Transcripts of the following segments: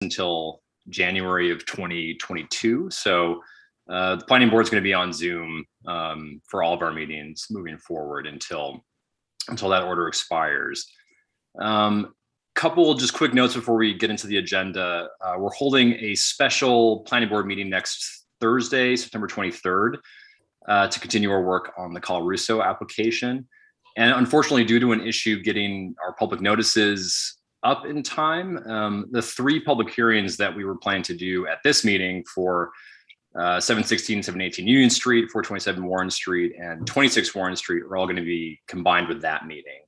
until January of 2022. So the planning board is going to be on Zoom for all of our meetings moving forward until that order expires. Couple just quick notes before we get into the agenda. We're holding a special planning board meeting next Thursday, September 23rd, to continue our work on the Colarusso application. And unfortunately, due to an issue getting our public notices up in time, the 3 public hearings that we were planning to do at this meeting for 716, 718 Union Street, 427 Warren Street, and 26 Warren Street are all going to be combined with that meeting.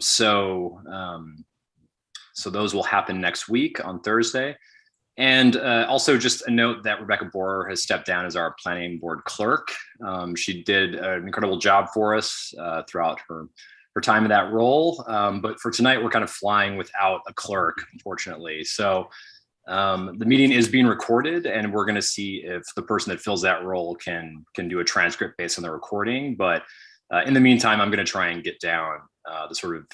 So those will happen next week on Thursday. And also just a note that Rebecca Borer has stepped down as our planning board clerk. She did an incredible job for us throughout her time in that role. But for tonight, we're kind of flying without a clerk, unfortunately. So the meeting is being recorded, and we're going to see if the person that fills that role can do a transcript based on the recording. But in the meantime, I'm going to try and get down the sort of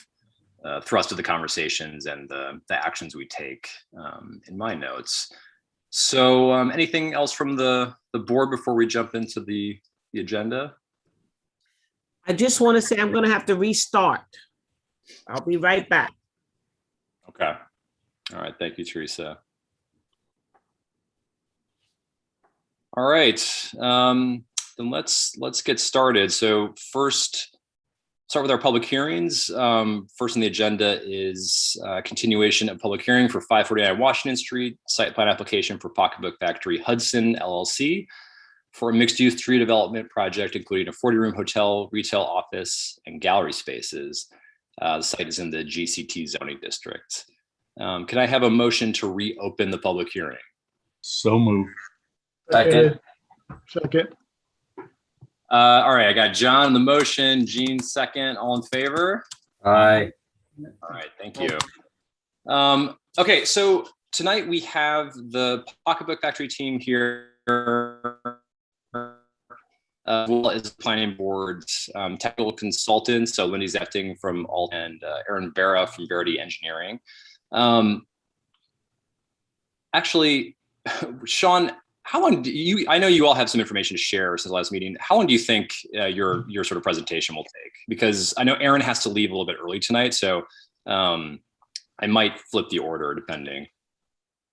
thrust of the conversations and the actions we take in my notes. So anything else from the board before we jump into the agenda? I just want to say I'm going to have to restart. I'll be right back. Okay. All right. Thank you, Teresa. All right. Then let's get started. So first, start with our public hearings. First on the agenda is continuation of public hearing for 549 Washington Street, site plan application for Pocketbook Factory Hudson LLC for a mixed-use tree development project, including a 40-room hotel, retail office, and gallery spaces. The site is in the GCT zoning district. Can I have a motion to reopen the public hearing? So moved. Second. All right, I got John the motion, Gene second, all in favor? Aye. All right, thank you. Okay, so tonight we have the Pocketbook Factory team here, as well as the planning board's technical consultants. So Lindy Zefting from Alt and Aaron Barra from Verity Engineering. Actually, Sean, how long do you, I know you all have some information to share since the last meeting. How long do you think your sort of presentation will take? Because I know Aaron has to leave a little bit early tonight, so I might flip the order depending.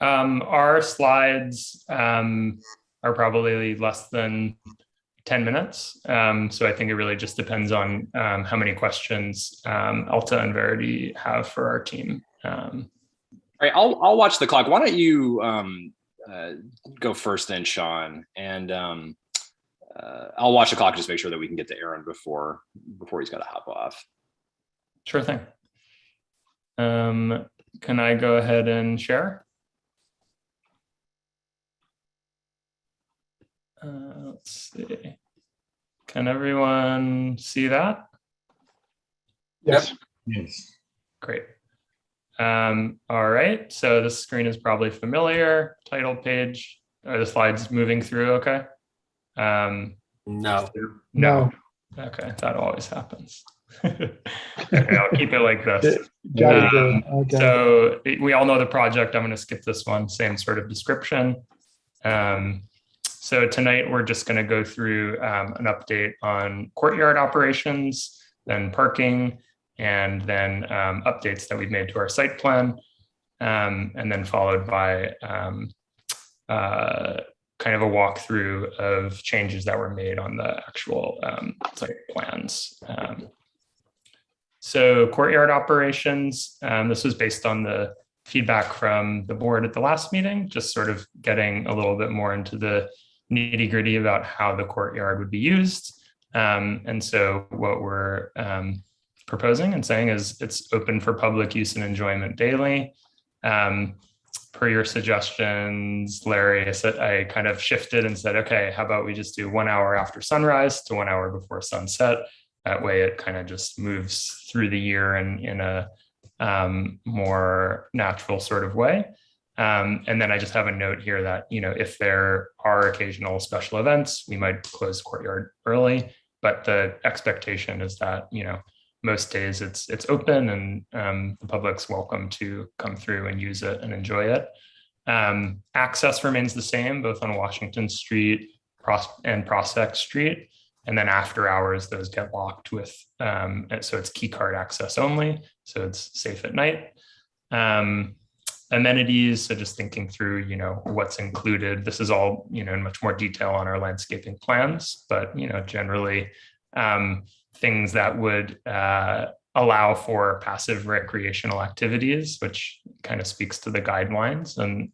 Our slides are probably less than 10 minutes. So I think it really just depends on how many questions Alta and Verity have for our team. All right, I'll watch the clock. Why don't you go first then, Sean, and I'll watch the clock just to make sure that we can get to Aaron before he's got to hop off. Sure thing. Can I go ahead and share? Let's see. Can everyone see that? Yes. Yes. Great. All right, so this screen is probably familiar. Title page. Are the slides moving through okay? No. No. Okay, that always happens. Okay, I'll keep it like this. Okay. So we all know the project. I'm going to skip this one. Same sort of description. So tonight we're just going to go through an update on courtyard operations, then parking, and then updates that we've made to our site plan, and then followed by kind of a walkthrough of changes that were made on the actual site plans. So courtyard operations, this was based on the feedback from the board at the last meeting, just sort of getting a little bit more into the nitty gritty about how the courtyard would be used. And so what we're proposing and saying is it's open for public use and enjoyment daily. Per your suggestions, Larry, I kind of shifted and said, okay, how about we just do 1 hour after sunrise to 1 hour before sunset? That way it kind of just moves through the year in a more natural sort of way. And then I just have a note here that, if there are occasional special events, we might close the courtyard early, but the expectation is that, most days it's open and the public's welcome to come through and use it and enjoy it. Access remains the same, both on Washington Street and Prospect Street. And then after hours, those get locked with, so it's key card access only. So it's safe at night. Amenities, so just thinking through, what's included. This is all, in much more detail on our landscaping plans, but, generally things that would allow for passive recreational activities, which kind of speaks to the guidelines. And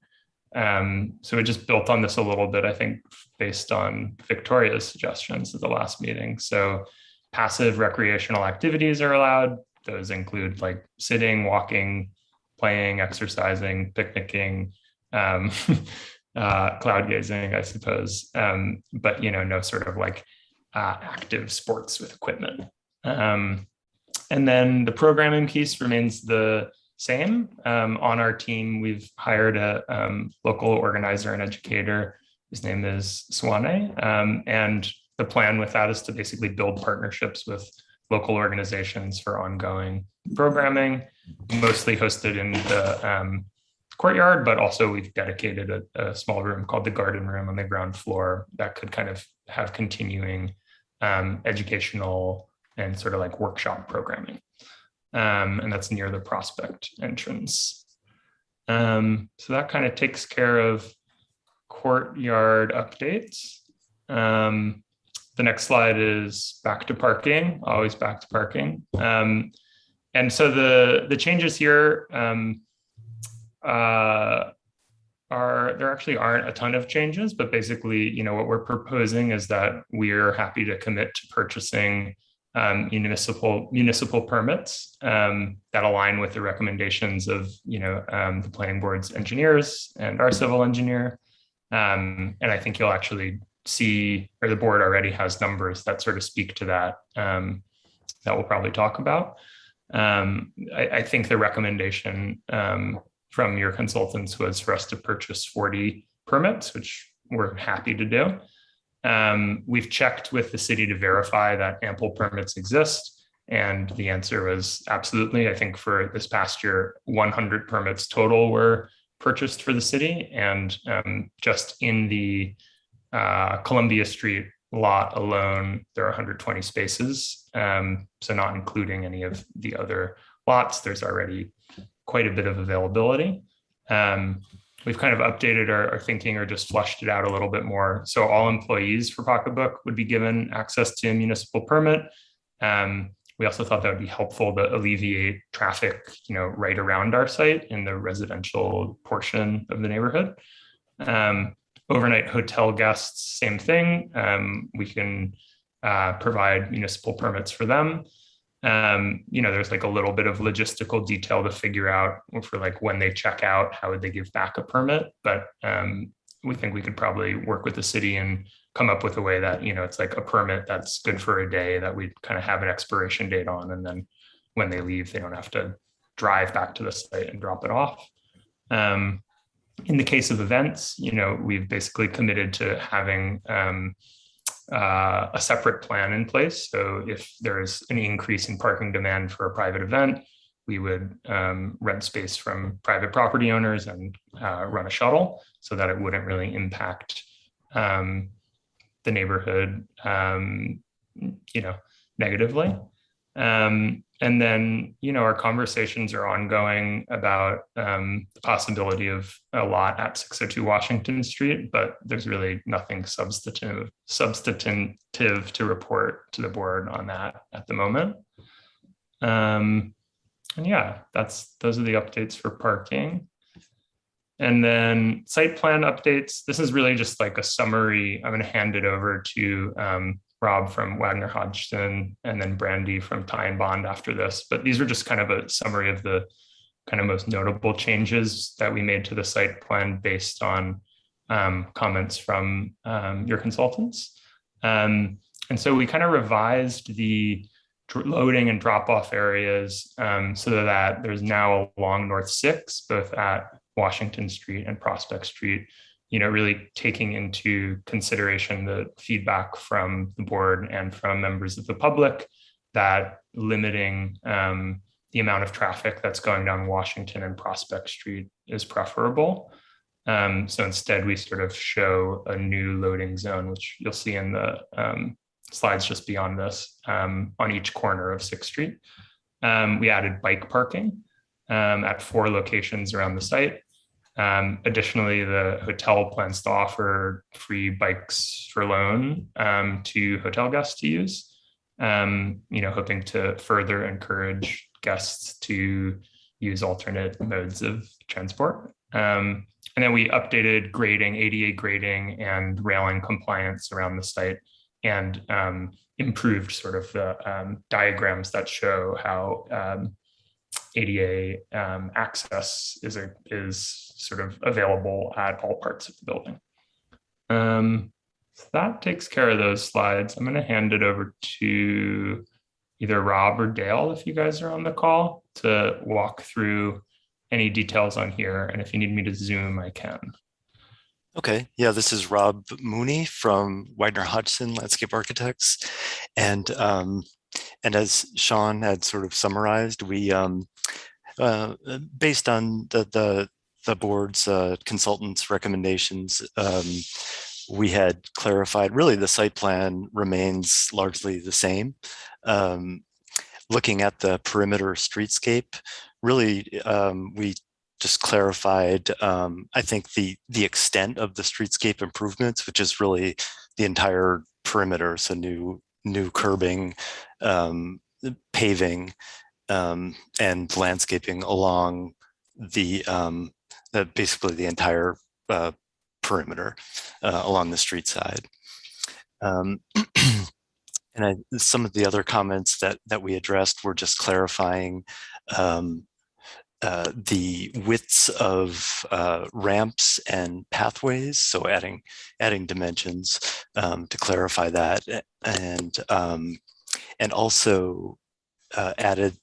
so we just built on this a little bit, I think, based on Victoria's suggestions at the last meeting. So passive recreational activities are allowed. Those include like sitting, walking, playing, exercising, picnicking, cloud gazing, I suppose. But, no sort of like active sports with equipment. And then the programming piece remains the same. On our team, we've hired a local organizer and educator. His name is Swane. And the plan with that is to basically build partnerships with local organizations for ongoing programming, mostly hosted in the courtyard, but also we've dedicated a small room called the garden room on the ground floor that could kind of have continuing educational and sort of like workshop programming. And that's near the Prospect entrance. So that kind of takes care of courtyard updates. The next slide is back to parking, always back to parking. And so the changes here there actually aren't a ton of changes, but basically, what we're proposing is that we're happy to commit to purchasing municipal permits that align with the recommendations of the planning board's engineers and our civil engineer. And I think you'll actually see, or the board already has numbers that sort of speak to that, that we'll probably talk about. I think the recommendation from your consultants was for us to purchase 40 permits, which we're happy to do. We've checked with the city to verify that ample permits exist. And the answer was absolutely. I think for this past year, 100 permits total were purchased for the city. And just in the Columbia Street lot alone, there are 120 spaces. So not including any of the other lots, there's already quite a bit of availability. We've kind of updated our thinking or just flushed it out a little bit more. So all employees for Pocketbook would be given access to a municipal permit. We also thought that would be helpful to alleviate traffic, right around our site in the residential portion of the neighborhood. Overnight hotel guests, same thing. We can provide municipal permits for them. There's like a little bit of logistical detail to figure out for like when they check out, how would they give back a permit? But we think we could probably work with the city and come up with a way that, it's like a permit that's good for a day that we kind of have an expiration date on. And then when they leave, they don't have to drive back to the site and drop it off. In the case of events, we've basically committed to having a separate plan in place. So if there's an increase in parking demand for a private event, we would rent space from private property owners and run a shuttle so that it wouldn't really impact the neighborhood, negatively. And then, our conversations are ongoing about the possibility of a lot at 602 Washington Street, but there's really nothing substantive to report to the board on that at the moment. And yeah, those are the updates for parking. And then site plan updates. This is really just like a summary. I'm going to hand it over to Rob from Wagner Hodgson and then Brandy from Ty and Bond after this. But these are just kind of a summary of the kind of most notable changes that we made to the site plan based on comments from your consultants. And so we kind of revised the loading and drop-off areas so that there's now along North 6, both at Washington Street and Prospect Street, really taking into consideration the feedback from the board and from members of the public that limiting the amount of traffic that's going down Washington and Prospect Street is preferable. So instead, we sort of show a new loading zone, which you'll see in the slides just beyond this, on each corner of 6th Street. We added bike parking at 4 locations around the site. Additionally, the hotel plans to offer free bikes for loan to hotel guests to use, hoping to further encourage guests to use alternate modes of transport. And then we updated grading, ADA grading and railing compliance around the site, and improved sort of the diagrams that show how ADA access is sort of available at all parts of the building. So that takes care of those slides. I'm going to hand it over to either Rob or Dale, if you guys are on the call, to walk through any details on here. And if you need me to zoom, I can. Okay, yeah, this is Rob Mooney from Widener Hodgson Landscape Architects. And as Sean had sort of summarized, we, based on the board's consultants' recommendations, we had clarified really the site plan remains largely the same. Looking at the perimeter streetscape, really we just clarified, I think, the extent of the streetscape improvements, which is really the entire perimeter. So new curbing, paving, and landscaping along the basically the entire perimeter along the street side. And some of the other comments that we addressed were just clarifying the widths of ramps and pathways, so adding dimensions to clarify that, and also added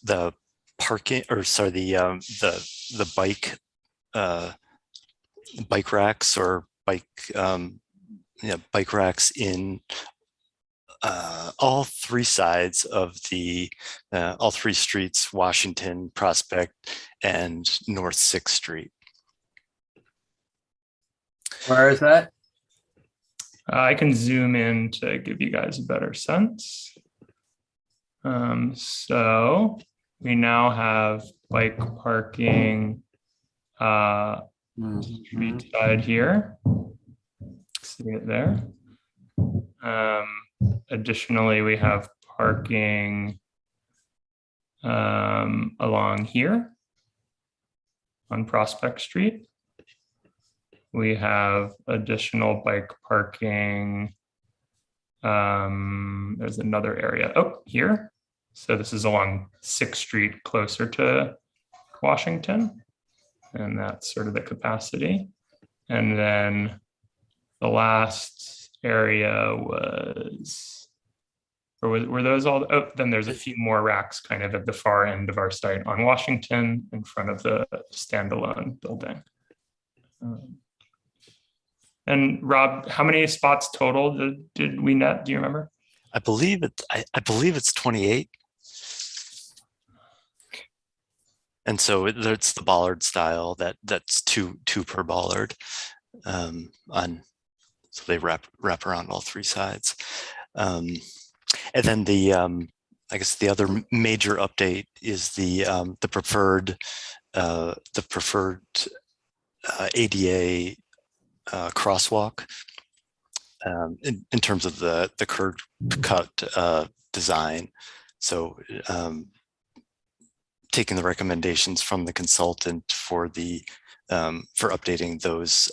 the parking, or sorry, the bike racks or bike racks in all 3 sides of the all 3 streets: Washington, Prospect, and North 6th Street. Where is that? I can zoom in to give you guys a better sense. So we now have bike parking street side here. See it there. Additionally, we have parking along here on Prospect Street. We have additional bike parking. There's another area, here. So this is along 6th Street, closer to Washington. And that's sort of the capacity. And then the last area was, or were those all? Oh, then there's a few more racks kind of at the far end of our site on Washington in front of the standalone building. And Rob, how many spots total did we net? Do you remember? I believe it's 28. And so it's the bollard style that's two per bollard so they wrap around all 3 sides. And then I guess the other major update is the preferred ADA crosswalk in terms of the curb cut design. So taking the recommendations from the consultant for updating those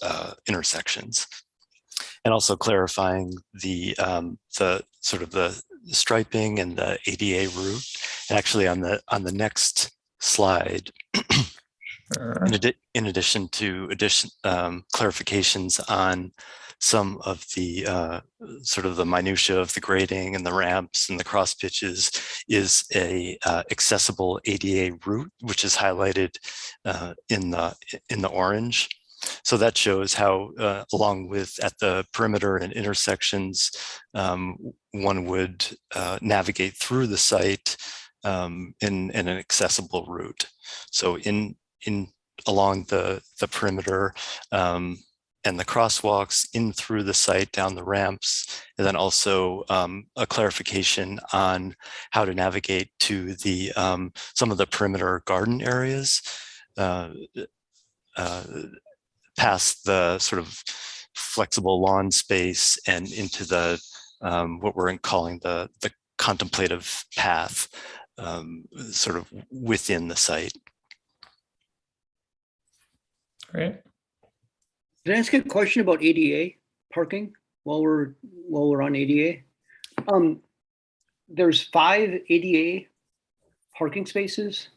intersections, and also clarifying the sort of the striping and the ADA route. And actually, on the next slide, Sure. in addition to clarifications on some of the sort of the minutia of the grading and the ramps and the cross pitches, is a accessible ADA route, which is highlighted in the orange. So that shows how, along with at the perimeter and intersections, one would navigate through the site in an accessible route. So in along the perimeter and the crosswalks, in through the site, down the ramps, and then also a clarification on how to navigate to the some of the perimeter garden areas past the sort of flexible lawn space and into the what we're calling the contemplative path sort of within the site. Great. Can I ask a question about ADA parking while we're on ADA? There's 5 ADA parking spaces.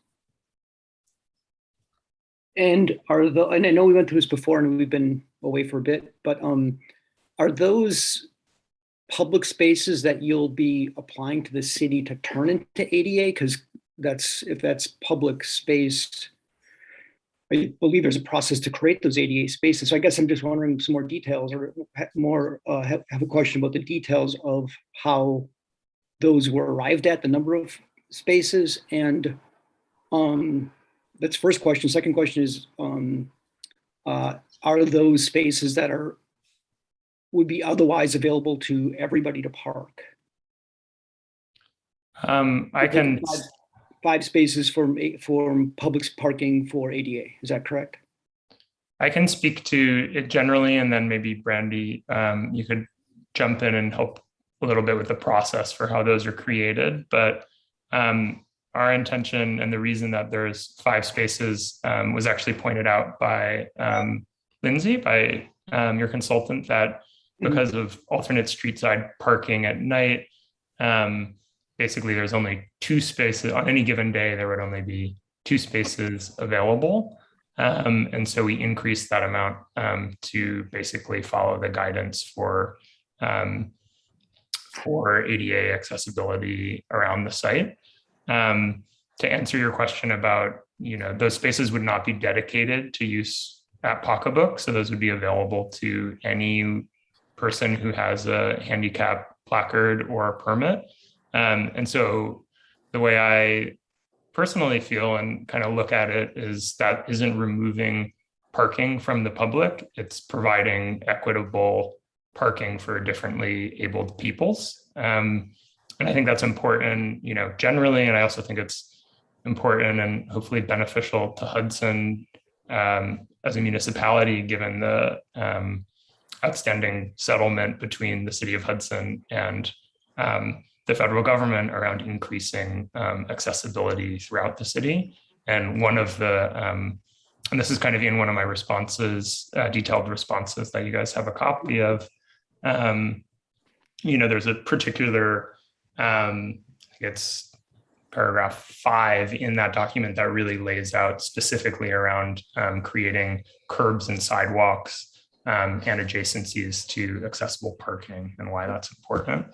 And and I know we went through this before and we've been away for a bit, but are those public spaces that you'll be applying to the city to turn into ADA? Because if that's public space, I believe there's a process to create those ADA spaces. So I guess I'm just wondering some more details, or more have a question about the details of how those were arrived at, the number of spaces. And that's the first question. Second question is, are those spaces that would be otherwise available to everybody to park? I can. 5 spaces for public parking for ADA. Is that correct? I can speak to it generally, and then maybe Brandy, you could jump in and help a little bit with the process for how those are created. But our intention and the reason that there's 5 spaces was actually pointed out by Lindsay, by your consultant, that because of alternate street side parking at night, basically there's only 2 spaces on any given day. There would only be 2 spaces available. And so we increased that amount to basically follow the guidance for ADA accessibility around the site. To answer your question about, those spaces would not be dedicated to use at Pocketbook. So those would be available to any person who has a handicap placard or a permit. And so the way I personally feel and kind of look at it is that isn't removing parking from the public. It's providing equitable parking for differently abled peoples. And I think that's important, generally. And I also think it's important and hopefully beneficial to Hudson as a municipality, given the outstanding settlement between the city of Hudson and the federal government around increasing accessibility throughout the city. And one of the, and this is kind of in one of my responses, detailed responses that you guys have a copy of, there's a particular, I think it's paragraph 5 in that document that really lays out specifically around creating curbs and sidewalks and adjacencies to accessible parking and why that's important.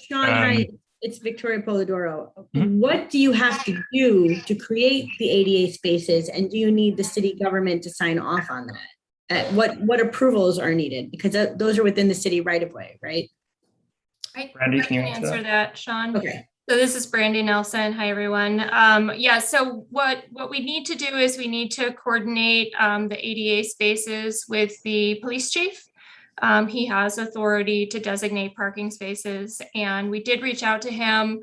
Sean, hi, it's Victoria Polidoro. What do you have to do to create the ADA spaces, and do you need the city government to sign off on that? What approvals are needed? Because those are within the city right of way, right? Brandy, I can answer that, Sean. Okay. So this is Brandy Nelson. Hi, everyone. So what we need to do is we need to coordinate the ADA spaces with the police chief. He has authority to designate parking spaces, and we did reach out to him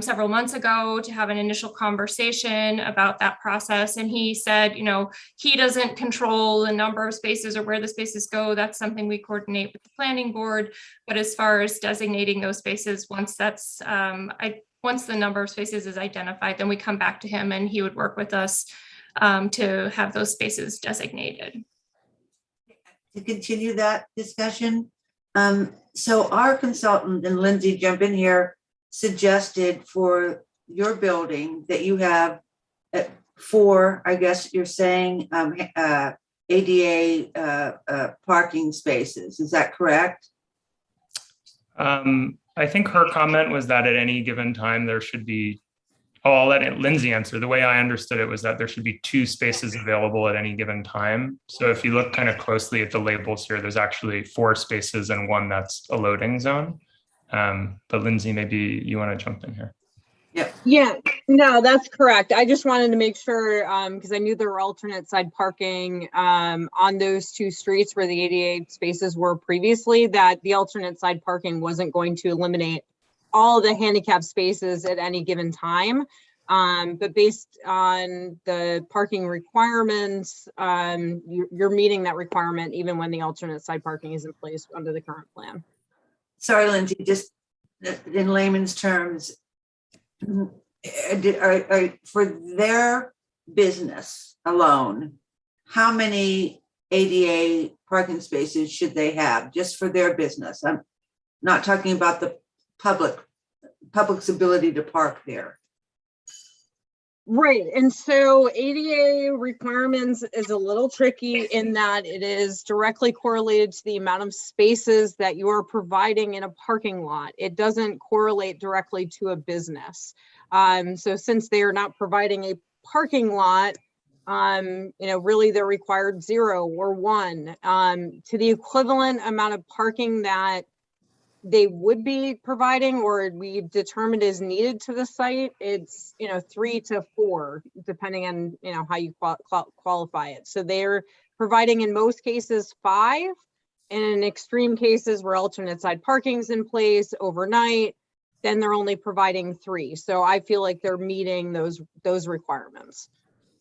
several months ago to have an initial conversation about that process. And he said, he doesn't control the number of spaces or where the spaces go. That's something we coordinate with the planning board. But as far as designating those spaces, once the number of spaces is identified, then we come back to him and he would work with us to have those spaces designated. To continue that discussion, so our consultant, and Lindsay, jump in here, suggested for your building that you have 4, I guess you're saying, ADA parking spaces. Is that correct? I think her comment was that at any given time there should be I'll let Lindsay answer. The way I understood it was that there should be 2 spaces available at any given time. So if you look kind of closely at the labels here, there's actually 4 spaces and 1 that's a loading zone. But Lindsay, maybe you want to jump in here. Yeah, no, that's correct. I just wanted to make sure, because I knew there were alternate side parking on those 2 streets where the ADA spaces were previously, that the alternate side parking wasn't going to eliminate all the handicap spaces at any given time. But based on the parking requirements, you're meeting that requirement even when the alternate side parking is in place under the current plan. Sorry, Lindsay, just in layman's terms, for their business alone, how many ADA parking spaces should they have just for their business? I'm not talking about the public's ability to park there. Right. And so ADA requirements is a little tricky in that it is directly correlated to the amount of spaces that you are providing in a parking lot. It doesn't correlate directly to a business. So since they are not providing a parking lot, really they're required 0 or 1 to the equivalent amount of parking that they would be providing or we've determined is needed to the site. It's 3 to 4 depending on how you qualify it. So they're providing in most cases 5, and in extreme cases where alternate side parking's in place overnight, then they're only providing 3. So I feel like they're meeting those requirements,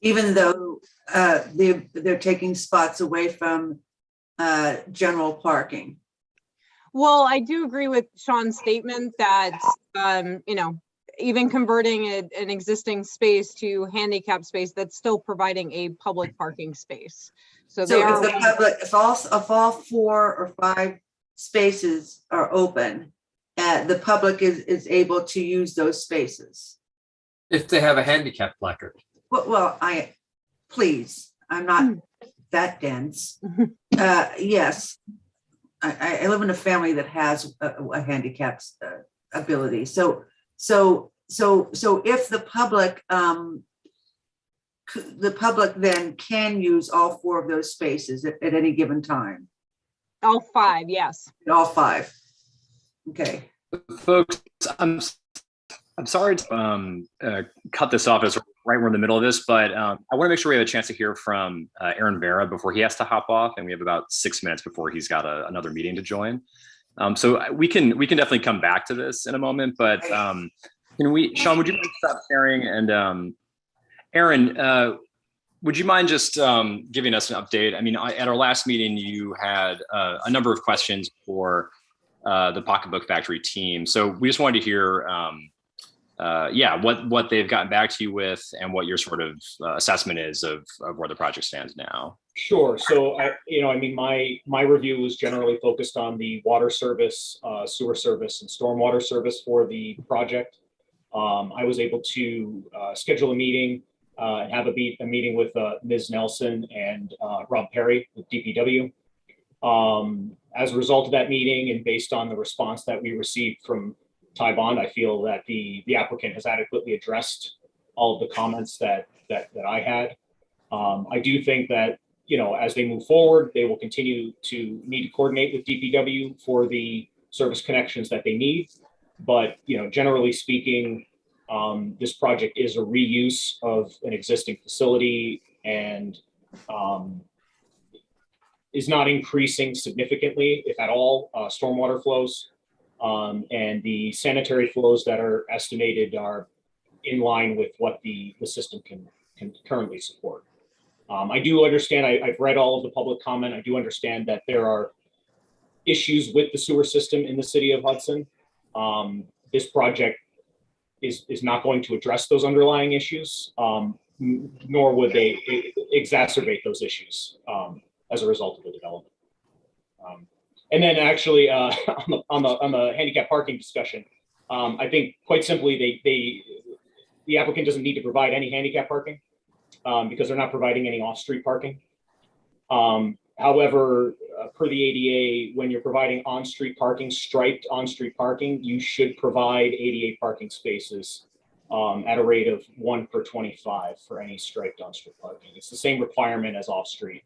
even though they're taking spots away from general parking. Well, I do agree with Sean's statement that, even converting an existing space to handicap space, that's still providing a public parking space. So if the public, if all 4 or 5 spaces are open, the public is able to use those spaces. If they have a handicap placard. Well, please, I'm not that dense. Yes. I live in a family that has a handicap ability. So if the public then can use all 4 of those spaces at any given time. All 5, yes. All 5. Okay. Folks, I'm sorry to cut this off as right we're in the middle of this, but I want to make sure we have a chance to hear from Aaron Vera before he has to hop off, and we have about 6 minutes before he's got another meeting to join. So we can definitely come back to this in a moment, but Sean, would you mind stop sharing? And Aaron, would you mind just giving us an update? I mean, at our last meeting, you had a number of questions for the Pocketbook Factory team. So we just wanted to hear what they've gotten back to you with and what your sort of assessment is of where the project stands now. Sure. So, my review was generally focused on the water service, sewer service, and stormwater service for the project. I was able to schedule a meeting and have a meeting with Ms. Nelson and Rob Perry with DPW. As a result of that meeting and based on the response that we received from Ty Bond, I feel that the applicant has adequately addressed all of the comments that I had. I do think that, as they move forward, they will continue to need to coordinate with DPW for the service connections that they need. But, generally speaking, this project is a reuse of an existing facility and is not increasing significantly, if at all, stormwater flows. And the sanitary flows that are estimated are in line with what the system can currently support. I do understand, I've read all of the public comment. I do understand that there are issues with the sewer system in the city of Hudson. This project is not going to address those underlying issues, nor would they exacerbate those issues as a result of the development. And then actually on the handicap parking discussion, I think quite simply the applicant doesn't need to provide any handicap parking because they're not providing any off-street parking. However, per the ADA, when you're providing on-street parking, striped on-street parking, you should provide ADA parking spaces at a rate of 1 per 25 for any striped on-street parking. It's the same requirement as off-street.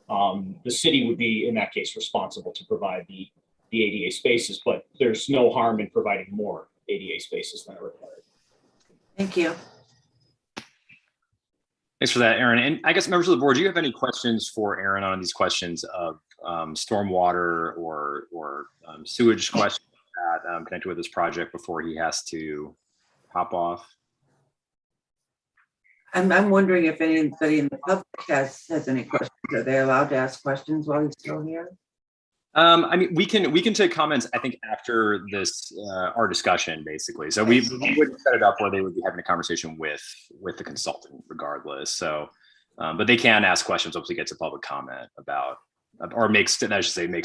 The city would be, in that case, responsible to provide the ADA spaces, but there's no harm in providing more ADA spaces than are required. Thank you. Thanks for that, Aaron. And I guess members of the board, do you have any questions for Aaron on these questions of stormwater or sewage questions that connected with this project before he has to hop off? I'm wondering if anybody in the public has any questions. Are they allowed to ask questions while he's still here? I mean, we can take comments, I think, after this, our discussion, basically. So we would set it up where they would be having a conversation with the consultant regardless. So, but they can ask questions once we get to public comment about, or make statements about it.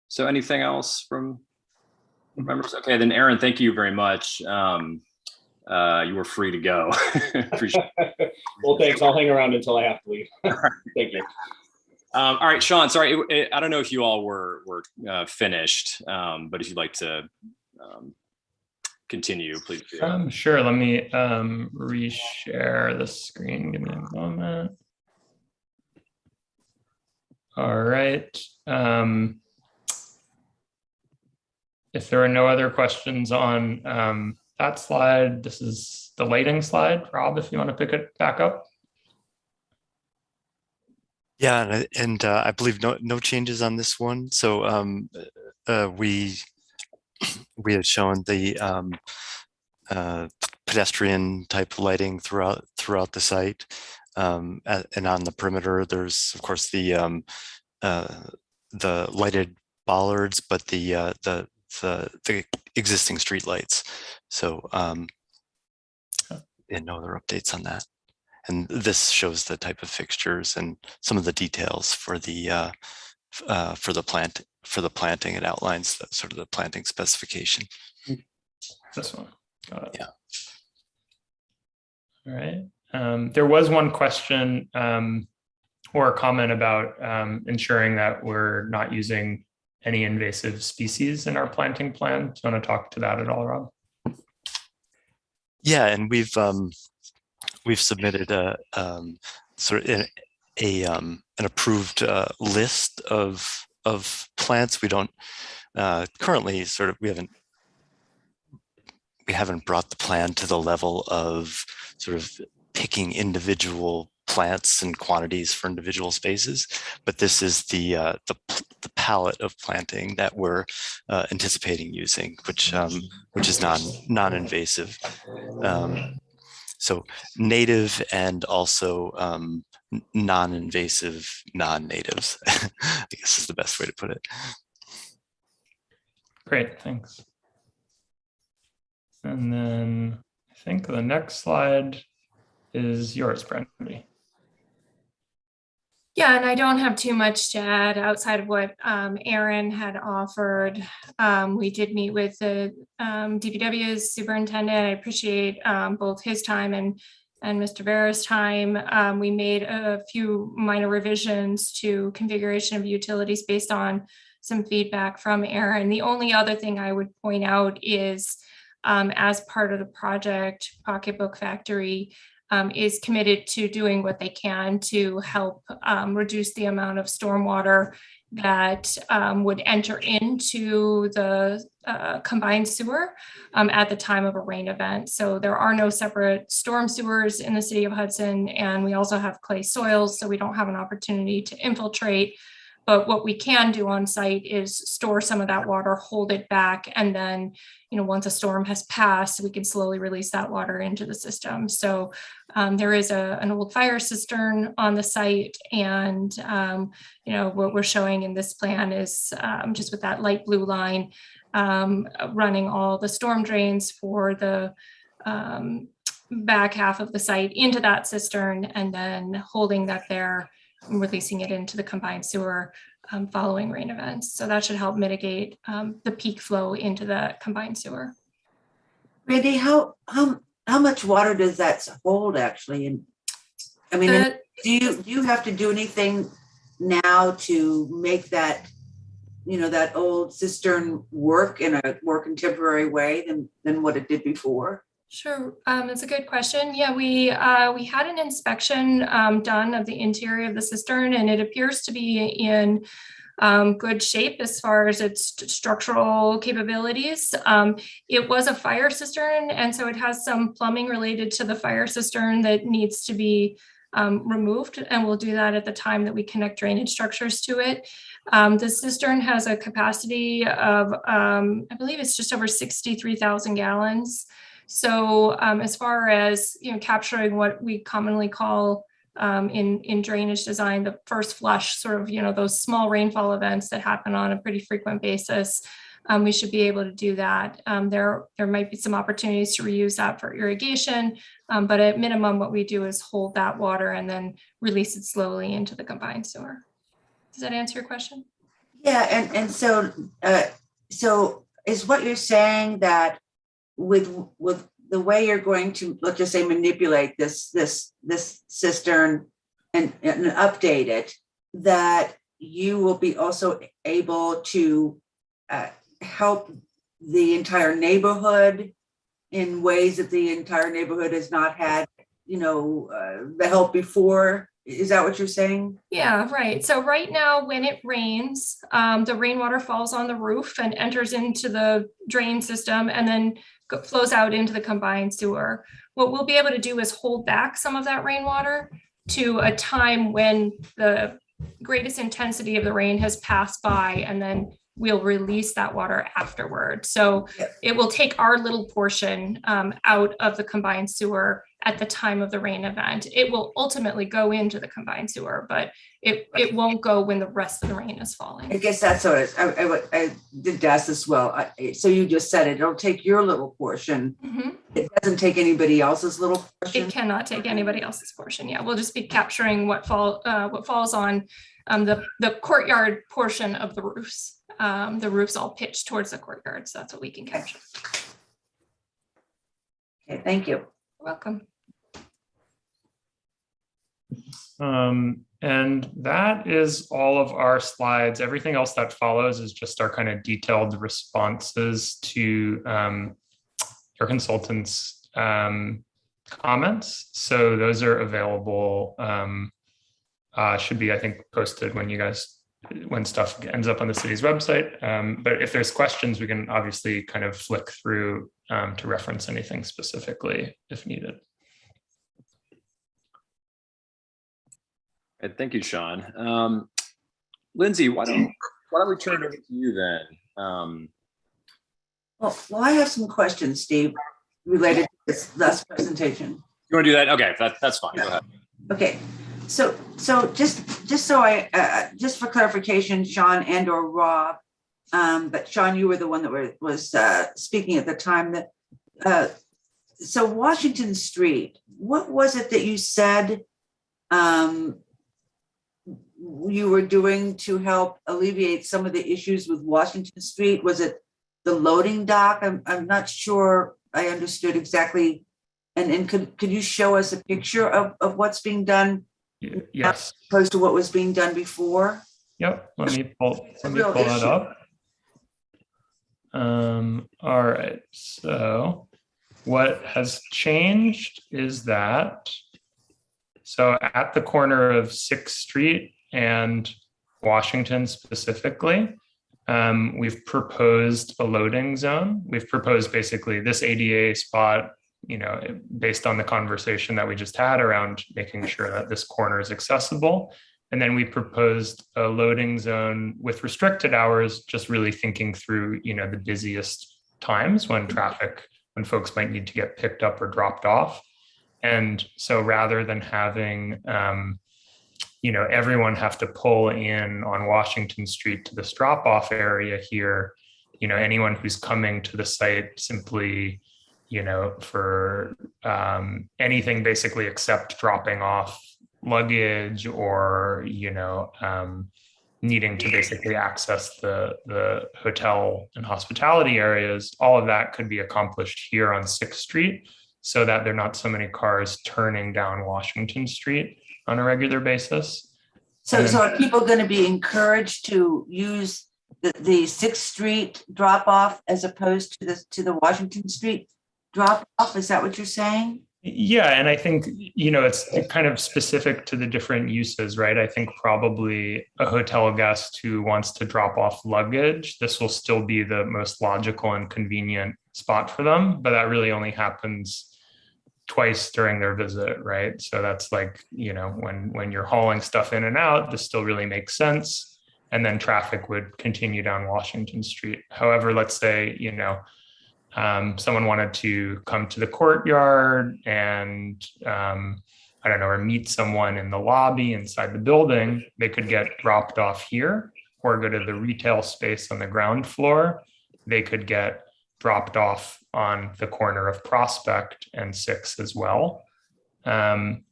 So anything else from members? Okay, then Aaron, thank you very much. You were free to go. Appreciate it. Well, thanks. I'll hang around until I have to leave. Thank you. All right, Sean, sorry, I don't know if you all were finished, but if you'd like to continue, please do. Sure, let me reshare the screen. Give me a moment. All right. If there are no other questions on that slide, this is the lighting slide. Rob, if you want to pick it back up. Yeah, and I believe no changes on this one. So we had shown the pedestrian type lighting throughout the site, and on the perimeter, there's of course the lighted bollards, but the existing street lights. So and no other updates on that. And this shows the type of fixtures and some of the details for the planting. It outlines sort of the planting specification. This one. Got it. Yeah. All right. There was one question or a comment about ensuring that we're not using any invasive species in our planting plan. Do you want to talk to that at all, Rob? Yeah, and we've submitted a sort of an approved list of plants. We don't currently we haven't brought the plan to the level of sort of picking individual plants and quantities for individual spaces, but this is the palette of planting that we're anticipating using, which is non-invasive. So native and also non-invasive non-natives, I guess is the best way to put it. Great, thanks. And then I think the next slide is yours, Brandy. Yeah, and I don't have too much to add outside of what Aaron had offered. We did meet with the DPW's superintendent. I appreciate both his time and Mr. Vera's time. We made a few minor revisions to configuration of utilities based on some feedback from Aaron. The only other thing I would point out is as part of the project, Pocketbook Factory is committed to doing what they can to help reduce the amount of stormwater that would enter into the combined sewer at the time of a rain event. So there are no separate storm sewers in the city of Hudson, and we also have clay soils, so we don't have an opportunity to infiltrate. But what we can do on site is store some of that water, hold it back, and then, once a storm has passed, we can slowly release that water into the system. So there is an old fire cistern on the site, and what we're showing in this plan is just with that light blue line, running all the storm drains for the back half of the site into that cistern, and then holding that there, releasing it into the combined sewer following rain events. So that should help mitigate the peak flow into the combined sewer. Randy, how much water does that hold actually? And I mean, do you have to do anything now to make that that old cistern work in a more contemporary way than what it did before? Sure, it's a good question. Yeah, we had an inspection done of the interior of the cistern, and it appears to be in good shape as far as its structural capabilities. It was a fire cistern, and so it has some plumbing related to the fire cistern that needs to be removed, and we'll do that at the time that we connect drainage structures to it. The cistern has a capacity of, I believe it's just over 63,000 gallons. So as far as capturing what we commonly call in drainage design, the first flush, sort of those small rainfall events that happen on a pretty frequent basis, we should be able to do that. There might be some opportunities to reuse that for irrigation, but at minimum, what we do is hold that water and then release it slowly into the combined sewer. Does that answer your question? Yeah, and so is what you're saying that with the way you're going to, let's just say, manipulate this cistern and update it, that you will be also able to help the entire neighborhood in ways that the entire neighborhood has not had, the help before? Is that what you're saying? Yeah, right. So right now, when it rains, the rainwater falls on the roof and enters into the drain system and then flows out into the combined sewer. What we'll be able to do is hold back some of that rainwater to a time when the greatest intensity of the rain has passed by, and then we'll release that water afterward. So it will take our little portion out of the combined sewer at the time of the rain event. It will ultimately go into the combined sewer, but it won't go when the rest of the rain is falling. I guess that's what I did ask as well. So you just said it'll take your little portion. Mm-hmm. It doesn't take anybody else's little portion? It cannot take anybody else's portion. Yeah, we'll just be capturing what falls on the courtyard portion of the roofs. The roofs all pitched towards the courtyard, so that's what we can capture. Okay, thank you. You're welcome. And that is all of our slides. Everything else that follows is just our kind of detailed responses to your consultants' comments. So those are available, should be, I think, posted when stuff ends up on the city's website. But if there's questions, we can obviously kind of flick through to reference anything specifically if needed. Thank you, Sean. Lindsay, why don't we turn it over to you then? Well, I have some questions, Steve, related to this last presentation. You want to do that? Okay, that's fine. Go ahead. Okay, so just for clarification, Sean and/or Rob, but Sean, you were the one that was speaking at the time. So Washington Street, what was it that you said you were doing to help alleviate some of the issues with Washington Street? Was it the loading dock? I'm not sure I understood exactly. And could you show us a picture of what's being done? Yes. Opposed to what was being done before? Yep. Let me pull that up. All right. So what has changed is that, so at the corner of 6th Street and Washington specifically, we've proposed a loading zone. We've proposed basically this ADA spot, based on the conversation that we just had around making sure that this corner is accessible. And then we proposed a loading zone with restricted hours, just really thinking through, the busiest times when folks might need to get picked up or dropped off. And so rather than having, everyone have to pull in on Washington Street to this drop-off area here, anyone who's coming to the site simply, for anything basically except dropping off luggage or, needing to basically access the hotel and hospitality areas, all of that could be accomplished here on 6th Street so that there are not so many cars turning down Washington Street on a regular basis. So are people going to be encouraged to use the Sixth Street drop off as opposed to the Washington Street drop off? Is that what you're saying? Yeah, and I think, it's kind of specific to the different uses, right? I think probably a hotel guest who wants to drop off luggage, this will still be the most logical and convenient spot for them, but that really only happens twice during their visit, right? So that's like, when you're hauling stuff in and out, this still really makes sense. And then traffic would continue down Washington Street. However, let's say, someone wanted to come to the courtyard and, I don't know, or meet someone in the lobby inside the building, they could get dropped off here or go to the retail space on the ground floor. They could get dropped off on the corner of Prospect and 6th as well. And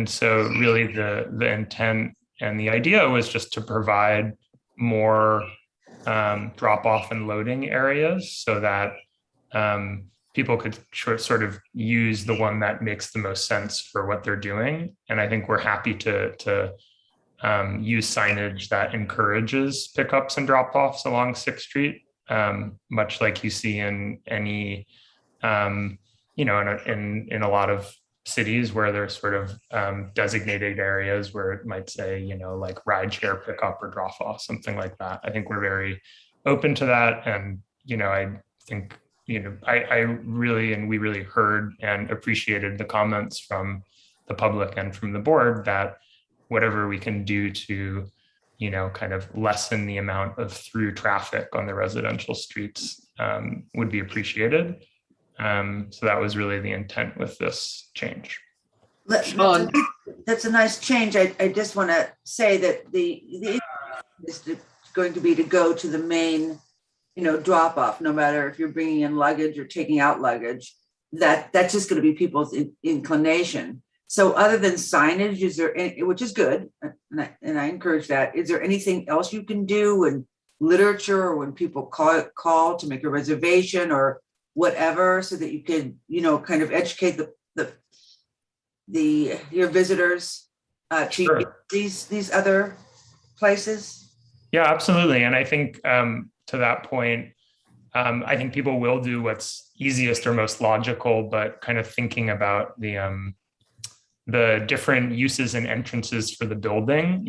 so really the intent and the idea was just to provide more drop off and loading areas so that people could sort of use the one that makes the most sense for what they're doing. And I think we're happy to use signage that encourages pickups and drop-offs along 6th Street, much like you see in any, in a lot of cities where there's sort of designated areas where it might say, like rideshare pickup or drop off, something like that. I think we're very open to that. And, I think, I really, and we really heard and appreciated the comments from the public and from the board that whatever we can do to, kind of lessen the amount of through traffic on the residential streets would be appreciated. So that was really the intent with this change. That's a nice change. I just want to say that the is going to be to go to the main drop off, no matter if you're bringing in luggage or taking out luggage, that's just going to be people's inclination. So other than signage, is there any, which is good, and I encourage that, is there anything else you can do in literature or when people call to make a reservation or whatever, so that you can, kind of educate your visitors to these other places? Yeah, absolutely. And I think to that point, I think people will do what's easiest or most logical, but kind of thinking about the different uses and entrances for the building,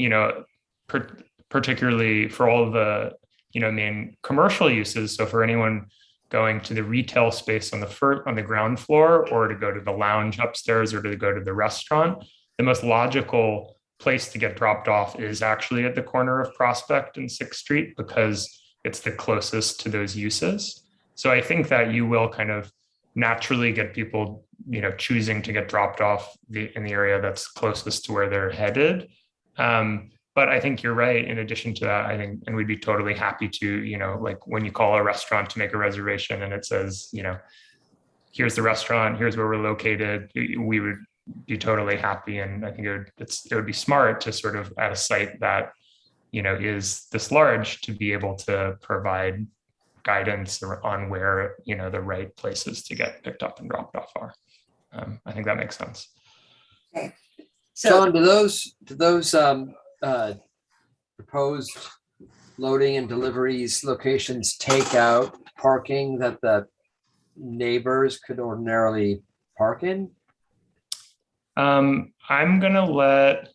particularly for all of the, main commercial uses. So for anyone going to the retail space on the ground floor, or to go to the lounge upstairs, or to go to the restaurant, the most logical place to get dropped off is actually at the corner of Prospect and 6th Street, because it's the closest to those uses. So I think that you will kind of naturally get people, choosing to get dropped off in the area that's closest to where they're headed. But I think you're right. In addition to that, I think, and we'd be totally happy to, like when you call a restaurant to make a reservation and it says, here's the restaurant, here's where we're located, we would be totally happy. And I think it would be smart to sort of at a site that, is this large, to be able to provide guidance on where, the right places to get picked up and dropped off are. I think that makes sense. Okay. So, John, do those proposed loading and deliveries locations take out parking that the neighbors could ordinarily park in? I'm gonna let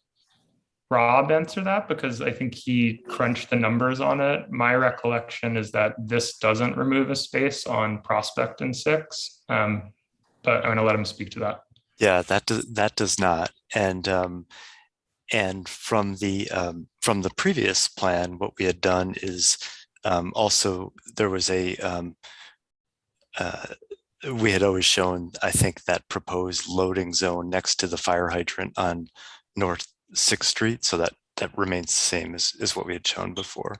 Rob answer that, because I think he crunched the numbers on it. My recollection is that this doesn't remove a space on Prospect and 6th, but I'm gonna let him speak to that. Yeah, that does not. And from the previous plan, what we had done is also there was we had always shown, I think, that proposed loading zone next to the fire hydrant on North 6th Street. So that remains the same as what we had shown before.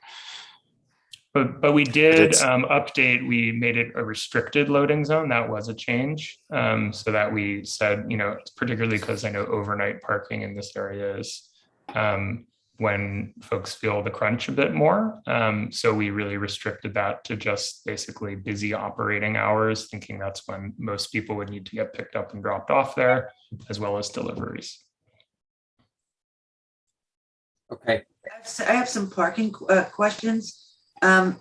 But we did update, we made it a restricted loading zone. That was a change. So that we said, particularly because I know overnight parking in this area is when folks feel the crunch a bit more. So we really restricted that to just basically busy operating hours, thinking that's when most people would need to get picked up and dropped off there, as well as deliveries. Okay. I have some parking questions. In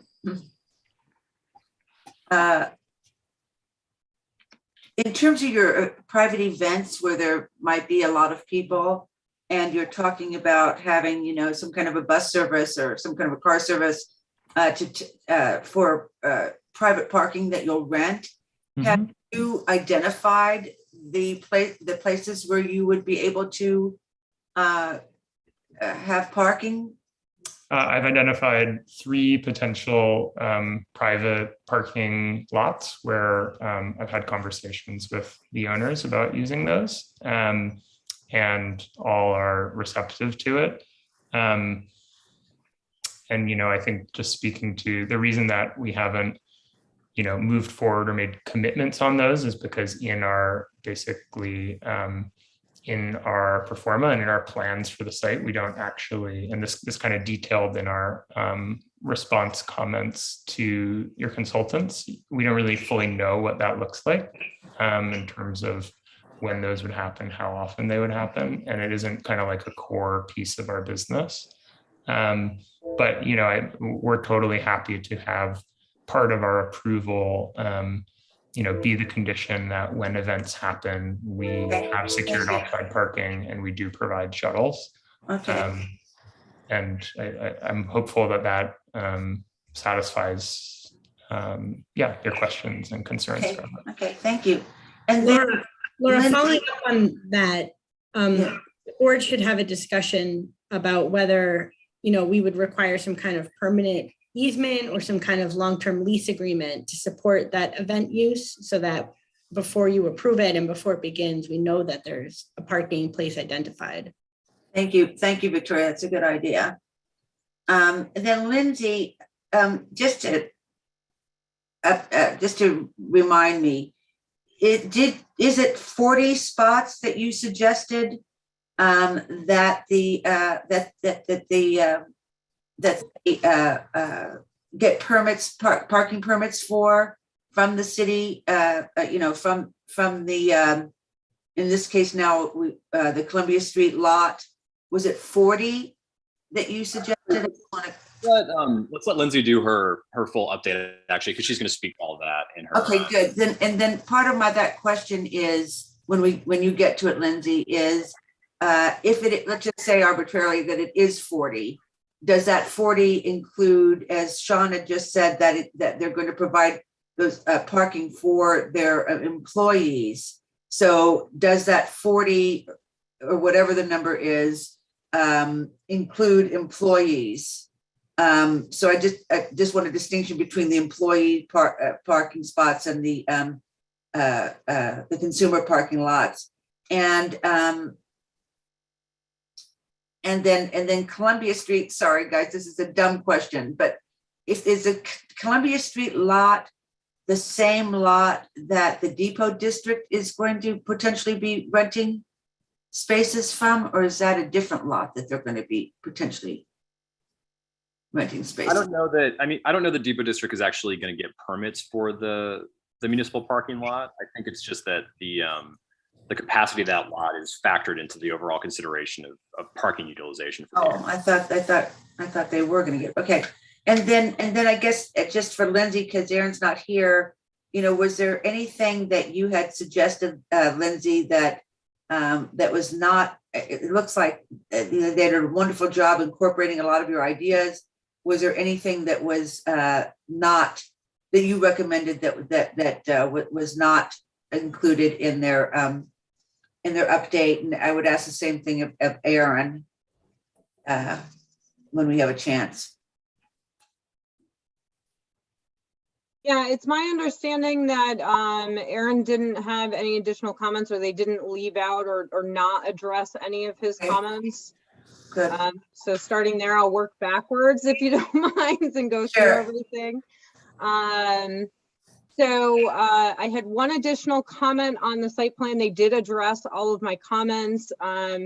terms of your private events where there might be a lot of people and you're talking about having, you know, some kind of a bus service or some kind of a car service for private parking that you'll rent, have you identified the places where you would be able to have parking? I've identified 3 potential private parking lots where I've had conversations with the owners about using those, and all are receptive to it. And, you know, I think just speaking to the reason that we haven't, you know, moved forward or made commitments on those is because in our basically in our performa and in our plans for the site, we don't actually, and this kind of detailed in our response comments to your consultants, we don't really fully know what that looks like in terms of when those would happen, how often they would happen, and it isn't kind of like a core piece of our business. But, you know, we're totally happy to have part of our approval you know, be the condition that when events happen, we have secured off-site parking and we do provide shuttles. Okay. And I'm hopeful that that satisfies, yeah, your questions and concerns. Okay. Okay, thank you. And then Laura, Lindsay- following up on that, the board should have a discussion about whether, you know, we would require some kind of permanent easement or some kind of long-term lease agreement to support that event use, so that before you approve it and before it begins, we know that there's a parking place identified. Thank you, Victoria. That's a good idea. And then Lindsay, just to remind me, is it 40 spots that you suggested that get permits, parking permits from the city, you know, from the, in this case now, the Columbia Street lot? Was it 40 that you suggested? Let's let Lindsay do her full update, actually, because she's going to speak all of that in her. Okay, good. Then part of that question is, when you get to it, Lindsay, is if it, let's just say arbitrarily that it is 40, does that 40 include, as Sean had just said, that they're going to provide those parking for their employees? So does that 40 or whatever the number is include employees? So I just want a distinction between the employee parking spots and the consumer parking lots. And then Columbia Street, sorry guys, this is a dumb question, but if is the Columbia Street lot the same lot that the Depot District is going to potentially be renting spaces from, or is that a different lot that they're going to be potentially renting spaces? I don't know that, I don't know the Depot District is actually going to get permits for the municipal parking lot. I think it's just that the capacity of that lot is factored into the overall consideration of parking utilization. I thought they were going to get, okay. And then I guess just for Lindsay, because Aaron's not here, you know, was there anything that you had suggested, Lindsay, that was not, it looks like they did a wonderful job incorporating a lot of your ideas. Was there anything that was not, that you recommended that was not included in their update? And I would ask the same thing of Aaron when we have a chance. Yeah, it's my understanding that Aaron didn't have any additional comments, or they didn't leave out or not address any of his comments. Good. So starting there, I'll work backwards if you don't mind and go through everything. So I had one additional comment on the site plan. They did address all of my comments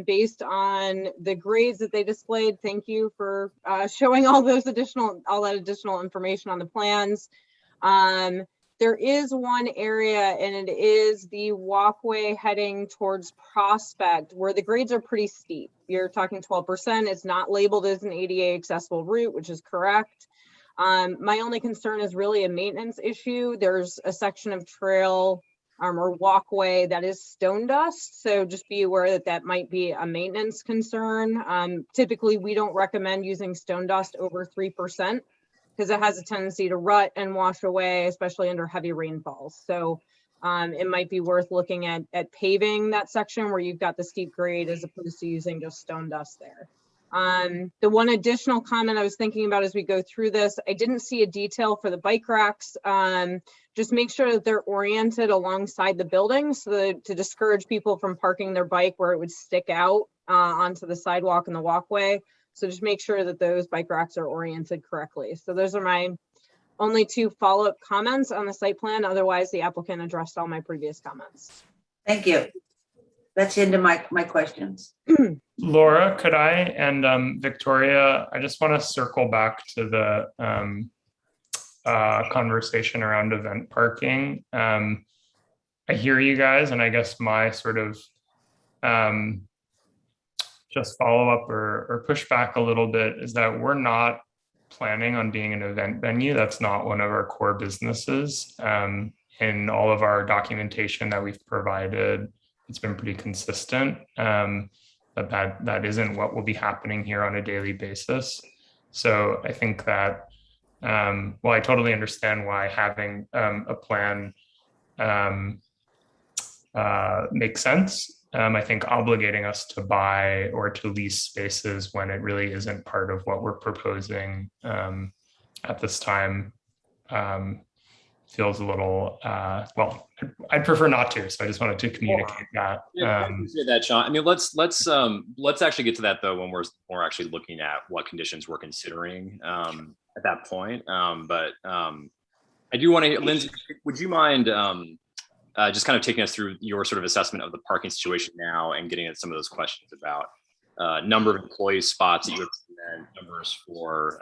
based on the grades that they displayed. Thank you for showing all that additional information on the plans. There is one area, and it is the walkway heading towards Prospect, where the grades are pretty steep. You're talking 12%. It's not labeled as an ADA accessible route, which is correct. My only concern is really a maintenance issue. There's a section of trail or walkway that is stone dust. So just be aware that that might be a maintenance concern. Typically, we don't recommend using stone dust over 3% because it has a tendency to rut and wash away, especially under heavy rainfalls. So it might be worth looking at paving that section where you've got the steep grade as opposed to using just stone dust there. The one additional comment I was thinking about as we go through this, I didn't see a detail for the bike racks. Just make sure that they're oriented alongside the building so that, to discourage people from parking their bike where it would stick out onto the sidewalk and the walkway. So just make sure that those bike racks are oriented correctly. So those are my only 2 follow-up comments on the site plan. Otherwise, the applicant addressed all my previous comments. Thank you. That's into my questions. Laura, could I, and Victoria, I just want to circle back to the conversation around event parking. I hear you guys, and I guess my sort of just follow up or push back a little bit is that we're not planning on being an event venue. That's not one of our core businesses. In all of our documentation that we've provided, it's been pretty consistent that isn't what will be happening here on a daily basis. So I think that, well, I totally understand why having a plan makes sense. I think obligating us to buy or to lease spaces when it really isn't part of what we're proposing at this time feels a little, well, I'd prefer not to. So I just wanted to communicate that. Yeah, I appreciate that, Sean. I mean, let's actually get to that though when we're actually looking at what conditions we're considering at that point. But I do want to, Lindsay, would you mind just kind of taking us through your sort of assessment of the parking situation now and getting at some of those questions about number of employee spots that you would recommend, numbers for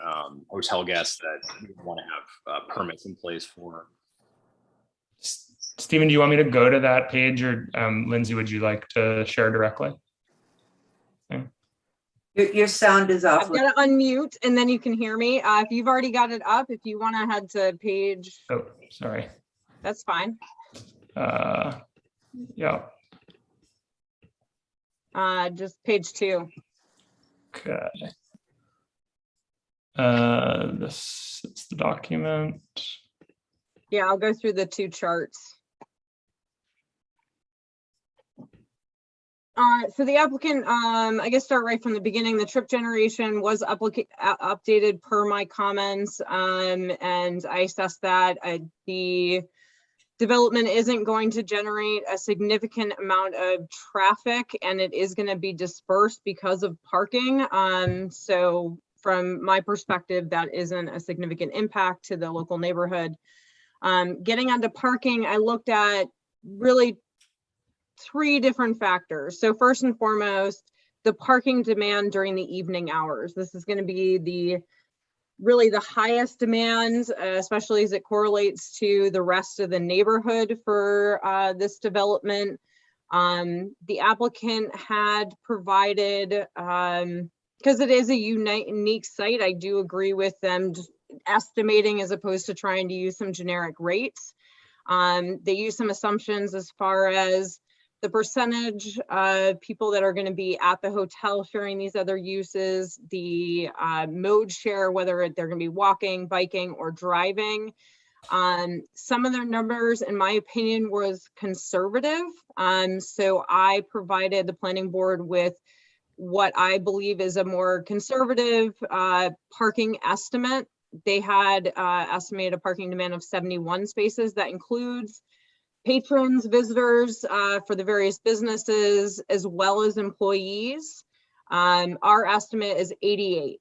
hotel guests that you want to have permits in place for. Stephen, do you want me to go to that page, or Lindsay, would you like to share directly? Okay. Your sound is off. I've got to unmute and then you can hear me. If you've already got it up, if you want to head to page. Oh, sorry. That's fine. Yeah. Just page 2. Okay. This is the document. Yeah, I'll go through the 2 charts. So the applicant, I guess start right from the beginning, the trip generation was updated per my comments, and I assessed that the development isn't going to generate a significant amount of traffic and it is going to be dispersed because of parking. So from my perspective, that isn't a significant impact to the local neighborhood. Getting onto parking, I looked at really 3 different factors. So first and foremost, the parking demand during the evening hours. This is going to be really the highest demand, especially as it correlates to the rest of the neighborhood for this development. The applicant had provided, because it is a unique site, I do agree with them just estimating as opposed to trying to use some generic rates. They use some assumptions as far as the percentage of people that are going to be at the hotel sharing these other uses, the mode share, whether they're going to be walking, biking, or driving. Some of their numbers, in my opinion, was conservative. So I provided the planning board with what I believe is a more conservative parking estimate. They had estimated a parking demand of 71 spaces. That includes patrons, visitors for the various businesses, as well as employees. Our estimate is 88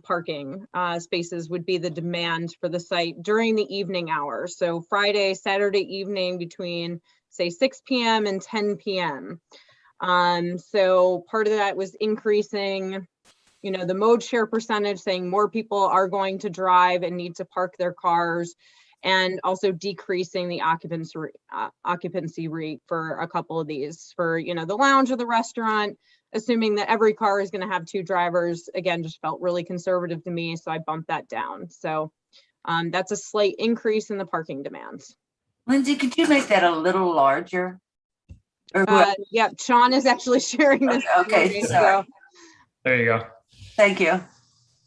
parking spaces would be the demand for the site during the evening hours. So Friday, Saturday evening between say 6 p.m. and 10 p.m. So part of that was increasing, you know, the mode share percentage, saying more people are going to drive and need to park their cars, and also decreasing the occupancy rate for a couple of these, for, you know, the lounge or the restaurant, assuming that every car is going to have 2 drivers, again, just felt really conservative to me, so I bumped that down. So that's a slight increase in the parking demands. Lindsay, could you make that a little larger? Or Yeah, Sean is actually sharing this. Okay, with me, sorry. There you go. Thank you.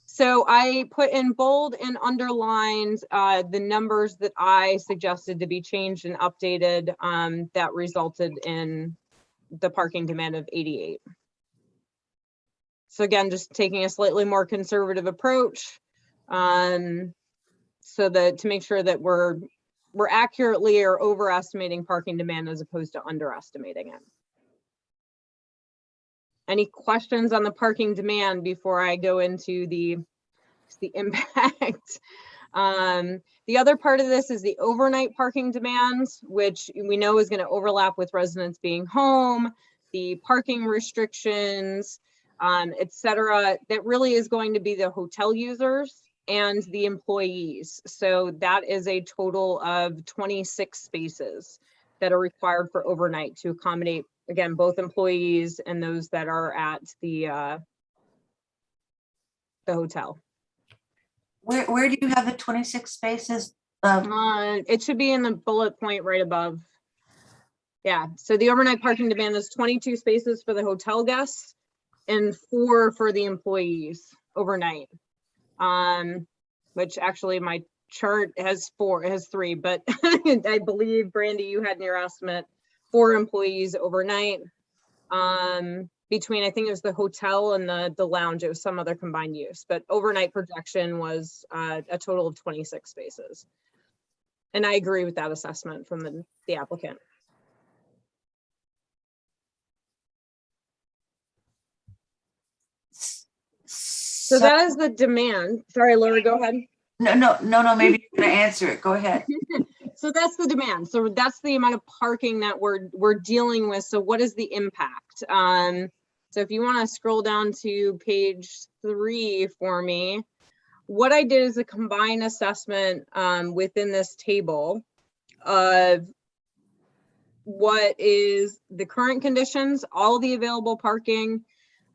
So I put in bold and underlined the numbers that I suggested to be changed and updated that resulted in the parking demand of 88. So again, just taking a slightly more conservative approach so that to make sure that we're accurately or overestimating parking demand as opposed to underestimating it. Any questions on the parking demand before I go into the impact? The other part of this is the overnight parking demands, which we know is going to overlap with residents being home, the parking restrictions, et cetera. That really is going to be the hotel users and the employees. So that is a total of 26 spaces that are required for overnight to accommodate, again, both employees and those that are at the hotel. Where do you have the 26 spaces? It should be in the bullet point right above. Yeah, so the overnight parking demand is 22 spaces for the hotel guests and 4 for the employees overnight. Which actually my chart has 3, but I believe, Brandy, you had in your estimate 4 employees overnight. Between, I think it was the hotel and the lounge, it was some other combined use, but overnight projection was a total of 26 spaces. And I agree with that assessment from the applicant. So that is the demand. Sorry, Laura, go ahead. No, maybe you're gonna answer it. Go ahead. So that's the demand. So that's the amount of parking that we're dealing with. So what is the impact? So if you want to scroll down to page 3 for me, what I did is a combined assessment within this table of what is the current conditions, all the available parking,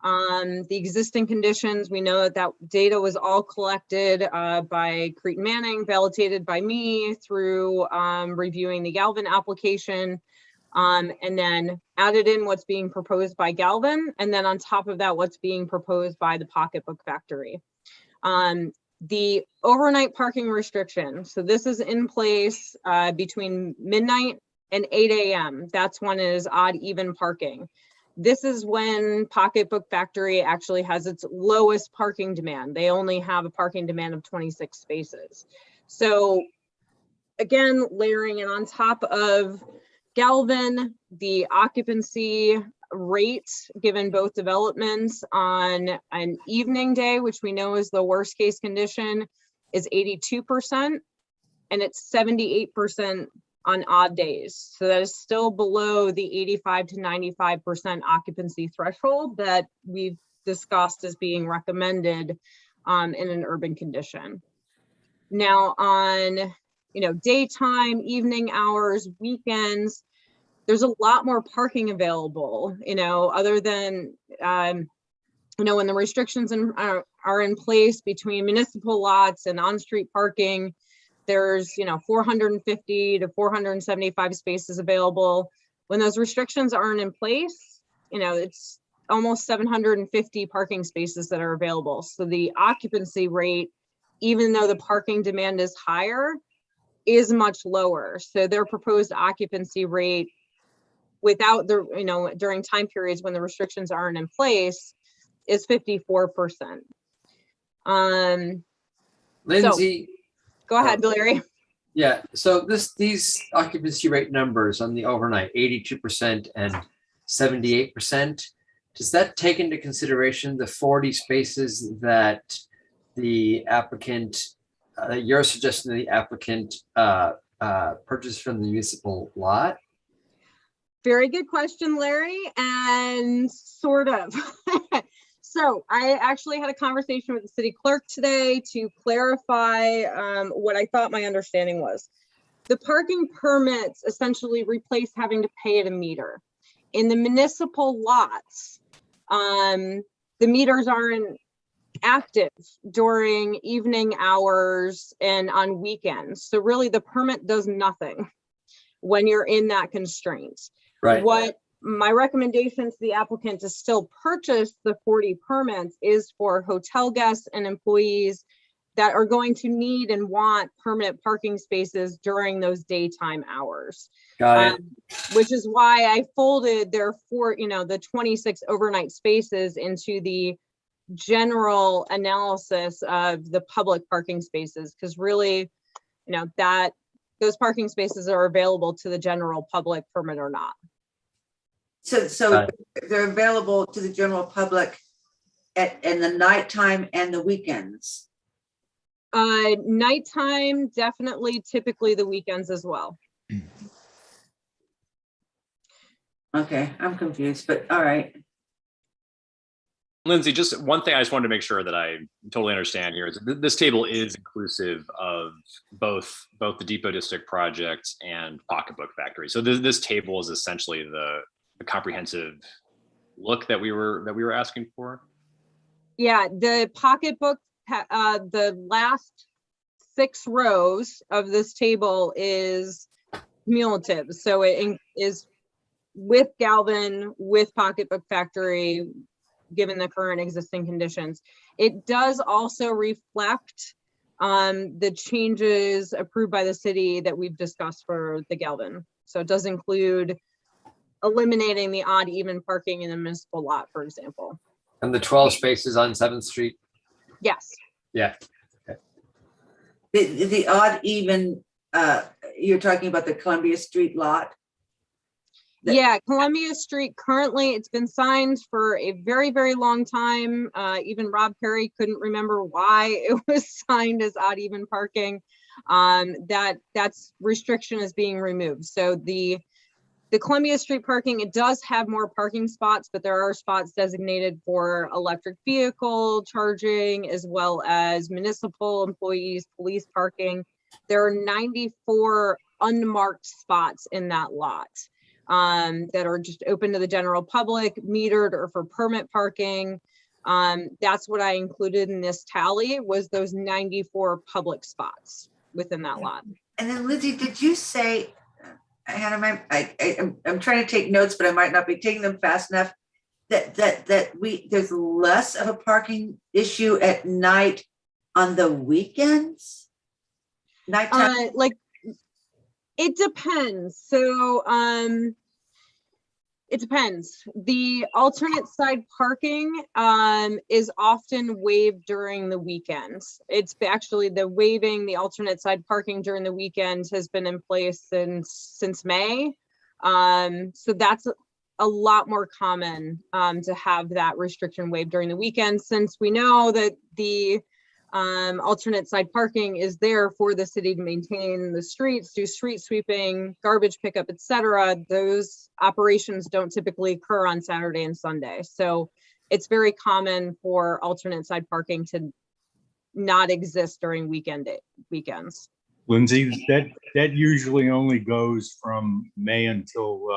the existing conditions. We know that data was all collected by Creighton Manning, validated by me through reviewing the Galvin application, and then added in what's being proposed by Galvin, and then on top of that, what's being proposed by the Pocketbook Factory. The overnight parking restriction. So this is in place between midnight and 8 a.m. That's when it is odd even parking. This is when Pocketbook Factory actually has its lowest parking demand. They only have a parking demand of 26 spaces. So again, layering it on top of Galvin, the occupancy rate given both developments on an evening day, which we know is the worst case condition, is 82%, and it's 78% on odd days. So that is still below the 85 to 95% occupancy threshold that we've discussed as being recommended in an urban condition. Now on, daytime, evening hours, weekends, there's a lot more parking available, other than, when the restrictions are in place between municipal lots and on-street parking. There's 450 to 475 spaces available. When those restrictions aren't in place, it's almost 750 parking spaces that are available. So the occupancy rate, even though the parking demand is higher, is much lower. So their proposed occupancy rate without the, during time periods when the restrictions aren't in place is 54%. Lindsay. Go ahead, Larry. Yeah, so these occupancy rate numbers on the overnight, 82% and 78%, does that take into consideration the 40 spaces that the applicant, you're suggesting the applicant purchased from the municipal lot? Very good question, Larry, and sort of. So I actually had a conversation with the city clerk today to clarify what I thought my understanding was. The parking permits essentially replace having to pay at a meter. In the municipal lots, The meters aren't active during evening hours and on weekends. So really the permit does nothing when you're in that constraint. Right. What my recommendation to the applicant to still purchase the 40 permits is for hotel guests and employees that are going to need and want permanent parking spaces during those daytime hours. Got it. Which is why I folded their the 26 overnight spaces into the general analysis of the public parking spaces, because really, that those parking spaces are available to the general public, permit or not. So they're available to the general public in the nighttime and the weekends. Nighttime, definitely, typically the weekends as well. Okay, I'm confused, but all right. Lindsay, just one thing I just wanted to make sure that I totally understand here is this table is inclusive of both the Depot District project and Pocketbook Factory. So this table is essentially the comprehensive look that we were asking for. Yeah, the Pocketbook, the last 6 rows of this table is cumulative. So it is with Galvin, with Pocketbook Factory, given the current existing conditions. It does also reflect the changes approved by the city that we've discussed for the Galvin. So it does include eliminating the odd even parking in the municipal lot, for example. And the 12 spaces on 7th Street. Yes. Yeah. Okay. The odd even, you're talking about the Columbia Street lot? Yeah, Columbia Street, currently it's been signed for a very, very long time. Even Rob Perry couldn't remember why it was signed as odd even parking. That's restriction is being removed. So the Columbia Street parking, it does have more parking spots, but there are spots designated for electric vehicle charging, as well as municipal employees, police parking. There are 94 unmarked spots in that lot that are just open to the general public, metered or for permit parking. That's what I included in this tally, was those 94 public spots within that lot. And then Lindsay, did you say, Hannah, I'm trying to take notes, but I might not be taking them fast enough, that there's less of a parking issue at night on the weekends? Nighttime? It depends. So it depends. The alternate side parking is often waived during the weekends. It's actually the alternate side parking during the weekends has been in place since May. So that's a lot more common to have that restriction waived during the weekend, since we know that the alternate side parking is there for the city to maintain the streets, do street sweeping, garbage pickup, etc. Those operations don't typically occur on Saturday and Sunday. So it's very common for alternate side parking to not exist during weekends. Lindsay, that usually only goes from May until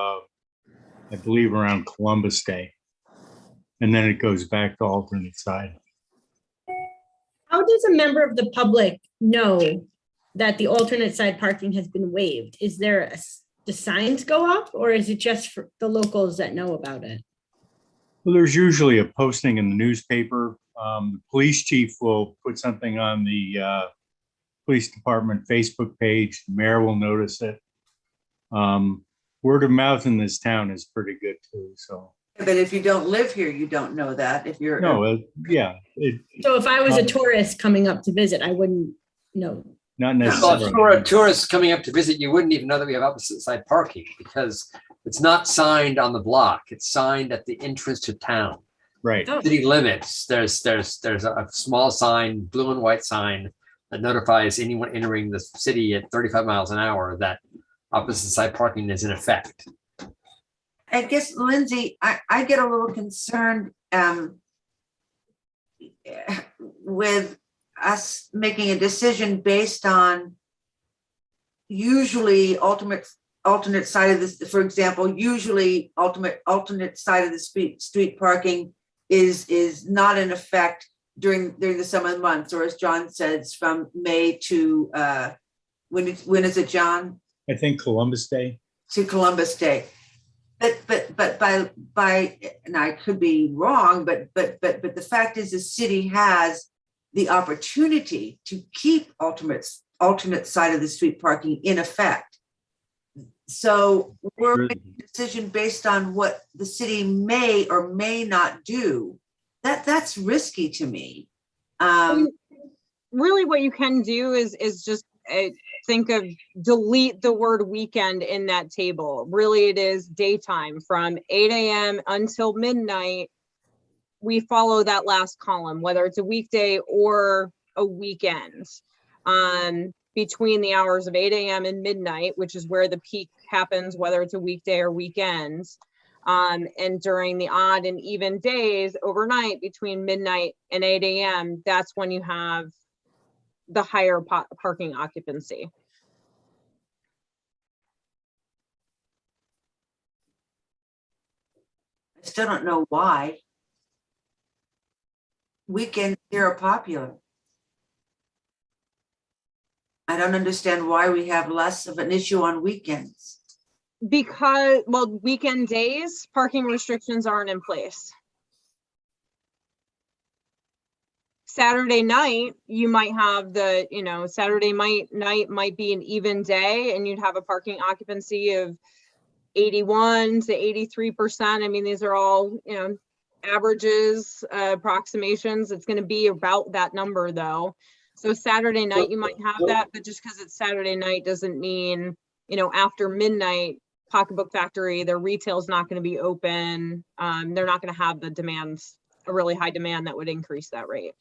I believe around Columbus Day. And then it goes back to alternate side. How does a member of the public know that the alternate side parking has been waived? Is there the signs go up, or is it just for the locals that know about it? Well, there's usually a posting in the newspaper. The police chief will put something on the police department Facebook page. The mayor will notice it. Word of mouth in this town is pretty good too. So. But if you don't live here, you don't know that. If you're yeah. So if I was a tourist coming up to visit, I wouldn't know. Not Well, necessarily. if you were a tourist coming up to visit, you wouldn't even know that we have opposite side parking, because it's not signed on the block. It's signed at the entrance to town. Right. Oh. City limits. There's a small sign, blue and white sign, that notifies anyone entering the city at 35 miles an hour that opposite side parking is in effect. I guess, Lindsay, I get a little concerned with us making a decision based on usually alternate side of this, for example, usually alternate side of the street parking is not in effect during the summer months, or as John says, from May to, when is it, John? I think Columbus Day. To Columbus Day. But by, and I could be wrong, but the fact is the city has the opportunity to keep alternate side of the street parking in effect. So we're making a decision based on what the city may or may not do. That's risky to me. Really what you can do is just think of delete the word weekend in that table. Really, it is daytime from 8 a.m. until midnight. We follow that last column, whether it's a weekday or a weekend. Between the hours of 8 a.m. and midnight, which is where the peak happens, whether it's a weekday or weekends. And during the odd and even days overnight between midnight and 8 a.m., that's when you have the higher parking occupancy. I still don't know why. Weekends here are popular. I don't understand why we have less of an issue on weekends. Because, well, weekend days, parking restrictions aren't in place. Saturday night, you might have the, Saturday night might be an even day and you'd have a parking occupancy of 81 to 83%. I mean, these are all, averages, approximations. It's going to be about that number though. So Saturday night, you might have that, but just because it's Saturday night doesn't mean, after midnight, Pocketbook Factory, their retail is not going to be open. They're not going to have the demands, a really high demand that would increase that rate.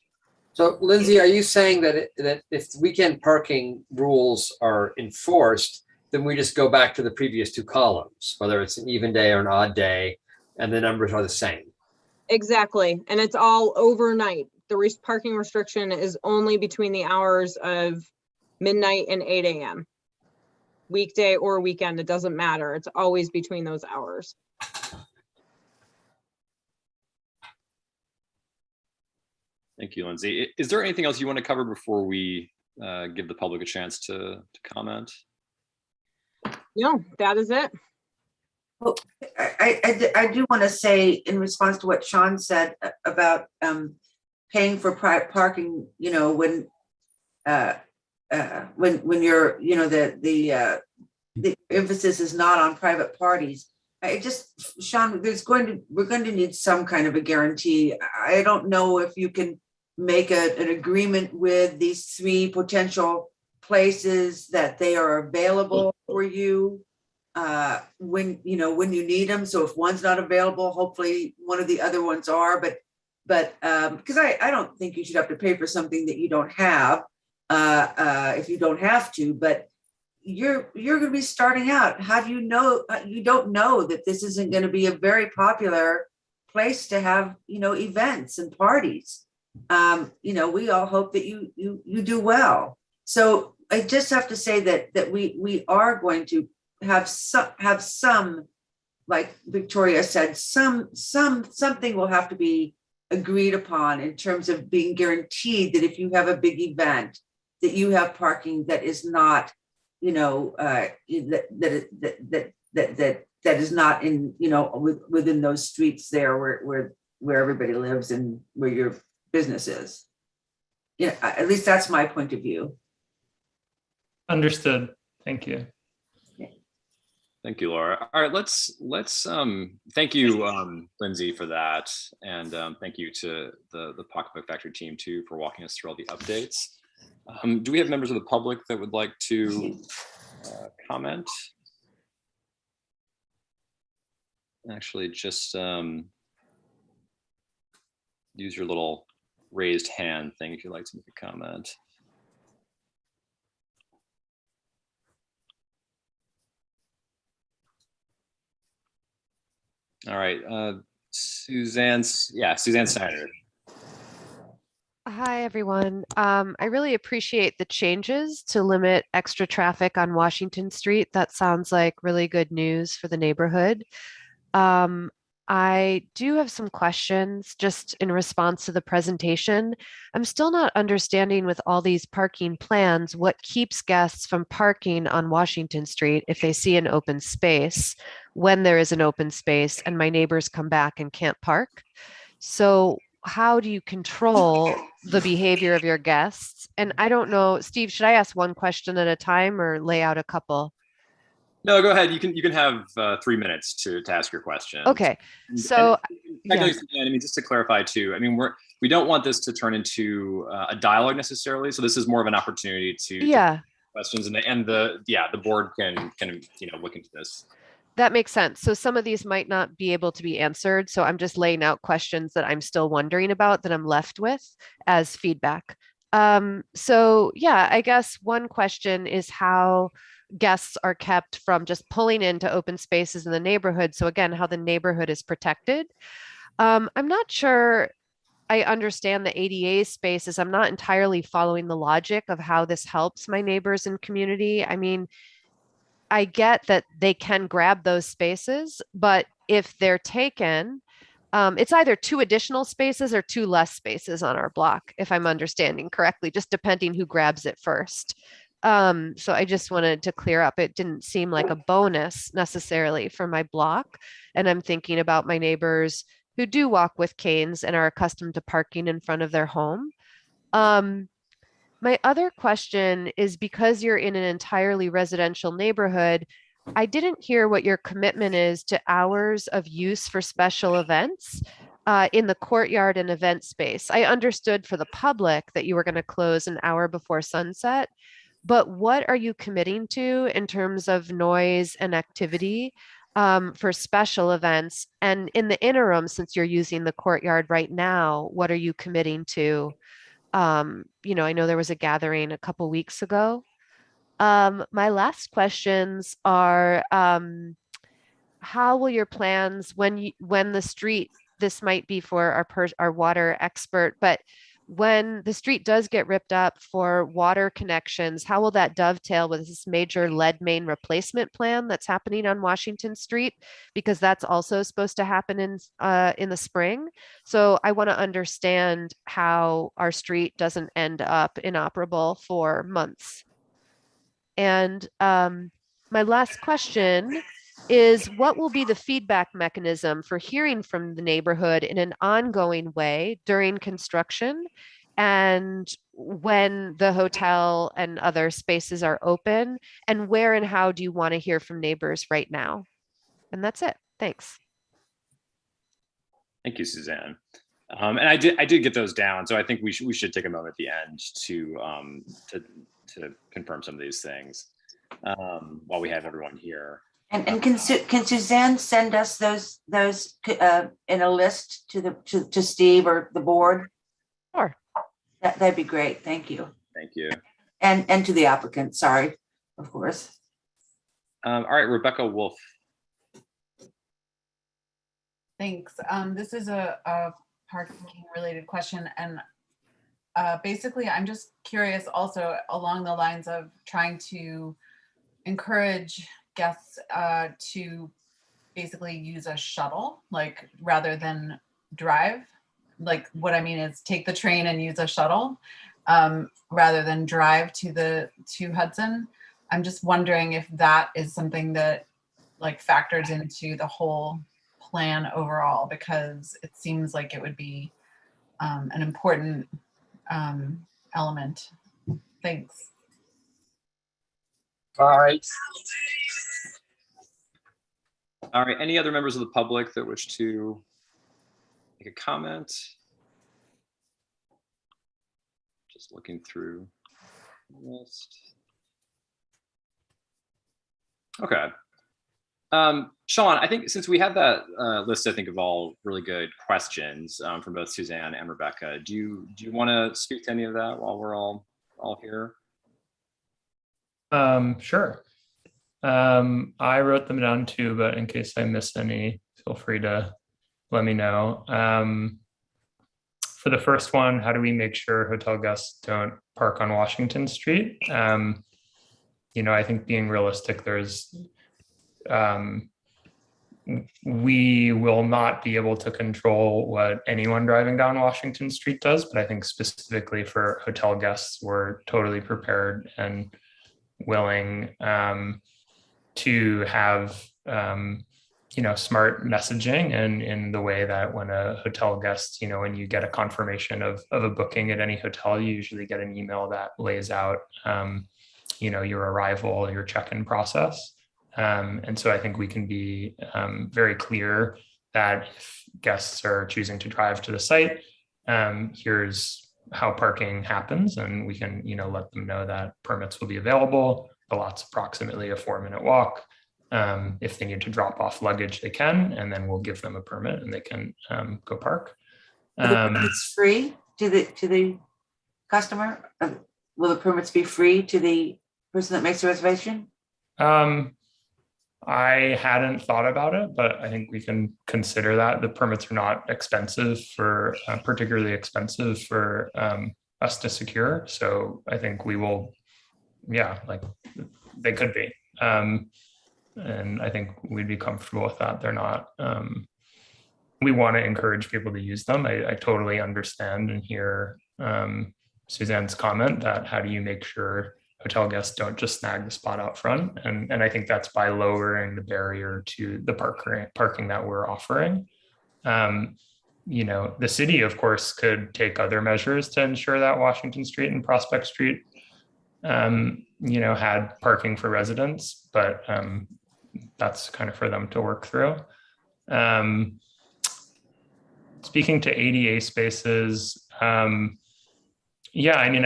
So Lindsay, are you saying that that if weekend parking rules are enforced, then we just go back to the previous two columns, whether it's an even day or an odd day, and the numbers are the same? Exactly. And it's all overnight. The parking restriction is only between the hours of midnight and 8 a.m. Weekday or weekend, it doesn't matter. It's always between those hours. Thank you, Lindsay. Is there anything else you want to cover before we give the public a chance to comment? No, that is it. Well, I do want to say in response to what Sean said about paying for private parking, when you're, the emphasis is not on private parties. Sean, we're going to need some kind of a guarantee. I don't know if you can make an agreement with these three potential places that they are available for you when you need them. So if one's not available, hopefully one of the other ones are. But because I don't think you should have to pay for something that you don't have if you don't have to. But you're going to be starting out. How do you know? You don't know that this isn't going to be a very popular place to have events and parties. We all hope that you do well. So I just have to say that we are going to have some, like Victoria said, something will have to be agreed upon in terms of being guaranteed that if you have a big event, that you have parking that is not, that is not in, within those streets there where everybody lives and where your business is. At least that's my point of view. Understood. Thank you. Thank you, Laura. All right, let's thank you, Lindsay, for that. And thank you to the Pocketbook Factory team too for walking us through all the updates. Do we have members of the public that would like to comment? Actually, just use your little raised hand thing if you'd like to make a comment. All right, Suzanne Snyder. Hi, everyone. I really appreciate the changes to limit extra traffic on Washington Street. That sounds like really good news for the neighborhood. I do have some questions just in response to the presentation. I'm still not understanding with all these parking plans, what keeps guests from parking on Washington Street if they see an open space, when there is an open space and my neighbors come back and can't park. So how do you control the behavior of your guests? And I don't know, Steve, should I ask one question at a time or lay out a couple? No, go ahead. You can have 3 minutes to ask your question. Okay, so technically, I mean, just to clarify too, I mean, we don't want this to turn into a dialogue necessarily. So this is more of an opportunity to questions, and the board can look into this. That makes sense. So some of these might not be able to be answered. So I'm just laying out questions that I'm still wondering about that I'm left with as feedback. So yeah, I guess one question is how guests are kept from just pulling into open spaces in the neighborhood. So again, how the neighborhood is protected. I'm not sure I understand the ADA spaces. I'm not entirely following the logic of how this helps my neighbors and community. I mean, I get that they can grab those spaces, but if they're taken, it's either 2 additional spaces or 2 less spaces on our block, if I'm understanding correctly, just depending who grabs it first. So I just wanted to clear up. It didn't seem like a bonus necessarily for my block. And I'm thinking about my neighbors who do walk with canes and are accustomed to parking in front of their home. My other question is, because you're in an entirely residential neighborhood, I didn't hear what your commitment is to hours of use for special events in the courtyard and event space. I understood for the public that you were going to close an hour before sunset, but what are you committing to in terms of noise and activity for special events? And in the interim, since you're using the courtyard right now, what are you committing to? I know there was a gathering a couple weeks ago. My last questions are, how will your plans when the street, this might be for our water expert, but when the street does get ripped up for water connections, how will that dovetail with this major lead main replacement plan that's happening on Washington Street? Because that's also supposed to happen in the spring. So I want to understand how our street doesn't end up inoperable for months. And my last question is, what will be the feedback mechanism for hearing from the neighborhood in an ongoing way during construction and when the hotel and other spaces are open? And where and how do you want to hear from neighbors right now? And that's it. Thanks. Thank you, Suzanne. And I did get those down, so I think we should take a moment at the end to confirm some of these things while we have everyone here. And can Suzanne send us those in a list to Steve or the board? Sure. That'd be great. Thank you. Thank you. And to the applicant, sorry, of course. All right, Rebecca Wolf. Thanks. This is a parking related question, and basically I'm just curious also along the lines of trying to encourage guests to basically use a shuttle, like rather than drive. Like what I mean is take the train and use a shuttle rather than drive to Hudson. I'm just wondering if that is something that like factors into the whole plan overall, because it seems like it would be an important element. Thanks. All right. All right. Any other members of the public that wish to make a comment? Just looking through the list. Okay. Sean, I think since we have that list, I think of all really good questions from both Suzanne and Rebecca, do you want to speak to any of that while we're all here? Sure. I wrote them down too, but in case I missed any, feel free to let me know. For the first one, how do we make sure hotel guests don't park on Washington Street? I think being realistic, there's we will not be able to control what anyone driving down Washington Street does, but I think specifically for hotel guests, we're totally prepared and willing to have smart messaging, and in the way that when a hotel guest, when you get a confirmation of a booking at any hotel, you usually get an email that lays out your arrival, your check-in process. And so I think we can be very clear that if guests are choosing to drive to the site, here's how parking happens, and we can let them know that permits will be available. The lot's approximately a 4-minute walk. If they need to drop off luggage, they can, and then we'll give them a permit and they can go park. It's free to the customer? Will the permits be free to the person that makes the reservation? I hadn't thought about it, but I think we can consider that. The permits are not expensive particularly expensive for us to secure. So I think we will, they could be. And I think we'd be comfortable with that. They're not, we want to encourage people to use them. I totally understand and hear Suzanne's comment that how do you make sure hotel guests don't just snag the spot out front? And I think that's by lowering the barrier to the parking that we're offering. The city, of course, could take other measures to ensure that Washington Street and Prospect Street, had parking for residents, but that's kind of for them to work through. Speaking to ADA spaces, I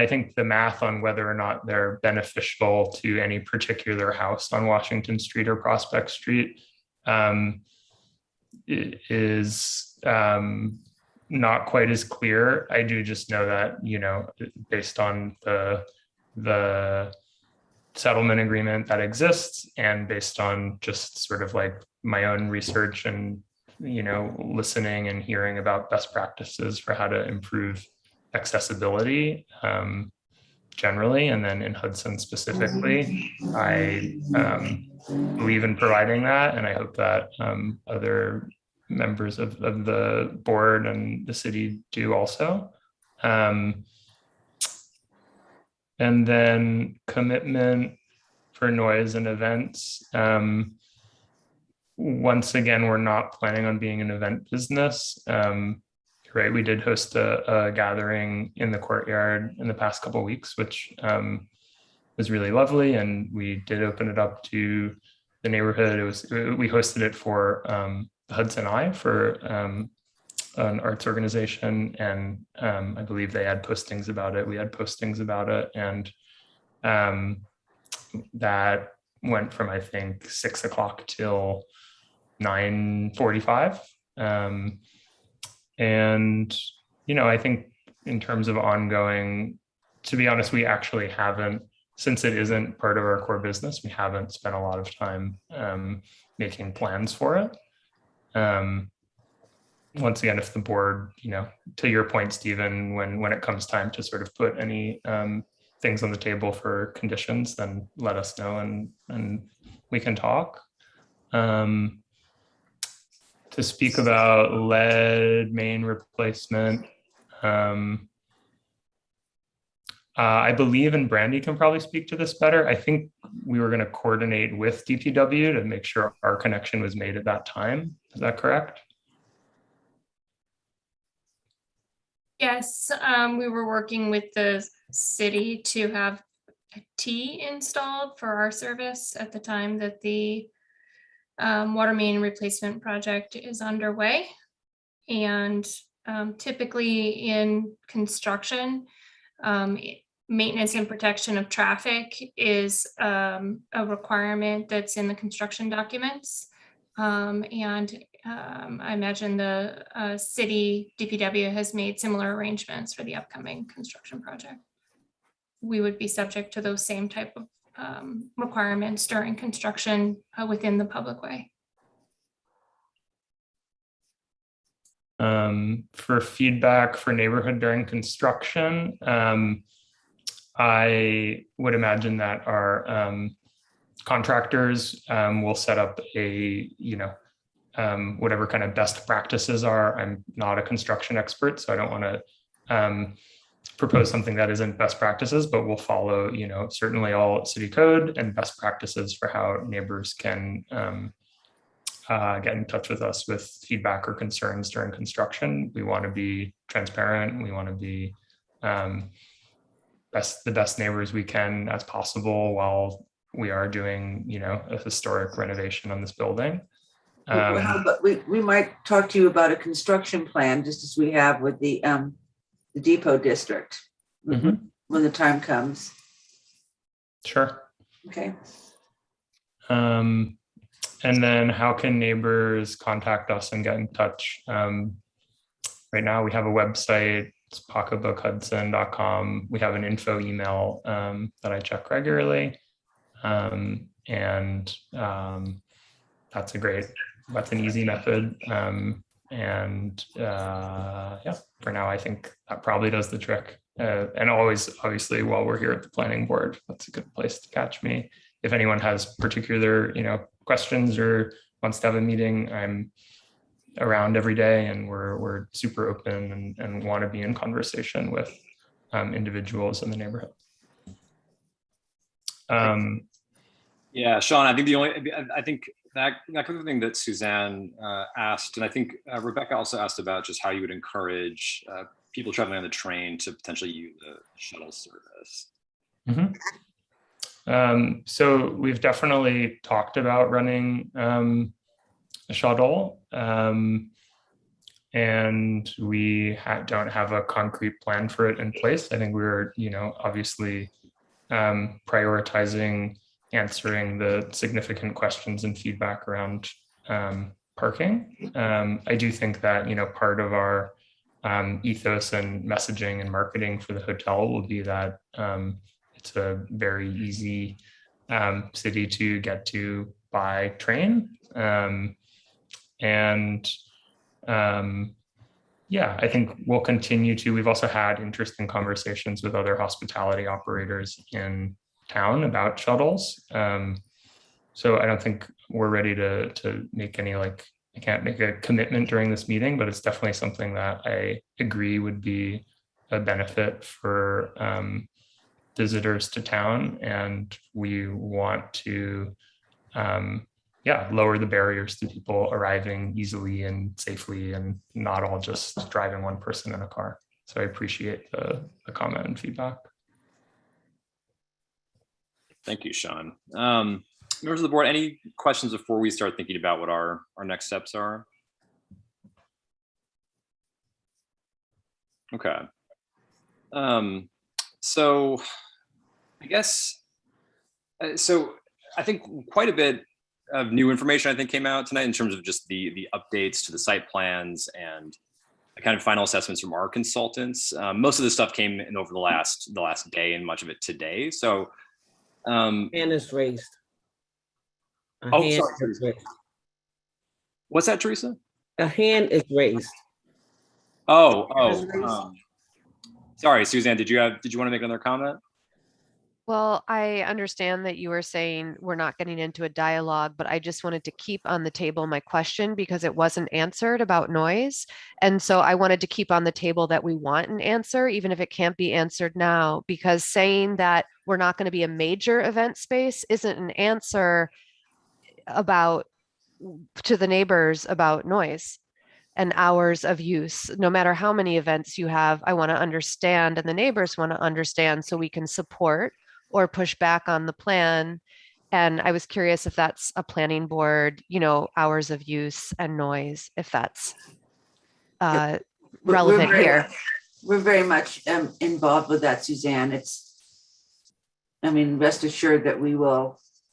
think the math on whether or not they're beneficial to any particular house on Washington Street or Prospect Street is not quite as clear. I do just know that, based on the settlement agreement that exists and based on just sort of like my own research and, listening and hearing about best practices for how to improve accessibility generally, and then in Hudson specifically, I believe in providing that, and I hope that other members of the board and the city do also. And then commitment for noise and events. Once again, we're not planning on being an event business. Right, we did host a gathering in the courtyard in the past couple of weeks, which was really lovely, and we did open it up to the neighborhood. We hosted it for the Hudson Eye, for an arts organization, and I believe they had postings about it. We had postings about it, and that went from, I think, 6 o'clock till 9:45. And, I think in terms of ongoing, to be honest, we actually haven't, since it isn't part of our core business, we haven't spent a lot of time making plans for it. Once again, if the board, to your point, Stephen, when it comes time to sort of put any things on the table for conditions, then let us know and we can talk. To speak about lead main replacement, I believe, and Brandy can probably speak to this better. I think we were going to coordinate with DPW to make sure our connection was made at that time. Is that correct? Yes, we were working with the city to have a T installed for our service at the time that the water main replacement project is underway. And typically in construction, maintenance and protection of traffic is a requirement that's in the construction documents. I imagine the city DPW has made similar arrangements for the upcoming construction project. We would be subject to those same type of requirements during construction within the public way. For feedback for neighborhood during construction, I would imagine that our contractors will set up a whatever kind of best practices are. I'm not a construction expert, so I don't want to propose something that isn't best practices, but we'll follow, certainly all city code and best practices for how neighbors can get in touch with us with feedback or concerns during construction. We want to be transparent. We want to be the best neighbors we can as possible while we are doing, a historic renovation on this building. But we might talk to you about a construction plan, just as we have with the depot district, when the time comes. Sure. Okay. And then how can neighbors contact us and get in touch? Right now we have a website, it's pocketbookhudson.com. We have an info email that I check regularly. That's an easy method. For now, I think that probably does the trick. And always, obviously, while we're here at the planning board, that's a good place to catch me. If anyone has particular, questions or wants to have a meeting, I'm around every day, and we're super open and want to be in conversation with individuals in the neighborhood. Yeah, Sean, I think that kind of thing that Suzanne asked, and I think Rebecca also asked about just how you would encourage people traveling on the train to potentially use the shuttle service. So we've definitely talked about running a shuttle, and we don't have a concrete plan for it in place. I think we're, obviously prioritizing answering the significant questions and feedback around parking. I do think that, part of our ethos and messaging and marketing for the hotel will be that it's a very easy city to get to by train. I think we'll continue to. We've also had interesting conversations with other hospitality operators in town about shuttles. So I don't think we're ready to make any, I can't make a commitment during this meeting, but it's definitely something that I agree would be a benefit for visitors to town. And we want to lower the barriers to people arriving easily and safely, and not all just driving one person in a car. So I appreciate the comment and feedback. Thank you, Sean. Members of the board, any questions before we start thinking about what our next steps are? Okay. So I guess, I think quite a bit of new information came out tonight in terms of just the updates to the site plans and the kind of final assessments from our consultants. Most of the stuff came in over the last day, and much of it today. So hand is raised. Sorry. What's that, Teresa? A hand is raised. Sorry, Suzanne, did you want to make another comment? Well, I understand that you were saying we're not getting into a dialogue, but I just wanted to keep on the table my question because it wasn't answered about noise. And so I wanted to keep on the table that we want an answer, even if it can't be answered now, because saying that we're not going to be a major event space isn't an answer to the neighbors about noise and hours of use. No matter how many events you have, I want to understand, and the neighbors want to understand, so we can support or push back on the plan. And I was curious if that's a planning board, hours of use and noise, if that's relevant here. We're very much involved with that, Suzanne. Rest assured that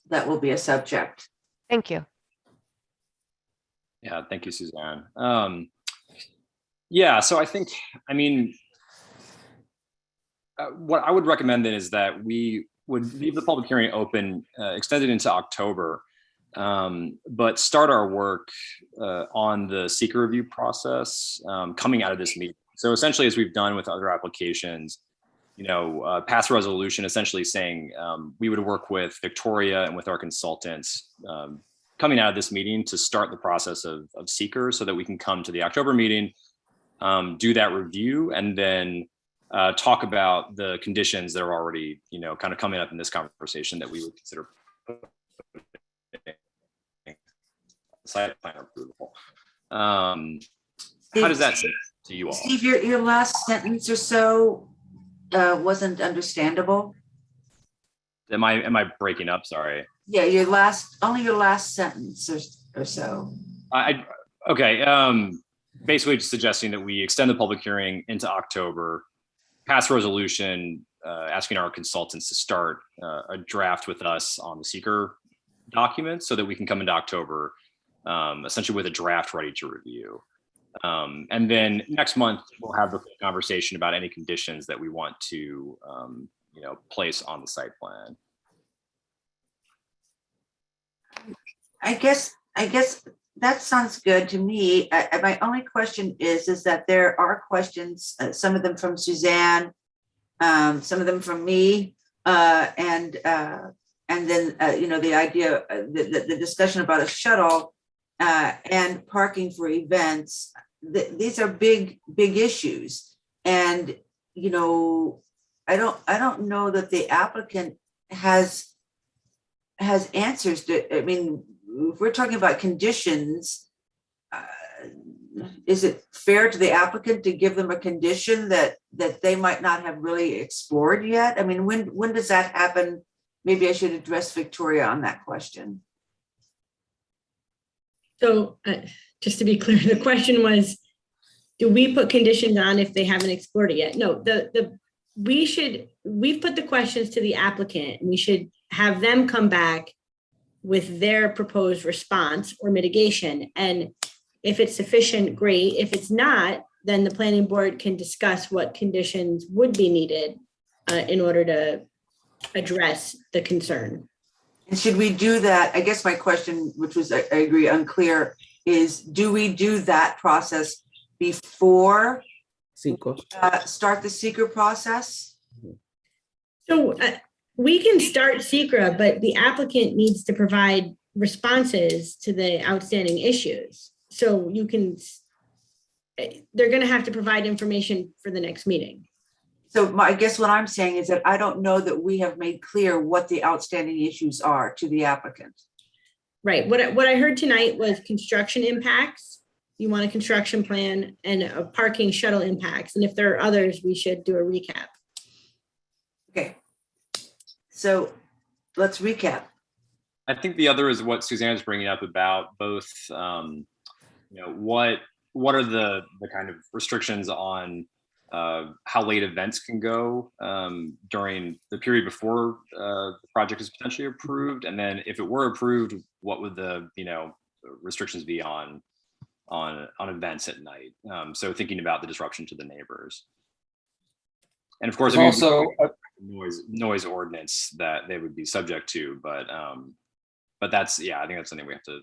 that will be a subject. Thank you. Yeah, thank you, Suzanne. So I think, what I would recommend then is that we would leave the public hearing open, extended into October, but start our work on the seeker review process coming out of this meeting. So essentially, as we've done with other applications, pass a resolution essentially saying we would work with Victoria and with our consultants coming out of this meeting to start the process of seeker so that we can come to the October meeting, do that review, and then talk about the conditions that are already, kind of coming up in this conversation that we would consider site plan approval. How does that sound to you all? Steve, your last sentence or so wasn't understandable. Am I breaking up? Sorry. Yeah, only your last sentence or so. Okay. Basically just suggesting that we extend the public hearing into October, pass a resolution asking our consultants to start a draft with us on the seeker document so that we can come into October essentially with a draft ready to review. And then next month, we'll have the conversation about any conditions that we want to, place on the site plan. I guess that sounds good to me. My only question is that there are questions, some of them from Suzanne, some of them from me, and then the idea, the discussion about a shuttle and parking for events. These are big issues, and I don't know that the applicant has answers to. I mean, if we're talking about conditions, is it fair to the applicant to give them a condition that they might not have really explored yet? I mean, when does that happen? Maybe I should address Victoria on that question. So just to be clear, the question was, do we put conditions on if they haven't explored it yet? No, we've put the questions to the applicant, and we should have them come back with their proposed response or mitigation. And if it's sufficient, great. If it's not, then the planning board can discuss what conditions would be needed in order to address the concern. And should we do that? I guess my question, which was, I agree, unclear, is do we do that process before start the seeker process? So we can start SECRA, but the applicant needs to provide responses to the outstanding issues. So they're going to have to provide information for the next meeting. So I guess what I'm saying is that I don't know that we have made clear what the outstanding issues are to the applicant. Right. What I heard tonight was construction impacts. You want a construction plan and a parking shuttle impacts. And if there are others, we should do a recap. Okay. So let's recap. I think the other is what Suzanne's bringing up about both, what are the kind of restrictions on how late events can go during the period before the project is potentially approved, and then if it were approved, what would the restrictions be on events at night? So thinking about the disruption to the neighbors, and of course, also noise ordinance that they would be subject to, but that's I think that's something we have to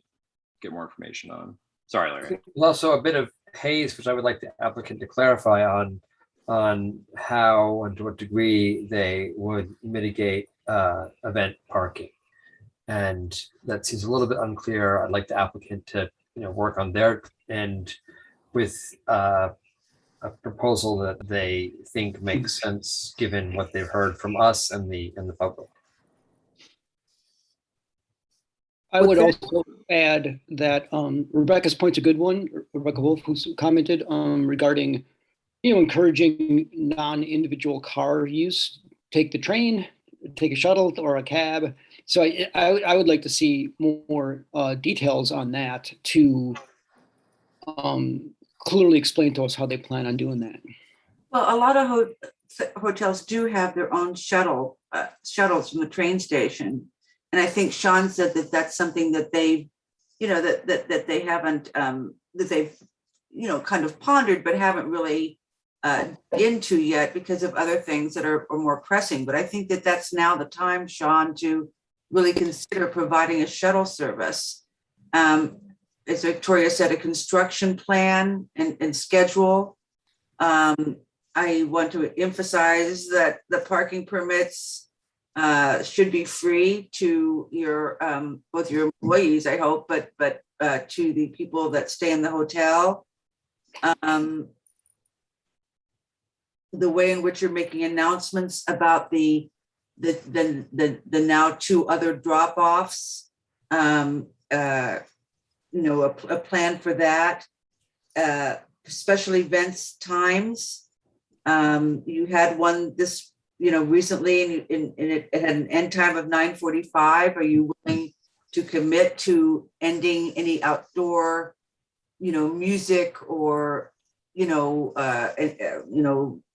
get more information on. Sorry, Larry. There's also a bit of haze, which I would like the applicant to clarify on how and to what degree they would mitigate event parking. And that seems a little bit unclear. I'd like the applicant to work on their end with a proposal that they think makes sense given what they've heard from us and the public. I would also add that Rebecca's point's a good one. Rebecca Wolf, who's commented regarding, encouraging non-individual car use. Take the train, take a shuttle or a cab. So I would like to see more details on that to clearly explain to us how they plan on doing that. Well, a lot of hotels do have their own shuttles from the train station. And I think Sean said that that's something that they, that they haven't, that they've, kind of pondered, but haven't really into yet because of other things that are more pressing. But I think that that's now the time, Sean, to really consider providing a shuttle service. As Victoria said, a construction plan and schedule. I want to emphasize that the parking permits should be free to your, both your employees, I hope, but to the people that stay in the hotel. The way in which you're making announcements about the now 2 other drop-offs, you know, a plan for that, special events times. You had one this, you know, recently, and it had an end time of 9:45. Are you willing to commit to ending any outdoor, you know, music or, you know,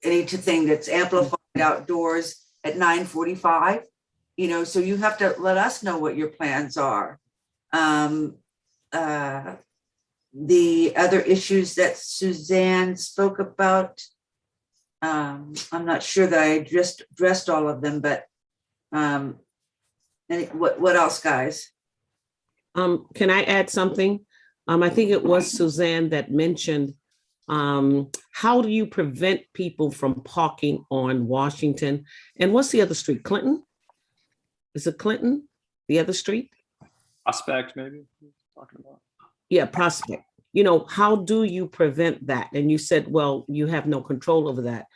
anything that's amplified outdoors at 9:45? You know, so you have to let us know what your plans are. The other issues that Suzanne spoke about, I'm not sure that I addressed all of them, but what else, guys? Can I add something? I think it was Suzanne that mentioned, how do you prevent people from parking on Washington? And what's the other street? Clinton? Is it Clinton? The other street? Prospect, maybe talking about. Yeah, Prospect. You know, how do you prevent that? And you said, well, you have no control over that.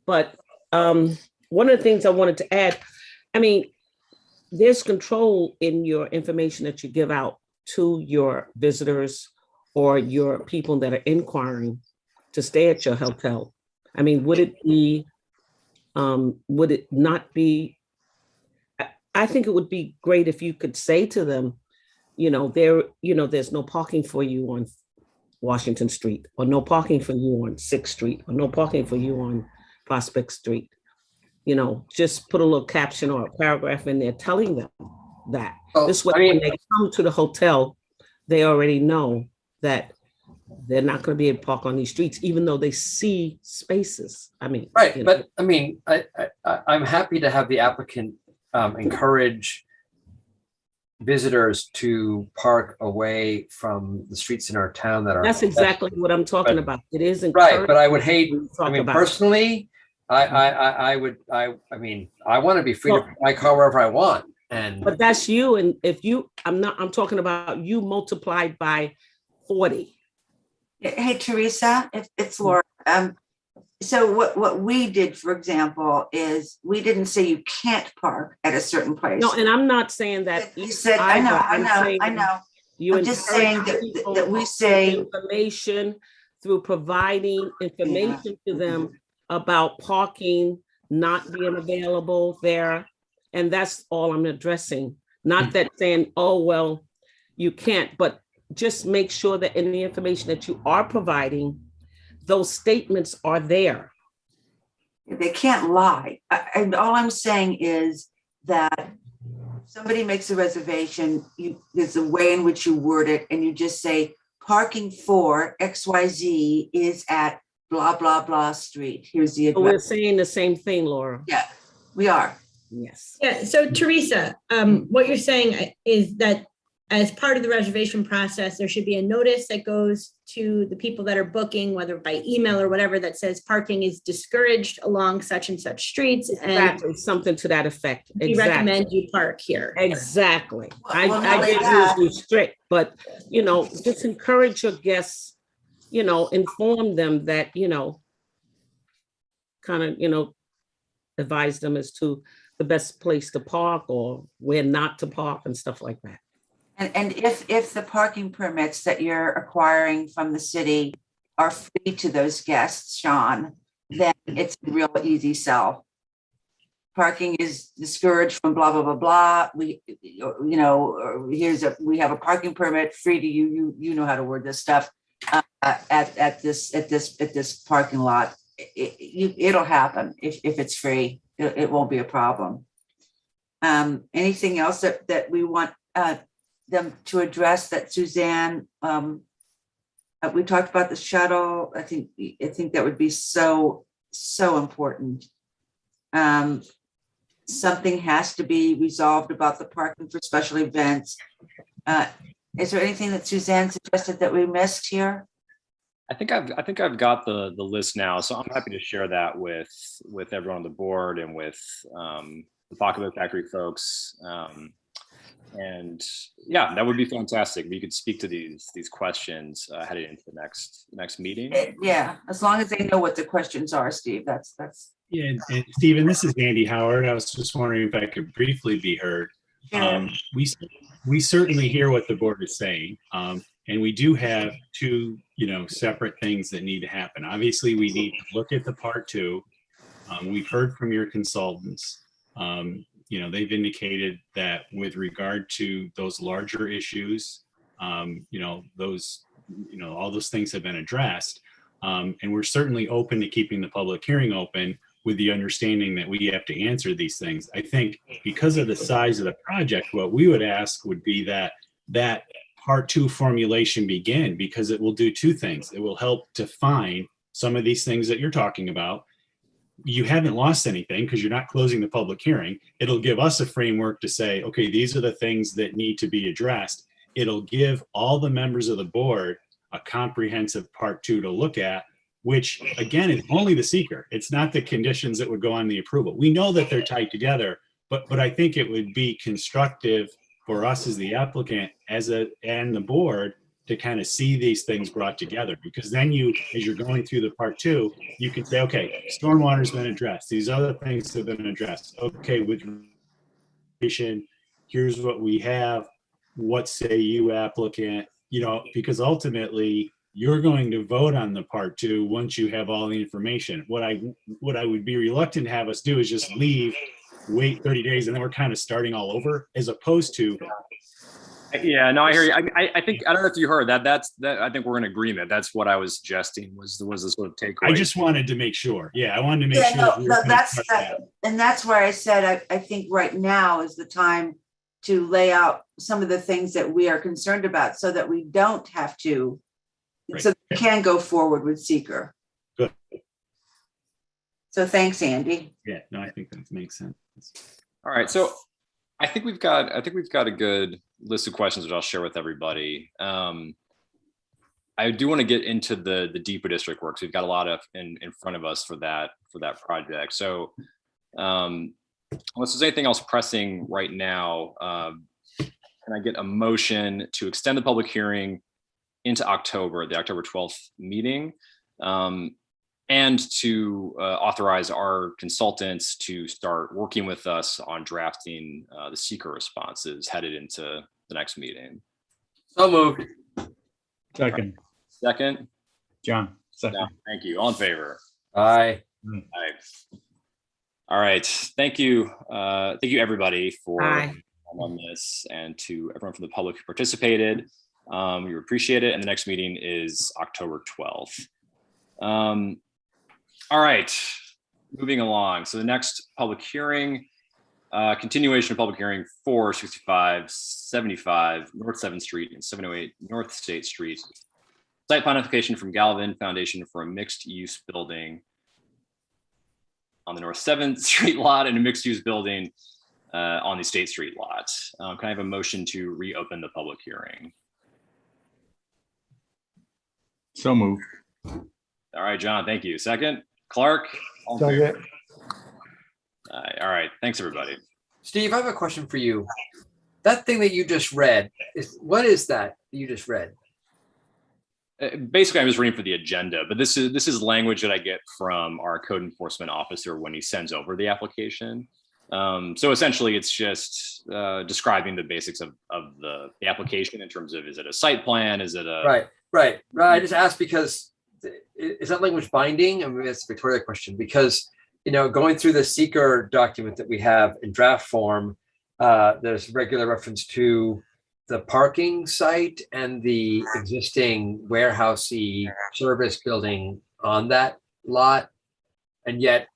But one of the things I wanted to add, I mean, there's control in your information that you give out to your visitors or your people that are inquiring to stay at your hotel. I mean, would it not be, I think it would be great if you could say to them, you know, there's no parking for you on Washington Street, or no parking for you on 6th Street, or no parking for you on Prospect Street. You know, just put a little caption or a paragraph in there telling them that. This way, when they come to the hotel, they already know that they're not going to be able to park on these streets, even though they see spaces. I mean, right. You know. But I mean, I'm happy to have the applicant encourage visitors to park away from the streets in our town that are. That's exactly what I'm talking about. It is right, but I would hate. I mean, personally, I mean, I want to be free to park my car wherever I want. And but that's you. And if you, I'm talking about you multiplied by 40. Hey, Teresa, it's Laura. So what we did, for example, is we didn't say you can't park at a certain place. No, and I'm not saying that. You said, I know. You I'm just saying that we say information through providing information to them about parking not being available there. And that's all I'm addressing. Not that saying, oh, well, you can't, but just make sure that in the information that you are providing, those statements are there. They can't lie. And all I'm saying is that somebody makes a reservation, there's a way in which you word it, and you just say parking for XYZ is at blah, blah, blah street. Here's the address. We're saying the same thing, Laura. Yeah, we are. Yes. Yeah, so Teresa, what you're saying is that as part of the reservation process, there should be a notice that goes to the people that are booking, whether by email or whatever, that says parking is discouraged along such and such streets. Exactly, and something to that effect. We recommend you park here. Exactly. Well, I didn't use strict, but, you know, just encourage your guests, you know, inform them that, you know, kind of, you know, advise them as to the best place to park or where not to park and stuff like that. And if the parking permits that you're acquiring from the city are free to those guests, Sean, then it's a real easy sell. Parking is discouraged from blah, blah, blah, blah. We, you know, we have a parking permit free to you. You know how to word this stuff at this parking lot. It'll happen if it's free. It won't be a problem. Anything else that we want them to address that Suzanne, we talked about the shuttle. I think that would be so important. Something has to be resolved about the parking for special events. Is there anything that Suzanne suggested that we missed here? I think I've got the list now, so I'm happy to share that with everyone on the board and with the Pocketbook Factory folks. And yeah, that would be fantastic. We could speak to these questions headed into the next meeting. Yeah, as long as they know what the questions are, Steve, that's. Yeah, and Stephen, this is Andy Howard. I was just wondering if I could briefly be heard. We certainly hear what the board is saying, and we do have two, separate things that need to happen. Obviously, we need to look at the part two. We've heard from your consultants. They've indicated that with regard to those larger issues, all those things have been addressed. And we're certainly open to keeping the public hearing open with the understanding that we have to answer these things. I think because of the size of the project, what we would ask would be that part two formulation begin, because it will do two things. It will help define some of these things that you're talking about. You haven't lost anything because you're not closing the public hearing. It'll give us a framework to say, okay, these are the things that need to be addressed. It'll give all the members of the board a comprehensive part two to look at, which again is only the seeker. It's not the conditions that would go on the approval. We know that they're tied together, but I think it would be constructive for us as the applicant and the board to kind of see these things brought together, because then as you're going through the part two, you can say, okay, stormwater's been addressed. These other things have been addressed. Okay, with here's what we have. What say you, applicant? Because ultimately you're going to vote on the part two once you have all the information. What I would be reluctant to have us do is just wait 30 days, and then we're kind of starting all over, as opposed to. Yeah, no, I hear you. I think, I don't know if you heard that. I think we're in agreement. That's what I was suggesting was the sort of takeaway. I just wanted to make sure. Yeah, I wanted to make sure. And that's why I said, I think right now is the time to lay out some of the things that we are concerned about, so that we don't have to, so we can go forward with seeker. Good. So thanks, Andy. Yeah, no, I think that makes sense. All right, so I think we've got a good list of questions, which I'll share with everybody. I do want to get into the deeper district work. So we've got a lot of in front of us for that project. So unless there's anything else pressing right now, can I get a motion to extend the public hearing into October, the October 12th meeting, and to authorize our consultants to start working with us on drafting the seeker responses headed into the next meeting? So moved. Second. Second? John, second. Yeah, thank you. All in favor? Aye. Aye. All right. Thank you. Thank you, everybody, for on this, and to everyone from the public who participated. We appreciate it. And the next meeting is October 12th. All right, moving along. So the next public hearing, continuation of public hearing 46575 North 7th Street and 708 North State Street. Site plan application from Galvin Foundation for a mixed-use building on the North 7th Street lot and a mixed-use building on the State Street lot. Can I have a motion to reopen the public hearing? So moved. All right, John, thank you. Second, Clark? All in favor? All right, thanks, everybody. Steve, I have a question for you. That thing that you just read, what is that you just read? Basically, I was reading for the agenda, but this is language that I get from our code enforcement officer when he sends over the application. So essentially, it's just describing the basics of the application in terms of, is it a site plan? Is it a right? I just asked because is that language binding? I mean, it's a Victoria question, because going through the seeker document that we have in draft form, there's regular reference to the parking site and the existing warehousey service building on that lot, and yet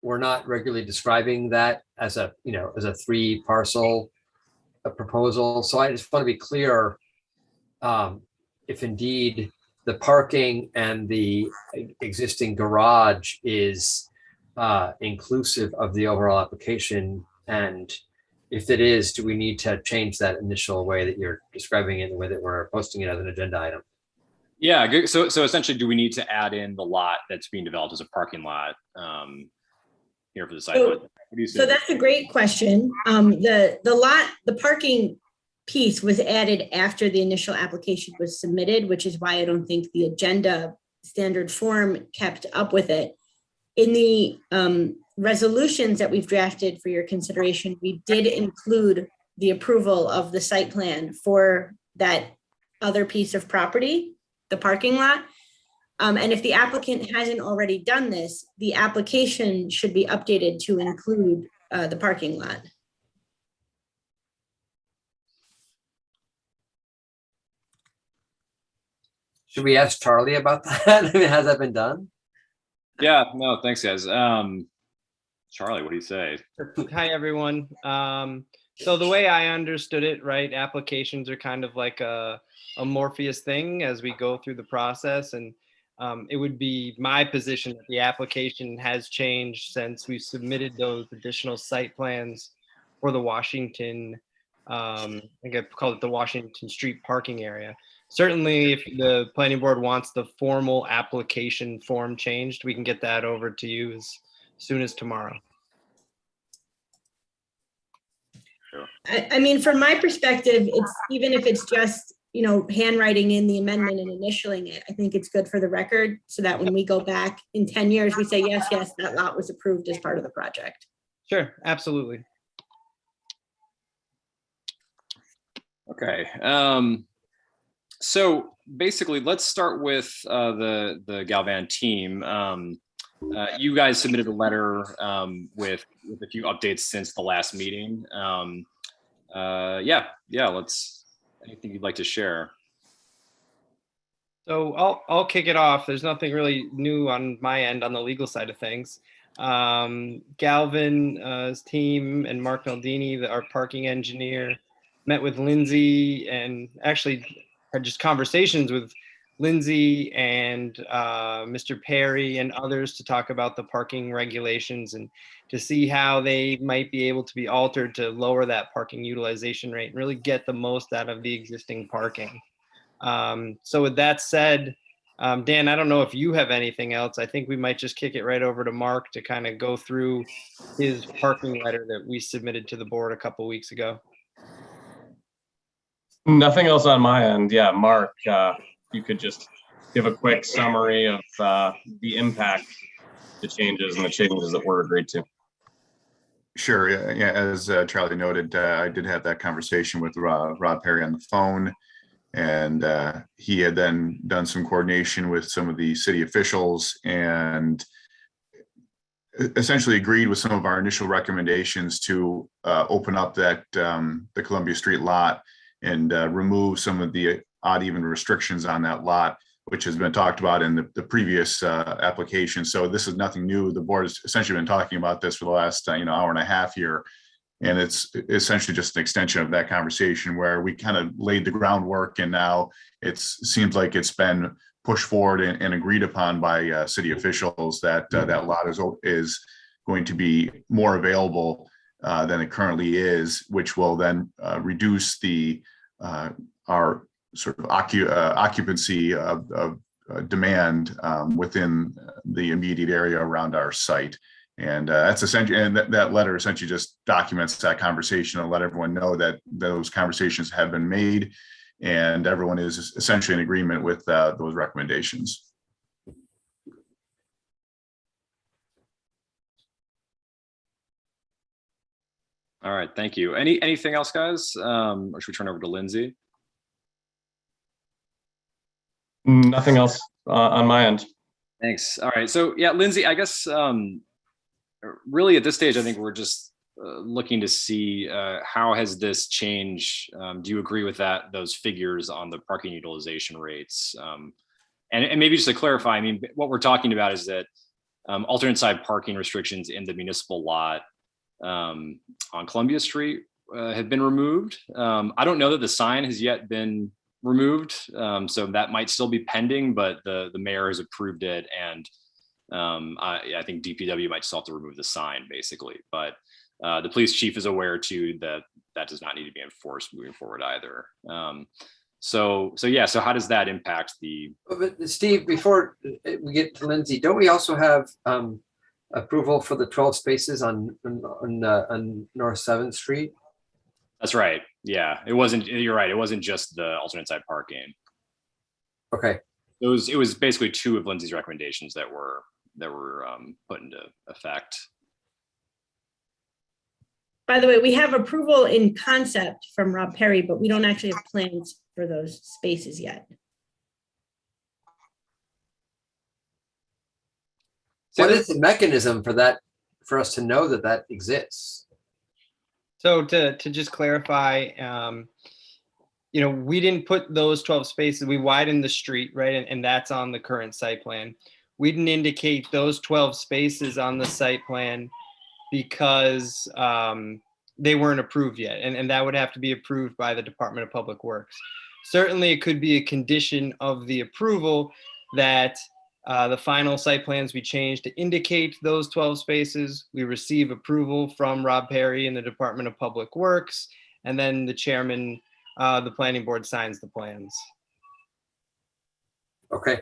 we're not regularly describing that as a 3 parcel proposal. So I just want to be clear if indeed the parking and the existing garage is inclusive of the overall application, and if it is, do we need to change that initial way that you're describing it, the way that we're posting it as an agenda item? Yeah, good. So essentially, do we need to add in the lot that's being developed as a parking lot? here for the site plan. What do you So think? that's a great question. The parking piece was added after the initial application was submitted, which is why I don't think the agenda standard form kept up with it. In the resolutions that we've drafted for your consideration, we did include the approval of the site plan for that other piece of property, the parking lot. And if the applicant hasn't already done this, the application should be updated to include the parking lot. Should we ask Charlie about that? I mean, has that been done? Yeah, no, thanks guys. Charlie, what do you say? Hi, everyone. So the way I understood it, right, applications are kind of like a Morpheus thing as we go through the process. And it would be my position that the application has changed since we submitted those additional site plans for the Washington, I think I called it the Washington Street parking area. Certainly, if the planning board wants the formal application form changed, we can get that over to you as soon as tomorrow. I mean, from my perspective, it's even if it's just, you know, handwriting in the amendment and initialing it, I think it's good for the record so that when we go back in 10 years, we say, yes, that lot was approved as part of the project. Sure, absolutely. Okay. So basically, let's start with the Galvan team. You guys submitted a letter with a few updates since the last meeting. Let's. Anything you'd like to share? So I'll kick it off. There's nothing really new on my end on the legal side of things. Galvan's team and Mark Naldini, our parking engineer, met with Lindsay and actually had just conversations with Lindsay and Mr. Perry and others to talk about the parking regulations and to see how they might be able to be altered to lower that parking utilization rate and really get the most out of the existing parking. So with that said, Dan, I don't know if you have anything else. I think we might just kick it right over to Mark to kind of go through his parking letter that we submitted to the board a couple weeks ago. Nothing else on my end. Yeah, Mark, you could just give a quick summary of the impact, the changes that were agreed to. Sure. Yeah. As Charlie noted, I did have that conversation with Rod Perry on the phone, and he had then done some coordination with some of the city officials and essentially agreed with some of our initial recommendations to open up that the Columbia Street lot and remove some of the odd even restrictions on that lot, which has been talked about in the previous application. So this is nothing new. The board has essentially been talking about this for the last hour and a half here. And it's essentially just an extension of that conversation where we kind of laid the groundwork, and now it seems like it's been pushed forward and agreed upon by city officials that that lot is going to be more available than it currently is, which will then reduce our sort of occupancy of demand within the immediate area around our site. And that's essentially, and that letter essentially just documents that conversation and let everyone know that those conversations have been made and everyone is essentially in agreement with those recommendations. All right, thank you. Anything else, guys? Or should we turn over to Lindsay? Nothing else on my end. Thanks. All right. So yeah, Lindsay, I guess really at this stage, I think we're just looking to see how has this changed. Do you agree with those figures on the parking utilization rates? And maybe just to clarify, I mean, what we're talking about is that alternate side parking restrictions in the municipal lot on Columbia Street have been removed. I don't know that the sign has yet been removed, so that might still be pending, but the mayor has approved it, and I think DPW might still have to remove the sign basically, but the police chief is aware too that does not need to be enforced moving forward either. So how does that impact the? But Steve, before we get to Lindsay, don't we also have approval for the 12 spaces on North 7th Street? That's right. Yeah, it wasn't, you're right. It wasn't just the alternate side parking. Okay. It was basically 2 of Lindsay's recommendations that were put into effect. By the way, we have approval in concept from Rob Perry, but we don't actually have plans for those spaces yet. What is the mechanism for that, for us to know that that exists? So to just clarify, we didn't put those 12 spaces, we widened the street, right? And that's on the current site plan. We didn't indicate those 12 spaces on the site plan because they weren't approved yet. And that would have to be approved by the Department of Public Works. Certainly it could be a condition of the approval that the final site plans we changed to indicate those 12 spaces. We receive approval from Rob Perry in the Department of Public Works, and then the chairman, the planning board signs the plans. Okay.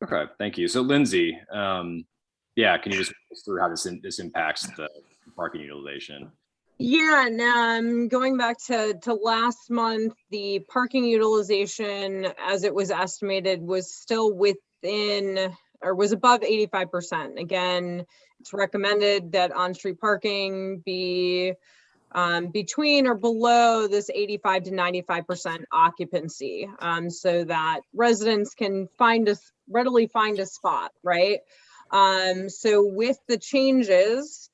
Okay, thank you. So Lindsay, yeah, can you just walk us through how this impacts the parking utilization? Yeah, and going back to last month, the parking utilization as it was estimated was still within, or was above 85%. Again, it's recommended that on-street parking be between or below this 85 to 95% occupancy, so that residents can readily find a spot, right? So with the changes,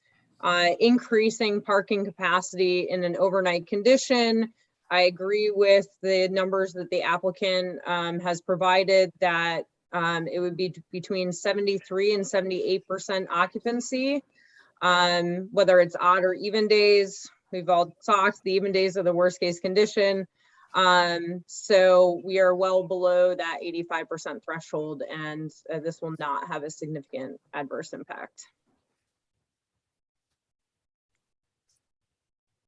increasing parking capacity in an overnight condition, I agree with the numbers that the applicant has provided, that it would be between 73 and 78% occupancy, whether it's odd or even days. We've all talked, the even days are the worst case condition. So we are well below that 85% threshold, and this will not have a significant adverse impact.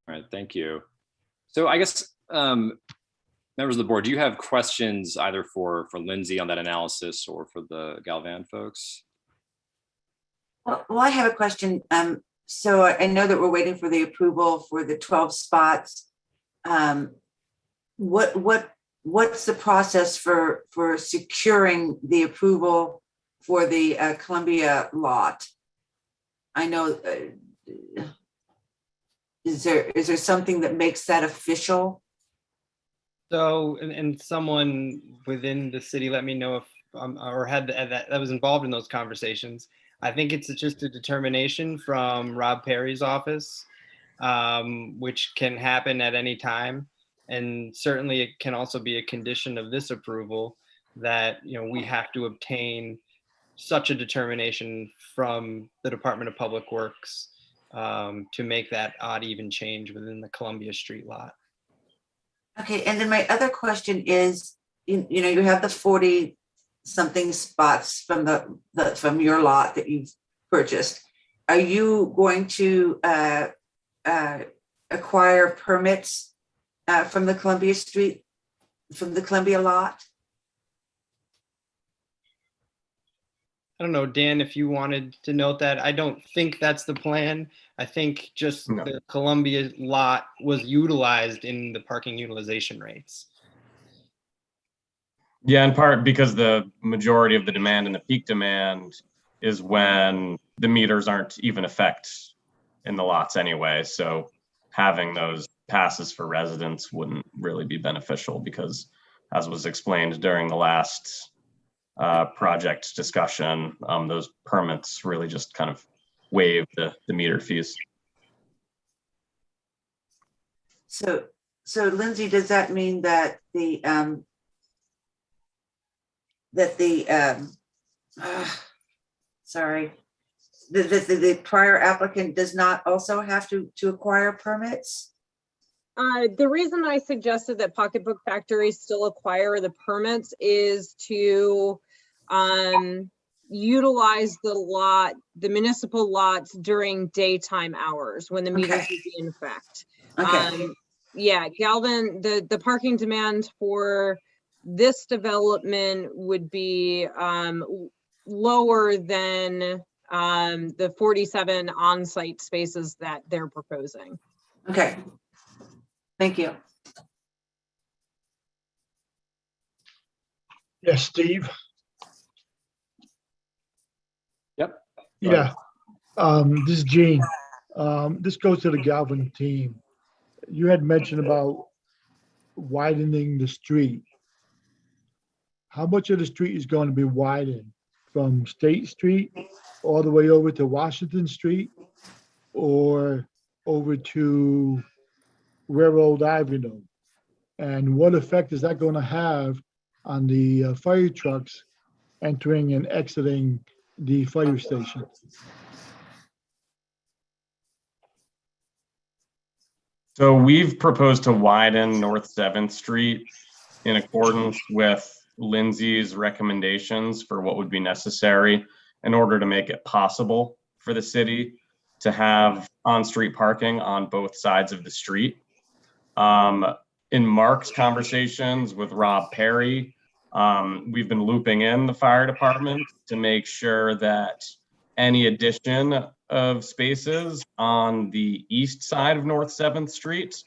All right, thank you. So I guess members of the board, do you have questions either for Lindsay on that analysis or for the Galvan folks? Well, I have a question. So I know that we're waiting for the approval for the 12 spots. What's the process for securing the approval for the Columbia lot? I know, is there something that makes that official? So, and someone within the city let me know if, or had that was involved in those conversations. I think it's just a determination from Rob Perry's office, which can happen at any time. And certainly it can also be a condition of this approval that, we have to obtain such a determination from the Department of Public Works to make that odd even change within the Columbia Street lot. Okay, and then my other question is, you have the 40 something spots from your lot that you've purchased. Are you going to acquire permits from the Columbia Street, from the Columbia lot? I don't know, Dan, if you wanted to note that. I don't think that's the plan. I think just the Columbia lot was utilized in the parking utilization rates. Yeah, in part because the majority of the demand and the peak demand is when the meters aren't even effect in the lots anyway. So having those passes for residents wouldn't really be beneficial because, as was explained during the last project discussion, those permits really just kind of waive the meter fees. So Lindsay, does that mean that the prior applicant does not also have to acquire permits? The reason I suggested that Pocketbook Factory still acquire the permits is to utilize the municipal lots during daytime hours when the meters would be in effect. Okay. Yeah, Galvan, the parking demand for this development would be lower than the 47 on-site spaces that they're proposing. Okay. Thank you. Yes, Steve. Yep. Yeah. This is Gene. This goes to the Galvin team. You had mentioned about widening the street. How much of the street is going to be widened from State Street all the way over to Washington Street or over to Railroad Avenue? And what effect is that going to have on the fire trucks entering and exiting the fire station? So we've proposed to widen North 7th Street in accordance with Lindsay's recommendations for what would be necessary in order to make it possible for the city to have on-street parking on both sides of the street. In Mark's conversations with Rob Perry, we've been looping in the fire department to make sure that any addition of spaces on the east side of North 7th Street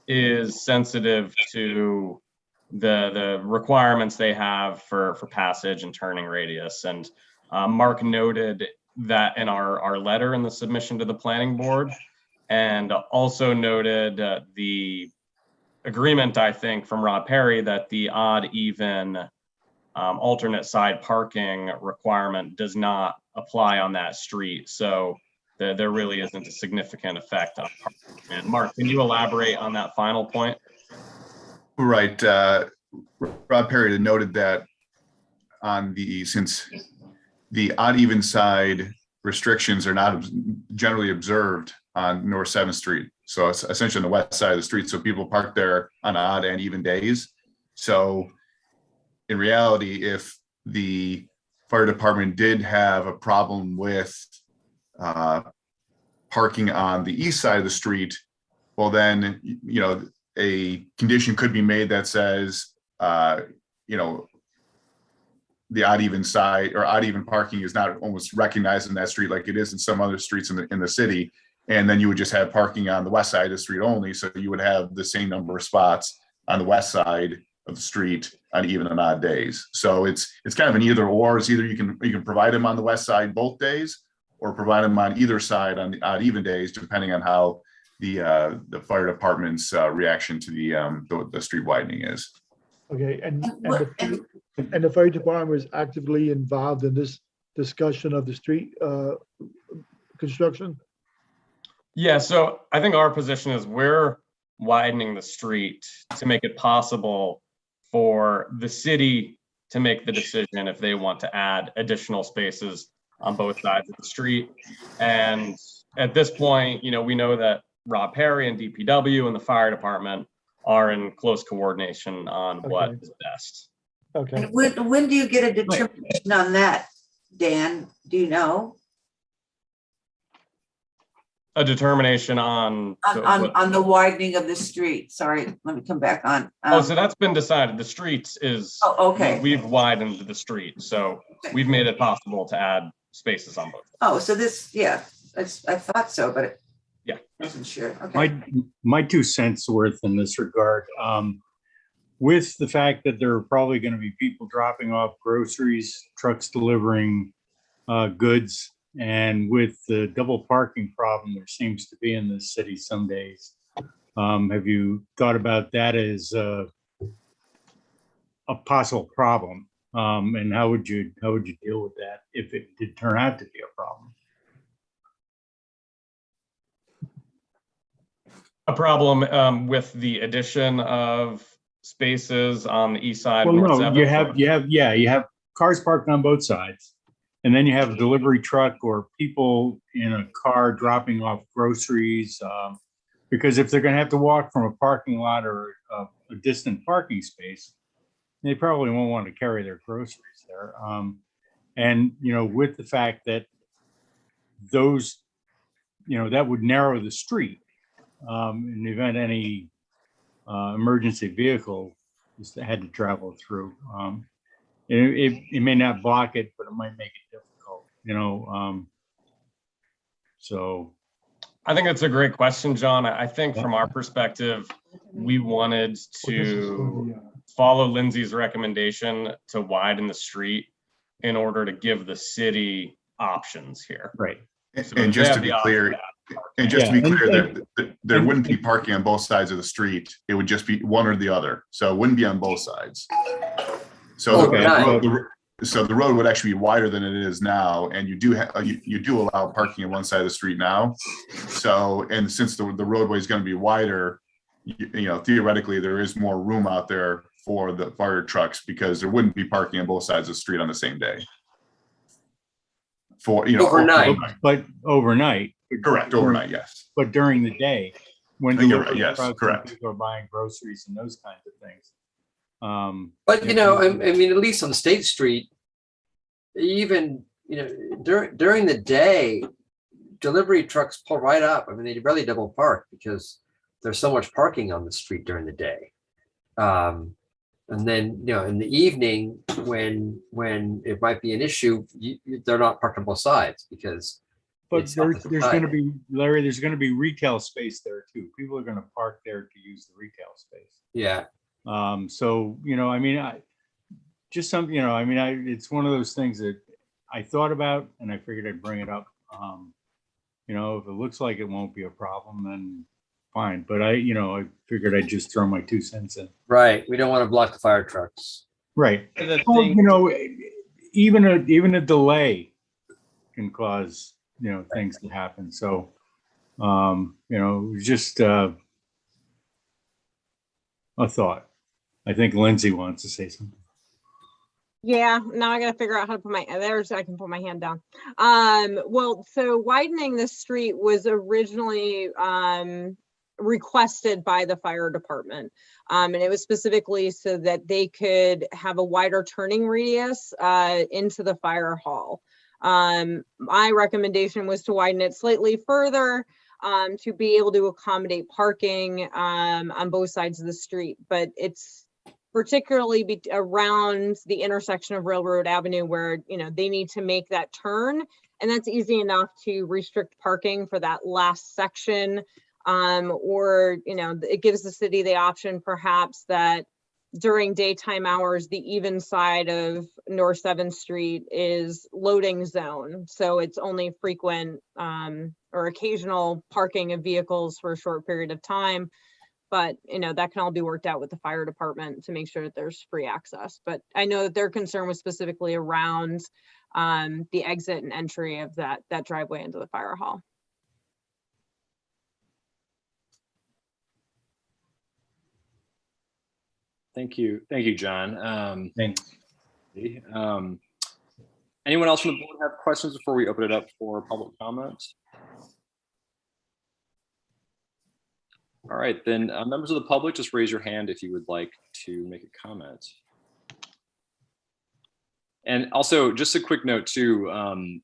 is sensitive to the requirements they have for passage and turning radius. And Mark noted that in our letter in the submission to the planning board, and also noted the agreement, I think, from Rob Perry that the odd even alternate side parking requirement does not apply on that street. So there really isn't a significant effect on parking. And Mark, can you elaborate on that final point? Right. Rob Perry had noted that since the odd even side restrictions are not generally observed on North 7th Street. So it's essentially on the west side of the street. So people park there on odd and even days. So in reality, if the fire department did have a problem with parking on the east side of the street, well then, a condition could be made that says, the odd even side or odd even parking is not almost recognized in that street like it is in some other streets in the city. And then you would just have parking on the west side of the street only. So you would have the same number of spots on the west side of the street on even and odd days. So it's kind of an either or. It's either you can provide them on the west side both days, or provide them on either side on the odd even days, depending on how the fire department's reaction to the street widening is. Okay, and the fire department is actively involved in this discussion of the street construction? Yeah, so I think our position is we're widening the street to make it possible for the city to make the decision if they want to add additional spaces on both sides of the street. And at this point, we know that Rob Perry and DPW and the fire department are in close coordination on what is best. Okay. And when do you get a determination on that, Dan? Do you know? A determination on the widening of the street. Sorry, let me come back on. So that's been decided. The streets is. Oh, okay. We've widened the street, so we've made it possible to add spaces on both. Oh, so this, yeah, I thought so, but yeah, wasn't sure. Okay. My 2 cents worth in this regard. With the fact that there are probably going to be people dropping off groceries, trucks delivering goods, and with the double parking problem there seems to be in the city some days, have you thought about that as a possible problem? And how would you deal with that if it did turn out to be a problem? A problem with the addition of spaces on the east side. Well, of North no, 7th? you have cars parked on both sides, and then you have a delivery truck or people in a car dropping off groceries. Because if they're going to have to walk from a parking lot or a distant parking space, they probably won't want to carry their groceries there. And with the fact that those, that would narrow the street in the event any emergency vehicle just had to travel through. It may not block it, but it might make it difficult, so. I think that's a great question, John. I think from our perspective, we wanted to follow Lindsay's recommendation to widen the street in order to give the city options here. Right. So And they just have to be the clear, that there wouldn't be parking on both sides of the street. It would just be one or the other. So it wouldn't be on both sides. So the road would actually be wider than it is now, and you do allow parking on one side of the street now. So, and since the roadway is going to be wider, theoretically there is more room out there for the fire trucks because there wouldn't be parking on both sides of the street on the same day. For overnight, but overnight, correct, overnight, yes. But during the day, when you're right, yes, correct, people are buying groceries and those kinds of things. But I mean, at least on State Street, even during the day, delivery trucks pull right up. I mean, they rarely double park because there's so much parking on the street during the day. And then in the evening, when it might be an issue, they're not parked on both sides because. But there's going to be, Larry, there's going to be retail space there too. People are going to park there to use the retail space. Yeah. So, I mean, it's one of those things that I thought about and I figured I'd bring it up. If it looks like it won't be a problem, then fine. But I figured I'd just throw my 2 cents in. Right. We don't want to block the fire trucks. Right. Well, even a delay can cause, things to happen. So, it was just a thought. I think Lindsay wants to say something. Yeah, now I got to figure out how to put I can put my hand down. Well, so widening the street was originally requested by the fire department. And it was specifically so that they could have a wider turning radius into the fire hall. My recommendation was to widen it slightly further to be able to accommodate parking on both sides of the street, but it's particularly around the intersection of Railroad Avenue where, they need to make that turn. And that's easy enough to restrict parking for that last section. Or, it gives the city the option perhaps that during daytime hours, the even side of North 7th Street is loading zone. So it's only frequent or occasional parking of vehicles for a short period of time. But, that can all be worked out with the fire department to make sure that there's free access. But I know that their concern was specifically around the exit and entry of that driveway into the fire hall. Thank you, John. Thanks. Anyone else from the board have questions before we open it up for public comments? All right, then members of the public, just raise your hand if you would like to make a comment. And also, just a quick note too,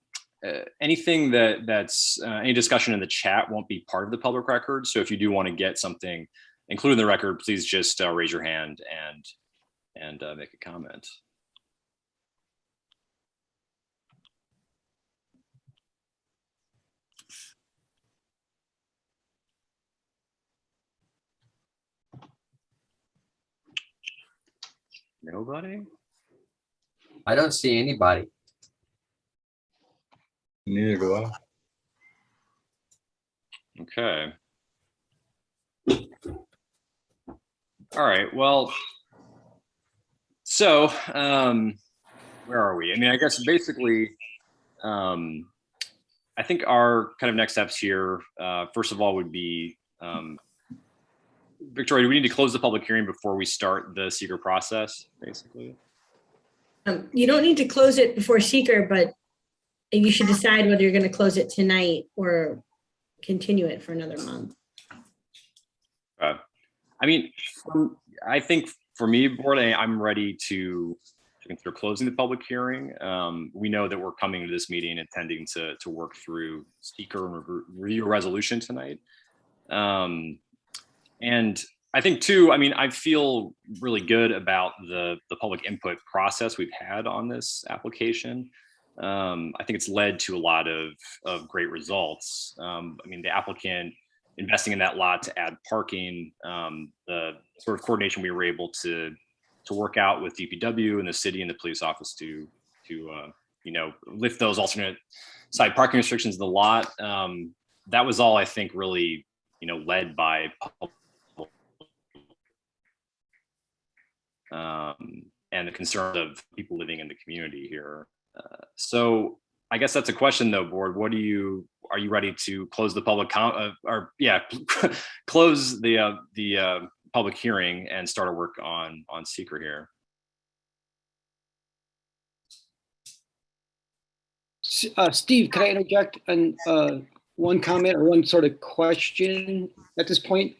anything that's any discussion in the chat won't be part of the public record. So if you do want to get something included in the record, please just raise your hand and make a comment. Nobody? I don't see anybody. Neither do I. Okay. All right, well, so where are we? I mean, I guess basically, I think our kind of next steps here, first of all, would be, Victoria, do we need to close the public hearing before we start the seeker process, basically? You don't need to close it before seeker, but you should decide whether you're going to close it tonight or continue it for another month. I mean, I think for me, board, I'm ready to consider closing the public hearing. We know that we're coming to this meeting intending to work through seeker and review a resolution tonight. And I think too, I mean, I feel really good about the public input process we've had on this application. I think it's led to a lot of great results. I mean, the applicant investing in that lot to add parking, the sort of coordination we were able to work out with DPW and the city and the police office to you know, lift those alternate side parking restrictions in the lot. That was all, I think, really, you know, led by and the concern of people living in the community here. So I guess that's a question though, board. Are you ready to close the public close the public hearing and start our work on seeker here? Steve, can I interject on one comment or one sort of question at this point?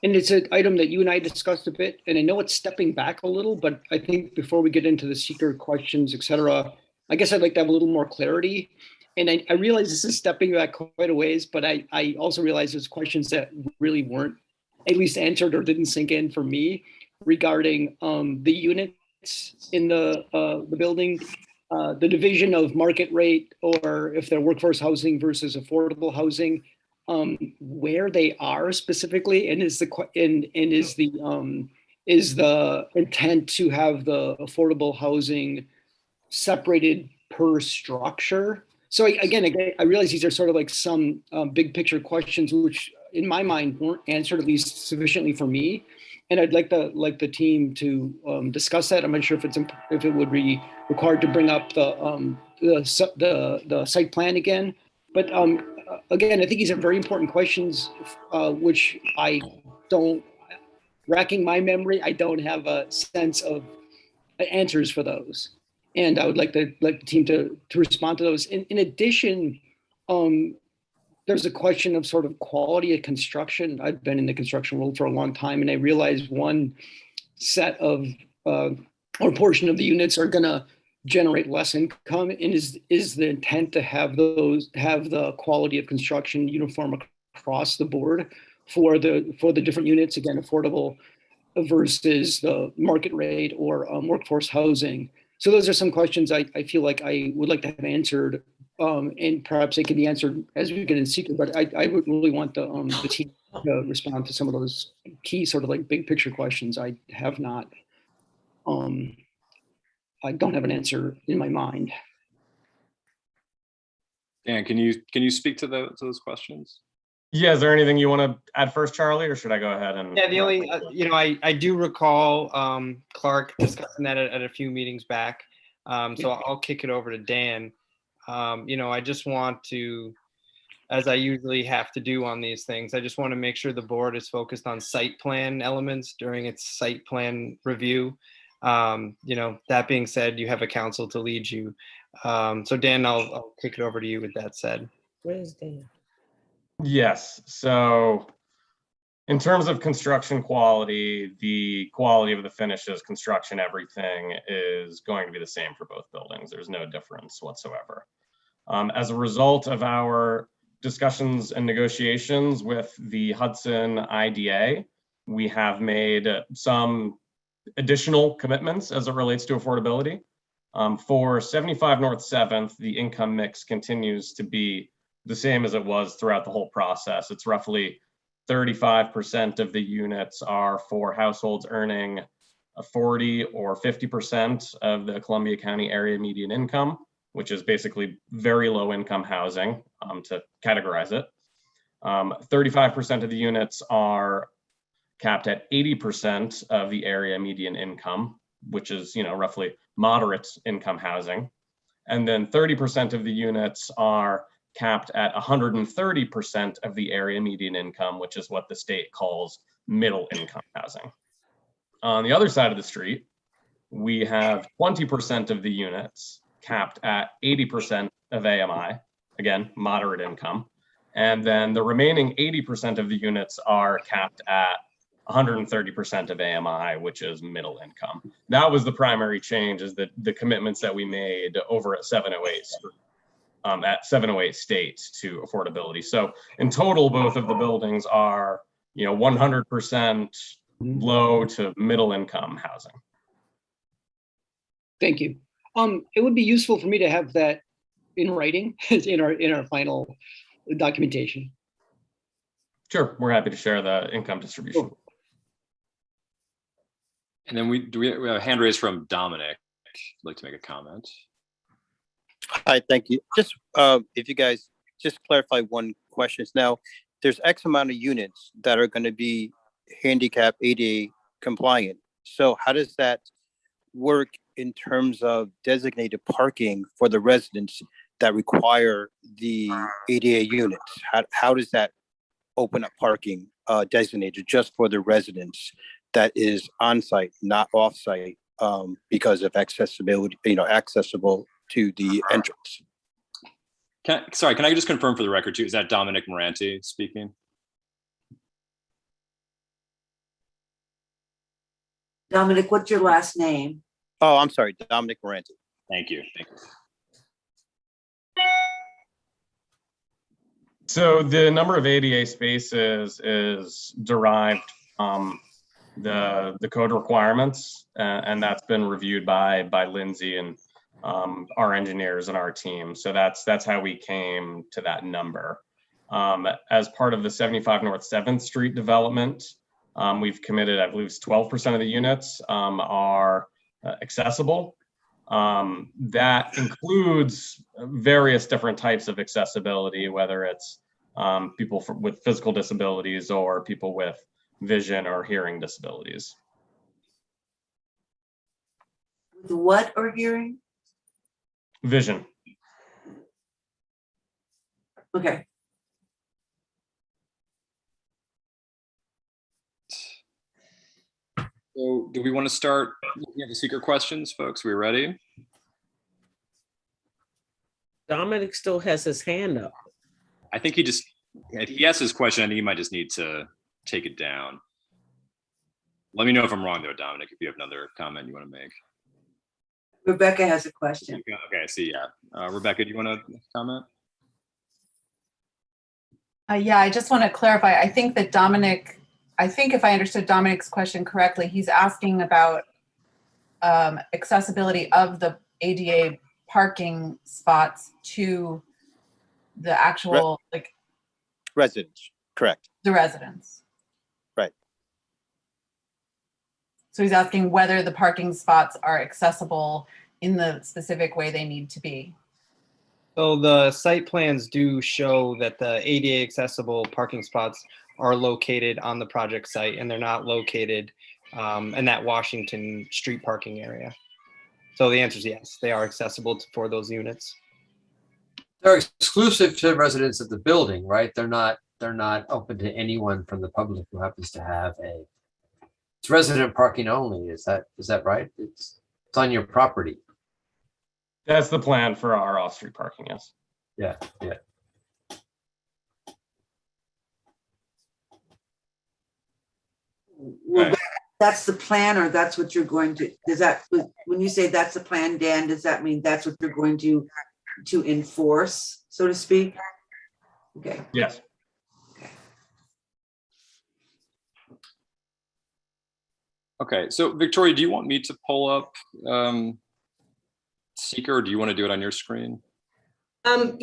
And it's an item that you and I discussed a bit, and I know it's stepping back a little, but I think before we get into the seeker questions, et cetera, I guess I'd like to have a little more clarity. And I realize this is stepping back quite a ways, but I also realize there's questions that really weren't at least answered or didn't sink in for me regarding the units in the building, the division of market rate, or if they're workforce housing versus affordable housing, where they are specifically, and is the intent to have the affordable housing separated per structure? So again, I realize these are sort of like some big picture questions, which in my mind weren't answered, at least sufficiently for me. And I'd like the team to discuss that. I'm not sure if it would be required to bring up the site plan again. But again, I think these are very important questions, which I don't, racking my memory, I don't have a sense of answers for those. And I would like the team to respond to those. In addition, there's a question of sort of quality of construction. I've been in the construction world for a long time, and I realize one set of or portion of the units are going to generate less income, and is the intent to have the quality of construction uniform across the board for the different units, again, affordable versus the market rate or workforce housing. So those are some questions I feel like I would like to have answered, and perhaps they can be answered as we get in seeker, but I would really want the team to respond to some of those key sort of like big picture questions. I have not, I don't have an answer in my mind. Dan, can you speak to those questions? Yeah, is there anything you want to add first, Charlie, or should I go ahead and? Yeah, the only, I do recall Clark discussing that at a few meetings back. So I'll kick it over to Dan. I just want to, as I usually have to do on these things, I just want to make sure the board is focused on site plan elements during its site plan review. That being said, you have a council to lead you. So Dan, I'll kick it over to you with that said. Where's Dan? Yes. So in terms of construction quality, the quality of the finishes, construction, everything is going to be the same for both buildings. There's no difference whatsoever. As a result of our discussions and negotiations with the Hudson IDA, we have made some additional commitments as it relates to affordability. For 75 North 7th, the income mix continues to be the same as it was throughout the whole process. It's roughly 35% of the units are for households earning 40 or 50% of the Columbia County area median income, which is basically very low income housing, to categorize it. 35% of the units are capped at 80% of the area median income, which is, roughly moderate income housing. And then 30% of the units are capped at 130% of the area median income, which is what the state calls middle income housing. On the other side of the street, we have 20% of the units capped at 80% of AMI, again, moderate income. And then the remaining 80% of the units are capped at 130% of AMI, which is middle income. That was the primary change, is that the commitments that we made over at 708 State to affordability. So in total, both of the buildings are 100% low to middle income housing. Thank you. It would be useful for me to have that in writing in our final documentation. Sure, we're happy to share the income distribution. Cool. And then we have a hand raised from Dominic. I'd like to make a comment. Hi, thank you. Just if you guys just clarify one question. Now, there's X amount of units that are going to be handicap ADA compliant. So how does that work in terms of designated parking for the residents that require the ADA units? How does that open up parking designated just for the residents that is on site, not off site, because of accessibility, accessible to the entrance? Can I just confirm for the record too? Is that Dominic Moranti speaking? Dominic, what's your last name? Oh, I'm sorry, Dominic Moranti. Thank you. Thank you. So the number of ADA spaces is derived from the code requirements, and that's been reviewed by Lindsay and our engineers and our team. So that's how we came to that number. As part of the 75 North 7th Street development, we've committed, I believe it's 12% of the units are accessible. That includes various different types of accessibility, whether it's people with physical disabilities or people with vision or hearing disabilities. With what or hearing? Vision. Okay. So do we want to start looking at the secret questions, folks? We ready? Dominic still has his hand up. I think he asked his question. I think he might just need to take it down. Let me know if I'm wrong though, Dominic, if you have another comment you want to make. Rebecca has a question. Okay, I see, yeah. Rebecca, do you want to comment? Yeah, I just want to clarify. I think if I understood Dominic's question correctly, he's asking about accessibility of the ADA parking spots to the actual, residents, correct. the residents. Right. So he's asking whether the parking spots are accessible in the specific way they need to be. So the site plans do show that the ADA accessible parking spots are located on the project site, and they're not located in that Washington Street parking area. So the answer is yes, they are accessible for those units. They're exclusive to residents of the building, right? They're not open to anyone from the public who happens to have it's resident parking only. Is that right? It's on your property. That's the plan for our off-street parking, yes. Yeah. Well, that's the plan, or that's what you're going to, when you say that's the plan, Dan, does that mean that's what you're going to enforce, so to speak? Okay. Yes. Okay, so Victoria, do you want me to pull up Seeker, or do you want to do it on your screen? I'll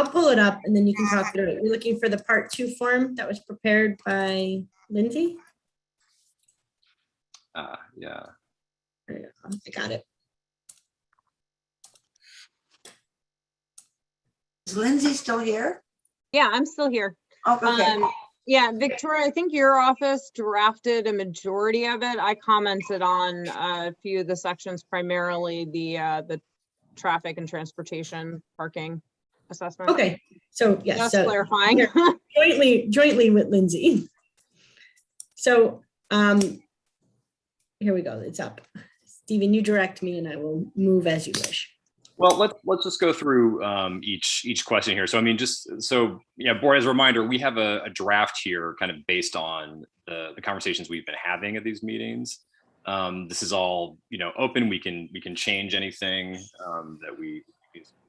pull it up and then you can talk through it. You're looking for the part 2 form that was prepared by Lindsay? Yeah. There you go. I got it. Is Lindsay still here? Yeah, I'm still here. Oh, okay. Yeah, Victoria, I think your office drafted a majority of it. I commented on a few of the sections, primarily the traffic and transportation parking assessment. Okay, so yes. Just so clarifying. jointly with Lindsay. So here we go. It's up. Stephen, you direct me and I will move as you wish. Well, let's just go through each question here. So, I mean, board, as a reminder, we have a draft here kind of based on the conversations we've been having at these meetings. This is all, open. We can change anything that we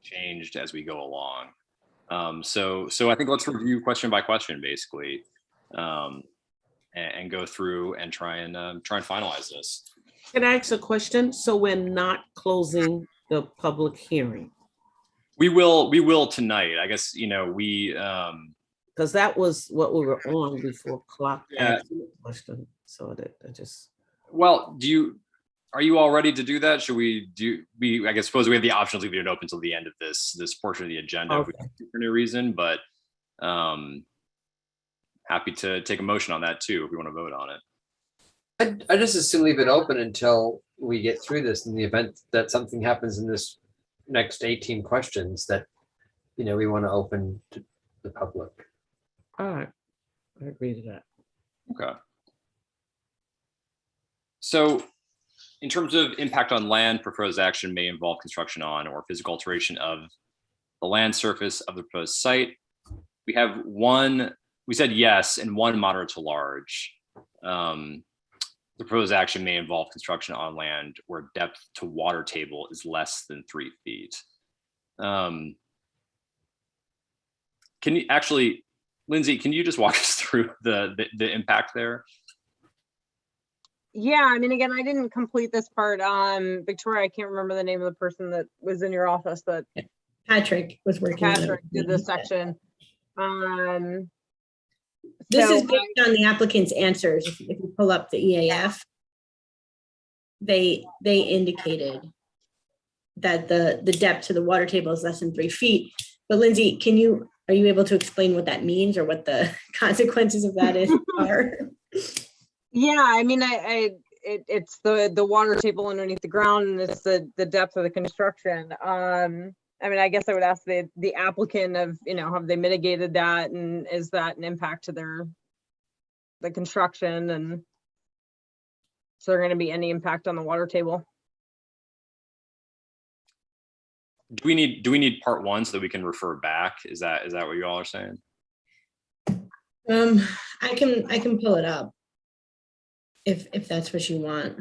changed as we go along. So I think let's review question by question, basically. and go through and try and finalize this. Can I ask a question? So we're not closing the public hearing? We will tonight. I guess, we, because that was what we were on before clock. Yeah. Question. So that I just. Well, are you all ready to do that? Should we I guess suppose we have the option to leave it open until the end of this portion of the agenda if we for any reason, but happy to take a motion on that too if we want to vote on it. I just assume leave it open until we get through this in the event that something happens in this next 18 questions that, we want to open to the public. All right, I agree to that. Okay. So in terms of impact on land, proposed action may involve construction on or physical alteration of the land surface of the proposed site. We said yes, and one moderate to large. The proposed action may involve construction on land where depth to water table is less than 3 feet. Can you actually, Lindsay, can you just walk us through the impact there? Yeah, I mean, again, I didn't complete this part. Victoria, I can't remember the name of the person that was in your office that Patrick was working on it. Patrick did this section. This So is based on the applicant's answers. If you pull up the EAF, they indicated that the depth to the water table is less than 3 feet. But Lindsay, are you able to explain what that means or what the consequences of that are? Yeah, I mean, it's the water table underneath the ground, and it's the depth of the construction. I mean, I guess I would ask the applicant of, have they mitigated that, and is that an impact to the construction, and is there going to be any impact on the water table? Do we need part one so that we can refer back? Is that what you all are saying? I can pull it up if that's what you want.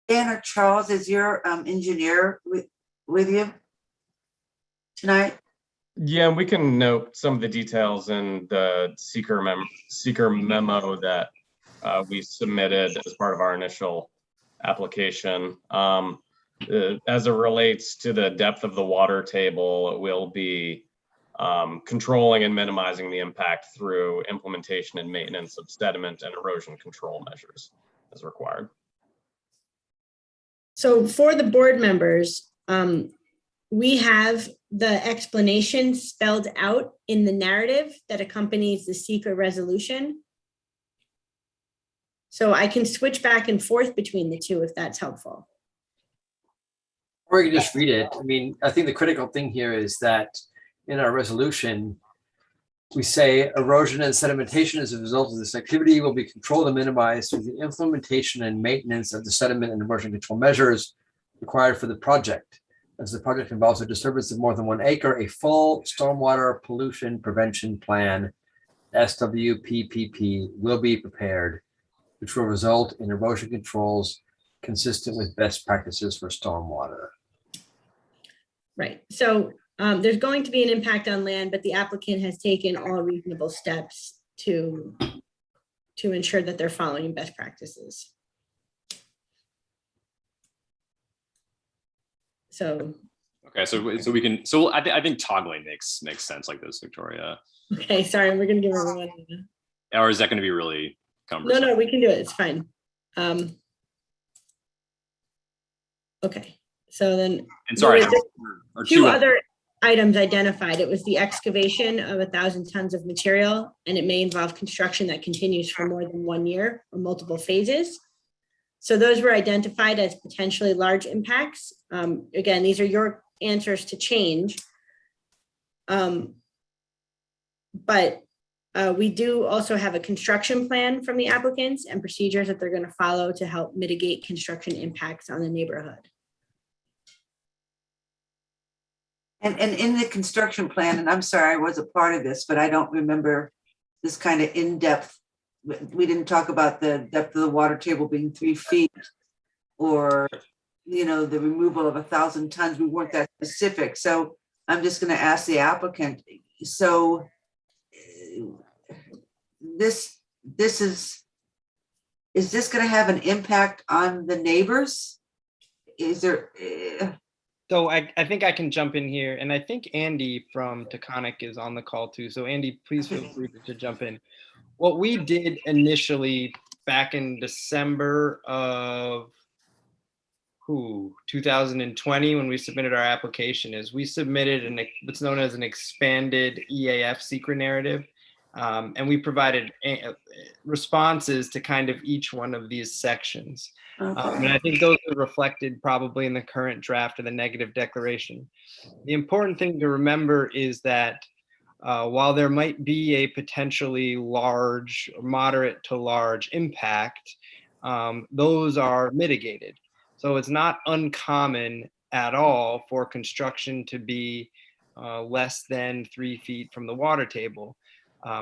Dan or Charles, is your engineer with you tonight? Yeah, we can note some of the details in the seeker memo that we submitted as part of our initial application. As it relates to the depth of the water table, it will be controlling and minimizing the impact through implementation and maintenance of sediment and erosion control measures as required. So for the board members, we have the explanation spelled out in the narrative that accompanies the seeker resolution. So I can switch back and forth between the two if that's helpful. Or you can just read it. I mean, I think the critical thing here is that in our resolution, we say erosion and sedimentation as a result of this activity will be controlled and minimized through the implementation and maintenance of the sediment and erosion control measures required for the project. As the project involves a disturbance of more than 1 acre, a full stormwater pollution prevention plan, SWPPP, will be prepared, which will result in erosion controls consistent with best practices for stormwater. Right. So there's going to be an impact on land, but the applicant has taken all reasonable steps to ensure that they're following best practices. So. Okay, so we can. So I think toggling makes sense like this, Victoria. Okay, sorry, we're gonna give everyone. Or is that going to be really cumbersome? No, we can do it. It's fine. Okay, so then. And sorry, there were two other items identified. It was the excavation of 1,000 tons of material, and it may involve construction that continues for more than 1 year or multiple phases. So those were identified as potentially large impacts. Again, these are your answers to change. But we do also have a construction plan from the applicants and procedures that they're going to follow to help mitigate construction impacts on the neighborhood. And in the construction plan, and I'm sorry, I was a part of this, but I don't remember this kind of in-depth. We didn't talk about the depth of the water table being 3 feet or, the removal of 1,000 tons. We weren't that specific. So I'm just going to ask the applicant. So this is this going to have an impact on the neighbors? Is there? So I think I can jump in here, and I think Andy from Taconic is on the call too. So Andy, please feel free to jump in. What we did initially back in December of 2020, when we submitted our application, is we submitted what's known as an expanded EAF secret narrative. And we provided responses to kind of each one of these sections. And I think those are reflected probably in the current draft of the negative declaration. The important thing to remember is that while there might be a potentially large, moderate to large impact, those are mitigated. So it's not uncommon at all for construction to be less than 3 feet from the water table.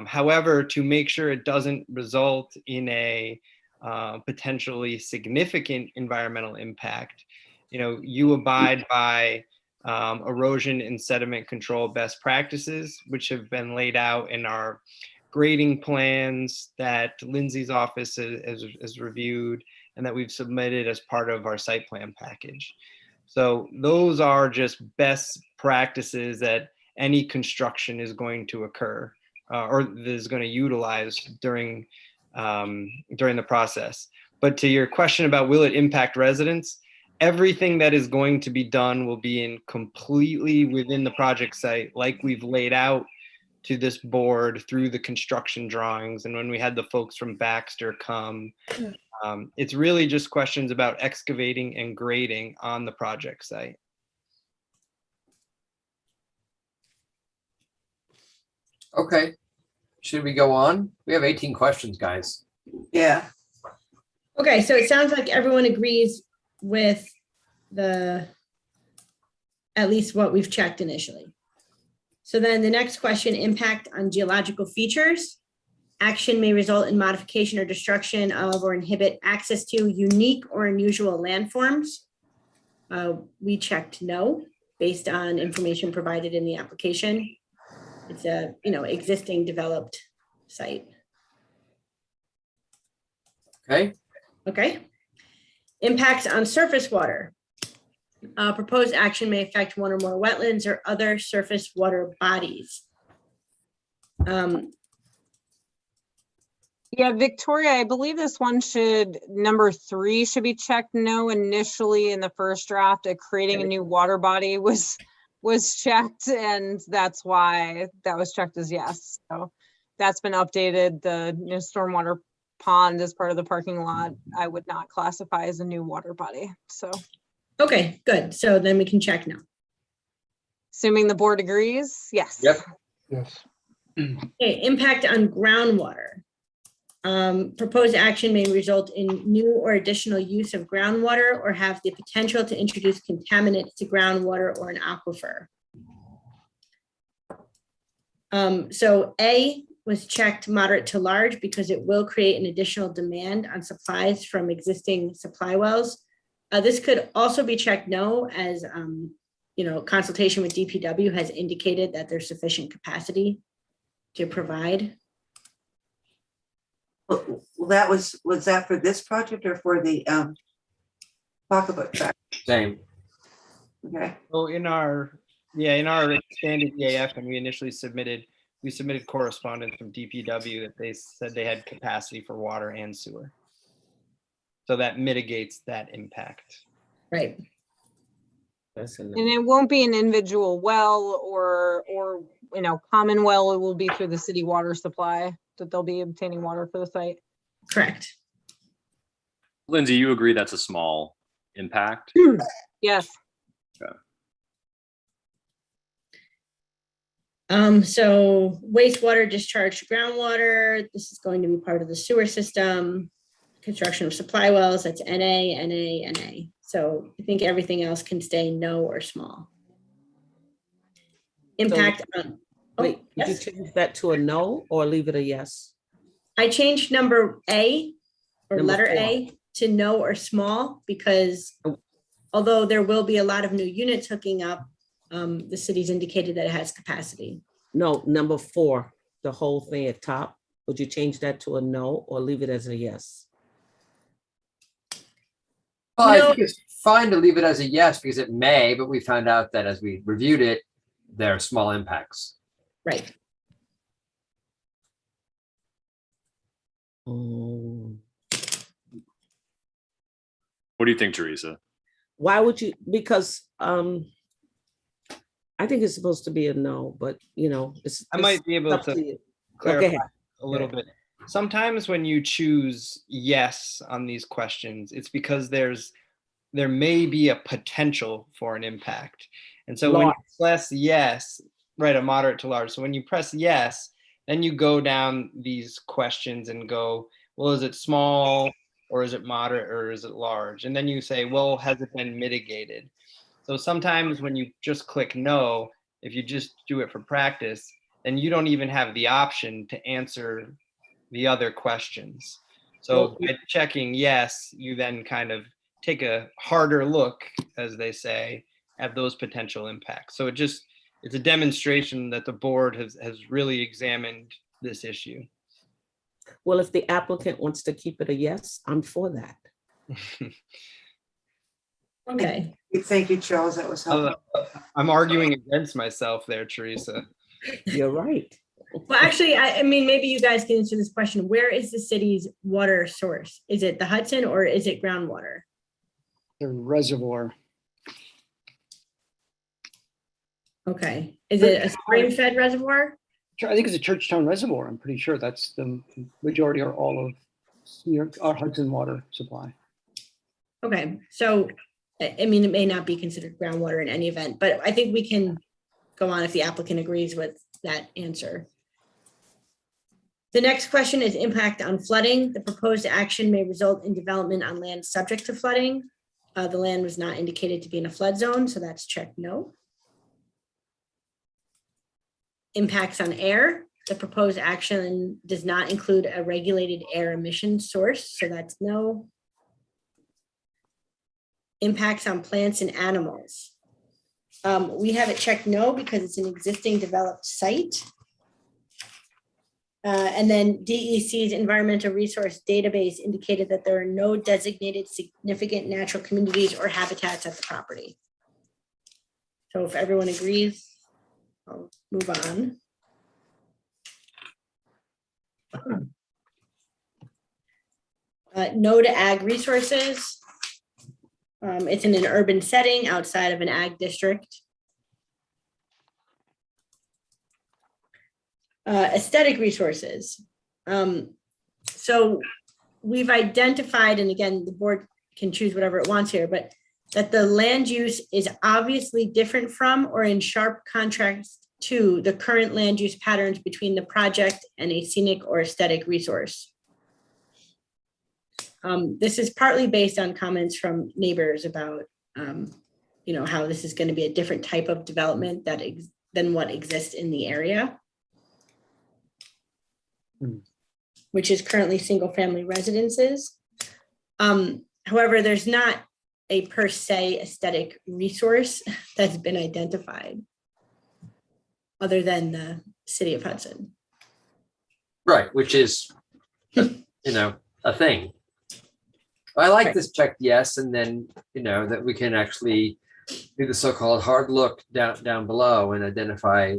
However, to make sure it doesn't result in a potentially significant environmental impact, you abide by erosion and sediment control best practices, which have been laid out in our grading plans that Lindsay's office has reviewed and that we've submitted as part of our site plan package. So those are just best practices that any construction is going to occur or is going to utilize during the process. But to your question about will it impact residents, everything that is going to be done will be completely within the project site, like we've laid out to this board through the construction drawings. And when we had the folks from Baxter come, it's really just questions about excavating and grading on the project site. Okay, should we go on? We have 18 questions, guys. Yeah. Okay, so it sounds like everyone agrees with at least what we've checked initially. So then the next question, impact on geological features. Action may result in modification or destruction of or inhibit access to unique or unusual landforms. We checked no, based on information provided in the application. It's a existing developed site. Okay. Impacts on surface water. Proposed action may affect one or more wetlands or other surface water bodies. Yeah, Victoria, I believe this one number 3 should be checked no. Initially in the first draft, creating a new water body was checked, and that's why that was checked as yes. So that's been updated. The stormwater pond as part of the parking lot, I would not classify as a new water body. So. Okay, good. So then we can check no. Assuming the board agrees, yes. Yep. Yes. Okay, impact on groundwater. Proposed action may result in new or additional use of groundwater or have the potential to introduce contaminants to groundwater or an aquifer. So A was checked moderate to large because it will create an additional demand on supplies from existing supply wells. This could also be checked no, as consultation with DPW has indicated that there's sufficient capacity to provide. Well, that was that for this project or for the pocketbook track? Same. Okay. So in our expanded EAF, and we submitted correspondence from DPW that they said they had capacity for water and sewer. So that mitigates that impact. Right. And it won't be an individual well or common well. It will be through the city water supply that they'll be obtaining water for the site. Correct. Lindsay, you agree that's a small impact? Yes. Okay. So wastewater discharge to groundwater. This is going to be part of the sewer system. Construction of supply wells, that's NA, NA, NA. So I think everything else can stay no or small. Impact on. Wait, did you Yes. change that to a no or leave it a yes? I changed number A or Number letter 4. A to no or small because although there will be a lot of new units hooking up, the city's indicated that it has capacity. No, number 4, the whole thing at top. Would you change that to a no or leave it as a yes? Well, I No. think it's fine to leave it as a yes because it may, but we found out that as we reviewed it, there are small impacts. Right. Oh. What do you think, Teresa? Why would you, because I think it's supposed to be a no, but you know, I might be able up to you. clarify Okay. a little bit. Sometimes when you choose yes on these questions, it's because there may be a potential for an impact. And so when you Large. press yes, right, a moderate to large. So when you press yes, then you go down these questions and go, well, is it small or is it moderate or is it large? And then you say, well, has it been mitigated? So sometimes when you just click no, if you just do it for practice, then you don't even have the option to answer the other questions. So by checking yes, you then kind of take a harder look, as they say, at those potential impacts. So it's a demonstration that the board has really examined this issue. Well, if the applicant wants to keep it a yes, I'm for that. Okay. Thank you, Charles. That was helpful. I'm arguing against myself there, Teresa. You're right. Well, actually, I mean, maybe you guys can answer this question. Where is the city's water source? Is it the Hudson or is it groundwater? The reservoir. Okay. Is it a spring-fed reservoir? I think it's a Churchtown Reservoir. I'm pretty sure that's the majority or all of our Hudson water supply. Okay, so, I mean, it may not be considered groundwater in any event, but I think we can go on if the applicant agrees with that answer. The next question is impact on flooding. The proposed action may result in development on land subject to flooding. The land was not indicated to be in a flood zone, so that's checked no. Impacts on air. The proposed action does not include a regulated air emission source, so that's no. Impacts on plants and animals. We have it checked no because it's an existing developed site. And then DEC's environmental resource database indicated that there are no designated significant natural communities or habitats at the property. So if everyone agrees, I'll move on. No to ag resources. It's in an urban setting outside of an ag district. Aesthetic resources. So we've identified, and again, the board can choose whatever it wants here, but that the land use is obviously different from or in sharp contrast to the current land use patterns between the project and a scenic or aesthetic resource. This is partly based on comments from neighbors about, how this is going to be a different type of development than what exists in the area, which is currently single-family residences. However, there's not a per se aesthetic resource that's been identified other than the city of Hudson. Right, which is, a thing. I like this checked yes, and then, that we can actually do the so-called hard look down below and identify,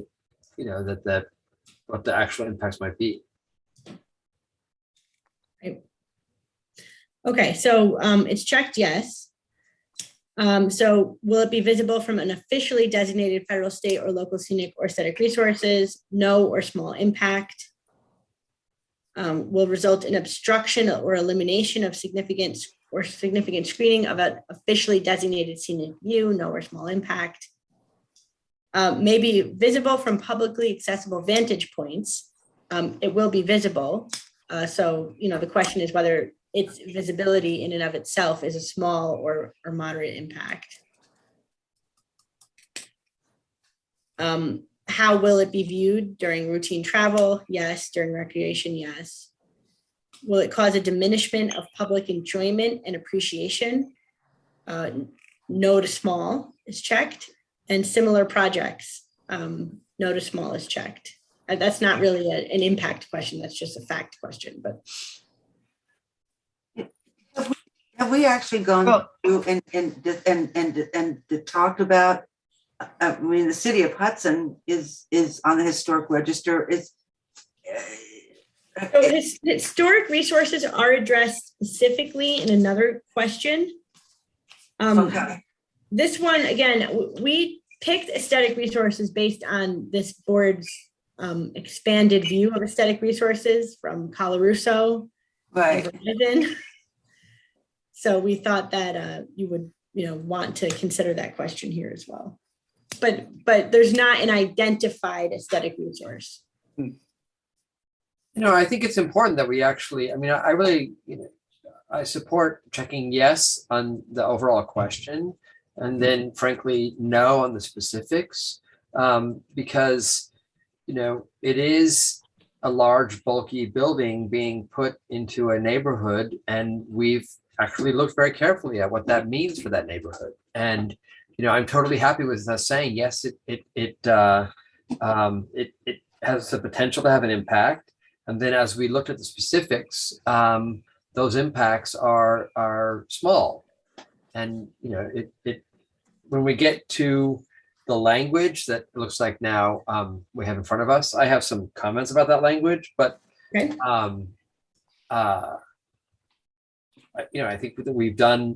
that what the actual impacts might be. Okay, so it's checked yes. So will it be visible from an officially designated federal, state, or local scenic or aesthetic resources? No or small impact. Will result in obstruction or elimination of significant screening of an officially designated scenic view? No or small impact. May be visible from publicly accessible vantage points. It will be visible. So, the question is whether its visibility in and of itself is a small or moderate impact. How will it be viewed during routine travel? Yes. During recreation? Yes. Will it cause a diminishment of public enjoyment and appreciation? No to small is checked. And similar projects, no to small is checked. That's not really an impact question. That's just a fact question, but. Have we actually gone through and talked about, I mean, the city of Hudson is on the historic register. So historic resources are addressed specifically in another question. Okay. This one, again, we picked aesthetic resources based on this board's expanded view of aesthetic resources from Colarusso. Right. So we thought that you would, want to consider that question here as well. But there's not an identified aesthetic resource. I think it's important that we actually, I really, I support checking yes on the overall question and then frankly, no on the specifics, because, it is a large bulky building being put into a neighborhood, and we've actually looked very carefully at what that means for that neighborhood. And, I'm totally happy with us saying, yes, it has the potential to have an impact. And then as we looked at the specifics, those impacts are small. And, when we get to the language that it looks like now we have in front of us, I have some comments about that language, but I think that we've done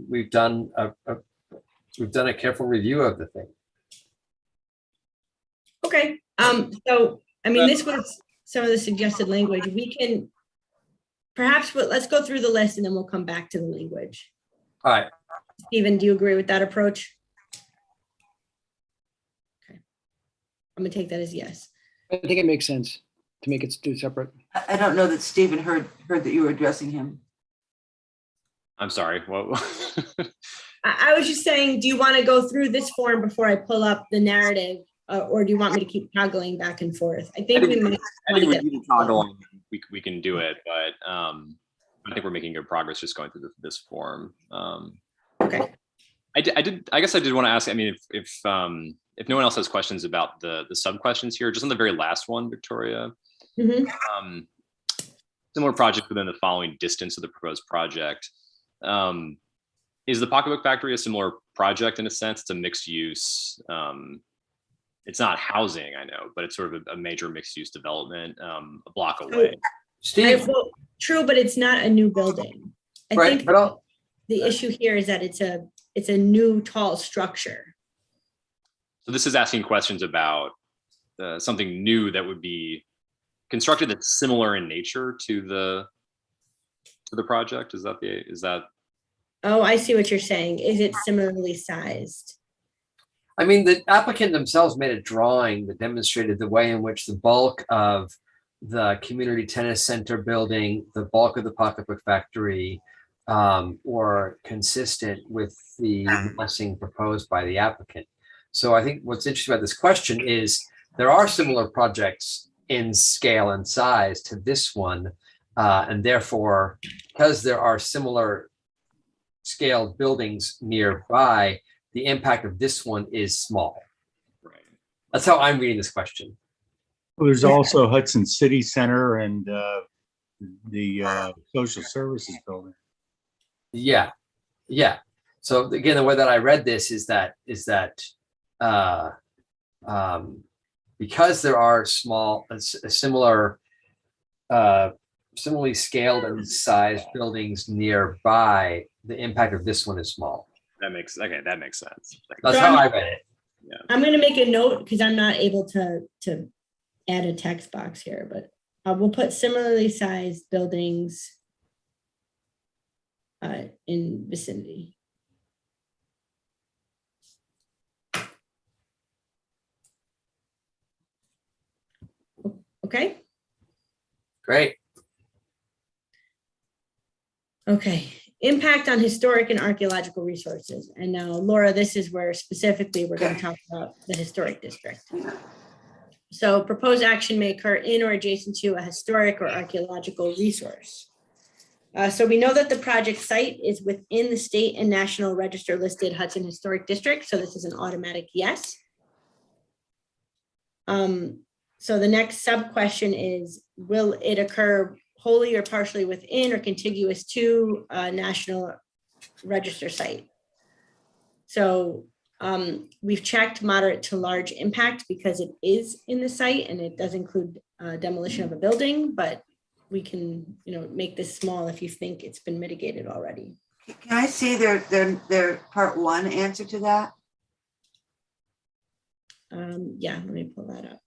a careful review of the thing. Okay. So, this was some of the suggested language. We can perhaps, let's go through the list and then we'll come back to the language. All right. Stephen, do you agree with that approach? Okay. I'm gonna take that as yes. I think it makes sense to make it two separate. I don't know that Stephen heard that you were addressing him. I'm sorry. What? I was just saying, do you want to go through this form before I pull up the narrative, or do you want me to keep toggling back and forth? I think we might. I think we need to toggle. We can do it, but I think we're making good progress just going through this form. Okay. I guess I did want to ask. I mean, if no one else has questions about the sub questions here, just on the very last one, Victoria. Mm-hmm. Similar project within the following distance of the proposed project. Is the Pocketbook Factory a similar project in a sense? It's a mixed use. It's not housing, I know, but it's sort of a major mixed use development a block away. Steve. True, but it's not a new building. I think the issue here is that it's a new tall structure. So this is asking questions about something new that would be constructed that's similar in nature to the project. Is that? Oh, I see what you're saying. Is it similarly sized? I mean, the applicant themselves made a drawing that demonstrated the way in which the bulk of the community tennis center building, the bulk of the Pocketbook Factory were consistent with the massing proposed by the applicant. So I think what's interesting about this question is there are similar projects in scale and size to this one. And therefore, because there are similar scaled buildings nearby, the impact of this one is small. Right. That's how I'm reading this question. Well, there's also Hudson City Center and the social services building. Yeah. So again, the way that I read this is that because there are similarly scaled and sized buildings nearby, the impact of this one is small. That makes sense. That's how I read it. Yeah. I'm going to make a note because I'm not able to add a text box here, but we'll put similarly sized buildings in vicinity. Okay. Great. Okay. Impact on historic and archaeological resources. And now, Laura, this is where specifically we're going to talk about the historic district. So proposed action may occur in or adjacent to a historic or archaeological resource. So we know that the project site is within the state and national register listed Hudson Historic District. So this is an automatic yes. So the next sub question is, will it occur wholly or partially within or contiguous to a National Register site? So we've checked moderate to large impact because it is in the site and it does include demolition of a building, but we can, make this small if you think it's been mitigated already. Can I see their part one answer to that? Yeah, let me pull that up.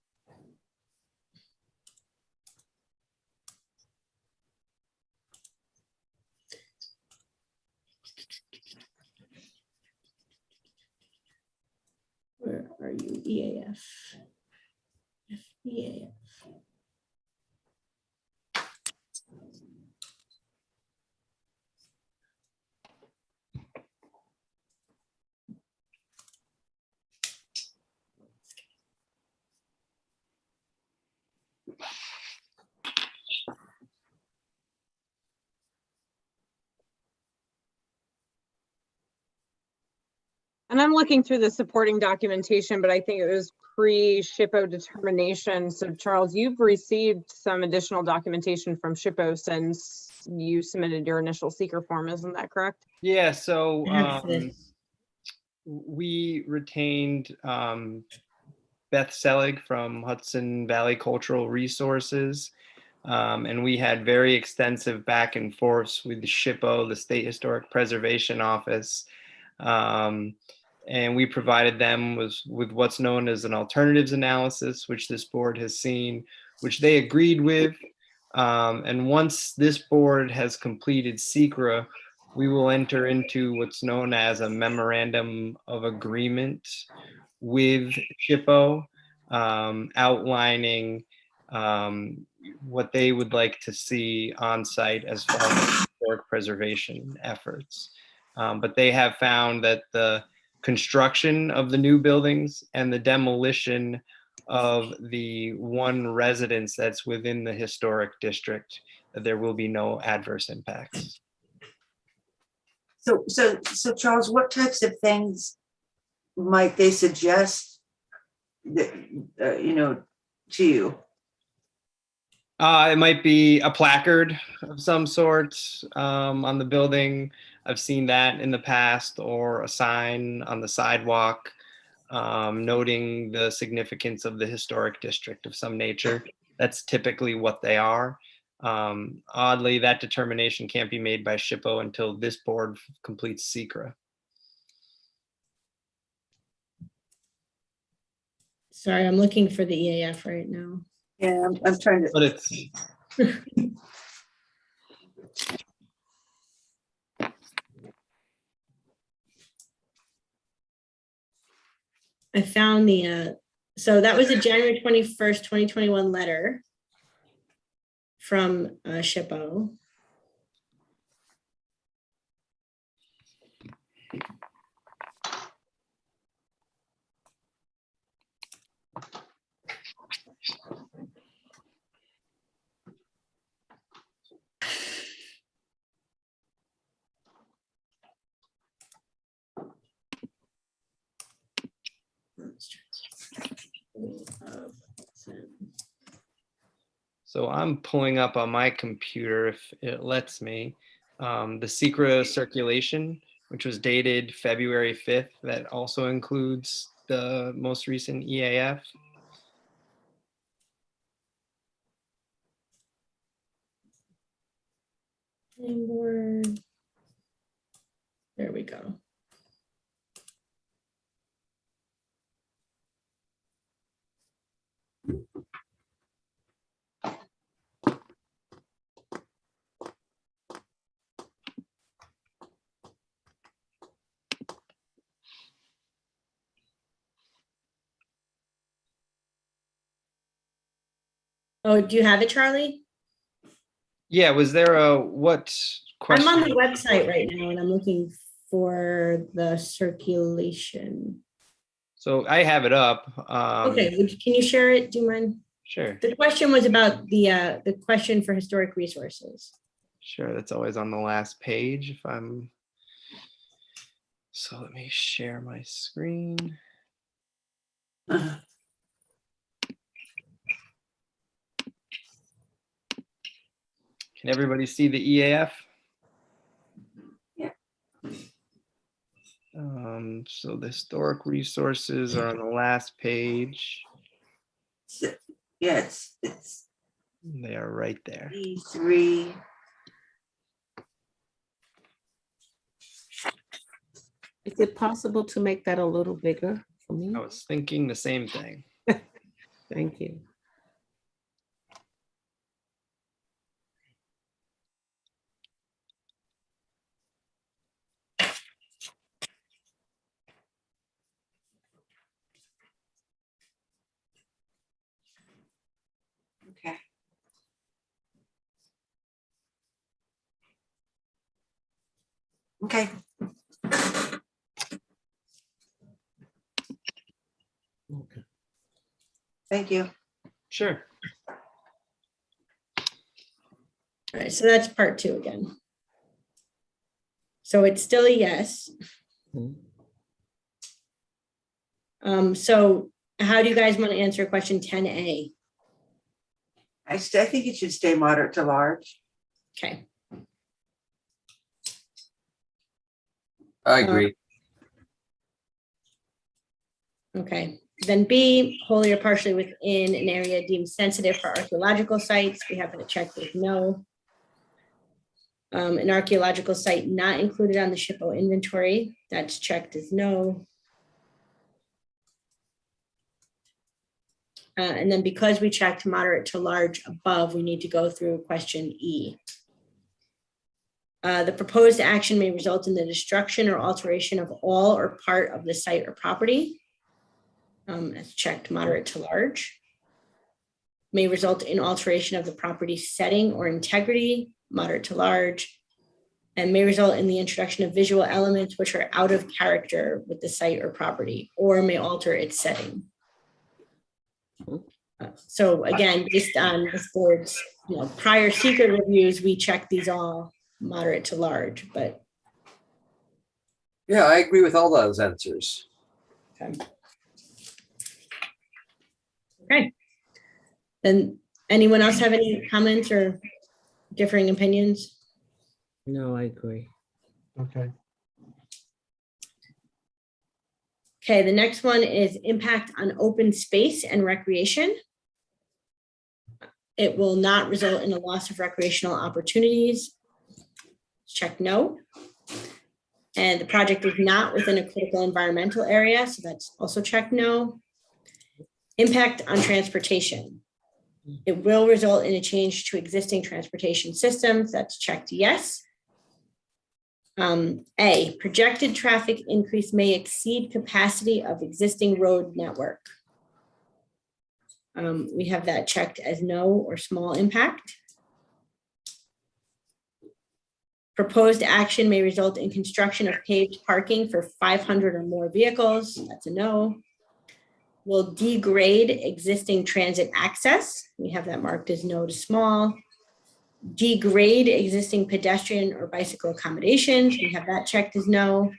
Where are you, EAF? EAF. And I'm looking through the supporting documentation, but I think it was pre-SHPO determination. So Charles, you've received some additional documentation from SHPO since you submitted your initial seeker form, isn't that correct? Yeah, so Yes. we retained Beth Selig from Hudson Valley Cultural Resources. And we had very extensive back and forths with the SHPO, the State Historic Preservation Office. And we provided them with what's known as an alternatives analysis, which this board has seen, which they agreed with. And once this board has completed SECRA, we will enter into what's known as a memorandum of agreement with SHPO, outlining what they would like to see on site as far as historic preservation efforts. But they have found that the construction of the new buildings and the demolition of the one residence that's within the historic district, that there will be no adverse impacts. So Charles, what types of things might they suggest that, to you? It might be a placard of some sort on the building. I've seen that in the past, or a sign on the sidewalk noting the significance of the historic district of some nature. That's typically what they are. Oddly, that determination can't be made by SHPO until this board completes SECRA. Sorry, I'm looking for the EAF right now. Yeah, I'm trying to. But it's I found the, so that was a January 21st, 2021 letter from SHPO. So I'm pulling up on my computer, if it lets me, the SECRA circulation, which was dated February 5th. That also includes the most recent EAF. Board. There we go. Oh, do you have it, Charlie? Yeah, was there what question? I'm on the website right now and I'm looking for the circulation. So I have it up. Okay, can you share it? Do you mind? Sure. The question was about the question for historic resources. Sure, that's always on the last page if I'm. So let me share my screen. Can everybody see the EAF? Yeah. So the historic resources are on the last page. Yeah, it's They are right there. E3. Is it possible to make that a little bigger for me? I was thinking the same thing. Thank you. Okay. Okay. Okay. Thank you. Sure. All right, so that's part 2 again. So it's still a yes. So how do you guys want to answer question 10A? I think it should stay moderate to large. Okay. I agree. Okay. Then B, wholly or partially within an area deemed sensitive for archaeological sites. We have it checked with no. An archaeological site not included on the SHPO inventory. That's checked as no. And then because we checked moderate to large above, we need to go through question E. The proposed action may result in the destruction or alteration of all or part of the site or property. That's checked moderate to large. May result in alteration of the property setting or integrity, moderate to large, and may result in the introduction of visual elements which are out of character with the site or property, or may alter its setting. So again, based on this board's prior secret reviews, we check these all moderate to large, but. Yeah, I agree with all those answers. Okay. Then anyone else have any comments or differing opinions? No, I agree. Okay. Okay, the next one is impact on open space and recreation. It will not result in a loss of recreational opportunities. Check no. And the project is not within a critical environmental area, so that's also check no. Impact on transportation. It will result in a change to existing transportation systems. That's checked yes. A, projected traffic increase may exceed capacity of existing road network. We have that checked as no or small impact. Proposed action may result in construction of paved parking for 500 or more vehicles. That's a no. Will degrade existing transit access. We have that marked as no to small. Degrade existing pedestrian or bicycle accommodations. We have that checked as no.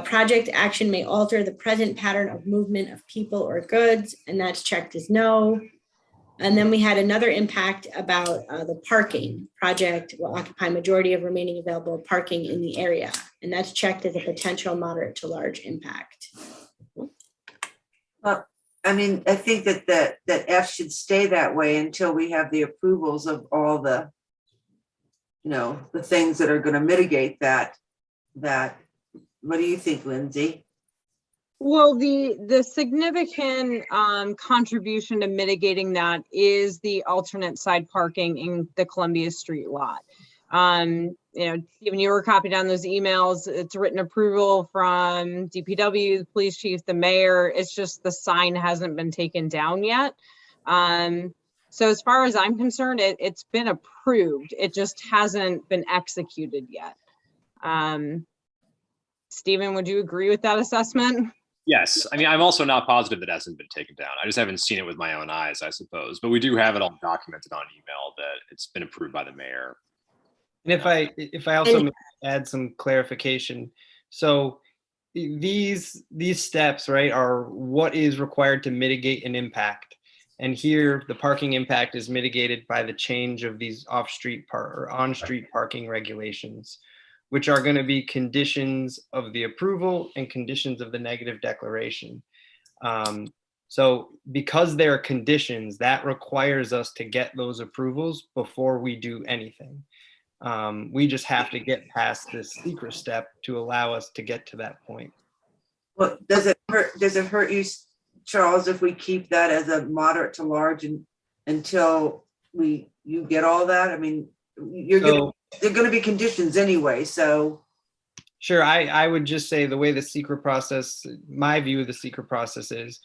Project action may alter the present pattern of movement of people or goods, and that's checked as no. And then we had another impact about the parking. Project will occupy majority of remaining available parking in the area, and that's checked as a potential moderate to large impact. Well, I mean, I think that F should stay that way until we have the approvals of all the, the things that are going to mitigate that. What do you think, Lindsay? Well, the significant contribution to mitigating that is the alternate side parking in the Columbia Street lot. Stephen, you were copied on those emails. It's written approval from DPW, the police chief, the mayor. It's just the sign hasn't been taken down yet. So as far as I'm concerned, it's been approved. It just hasn't been executed yet. Stephen, would you agree with that assessment? Yes. I mean, I'm also not positive that hasn't been taken down. I just haven't seen it with my own eyes, I suppose. But we do have it all documented on email that it's been approved by the mayor. And if I also may add some clarification, so these steps, right, are what is required to mitigate an impact. And here, the parking impact is mitigated by the change of these off-street or on-street parking regulations, which are going to be conditions of the approval and conditions of the negative declaration. So because they're conditions, that requires us to get those approvals before we do anything. We just have to get past this secret step to allow us to get to that point. Well, does it hurt you, Charles, if we keep that as a moderate to large until you get all that? I mean, they're going to be conditions anyway, so. Sure, I would just say the way the secret process, my view of the secret process is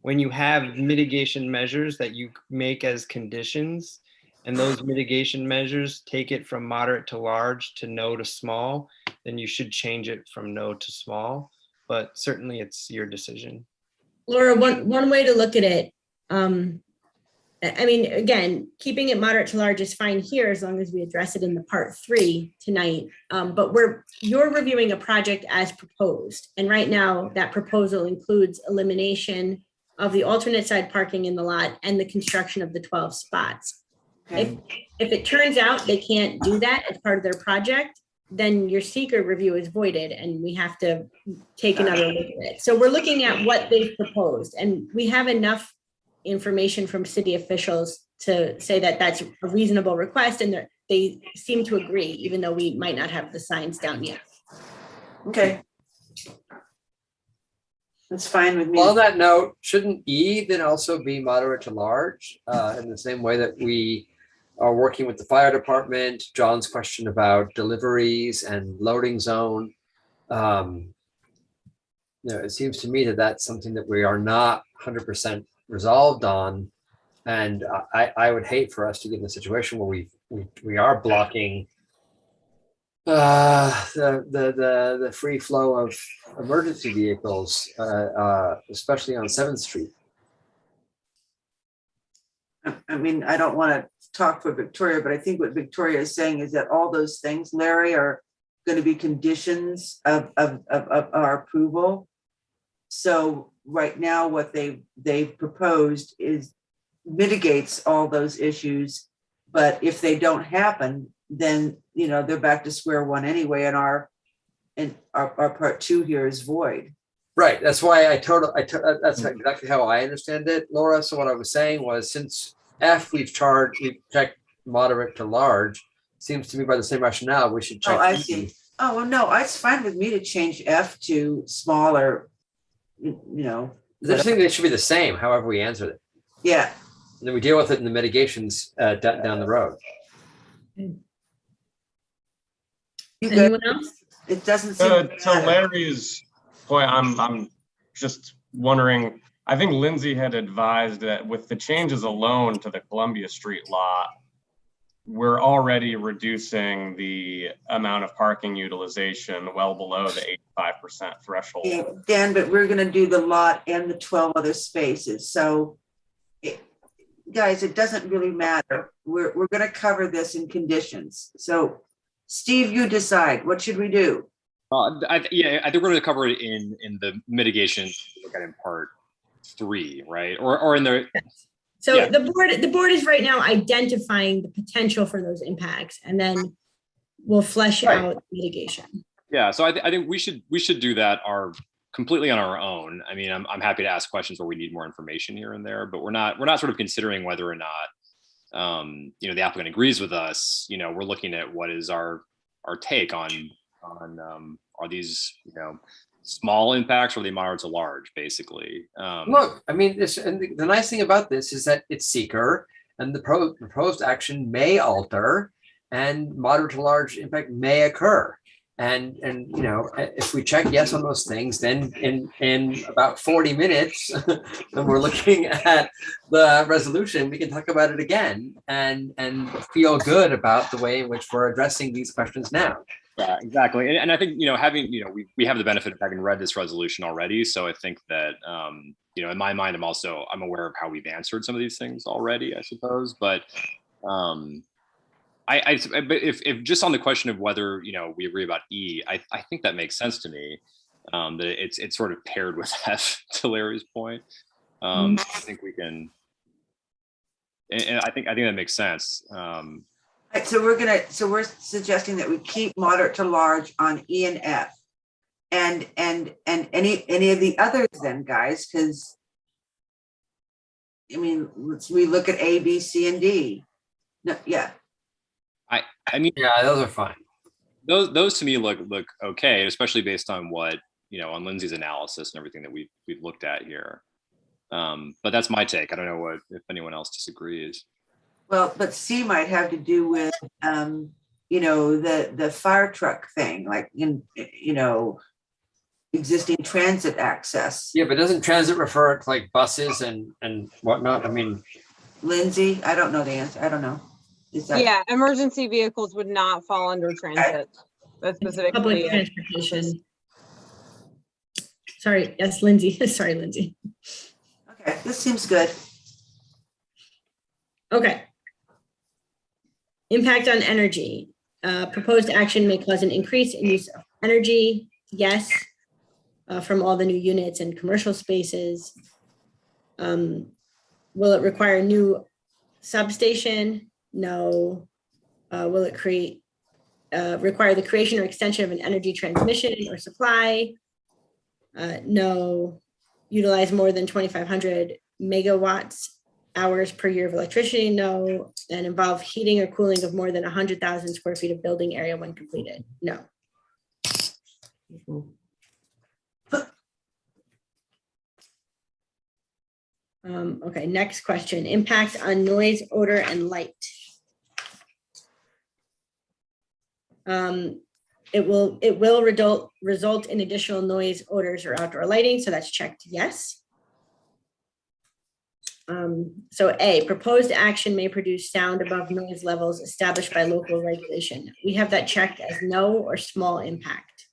when you have mitigation measures that you make as conditions, and those mitigation measures take it from moderate to large to no to small, then you should change it from no to small, but certainly it's your decision. Laura, one way to look at it, I mean, again, keeping it moderate to large is fine here as long as we address it in the part 3 tonight. But you're reviewing a project as proposed. And right now that proposal includes elimination of the alternate side parking in the lot and the construction of the 12 spots. Okay. If it turns out they can't do that as part of their project, then your seeker review is voided and we have to take another look at it. So we're looking at what they've proposed, and we have enough information from city officials to say that that's a reasonable request, and they seem to agree, even though we might not have the signs down yet. Okay. That's fine with me. On that note, shouldn't E then also be moderate to large in the same way that we are working with the fire department? John's question about deliveries and loading zone. It seems to me that that's something that we are not 100% resolved on. And I would hate for us to get in a situation where we are blocking the free flow of emergency vehicles, especially on 7th Street. I mean, I don't want to talk for Victoria, but I think what Victoria is saying is that all those things, Larry, are going to be conditions of our approval. So right now, what they've proposed is mitigates all those issues. But if they don't happen, then they're back to square one anyway, and our part 2 here is void. Right. That's why that's exactly how I understand it, Laura. So what I was saying was, since F we've checked moderate to large, seems to me by the same rationale we should check. Oh, I see. Oh, well, no, it's fine with me to change F to smaller. I think they should be the same, however we answer it. Yeah. And then we deal with it in the mitigations down the road. Anyone else? It doesn't seem to Larry's point, I'm just wondering, I think Lindsay had advised that with the changes alone to the Columbia Street lot, we're already reducing the amount of parking utilization well below the 85% threshold. Yeah, Dan, but we're going to do the lot and the 12 other spaces. So, guys, it doesn't really matter. We're going to cover this in conditions. So, Steve, you decide. What should we do? I think we're going to cover it in the mitigation. Look at in part 3, right? Or in the. So yeah. The board is right now identifying the potential for those impacts, and then we'll flesh out mitigation. Yeah, so I think we should do that completely on our own. I mean, I'm happy to ask questions where we need more information here and there, but we're not sort of considering whether or not the applicant agrees with us. We're looking at what is our take on are these small impacts or are they moderate to large, basically. Look, I mean, the nice thing about this is that it's seeker, and the proposed action may alter, and moderate to large impact may occur. And if we check yes on those things, then in about 40 minutes, when we're looking at the resolution, we can talk about it again and feel good about the way in which we're addressing these questions now. Yeah, exactly. And I think, we have the benefit of having read this resolution already. So I think that, in my mind, I'm aware of how we've answered some of these things already, I suppose. But if just on the question of whether, we agree about E, I think that makes sense to me, that it's sort of paired with F, to Larry's point. I think we can And I think that makes sense. Right, so we're suggesting that we keep moderate to large on E and F. And any of the others then, guys, because I mean, we look at A, B, C, and D. No, yeah. I mean, yeah, those are fine. Those to me look okay, especially based on what, on Lindsay's analysis and everything that we've looked at here. But that's my take. I don't know if anyone else disagrees. Well, but C might have to do with, the fire truck thing, like existing transit access. Yeah, but doesn't transit refer to like buses and whatnot? I mean, Lindsay, I don't know the answer. I don't know. Is that? Yeah, emergency vehicles would not fall under transit. That's specifically Public transportation. Sorry, yes, Lindsay. Sorry, Lindsay. Okay, this seems good. Okay. Impact on energy. Proposed action may cause an increase in use of energy. Yes. From all the new units and commercial spaces. Will it require a new substation? No. Will it require the creation or extension of an energy transmission or supply? No. Utilize more than 2,500 megawatts hours per year of electricity? No. And involve heating or cooling of more than 100,000 square feet of building area when completed? No. Okay, next question. Impact on noise, odor, and light. It will result in additional noise, odors, or outdoor lighting. So that's checked yes. So A, proposed action may produce sound above noise levels established by local regulation. We have that checked as no or small impact.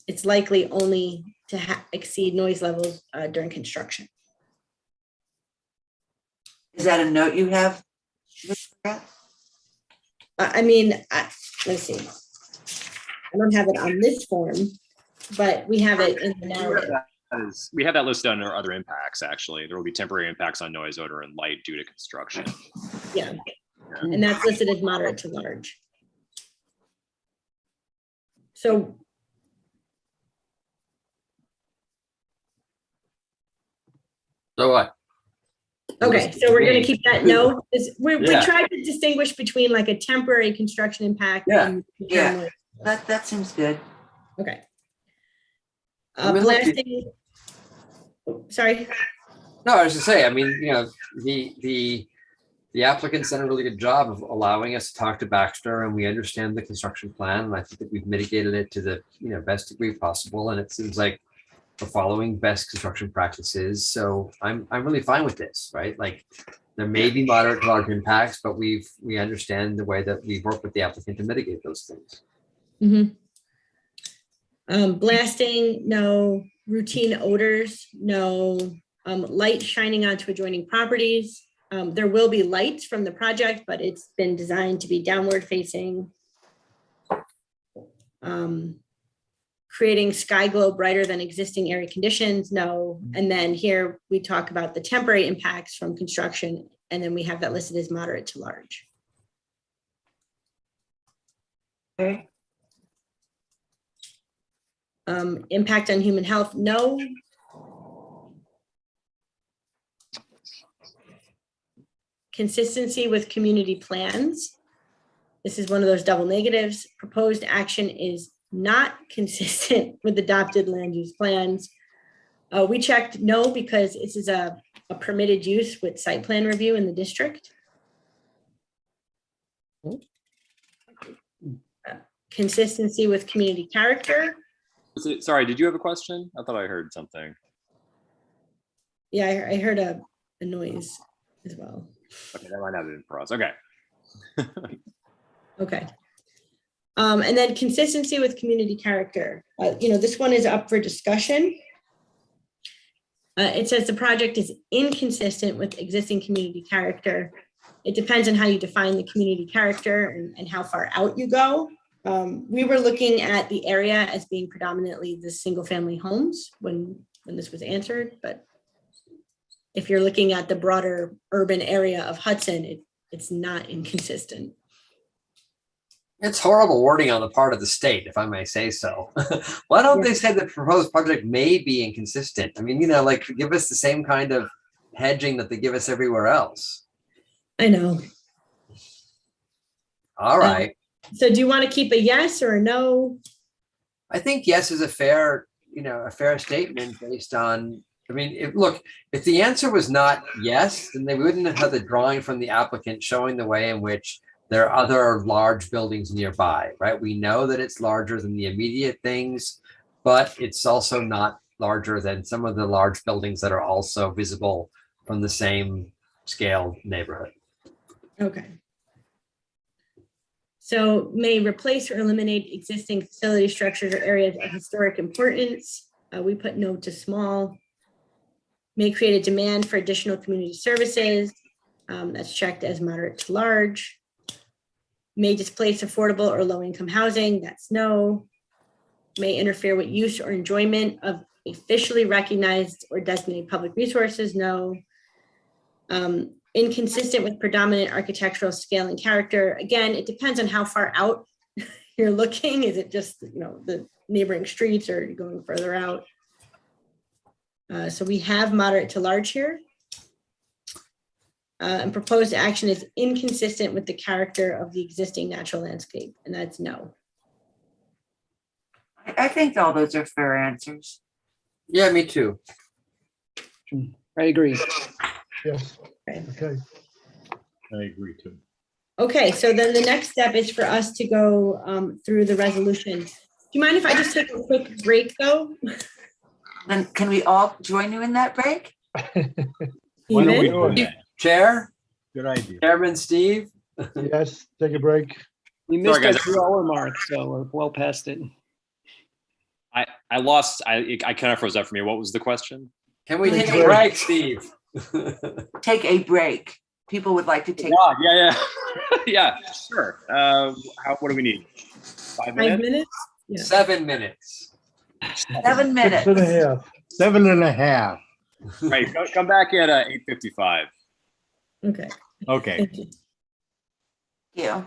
It's likely only to exceed noise levels during construction. Is that a note you have? I mean, let's see. I don't have it on this form, but we have it in the narrative. We have that listed under other impacts, actually. There will be temporary impacts on noise, odor, and light due to construction. Yeah, and that's listed as moderate to large. So what? okay, so we're going to keep that no. We Yeah. tried to distinguish between like a temporary construction impact. Yeah. And Yeah. That seems good. Okay. I mean, look, Blasting. Sorry. No, I was just saying, I mean, the applicant's done a really good job of allowing us to talk to Baxter, and we understand the construction plan. And I think that we've mitigated it to the best degree possible. And it seems like we're following best construction practices. So I'm really fine with this, right? Like there may be moderate to large impacts, but we understand the way that we work with the applicant to mitigate those things. Blasting, no. Routine odors, no. Light shining onto adjoining properties. There will be lights from the project, but it's been designed to be downward facing. Creating sky glow brighter than existing area conditions, no. And then here we talk about the temporary impacts from construction, and then we have that listed as moderate to large. Okay. Impact on human health, no. Consistency with community plans. This is one of those double negatives. Proposed action is not consistent with adopted land use plans. We checked no because this is a permitted use with site plan review in the district. Consistency with community character. Sorry, did you have a question? I thought I heard something. Yeah, I heard a noise as well. Okay, that might have been for us. Okay. Okay. And then consistency with community character. This one is up for discussion. It says the project is inconsistent with existing community character. It depends on how you define the community character and how far out you go. We were looking at the area as being predominantly the single family homes when this was answered, but if you're looking at the broader urban area of Hudson, it's not inconsistent. It's horrible wording on the part of the state, if I may say so. Why don't they say the proposed project may be inconsistent? I mean, like give us the same kind of hedging that they give us everywhere else. I know. All right. So do you want to keep a yes or a no? I think yes is a fair statement based on, I mean, if the answer was not yes, then they wouldn't have had the drawing from the applicant showing the way in which there are other large buildings nearby, right? We know that it's larger than the immediate things, but it's also not larger than some of the large buildings that are also visible from the same scale neighborhood. Okay. So may replace or eliminate existing facility structures or areas of historic importance. We put no to small. May create a demand for additional community services. That's checked as moderate to large. May displace affordable or low-income housing. That's no. May interfere with use or enjoyment of officially recognized or designated public resources. No. Inconsistent with predominant architectural scale and character. Again, it depends on how far out you're looking. Is it just the neighboring streets, or are you going further out? So we have moderate to large here. And proposed action is inconsistent with the character of the existing natural landscape, and that's no. I think all those are fair answers. Yeah, me too. I agree. Yes. Okay. I agree too. Okay, so then the next step is for us to go through the resolution. Do you mind if I just take a quick break, though? Then can we all join you in that break? Why don't we Even? do that? Chair, Good idea. Chairman Steve. Yes, take a break. We missed Sorry, our guys. 2 hour mark, so we're well past it. I lost. I kind of froze up for me. What was the question? Can we take a break, Steve? Take a break. People would like to take. Yeah. Yeah, sure. What do we need? 5 minutes? 5 minutes? Yeah. 7 minutes. 7 minutes. 6.5. 7.5. Right. Come back at 8:55. Okay. Okay. Thank you. Yeah.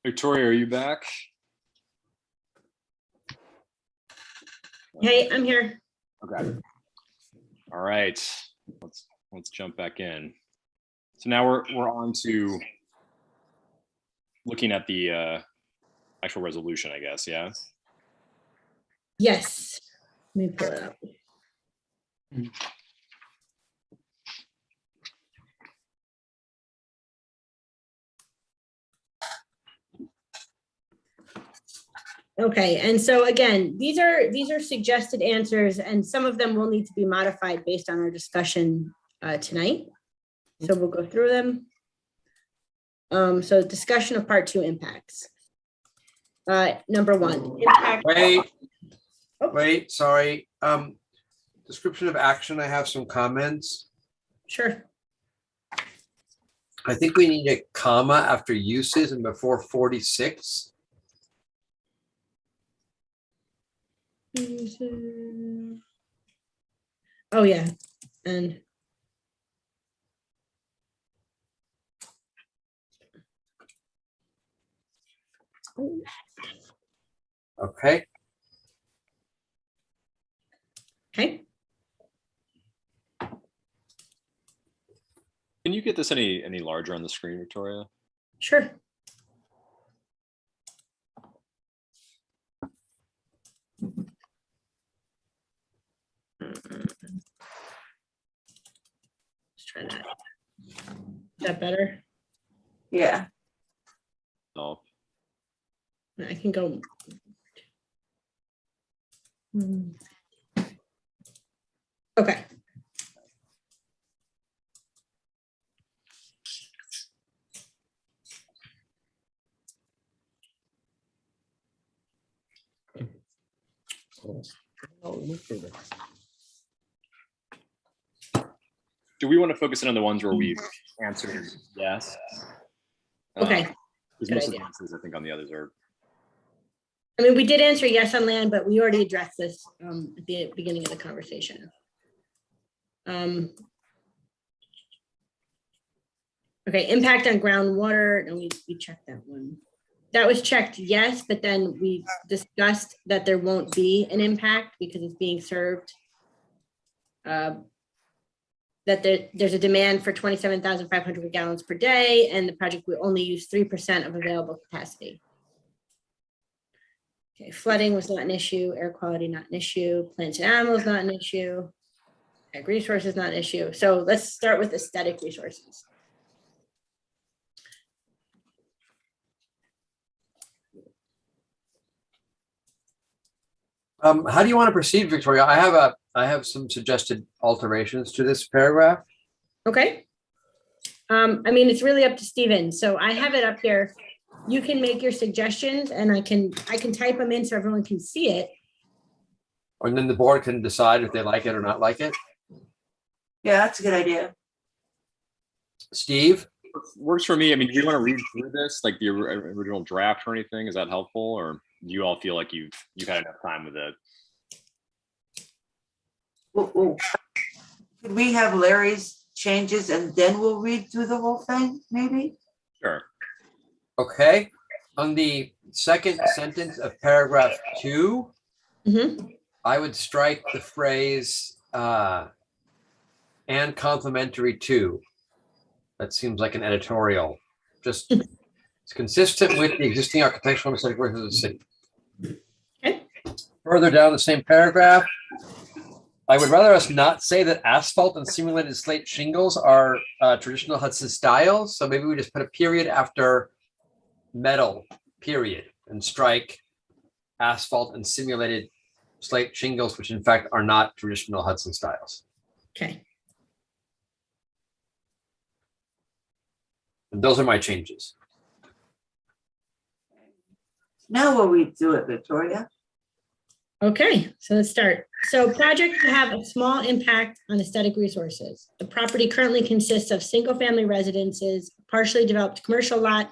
Victoria, are you back? Hey, I'm here. Okay. All right. Let's jump back in. So now we're on to looking at the actual resolution, I guess. Yeah. Yes. Let me pull it up. Okay, and so again, these are suggested answers, and some of them will need to be modified based on our discussion tonight. So we'll go through them. So discussion of part 2 impacts. Number 1, impact. Wait, sorry. Description of action, I have some comments. Sure. I think we need a comma after uses and before 46. Oh, yeah, and Okay. Okay. Can you get this any larger on the screen, Victoria? Sure. Let's try that. Is that better? Yeah. No. I can go. Okay. Do we want to focus in on the ones where we've answered yes? Okay. Because Good most of idea. the answers I think on the others are. I mean, we did answer yes on land, but we already addressed this at the beginning of the conversation. Okay, impact on groundwater, and we checked that one. That was checked yes, but then we discussed that there won't be an impact because it's being served. That there's a demand for 27,500 gallons per day, and the project will only use 3% of available capacity. Okay, flooding was not an issue, air quality not an issue, plants and animals not an issue, ag resources not an issue. So let's start with aesthetic resources. How do you want to proceed, Victoria? I have some suggested alterations to this paragraph. Okay. I mean, it's really up to Steven. So I have it up here. You can make your suggestions and I can type them in so everyone can see it. And then the board can decide if they like it or not like it. Yeah, that's a good idea. Steve? Works for me. I mean, do you want to read through this, like the original draft or anything? Is that helpful, or do you all feel like you've had enough time with it? Well, could we have Larry's changes and then we'll read through the whole thing, maybe? Sure. Okay. On the second sentence of paragraph 2, I would strike the phrase and complementary to. That seems like an editorial. Just it's consistent with the existing architectural and aesthetic works of the city. Further down the same paragraph, I would rather us not say that asphalt and simulated slate shingles are traditional Hudson styles. So maybe we just put a period after metal, period, and strike asphalt and simulated slate shingles, which in fact are not traditional Hudson styles. Okay. And those are my changes. Now we'll read through it, Victoria. Okay, so let's start. So projects have a small impact on aesthetic resources. The property currently consists of single-family residences, partially developed commercial lot,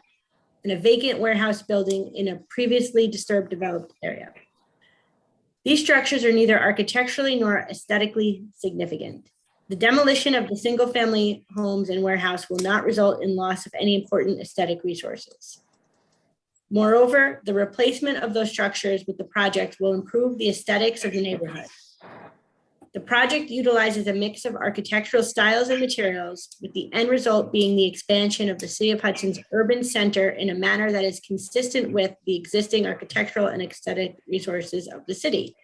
and a vacant warehouse building in a previously disturbed developed area. These structures are neither architecturally nor aesthetically significant. The demolition of the single-family homes and warehouse will not result in loss of any important aesthetic resources. Moreover, the replacement of those structures with the project will improve the aesthetics of the neighborhood. The project utilizes a mix of architectural styles and materials, with the end result being the expansion of the City of Hudson's urban center in a manner that is consistent with the existing architectural and aesthetic resources of the city.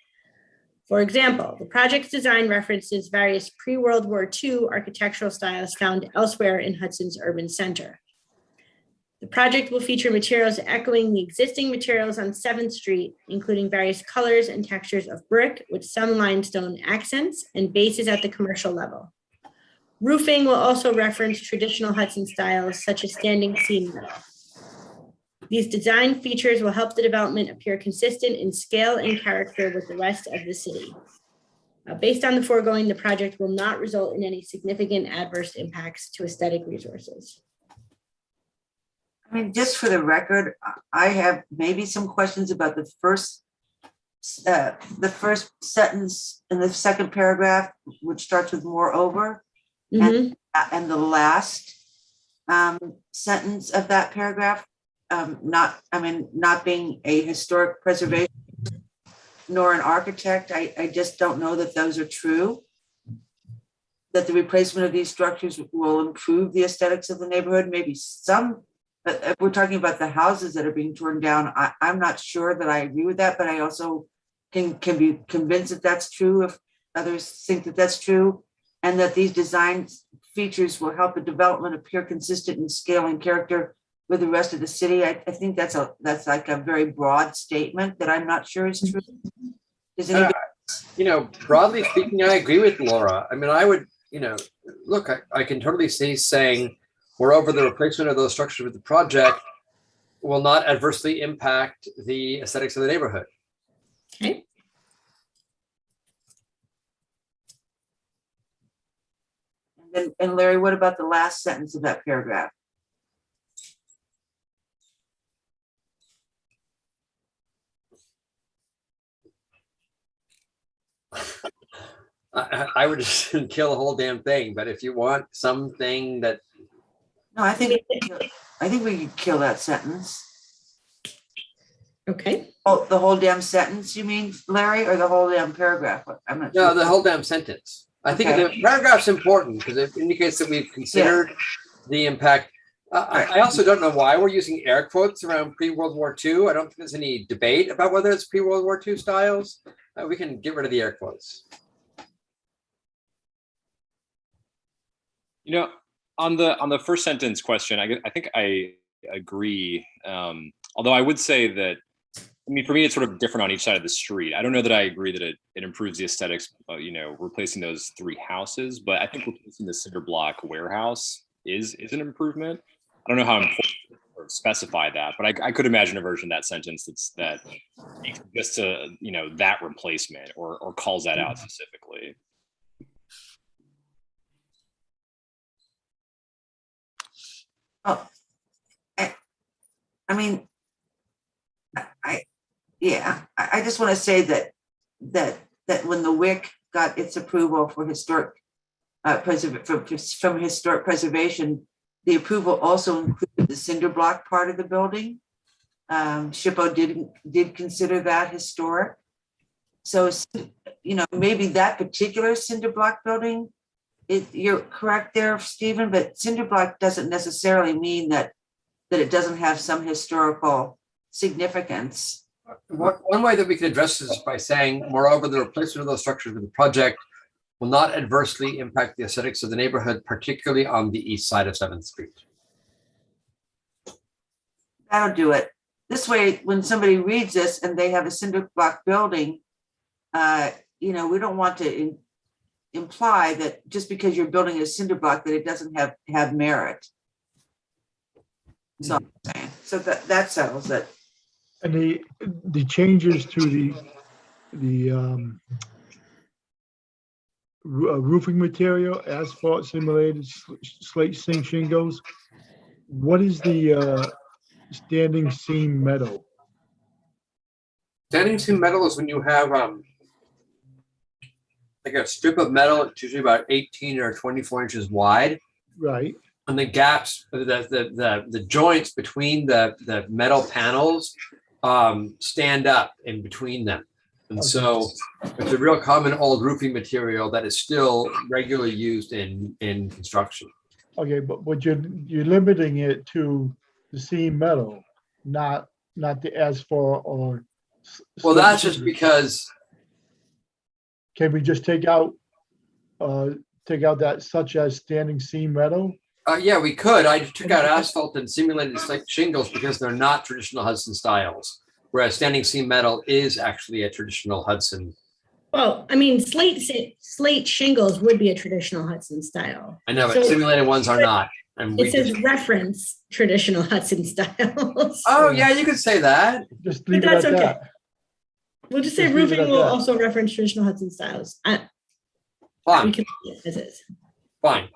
For example, the project's design references various pre-World War II architectural styles found elsewhere in Hudson's urban center. The project will feature materials echoing the existing materials on 7th Street, including various colors and textures of brick with some limestone accents and bases at the commercial level. Roofing will also reference traditional Hudson styles such as standing seam metal. These design features will help the development appear consistent in scale and character with the rest of the city. Based on the foregoing, the project will not result in any significant adverse impacts to aesthetic resources. I mean, just for the record, I have maybe some questions about the first sentence in the second paragraph, which starts with moreover, and the last sentence of that paragraph, not being a historic preservation nor an architect, I just don't know that those are true. That the replacement of these structures will improve the aesthetics of the neighborhood, maybe some. But if we're talking about the houses that are being torn down, I'm not sure that I agree with that, but I also can be convinced that that's true if others think that that's true, and that these design features will help the development appear consistent in scale and character with the rest of the city. I think that's like a very broad statement that I'm not sure is true. Does anybody? Broadly speaking, I agree with Laura. I mean, I would, look, I can totally see saying, moreover, the replacement of those structures with the project will not adversely impact the aesthetics of the neighborhood. Okay. And Larry, what about the last sentence of that paragraph? I would just kill the whole damn thing. But if you want something that, no, I think we could kill that sentence. Okay. Oh, the whole damn sentence, you mean, Larry, or the whole damn paragraph? I'm not no, sure. the whole damn sentence. I think Okay. the paragraph's important because it indicates that we've considered the impact. I also don't know why we're using air quotes around pre-World War II. I don't think there's any debate about whether it's pre-World War II styles. We can get rid of the air quotes. On the first sentence question, I think I agree. Although I would say that, for me, it's sort of different on each side of the street. I don't know that I agree that it improves the aesthetics, replacing those 3 houses, but I think replacing the cinder block warehouse is an improvement. I don't know how important to specify that, but I could imagine a version of that sentence that speaks just to, that replacement or calls that out specifically. Oh, I just want to say that when the WIC got its approval for historic from historic preservation, the approval also included the cinder block part of the building. SHPO did consider that historic. So, maybe that particular cinder block building, you're correct there, Stephen, but cinder block doesn't necessarily mean that it doesn't have some historical significance. One way that we can address this is by saying, moreover, the replacement of those structures with the project will not adversely impact the aesthetics of the neighborhood, particularly on the east side of 7th Street. That'll do it. This way, when somebody reads this and they have a cinder block building, we don't want to imply that just because you're building a cinder block that it doesn't have merit. So I'm saying. So that settles it. And the changes to the roofing material, asphalt simulated slate zinc shingles. What is the standing seam metal? Standing seam metal is when you have like a strip of metal, it's usually about 18 or 24 inches wide. Right. And the gaps, the joints between the metal panels stand up in between them. And so it's a real common old roofing material that is still regularly used in construction. Okay, but you're limiting it to the seam metal, not the asphalt or. Well, that's just because. Can we just take out that such as standing seam metal? Yeah, we could. I took out asphalt and simulated shingles because they're not traditional Hudson styles, whereas standing seam metal is actually a traditional Hudson. Well, I mean, slate shingles would be a traditional Hudson style. I know, but simulated ones are not. And it says reference traditional Hudson styles. Oh, yeah, you could say that. Just leave it at that. We'll just say roofing will also reference traditional Hudson styles. Fine. We can leave it as is. Fine.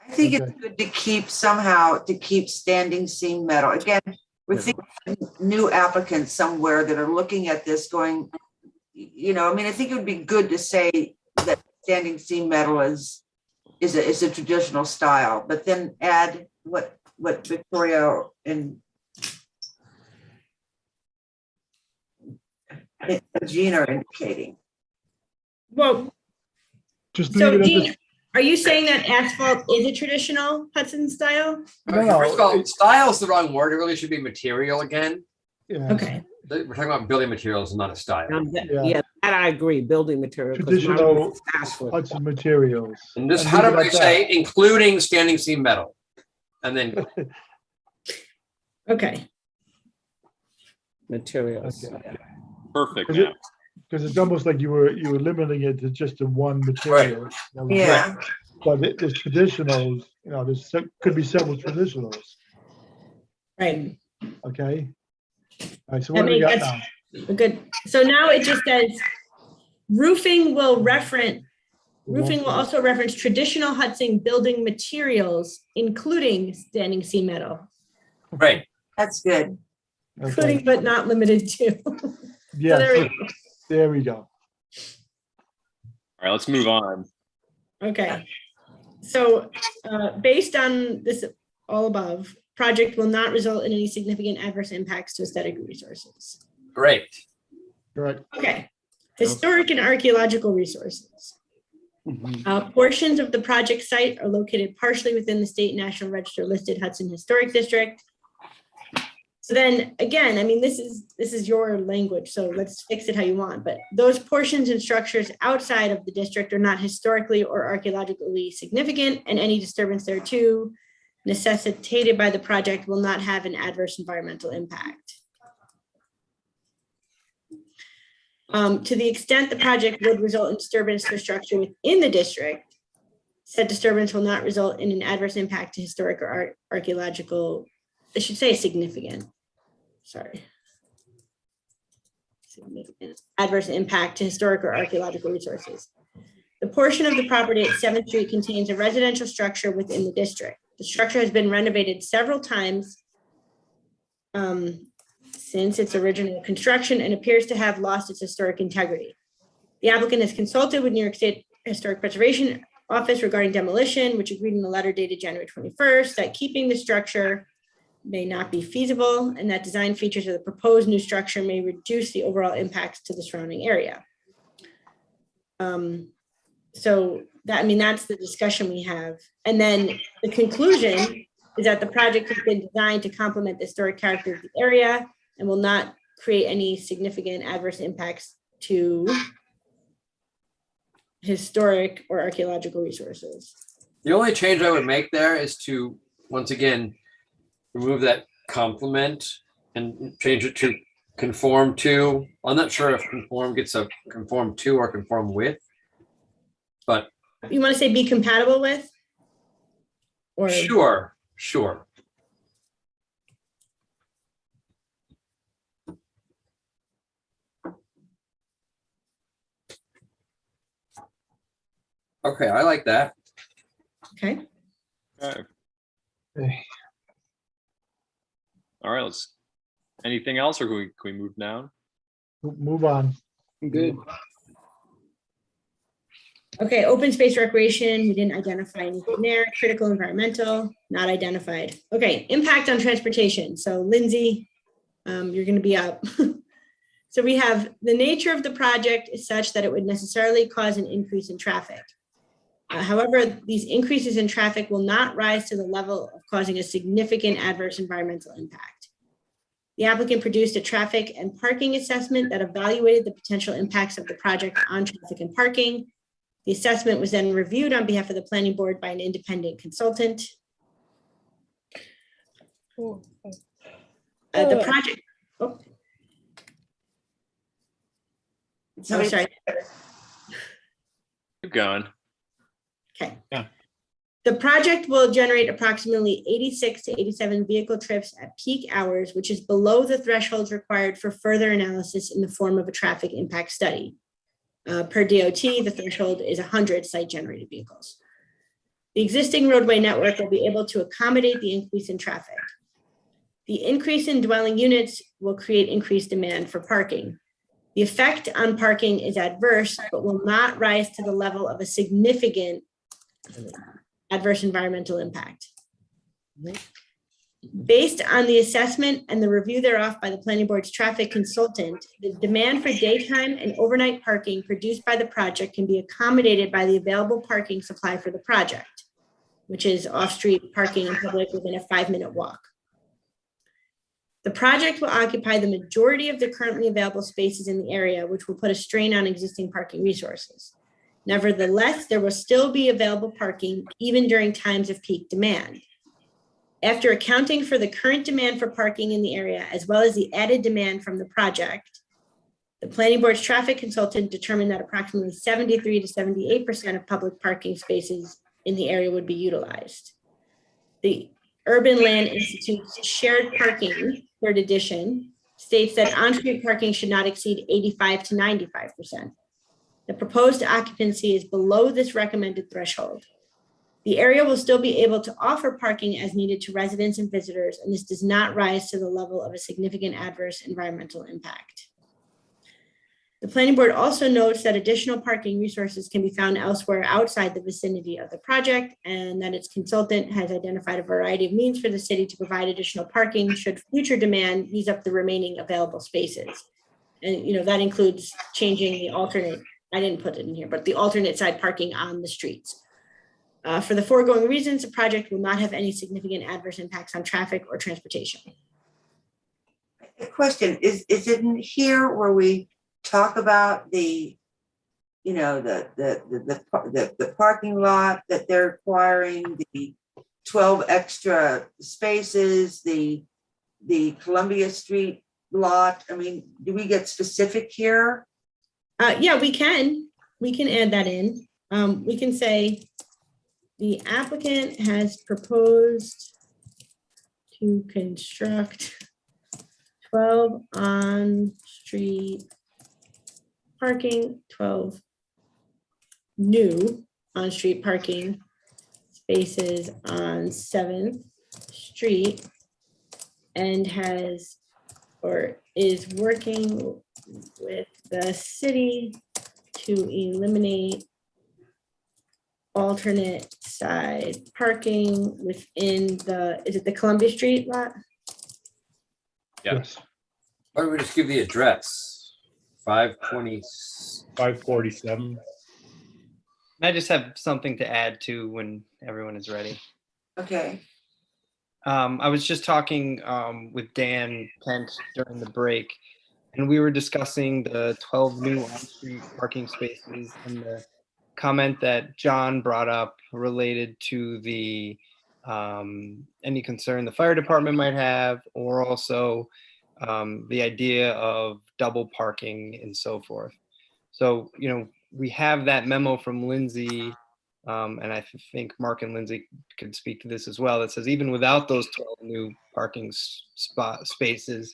I think it's good to keep standing seam metal. Again, we're thinking of new applicants somewhere that are looking at this going, I mean, I think it would be good to say that standing seam metal is a traditional style, but then add what Victoria and Jean are indicating. Well, just so Jean, are you saying that asphalt is a traditional Hudson style? First of all, style is the wrong word. It really should be material again. Yeah. Okay. We're talking about building materials, not a style. Yeah, that I agree. Building material. Traditional Hudson materials. And this, how do we say, including standing seam metal? And then. Okay. Materials. Okay. Perfect. Because it's almost like you were limiting it to just the one material. Right. Yeah. But there's traditionals, there's could be several traditionals. Right. Okay. All right. So what do we got now? Good. So now it just says roofing will also reference traditional Hudson building materials, including standing seam metal. Right. That's good. Including but not limited to. Yeah. So there we go. All right, let's move on. Okay. So based on this all above, project will not result in any significant adverse impacts to aesthetic resources. Great. Right. Okay. Historic and archaeological resources. Portions of the project site are located partially within the State National Register listed Hudson Historic District. So then again, I mean, this is your language, so let's fix it how you want, but those portions and structures outside of the district are not historically or archaeologically significant, and any disturbance thereto necessitated by the project will not have an adverse environmental impact. To the extent the project would result in disturbance to a structure within the district, said disturbance will not result in an adverse impact to historic or archaeological, I should say significant. Sorry. Significant adverse impact to historic or archaeological resources. The portion of the property at 7th Street contains a residential structure within the district. The structure has been renovated several times since its original construction and appears to have lost its historic integrity. The applicant has consulted with New York State Historic Preservation Office regarding demolition, which agreed in a letter dated January 21st that keeping the structure may not be feasible and that design features of the proposed new structure may reduce the overall impacts to the surrounding area. So that, I mean, that's the discussion we have. And then the conclusion is that the project has been designed to complement the historic character of the area and will not create any significant adverse impacts to historic or archaeological resources. The only change I would make there is to, once again, remove that complement and change it to conform to. I'm not sure if conform gets a conform to or conform with, but. You want to say be compatible with? Or Sure. Okay, I like that. Okay. Okay. All right, anything else, or can we move now? Move on. Good. Okay, open space recreation, we didn't identify anything there. Critical environmental, not identified. Okay, impact on transportation. So Lindsay, you're gonna be up. So we have the nature of the project is such that it would necessarily cause an increase in traffic. However, these increases in traffic will not rise to the level of causing a significant adverse environmental impact. The applicant produced a traffic and parking assessment that evaluated the potential impacts of the project on traffic and parking. The assessment was then reviewed on behalf of the planning board by an independent consultant. The project, oh. Oh, sorry. Keep going. Okay. Yeah. The project will generate approximately 86 to 87 vehicle trips at peak hours, which is below the thresholds required for further analysis in the form of a traffic impact study. Per DOT, the threshold is 100 site-generated vehicles. The existing roadway network will be able to accommodate the increase in traffic. The increase in dwelling units will create increased demand for parking. The effect on parking is adverse, but will not rise to the level of a significant adverse environmental impact. Based on the assessment and the review thereof by the planning board's traffic consultant, the demand for daytime and overnight parking produced by the project can be accommodated by the available parking supply for the project, which is off-street parking in public within a 5-minute walk. The project will occupy the majority of the currently available spaces in the area, which will put a strain on existing parking resources. Nevertheless, there will still be available parking even during times of peak demand. After accounting for the current demand for parking in the area, as well as the added demand from the project, the planning board's traffic consultant determined that approximately 73 to 78% of public parking spaces in the area would be utilized. The Urban Land Institute's shared parking, third edition, states that on-street parking should not exceed 85 to 95%. The proposed occupancy is below this recommended threshold. The area will still be able to offer parking as needed to residents and visitors, and this does not rise to the level of a significant adverse environmental impact. The planning board also notes that additional parking resources can be found elsewhere outside the vicinity of the project, and that its consultant has identified a variety of means for the city to provide additional parking should future demand use up the remaining available spaces. And that includes changing the alternate, I didn't put it in here, but the alternate side parking on the streets. For the foregoing reasons, the project will not have any significant adverse impacts on traffic or transportation. A question, is it in here where we talk about the parking lot that they're requiring, the 12 extra spaces, the Columbia Street lot? I mean, do we get specific here? Yeah, we can add that in. We can say the applicant has proposed to construct 12 on-street parking, 12 new on-street parking spaces on 7th Street, and has or is working with the city to eliminate alternate side parking within is it the Columbia Street lot? Yes. Why don't we just give the address? 547. I just have something to add to when everyone is ready. Okay. I was just talking with Dan Kent during the break, and we were discussing the 12 new on-street parking spaces and the comment that John brought up related to the any concern the fire department might have, or also the idea of double parking and so forth. So, we have that memo from Lindsay, and I think Mark and Lindsay could speak to this as well, that says even without those 12 new parking spaces,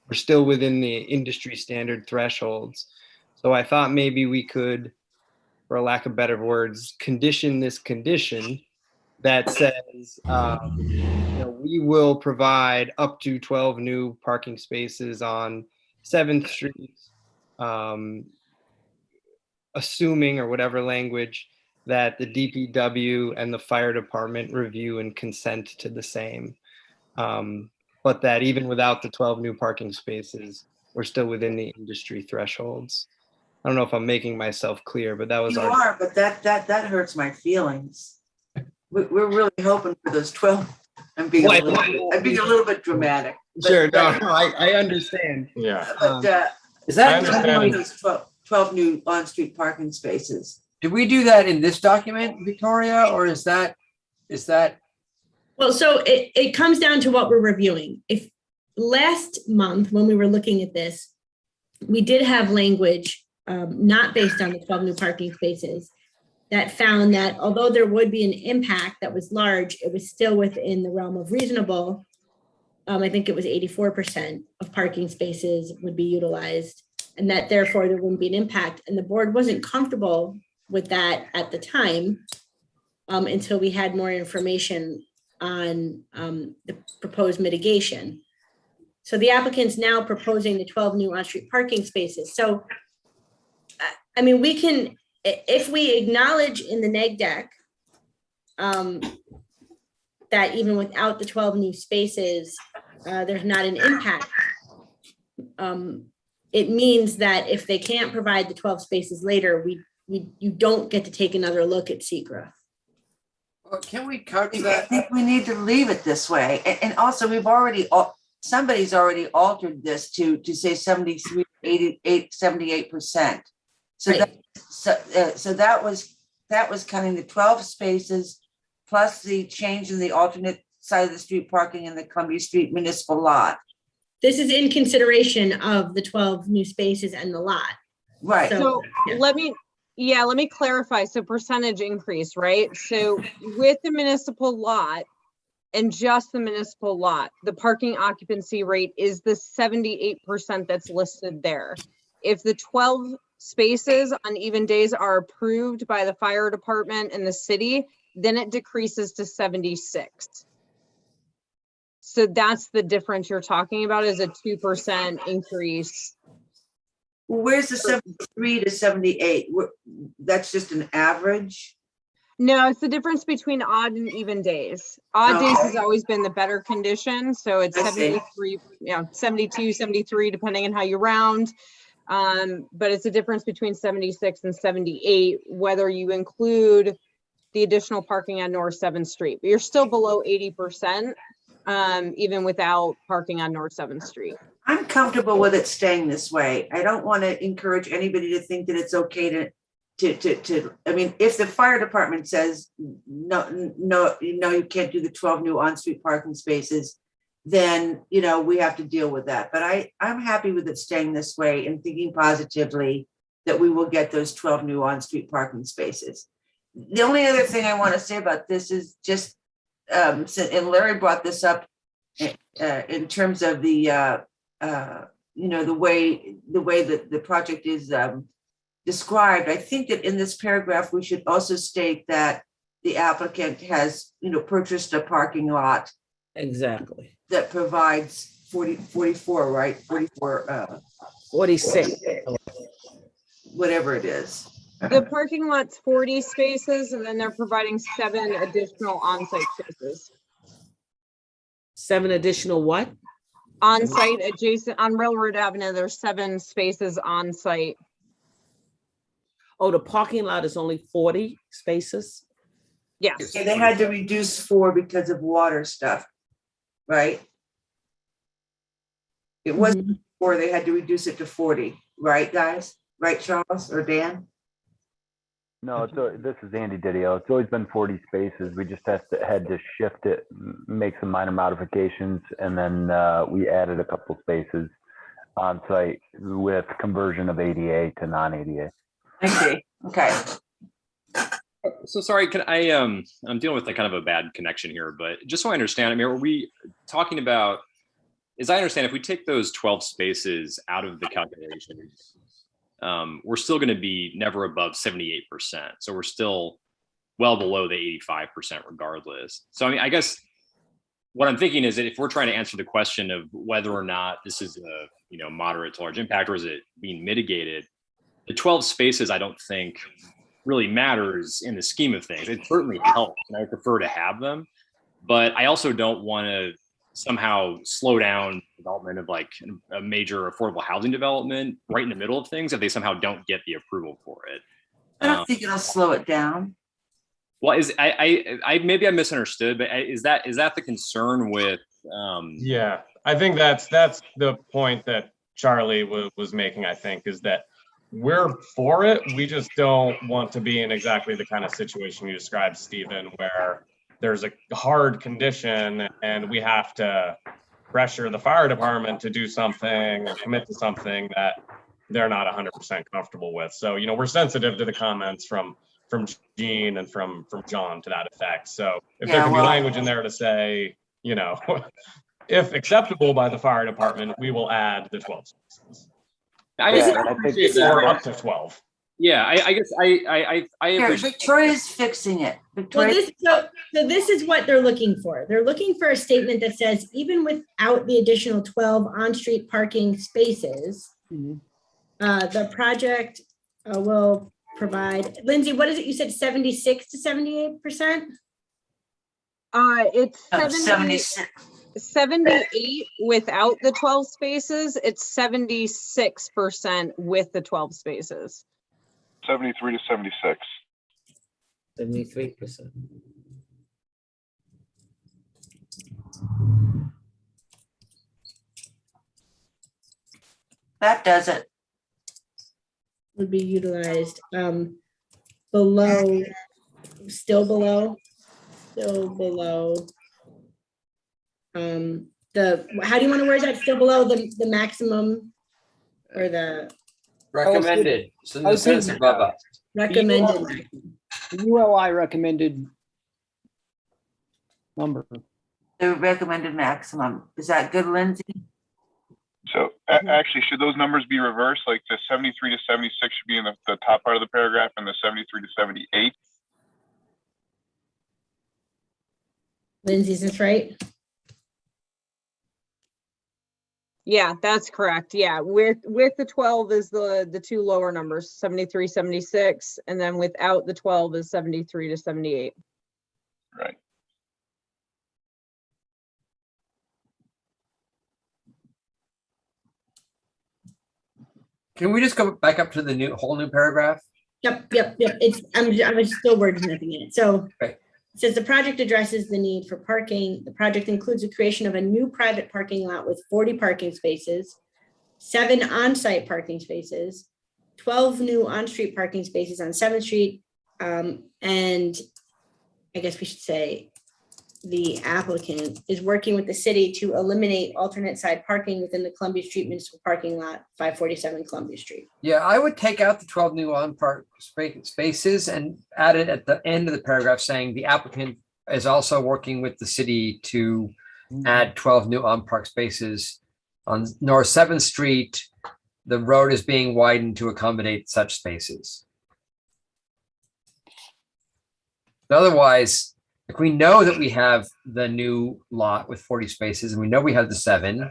we're still within the industry standard thresholds. So I thought maybe we could for a lack of better words, condition this condition that says, we will provide up to 12 new parking spaces on 7th Street, assuming, or whatever language, that the DPW and the fire department review and consent to the same. But that even without the 12 new parking spaces, we're still within the industry thresholds. I don't know if I'm making myself clear, but that was You are, but that hurts my feelings. We're really hoping for those 12. I'm being a little bit dramatic. Sure, no, I understand. Yeah. But Is that those 12 new on-street parking spaces? Did we do that in this document, Victoria, or is that? Well, so it comes down to what we're reviewing. If last month, when we were looking at this, we did have language not based on the 12 new parking spaces that found that although there would be an impact that was large, it was still within the realm of reasonable. I think it was 84% of parking spaces would be utilized, and that therefore there wouldn't be an impact. And the board wasn't comfortable with that at the time until we had more information on the proposed mitigation. So the applicant's now proposing the 12 new on-street parking spaces. So, I mean, we can, if we acknowledge in the neg deck that even without the 12 new spaces, there's not an impact. It means that if they can't provide the 12 spaces later, you don't get to take another look at SECRA. Or can we cut that? I think we need to leave it this way. And also, somebody's already altered this to say 73, 88, 78%. So Right. so that was counting the 12 spaces plus the change in the alternate side of the street parking in the Columbia Street municipal lot. This is in consideration of the 12 new spaces and the lot. Right. So let me clarify. So percentage increase, right? So with the municipal lot and just the municipal lot, the parking occupancy rate is the 78% that's listed there. If the 12 spaces on even days are approved by the fire department and the city, then it decreases to 76. So that's the difference you're talking about, is a 2% increase. Well, where's the 73 to 78? That's just an average? No, it's the difference between odd and even days. Odd days has always been the better condition. So it's 73, 72, 73, depending on how you round. But it's a difference between 76 and 78, whether you include the additional parking on North 7th Street. But you're still below 80%, even without parking on North 7th Street. I'm comfortable with it staying this way. I don't want to encourage anybody to think that it's okay to, I mean, if the fire department says, no, you can't do the 12 new on-street parking spaces, then, we have to deal with that. But I'm happy with it staying this way and thinking positively that we will get those 12 new on-street parking spaces. The only other thing I want to say about this is just, and Larry brought this up in terms of the way that the project is described. I think that in this paragraph, we should also state that the applicant has, purchased a parking lot. Exactly. That provides 44, right? 44, 46. Whatever it is. The parking lot's 40 spaces, and then they're providing 7 additional on-site spaces. 7 additional what? On-site adjacent on Railroad Avenue, there's 7 spaces on-site. Oh, the parking lot is only 40 spaces? Yes. Okay, they had to reduce 4 because of water stuff, right? It wasn't 4, they had to reduce it to 40, right, guys? Right, Charles or Dan? No, this is Andy Didio. It's always been 40 spaces. We just had to shift it, make some minor modifications, and then we added a couple spaces on site with conversion of ADA to non-ADA. I see. Okay. So sorry, can I, I'm dealing with kind of a bad connection here, but just so I understand, I mean, are we talking about, as I understand, if we take those 12 spaces out of the calculations, we're still going to be never above 78%. So we're still well below the 85% regardless. So I mean, I guess what I'm thinking is that if we're trying to answer the question of whether or not this is a moderate to large impact, or is it being mitigated, the 12 spaces I don't think really matters in the scheme of things. It certainly helps, and I prefer to have them, but I also don't want to somehow slow down development of like a major affordable housing development right in the middle of things if they somehow don't get the approval for it. I don't think it'll slow it down. Well, I maybe I misunderstood, but is that the concern with? Yeah, I think that's the point that Charlie was making. I think is that we're for it. We just don't want to be in exactly the kind of situation you described, Stephen, where there's a hard condition and we have to pressure the fire department to do something or commit to something that they're not 100% comfortable with. So, we're sensitive to the comments from Gene and from John to that effect. So if there can be language in there to say, if acceptable by the fire department, we will add the 12 spaces. Or up to 12. Yeah, I guess I appreciate. Victoria's fixing it. Victoria. Well, so this is what they're looking for. They're looking for a statement that says, even without the additional 12 on-street parking spaces, the project will provide, Lindsay, what is it? You said 76 to 78%? It's 76. 78 without the 12 spaces. It's 76% with the 12 spaces. 73 to 76. 73%. That does it. Would be utilized below, still below. How do you want to word that? Still below the maximum or the recommended. So in the sense above us. Recommended. ULI recommended number. The recommended maximum. Is that good, Lindsay? So actually, should those numbers be reversed? Like the 73 to 76 should be in the top part of the paragraph, and the 73 to 78. Lindsay, is this right? Yeah, that's correct. Yeah, with the 12 is the two lower numbers, 73, 76, and then without the 12 is 73 to 78. Right. Can we just go back up to the whole new paragraph? Yep. I was still wordsmithing it. So it says the project addresses the need for parking. The project includes the creation of a new private parking lot with 40 parking spaces, 7 on-site parking spaces, 12 new on-street parking spaces on 7th Street. And I guess we should say the applicant is working with the city to eliminate alternate side parking within the Columbia Street Municipal Parking Lot, 547 Columbia Street. Yeah, I would take out the 12 new on-park spaces and add it at the end of the paragraph saying the applicant is also working with the city to add 12 new on-park spaces on North 7th Street. The road is being widened to accommodate such spaces. Otherwise, if we know that we have the new lot with 40 spaces and we know we have the 7,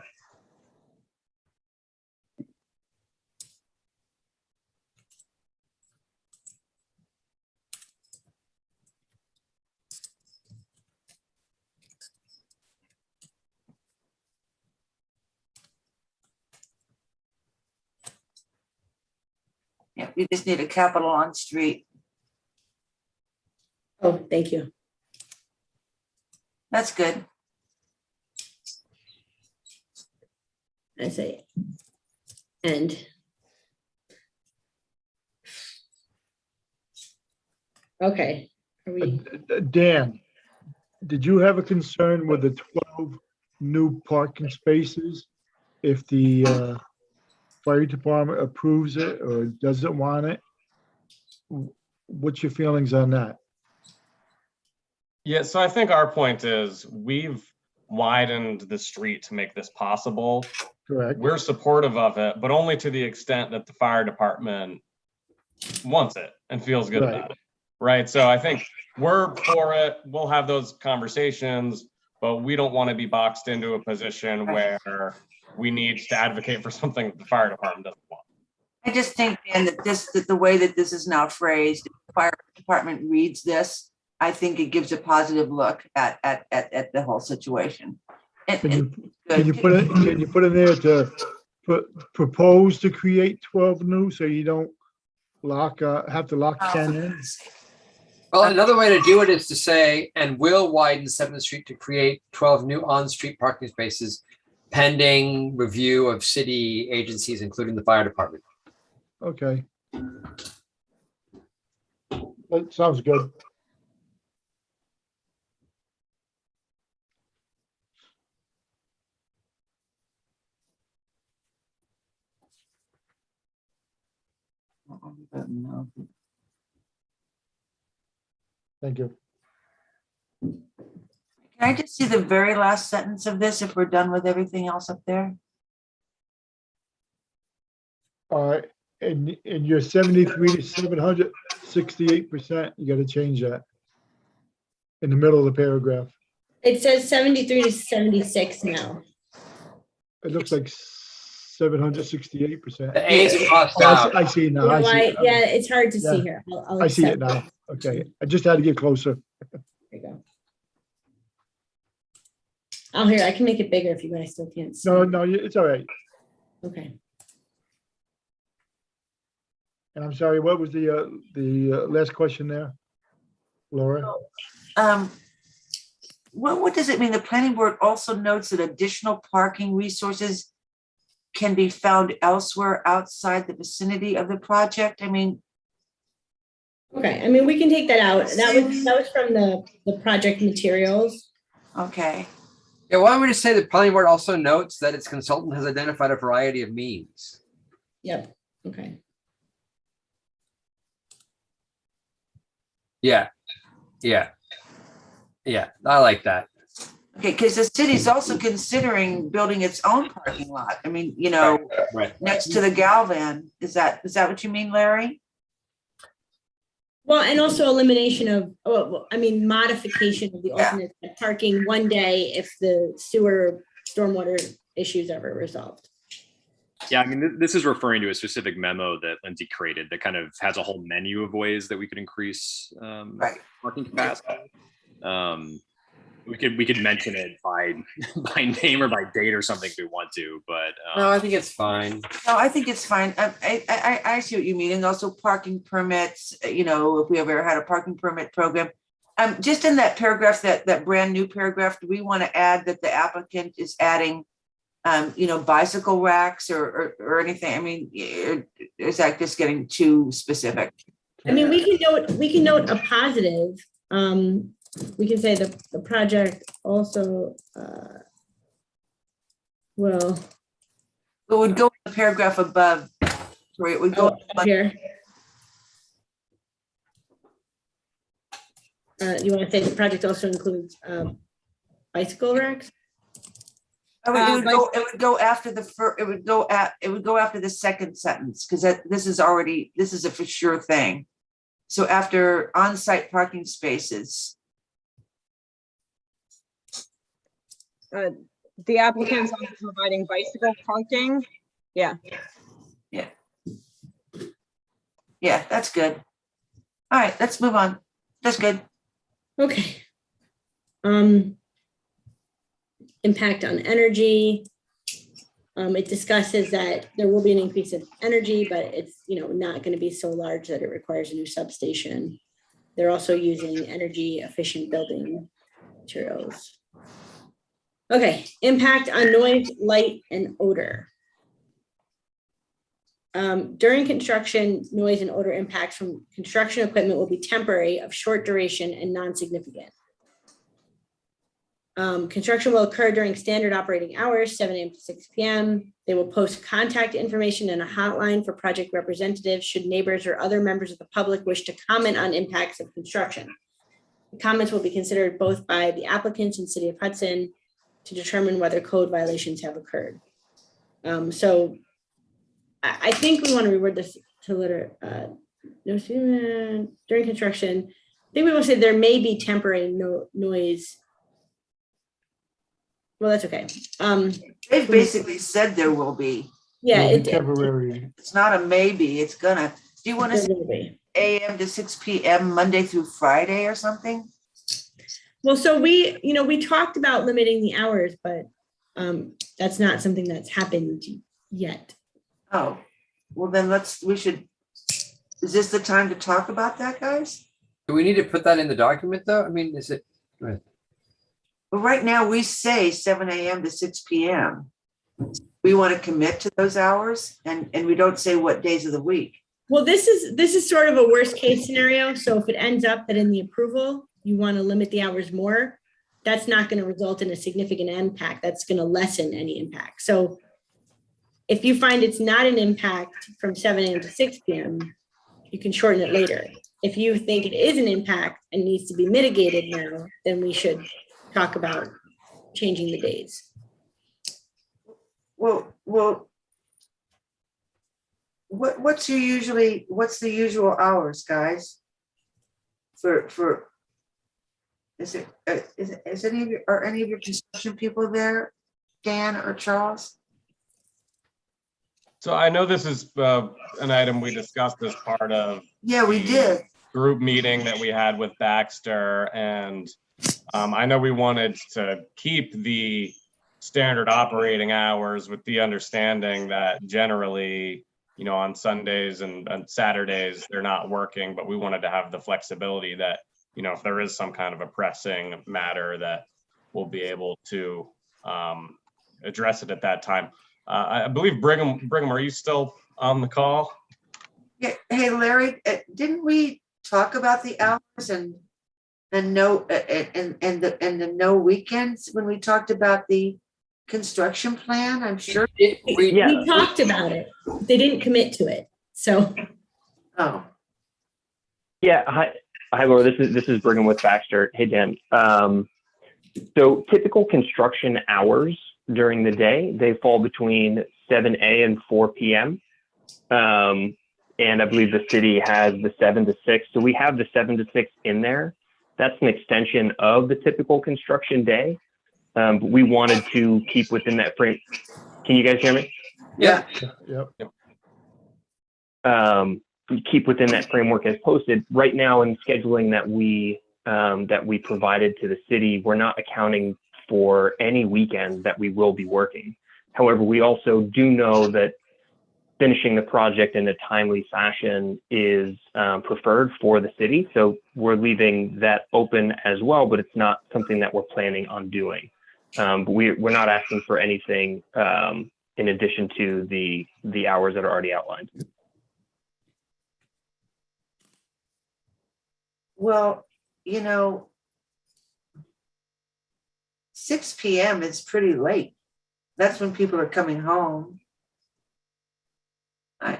Yeah, we just need a capital on street. Oh, thank you. That's good. I say, and okay. Are we? Dan, did you have a concern with the 12 new parking spaces? If the fire department approves it or doesn't want it? What's your feelings on that? Yeah, so I think our point is we've widened the street to make this possible. Correct. We're supportive of it, but only to the extent that the fire department wants it and feels good Right. about it. Right. So I think we're for it. We'll have those conversations, but we don't want to be boxed into a position where we need to advocate for something that the fire department doesn't want. I just think, Dan, that the way that this is now phrased, if the fire department reads this, I think it gives a positive look at the whole situation. Can you put in there to propose to create 12 new, so you don't have to lock 10 in? Well, another way to do it is to say, and will widen 7th Street to create 12 new on-street parking spaces pending review of city agencies, including the fire department. Okay. That sounds good. Thank you. Can I just see the very last sentence of this if we're done with everything else up there? In your 73 to 768%, you got to change that in the middle of the paragraph. It says 73 to 76 now. It looks like 768%. The A's are crossed out. I see it now. You know I see why? it. Yeah, it's hard to see Yeah. here. I'll I see it accept now. Okay, I just had to get closer. There you go. Oh, here, I can make it bigger if you guys still can't see. No, it's all right. Okay. And I'm sorry, what was the last question there, Laura? What does it mean? The planning board also notes that additional parking resources can be found elsewhere outside the vicinity of the project. I mean, Okay, I mean, we can take that out. That was from the project materials. okay. Yeah, why would it say the planning board also notes that its consultant has identified a variety of means? Yep, okay. Yeah, I like that. Okay, because the city's also considering building its own parking lot. I mean, Right. next to the Galvan. Is that what you mean, Larry? Well, and also elimination of, modification of the alternate parking one day if the sewer stormwater issues ever resolved. Yeah, I mean, this is referring to a specific memo that Lindsay created that kind of has a whole menu of ways that we could increase parking capacity. We could mention it by name or by date or something if we want to, but No, I think it's fine. No, I think it's fine. I see what you mean. And also parking permits, if we ever had a parking permit program. Just in that paragraph, that brand new paragraph, do we want to add that the applicant is adding, bicycle racks or anything? I mean, is that just getting too specific? I mean, we can note a positive. We can say the project also will. It would go in the paragraph above, where it would go up here. You want to say the project also includes bicycle racks? It would go after it would go after the second sentence, because this is a for sure thing. So after on-site parking spaces. The applicant's on providing bicycle parking. Yeah. Yeah, that's good. All right, let's move on. That's good. Okay. Impact on energy. It discusses that there will be an increase of energy, but it's not going to be so large that it requires a new substation. They're also using energy efficient building materials. Okay, impact on noise, light, and odor. During construction, noise and odor impacts from construction equipment will be temporary, of short duration, and non-significant. Construction will occur during standard operating hours, 7 a.m. to 6 p.m. They will post contact information and a hotline for project representatives should neighbors or other members of the public wish to comment on impacts of construction. The comments will be considered both by the applicants and City of Hudson. to determine whether code violations have occurred. So I think we want to reword this to no student during construction. I think we will say there may be temporary noise. Well, that's okay. They've basically said there will be. Yeah, It'll be temporary. It's not a maybe, it's gonna. Do you want to say AM to 6 PM Monday through Friday or something? Well, so we talked about limiting the hours, but that's not something that's happened yet. Oh, well then is this the time to talk about that, guys? Do we need to put that in the document though? I mean, is it? Go ahead. Well, right now we say 7 AM to 6 PM. We want to commit to those hours and we don't say what days of the week. Well, this is sort of a worst case scenario. So if it ends up that in the approval, you want to limit the hours more, that's not going to result in a significant impact. That's going to lessen any impact. So if you find it's not an impact from 7 AM to 6 PM, you can shorten it later. If you think it is an impact and needs to be mitigated now, then we should talk about changing the days. Well, what's the usual hours, guys? For is any of your construction people there, Dan or Charles? So I know this is an item we discussed as part of. Yeah, we did. Group meeting that we had with Baxter, and I know we wanted to keep the standard operating hours with the understanding that generally, on Sundays and Saturdays, they're not working, but we wanted to have the flexibility that, if there is some kind of a pressing matter, that we'll be able to address it at that time. I believe Brigham, are you still on the call? Yeah. Hey, Larry, didn't we talk about the hours and the no weekends when we talked about the construction plan? I'm sure we talked about it. They didn't commit to it. So. Oh. Yeah. Hi, Laura. This is Brigham with Baxter. Hey, Dan. So typical construction hours during the day, they fall between 7 a and 4 p.m. And I believe the city has the 7 to 6. So we have the 7 to 6 in there. That's an extension of the typical construction day. But we wanted to keep within that frame. Can you guys hear me? Yeah. Yep. Keep within that framework as posted. Right now in scheduling that we provided to the city, we're not accounting for any weekends that we will be working. However, we also do know that finishing the project in a timely fashion is preferred for the city. So we're leaving that open as well, but it's not something that we're planning on doing. But we're not asking for anything in addition to the hours that are already outlined. Well, 6 p.m. is pretty late. That's when people are coming home. I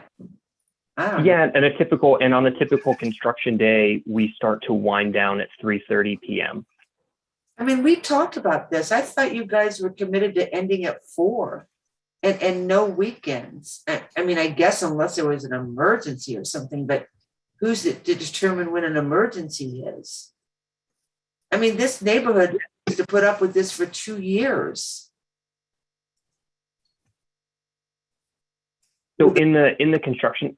don't know. Yeah, and on a typical construction day, we start to wind down at 3:30 p.m. I mean, we talked about this. I thought you guys were committed to ending at 4 and no weekends. I mean, I guess unless there was an emergency or something, but who's it to determine when an emergency is? I mean, this neighborhood has to put up with this for 2 years. So in the construction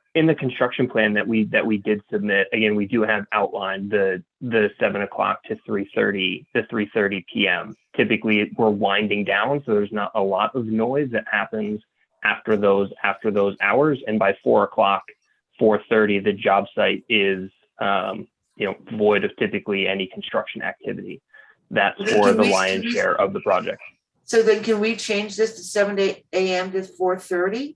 plan that we did submit, again, we do have outlined the 7 o'clock to 3:30 p.m. Typically, we're winding down, so there's not a lot of noise that happens after those hours. And by 4 o'clock, 4:30, the job site is void of typically any construction activity. That's for the lion's share of the project. So then, can we change this to 7 a.m. to 4:30?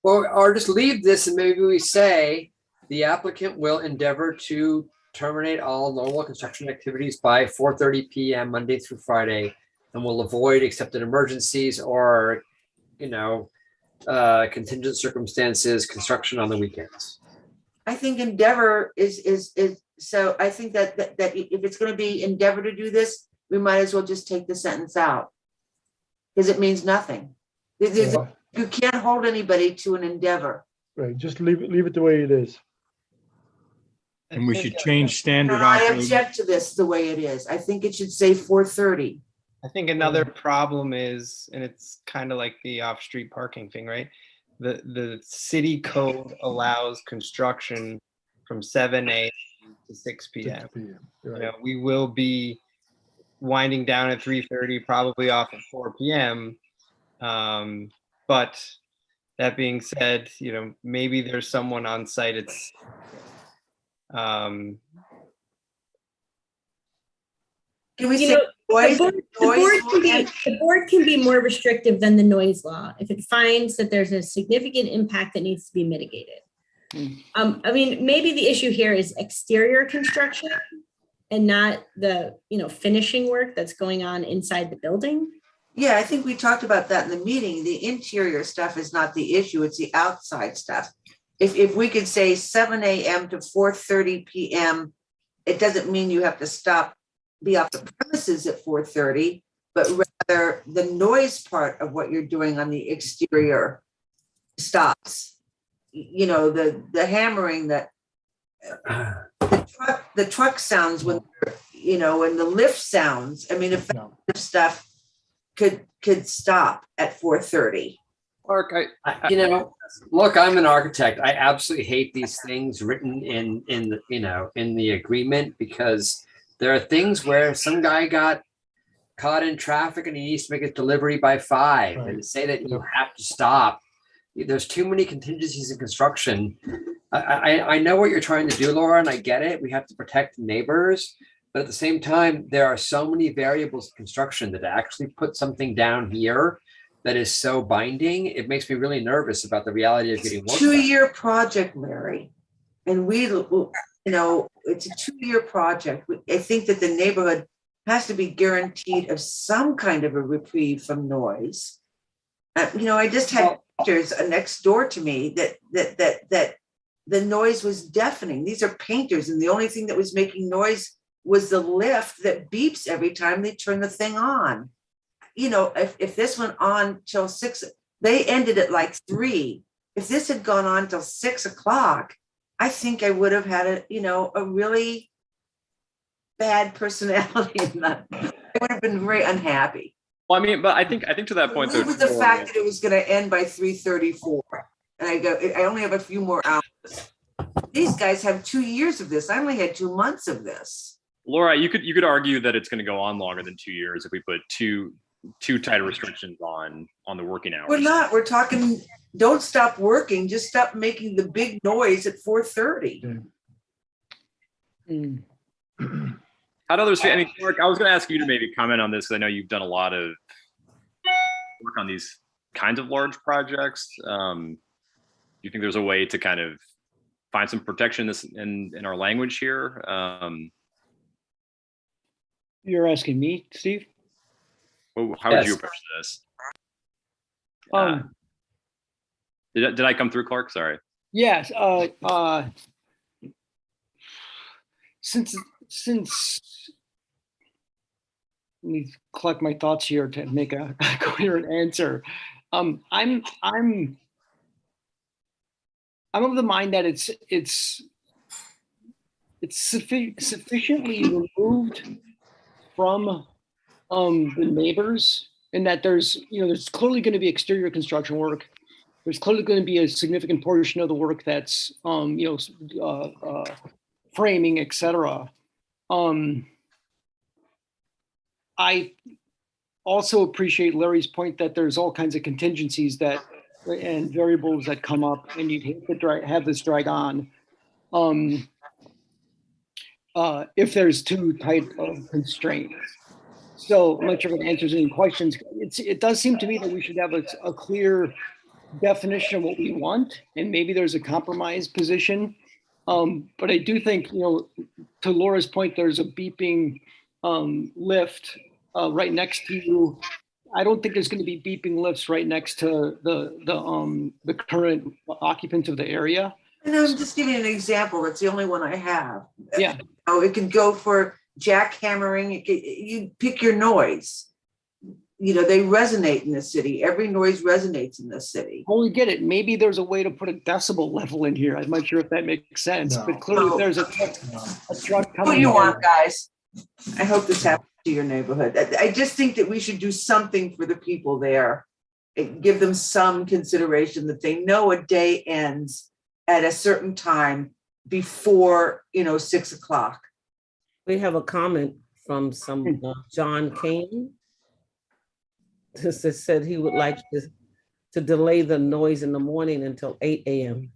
Well, or just leave this and maybe we say the applicant will endeavor to terminate all normal construction activities by 4:30 p.m. Monday through Friday, and will avoid excepted emergencies or, contingent circumstances, construction on the weekends. I think endeavor is so. I think that if it's going to be endeavor to do this, we might as well just take the sentence out. because it means nothing. You can't hold anybody to an endeavor. Right, just leave it the way it is. And we should change standard I operating. object to this the way it is. I think it should say 4:30. I think another problem is, and it's kind of like the off-street parking thing, right? The city code allows construction from 7 a.m. to 6 p.m. You know, we will be winding down at 3:30, probably off at 4 p.m. But that being said, you know, maybe there's someone on site. It's Can we You say know, noise? the board can be more restrictive than the noise law if it finds that there's a significant impact that needs to be mitigated. I mean, maybe the issue here is exterior construction and not the, finishing work that's going on inside the building. Yeah, I think we talked about that in the meeting. The interior stuff is not the issue, it's the outside stuff. If we could say 7 a.m. to 4:30 p.m., it doesn't mean you have to be off the premises at 4:30, but rather the noise part of what you're doing on the exterior stops. You know, the hammering that the truck sounds when, and the lift sounds. I mean, if that stuff could stop at 4:30. Mark, look, I'm an architect. I absolutely hate these things written in the agreement, because there are things where some guy got caught in traffic and he needs to make a delivery by 5, and to say that you have to stop. There's too many contingencies in construction. I know what you're trying to do, Laura, and I get it. We have to protect neighbors. But at the same time, there are so many variables in construction that actually put something down here that is so binding. It makes me really nervous about the reality of getting work done. 2-year project, Mary. And it's a 2-year project. I think that the neighborhood has to be guaranteed of some kind of a reprieve from noise. I just had painters next door to me that the noise was deafening. These are painters, and the only thing that was making noise was the lift that beeps every time they turn the thing on. If this went on till 6, they ended at like 3. If this had gone on till 6 o'clock, I think I would have had a really bad personality. I would have been very unhappy. Well, I mean, but I think to that point, though, With the fact that it was going to end by 3:34, and I only have a few more hours. These guys have 2 years of this. I only had 2 months of this. Laura, you could argue that it's going to go on longer than 2 years if we put too tight restrictions on the working hours. We're not. We're talking. Don't stop working. Just stop making the big noise at 4:30. How do others feel? I mean, Mark, I was going to ask you to maybe comment on this, because I know you've done a lot of work on these kinds of large projects. Do you think there's a way to kind of find some protection in our language here? You're asking me, Steve? Well, how would you approach this? Did I come through, Clark? Sorry. Yes. Since let me collect my thoughts here to make a coherent answer. I'm of the mind that it's sufficiently removed from the neighbors, and that there's clearly going to be exterior construction work. There's clearly going to be a significant portion of the work that's framing, etc. I also appreciate Larry's point that there's all kinds of contingencies and variables that come up, and you'd hate to have this drag on if there's too tight of constraints. So I'm not sure if it answers any questions. It does seem to me that we should have a clear definition of what we want, and maybe there's a compromise position. But I do think, to Laura's point, there's a beeping lift right next to you. I don't think there's going to be beeping lifts right next to the current occupants of the area. And I'm just giving you an example. It's the only one I have. Yeah. It can go for jackhammering. You pick your noise. they resonate in the city. Every noise resonates in the city. Totally get it. Maybe there's a way to put a decibel level in here. I'm not sure if that makes sense, No. but clearly if there's a truck coming. What do you in- want, guys? I hope this happens to your neighborhood. I just think that we should do something for the people there. Give them some consideration that they know a day ends at a certain time before, 6 o'clock. We have a comment from some John Kane. This said he would like to delay the noise in the morning until 8 a.m.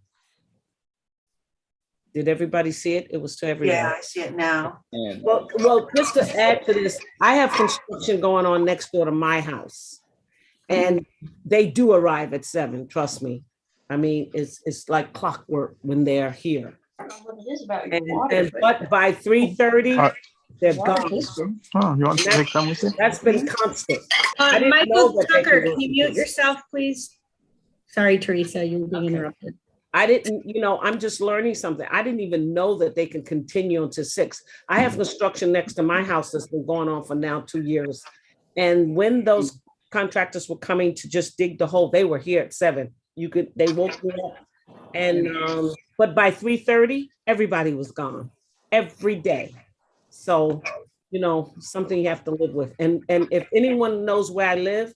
Did everybody see it? It was to everyone. Yeah, I see it now. Well, just to add to this, I have construction going on next door to my house. And they do arrive at 7, trust me. I mean, it's like clockwork when they're here. But by 3:30, they're gone. Oh, you want to take some with you? That's been constant. I didn't know Michael that they Tucker, could- can you mute yourself, please? Sorry, Teresa, you were being interrupted. I didn't, I'm just learning something. I didn't even know that they can continue until 6. I have construction next to my house that's been going on for now 2 years. And when those contractors were coming to just dig the hole, they were here at 7. They woke me up. And, but by 3:30, everybody was gone every day. So, something you have to live with. And if anyone knows where I live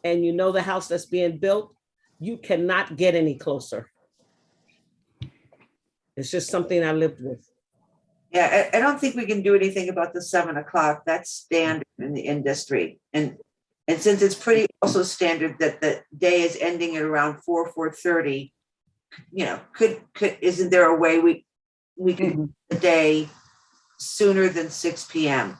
and you know the house that's being built, you cannot get any closer. It's just something I lived with. Yeah, I don't think we can do anything about the 7 o'clock. That's standard in the industry. And since it's pretty also standard that the day is ending at around 4:30, isn't there a way we can do the day sooner than 6 p.m.?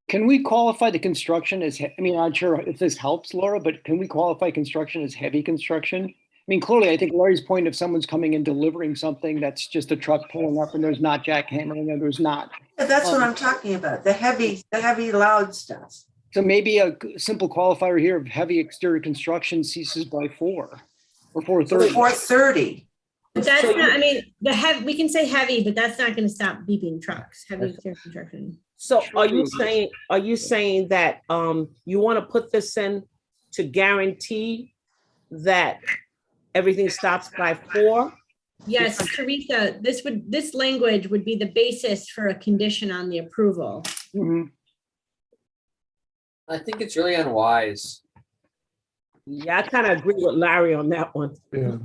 Can we qualify the construction as, I'm not sure if this helps, Laura, but can we qualify construction as heavy construction? I mean, clearly, I think Larry's point, if someone's coming and delivering something that's just a truck pulling up and there's not jackhammering and there's not. Yeah, that's what I'm talking about, the heavy loud stuff. So maybe a simple qualifier here of heavy exterior construction ceases by 4 or 4:30. 4:30. But that's not, we can say heavy, but that's not going to stop beeping trucks, heavy exterior construction. So are you saying that you want to put this in to guarantee that everything stops by 4? Yes, Teresa, this language would be the basis for a condition on the approval. I think it's really unwise. Yeah, I kind of agree with Larry on that one. Yeah.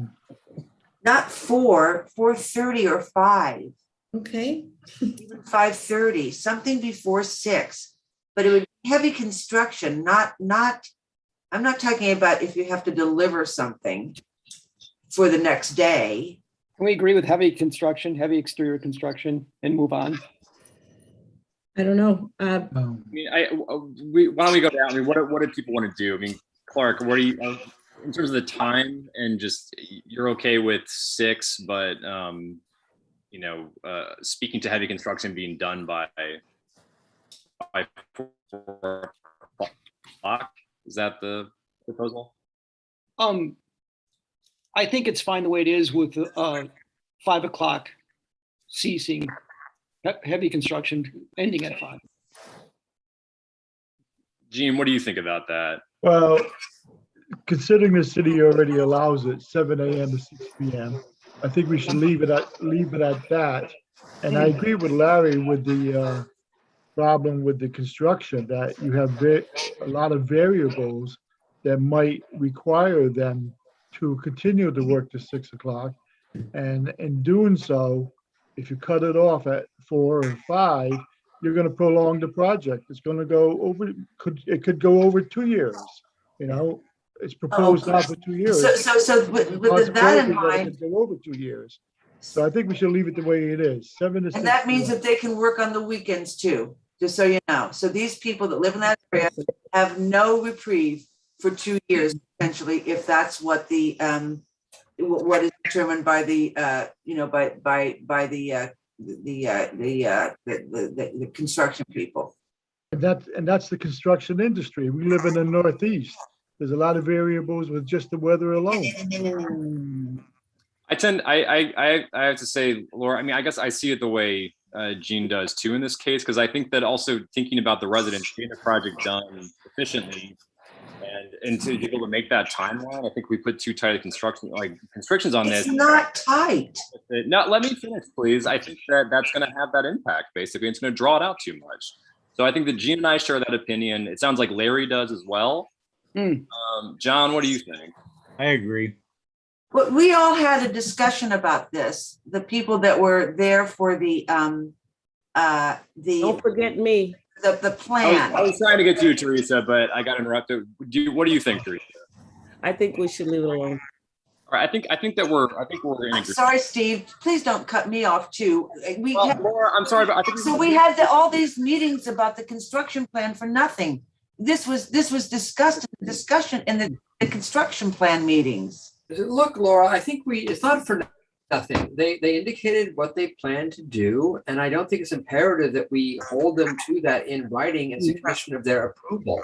Not 4:30 or 5. Okay. Even 5:30, something before 6. But it would be heavy construction, not, I'm not talking about if you have to deliver something for the next day. Can we agree with heavy construction, heavy exterior construction and move on? I don't know. why don't we go down? I mean, what do people want to do? I mean, Clark, what do you, in terms of the time, and just, you're okay with 6, but speaking to heavy construction being done by 4 o'clock, is that the proposal? I think it's fine the way it is with 5 o'clock ceasing, heavy construction ending at 5. Gene, what do you think about that? Well, considering the city already allows it 7 a.m. to 6 p.m., I think we should leave it at that. And I agree with Larry with the problem with the construction, that you have a lot of variables that might require them to continue to work to 6 o'clock. And in doing so, if you cut it off at 4 or 5, you're going to prolong the project. It's going to go over, it could go over 2 years. It's proposed now for 2 years. So with that in mind, it could go over 2 years. So I think we should leave it the way it is, 7 to 6. and that means that they can work on the weekends too, just so you know. So these people that live in that area have no reprieve for 2 years potentially, if that's what the what is determined by the by the construction people. And that's the construction industry. We live in the Northeast. There's a lot of variables with just the weather alone. I have to say, Laura, I mean, I guess I see it the way Gene does too in this case, because I think that also thinking about the residents, getting the project done efficiently And to be able to make that timeline, I think we put too tight constrictions on this. It's not tight. No, let me finish, please. I think that's going to have that impact. Basically, it's going to draw it out too much. So I think that Gene and I share that opinion. It sounds like Larry does as well. John, what do you think? I agree. But we all had a discussion about this. The people that were there for the Don't forget me. The plan. I was trying to get to you, Teresa, but I got interrupted. What do you think, Teresa? I think we should leave it alone. All right, I think we're in agreement. Sorry, Steve. Please don't cut me off too. Laura, I'm sorry, but I think so. We had all these meetings about the construction plan for nothing. This was discussed in the discussion in the construction plan meetings. Look, Laura, I think it's not for nothing. They indicated what they plan to do, and I don't think it's imperative that we hold them to that in writing as a condition of their approval.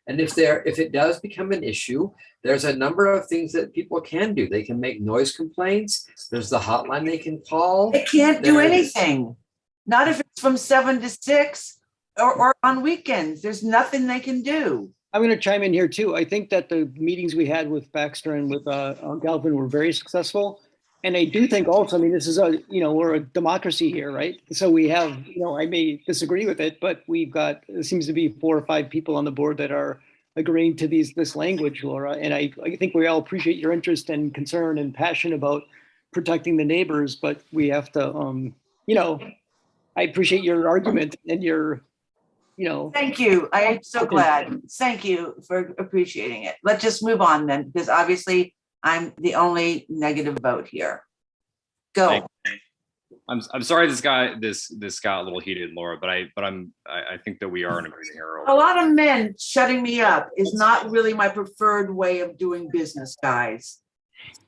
And if it does become an issue, there's a number of things that people can do. They can make noise complaints. There's the hotline they can call. They can't do anything. Not if it's from 7 to 6 or on weekends. There's nothing they can do. I'm going to chime in here too. I think that the meetings we had with Baxter and with Galvin were very successful. And I do think also, I mean, this is we're a democracy here, right? So we have, I may disagree with it, but it seems to be 4 or 5 people on the board that are agreeing to this language, Laura. And I think we all appreciate your interest and concern and passion about protecting the neighbors, but we have to, I appreciate your argument and your, Thank you. I am so glad. Thank you for appreciating it. Let's just move on then, because obviously I'm the only negative vote here. Go. I'm sorry this got a little heated, Laura, but I think that we are in agreement here. A lot of men shutting me up is not really my preferred way of doing business, guys.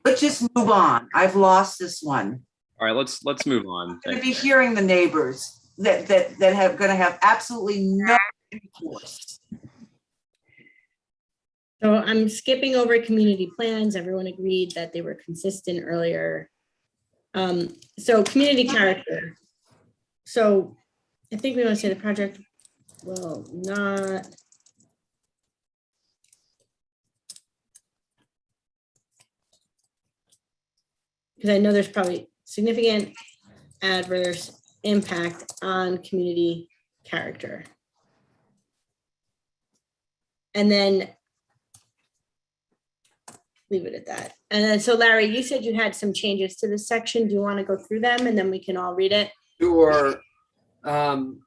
Let's just move on. I've lost this one. All right, let's move on. I'm going to be hearing the neighbors that have going to have absolutely no recourse. So I'm skipping over community plans. Everyone agreed that they were consistent earlier. So community character. So I think we want to say the project will not. Because I know there's probably significant adverse impact on community character. And then leave it at that. And then, so Larry, you said you had some changes to this section. Do you want to go through them and then we can all read it? Sure. On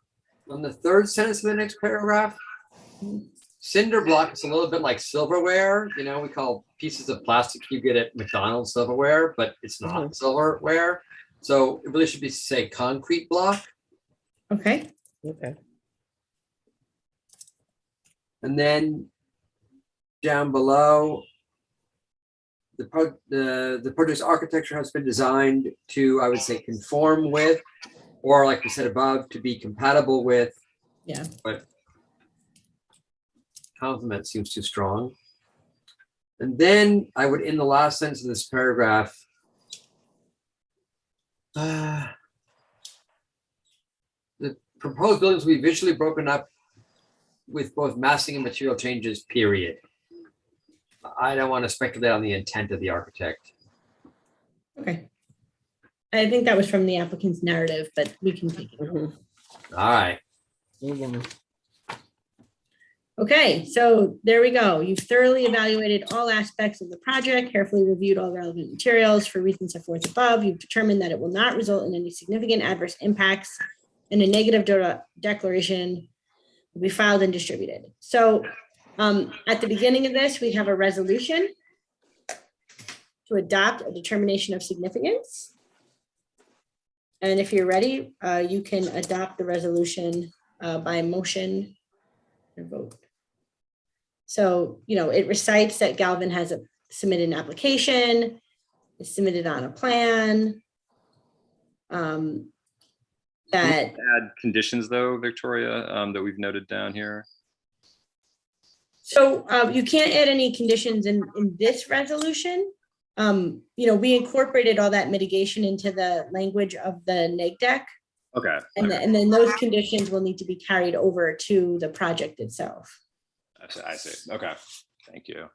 the third sentence of the next paragraph, cinder block is a little bit like silverware. We call pieces of plastic you get at McDonald's silverware, but it's not silverware. So it really should be say concrete block. Okay. Okay. And then down below, the project's architecture has been designed to, I would say, conform with, or like we said above, to be compatible with. Yeah. But compliment seems too strong. And then I would, in the last sentence of this paragraph, the proposed buildings will be visually broken up with both massing and material changes, period. I don't want to speculate on the intent of the architect. Okay. I think that was from the applicant's narrative, but we can take it. All right. Okay, so there we go. You've thoroughly evaluated all aspects of the project, carefully reviewed all relevant materials for reasons set forth above. You've determined that it will not result in any significant adverse impacts, and a negative declaration will be filed and distributed. So at the beginning of this, we have a resolution to adopt a determination of significance. And if you're ready, you can adopt the resolution by motion and vote. So, it recites that Galvin has submitted an application, it's submitted on a plan. That add conditions though, Victoria, that we've noted down here. So you can't add any conditions in this resolution. We incorporated all that mitigation into the language of the neg deck. Okay. And then those conditions will need to be carried over to the project itself. I see. Okay. Thank you.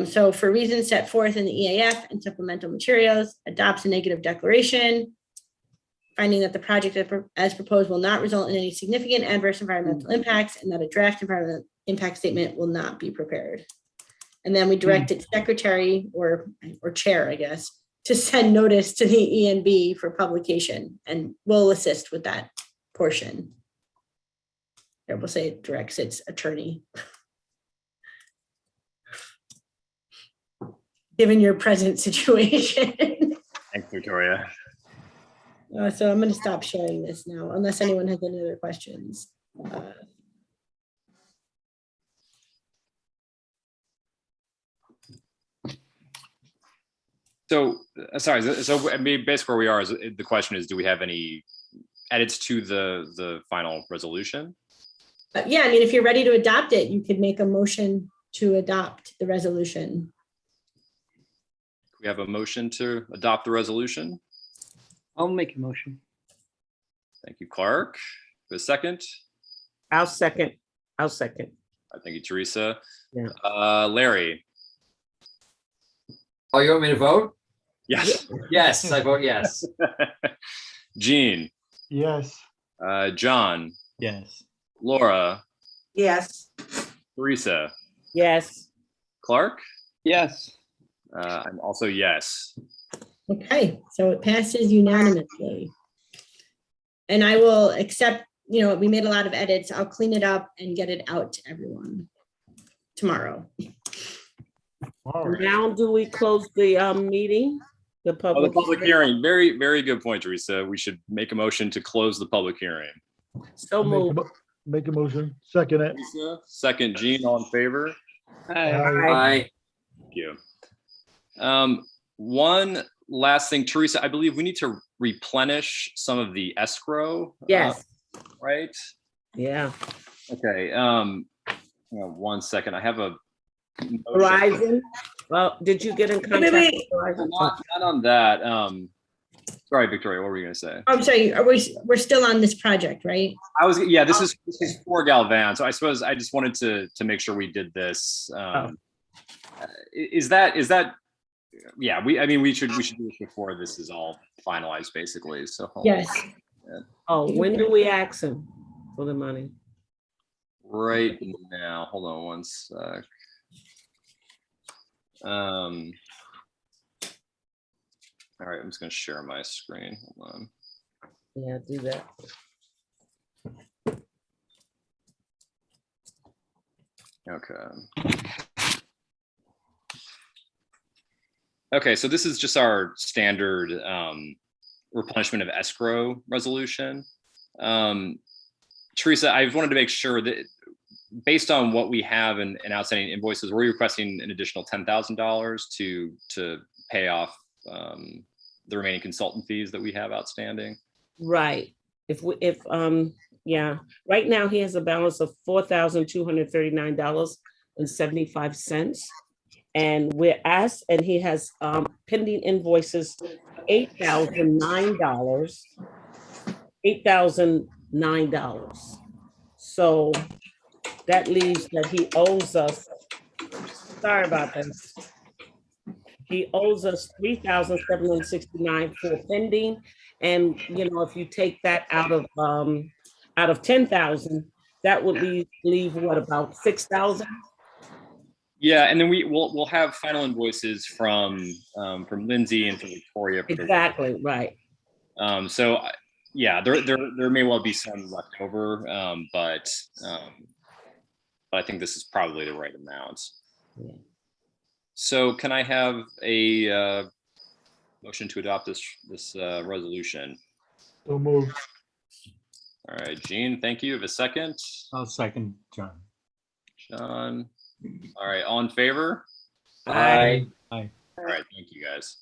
So for reasons set forth in the EAF and supplemental materials, adopts a negative declaration, finding that the project as proposed will not result in any significant adverse environmental impacts and that a draft environmental impact statement will not be prepared. And then we directed secretary or chair, I guess, to send notice to the ENB for publication, and we'll assist with that portion. Or we'll say it directs its attorney. Given your present situation. Thanks, Victoria. So I'm going to stop sharing this now, unless anyone has any other questions. Sorry, so I mean, basically where we are is the question is, do we have any edits to the final resolution? Yeah, I mean, if you're ready to adopt it, you could make a motion to adopt the resolution. We have a motion to adopt the resolution. I'll make a motion. Thank you, Clark. For a second. I'll second. Thank you, Teresa. Yeah. Larry. Oh, you want me to vote? Yes. Yes, I vote yes. Jean. Yes. John. Yes. Laura. Yes. Teresa. Yes. Clark. Yes. I'm also yes. Okay, so it passes unanimously. And I will accept, you know, we made a lot of edits. I'll clean it up and get it out to everyone tomorrow. All right. Now, do we close the meeting? The Oh, the public hearing. Very, very good point, Teresa. We should make a motion to close the public hearing. So moved. Make a motion. Second it. Teresa, second. Jean, all in favor? Aye. Thank you. One last thing, Teresa, I believe we need to replenish some of the escrow. Yes. Right? Yeah. Okay. Hang on 1 second. I have a motion. Verizon. Well, did you get in contact with Verizon? Not on that. Sorry, Victoria, what were you going to say? I'm sorry, we're still on this project, right? This is for Galvan. So I suppose I just wanted to make sure we did this. Is that yeah, we should do this before this is all finalized, basically. So yes. Yeah. Oh, when do we ask him for the money? Right now. Hold on 1 sec. All right, I'm just going to share my screen. Hold on. Yeah, do that. Okay. Okay, so this is just our standard replenishment of escrow resolution. Teresa, I wanted to make sure that based on what we have in outstanding invoices, we're requesting an additional $10,000 to pay off the remaining consultant fees that we have outstanding. Right. Yeah, right now he has a balance of $4,239.75. And we're asked, and he has pending invoices, $8,009. So that leaves that he owes us, sorry about this. He owes us $3,769 for pending. And, you know, if you take that out of 10,000, that would leave what, about 6,000? Yeah, and then we'll have final invoices from Lindsay and from Victoria. Exactly, right. So yeah, there may well be some left over, but I think this is probably the right amount. Yeah. So can I have a motion to adopt this resolution? So moved. All right, Jean, thank you. Have a second? I'll second, John. John. All right, all in favor? Aye. Aye. All right, thank you guys.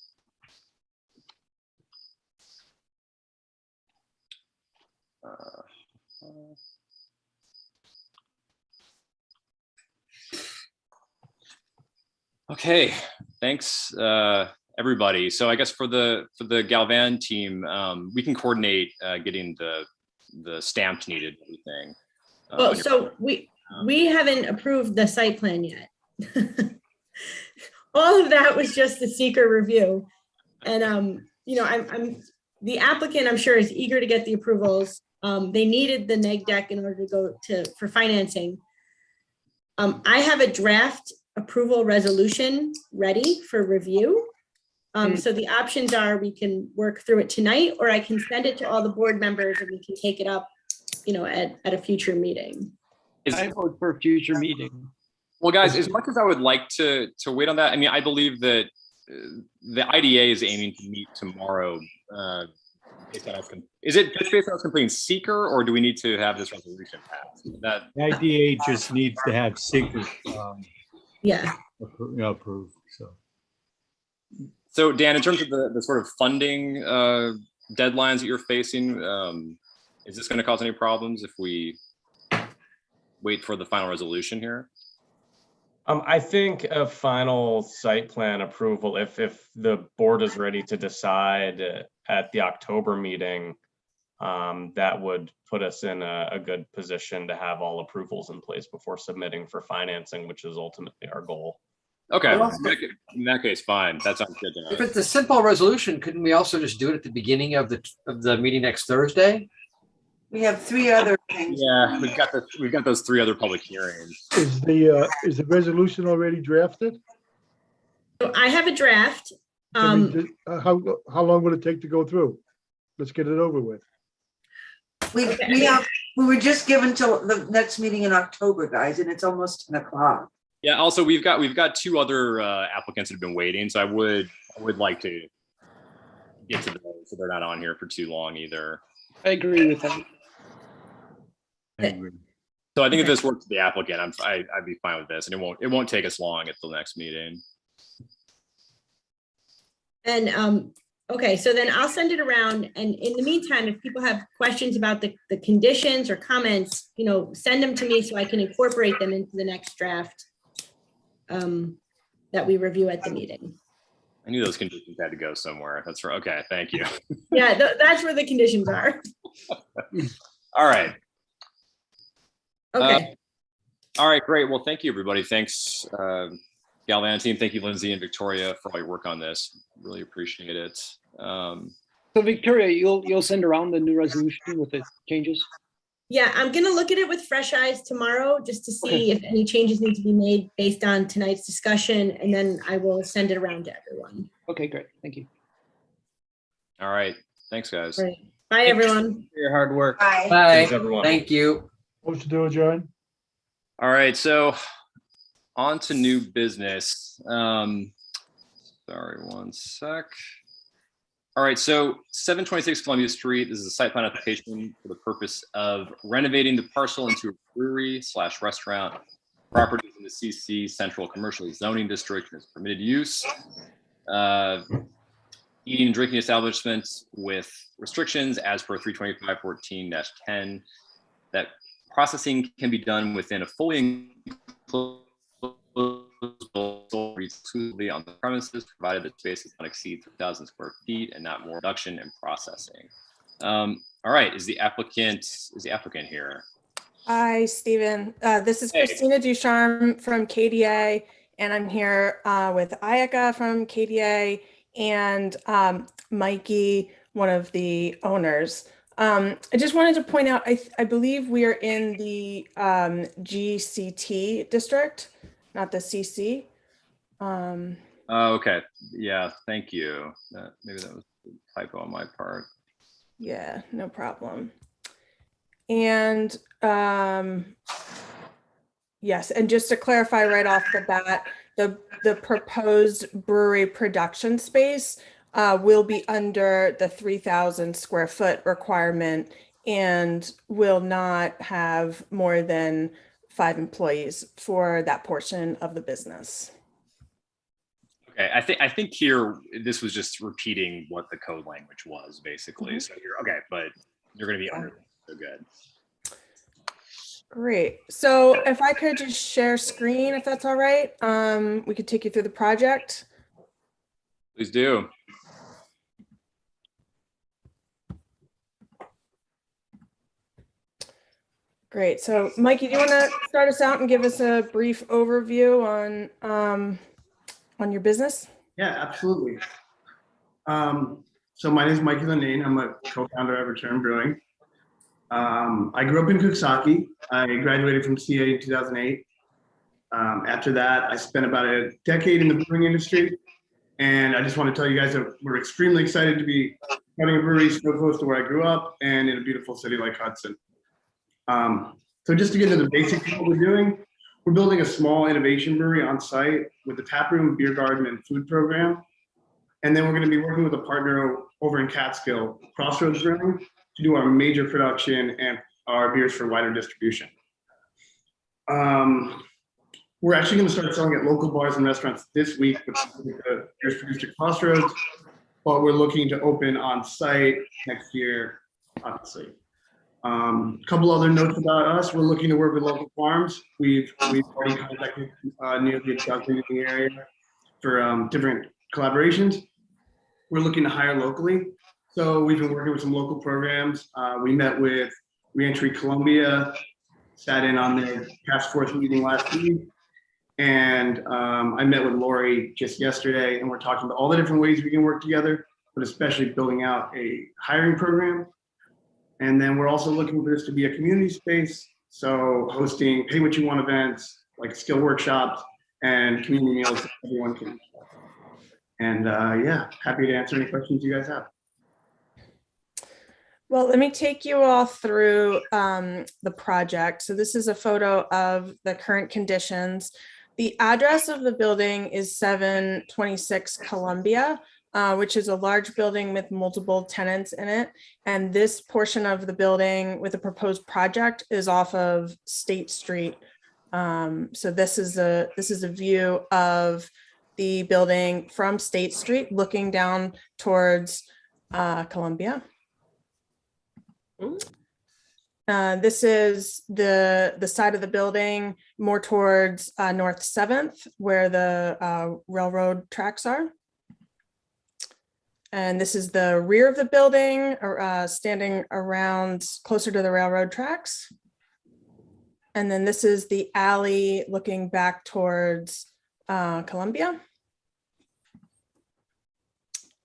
Okay, thanks everybody. So I guess for the Galvan team, we can coordinate getting the stamped needed everything. Well, so we haven't approved the site plan yet. all of that was just the seeker review. And, you know, I'm, the applicant, I'm sure, is eager to get the approvals. They needed the neg deck in order to go for financing. I have a draft approval resolution ready for review. So the options are we can work through it tonight, or I can send it to all the board members and we can take it up, you know, at a future meeting. I vote for a future meeting. Well, guys, as much as I would like to wait on that, I mean, I believe that the IDA is aiming to meet tomorrow. Is it just based on us completing seeker, or do we need to have this resolution passed? That The IDA just needs to have seeker, Yeah. approved, so. So Dan, in terms of the sort of funding deadlines that you're facing, is this going to cause any problems if we wait for the final resolution here? I think a final site plan approval, if the board is ready to decide at the October meeting, that would put us in a good position to have all approvals in place before submitting for financing, which is ultimately our goal. Okay, in that case, fine. That sounds good to know. If it's a simple resolution, couldn't we also just do it at the beginning of the meeting next Thursday? We have 3 other things. Yeah, we've got those 3 other public hearings. Is the resolution already drafted? So I have a draft. How long would it take to go through? Let's get it over with. We were just given till the next meeting in October, guys, and it's almost 10 o'clock. Yeah. Also, we've got 2 other applicants that have been waiting, so I would like to get to those so they're not on here for too long either. I agree with that. So I think if this works for the applicant, I'd be fine with this, and it won't take us long at the next meeting. And okay, so then I'll send it around. And in the meantime, if people have questions about the conditions or comments, you know, send them to me so I can incorporate them into the next draft that we review at the meeting. I knew those conditions had to go somewhere. That's right. Okay, thank you. Yeah, that's where the conditions are. All right. Okay. All right, great. Well, thank you, everybody. Thanks, Galvana team. Thank you, Lindsay and Victoria, for all your work on this. Really appreciate it. So Victoria, you'll send around the new resolution with the changes? Yeah, I'm gonna look at it with fresh eyes tomorrow just to see if any changes need to be made based on tonight's discussion, and then I will send it around to everyone. Okay, great. Thank you. All right. Thanks, guys. Great. Bye, everyone. For your hard work. Bye. Bye. everyone. Thank you. Motion to adjourn? All right, so on to new business. Sorry, one sec. All right, so 726 Columbia Street, this is a site plan application for the purpose of renovating the parcel into a brewery/restaurant. Properties in the CC Central Commercial Zoning District is permitted use. Eating and drinking establishments with restrictions as per 325.14-10. That processing can be done within a fully enclosed exclusively on the premises, provided the space does not exceed 3,000 square feet and not more production and processing. All right, is the applicant here? Hi, Stephen. This is Hey. Christina Ducharme from KDA, and I'm here with Ayaka from KDA and Mikey, one of the owners. I just wanted to point out, I believe we are in the GCT district, not the CC. Oh, okay. Yeah, thank you. Maybe that was a typo on my part. Yeah, no problem. And yes, and just to clarify right off the bat, the proposed brewery production space will be under the 3,000 square foot requirement and will not have more than 5 employees for that portion of the business. Okay, I think here this was just repeating what the code language was basically. So you're okay, but you're going to be under. So good. Great. So if I could just share screen, if that's all right, we could take you through the project. Please do. Great. So Mikey, do you want to start us out and give us a brief overview on your business? Yeah, absolutely. So my name is Mikey Lindane. I'm a co-founder of Return Brewing. I grew up in Coxsackie. I graduated from CA in 2008. After that, I spent about a decade in the brewing industry. And I just want to tell you guys that we're extremely excited to be having a brewery so close to where I grew up and in a beautiful city like Hudson. So just to get into the basics of what we're doing, we're building a small innovation brewery on site with a tap room, beer garden, and food program. And then we're going to be working with a partner over in Catskill, Crossroads Brewing, to do our major production and our beers for wider distribution. We're actually going to start selling at local bars and restaurants this week with the beers produced at Crossroads, but we're looking to open on site next year, obviously. A couple other notes about us. We're looking to work with local farms. We've already contacted nearly a dozen in the area for different collaborations. We're looking to hire locally. So we've been working with some local programs. We met with Reentry Columbia, sat in on their task force meeting last week. And I met with Lori just yesterday, and we're talking about all the different ways we can work together, but especially building out a hiring program. And then we're also looking for this to be a community space. So hosting pay what you want events, like skill workshops and community meals that everyone can. And yeah, happy to answer any questions you guys have. Well, let me take you all through the project. So this is a photo of the current conditions. The address of the building is 726 Columbia, which is a large building with multiple tenants in it. And this portion of the building with the proposed project is off of State Street. So this is a view of the building from State Street looking down towards Columbia. This is the side of the building more towards North 7th, where the railroad tracks are. And this is the rear of the building, standing around closer to the railroad tracks. And then this is the alley looking back towards Columbia.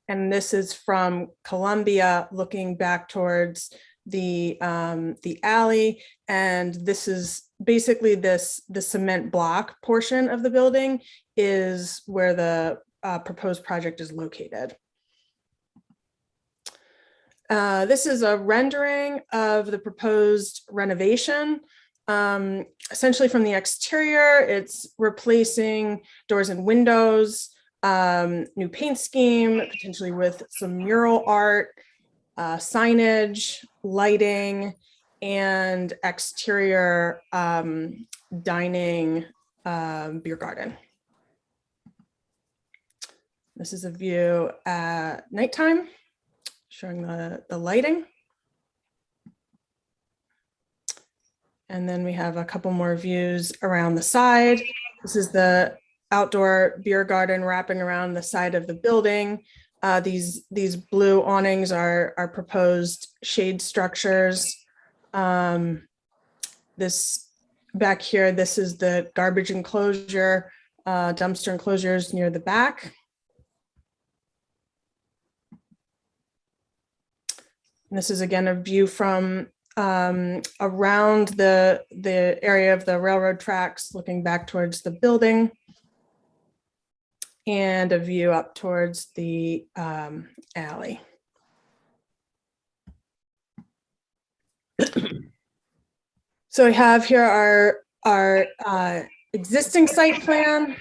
And this is from Columbia looking back towards the alley. And this is basically the cement block portion of the building is where the proposed project is located. This is a rendering of the proposed renovation. Essentially from the exterior, it's replacing doors and windows, new paint scheme, potentially with some mural art, signage, lighting, and exterior dining beer garden. This is a view at nighttime, showing the lighting. And then we have a couple more views around the side. This is the outdoor beer garden wrapping around the side of the building. These blue awnings are proposed shade structures. This back here, this is the garbage enclosure, dumpster enclosures near the back. And this is again a view from around the area of the railroad tracks, looking back towards the building, and a view up towards the alley. So we have here our existing site plan.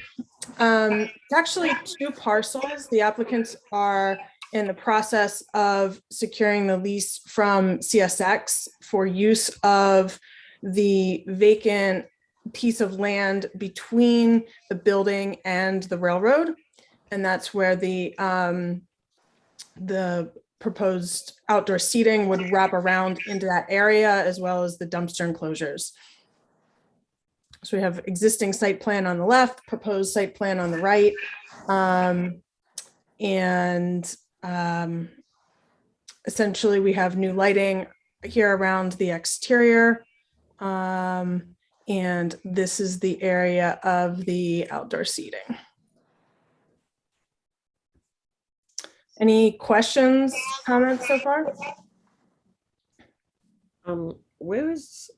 It's actually 2 parcels. The applicants are in the process of securing the lease from CSX for use of the vacant piece of land between the building and the railroad. And that's where the proposed outdoor seating would wrap around into that area, as well as the dumpster enclosures. So we have existing site plan on the left, proposed site plan on the right. Essentially we have new lighting here around the exterior. And this is the area of the outdoor seating. Any questions, comments so far? Where is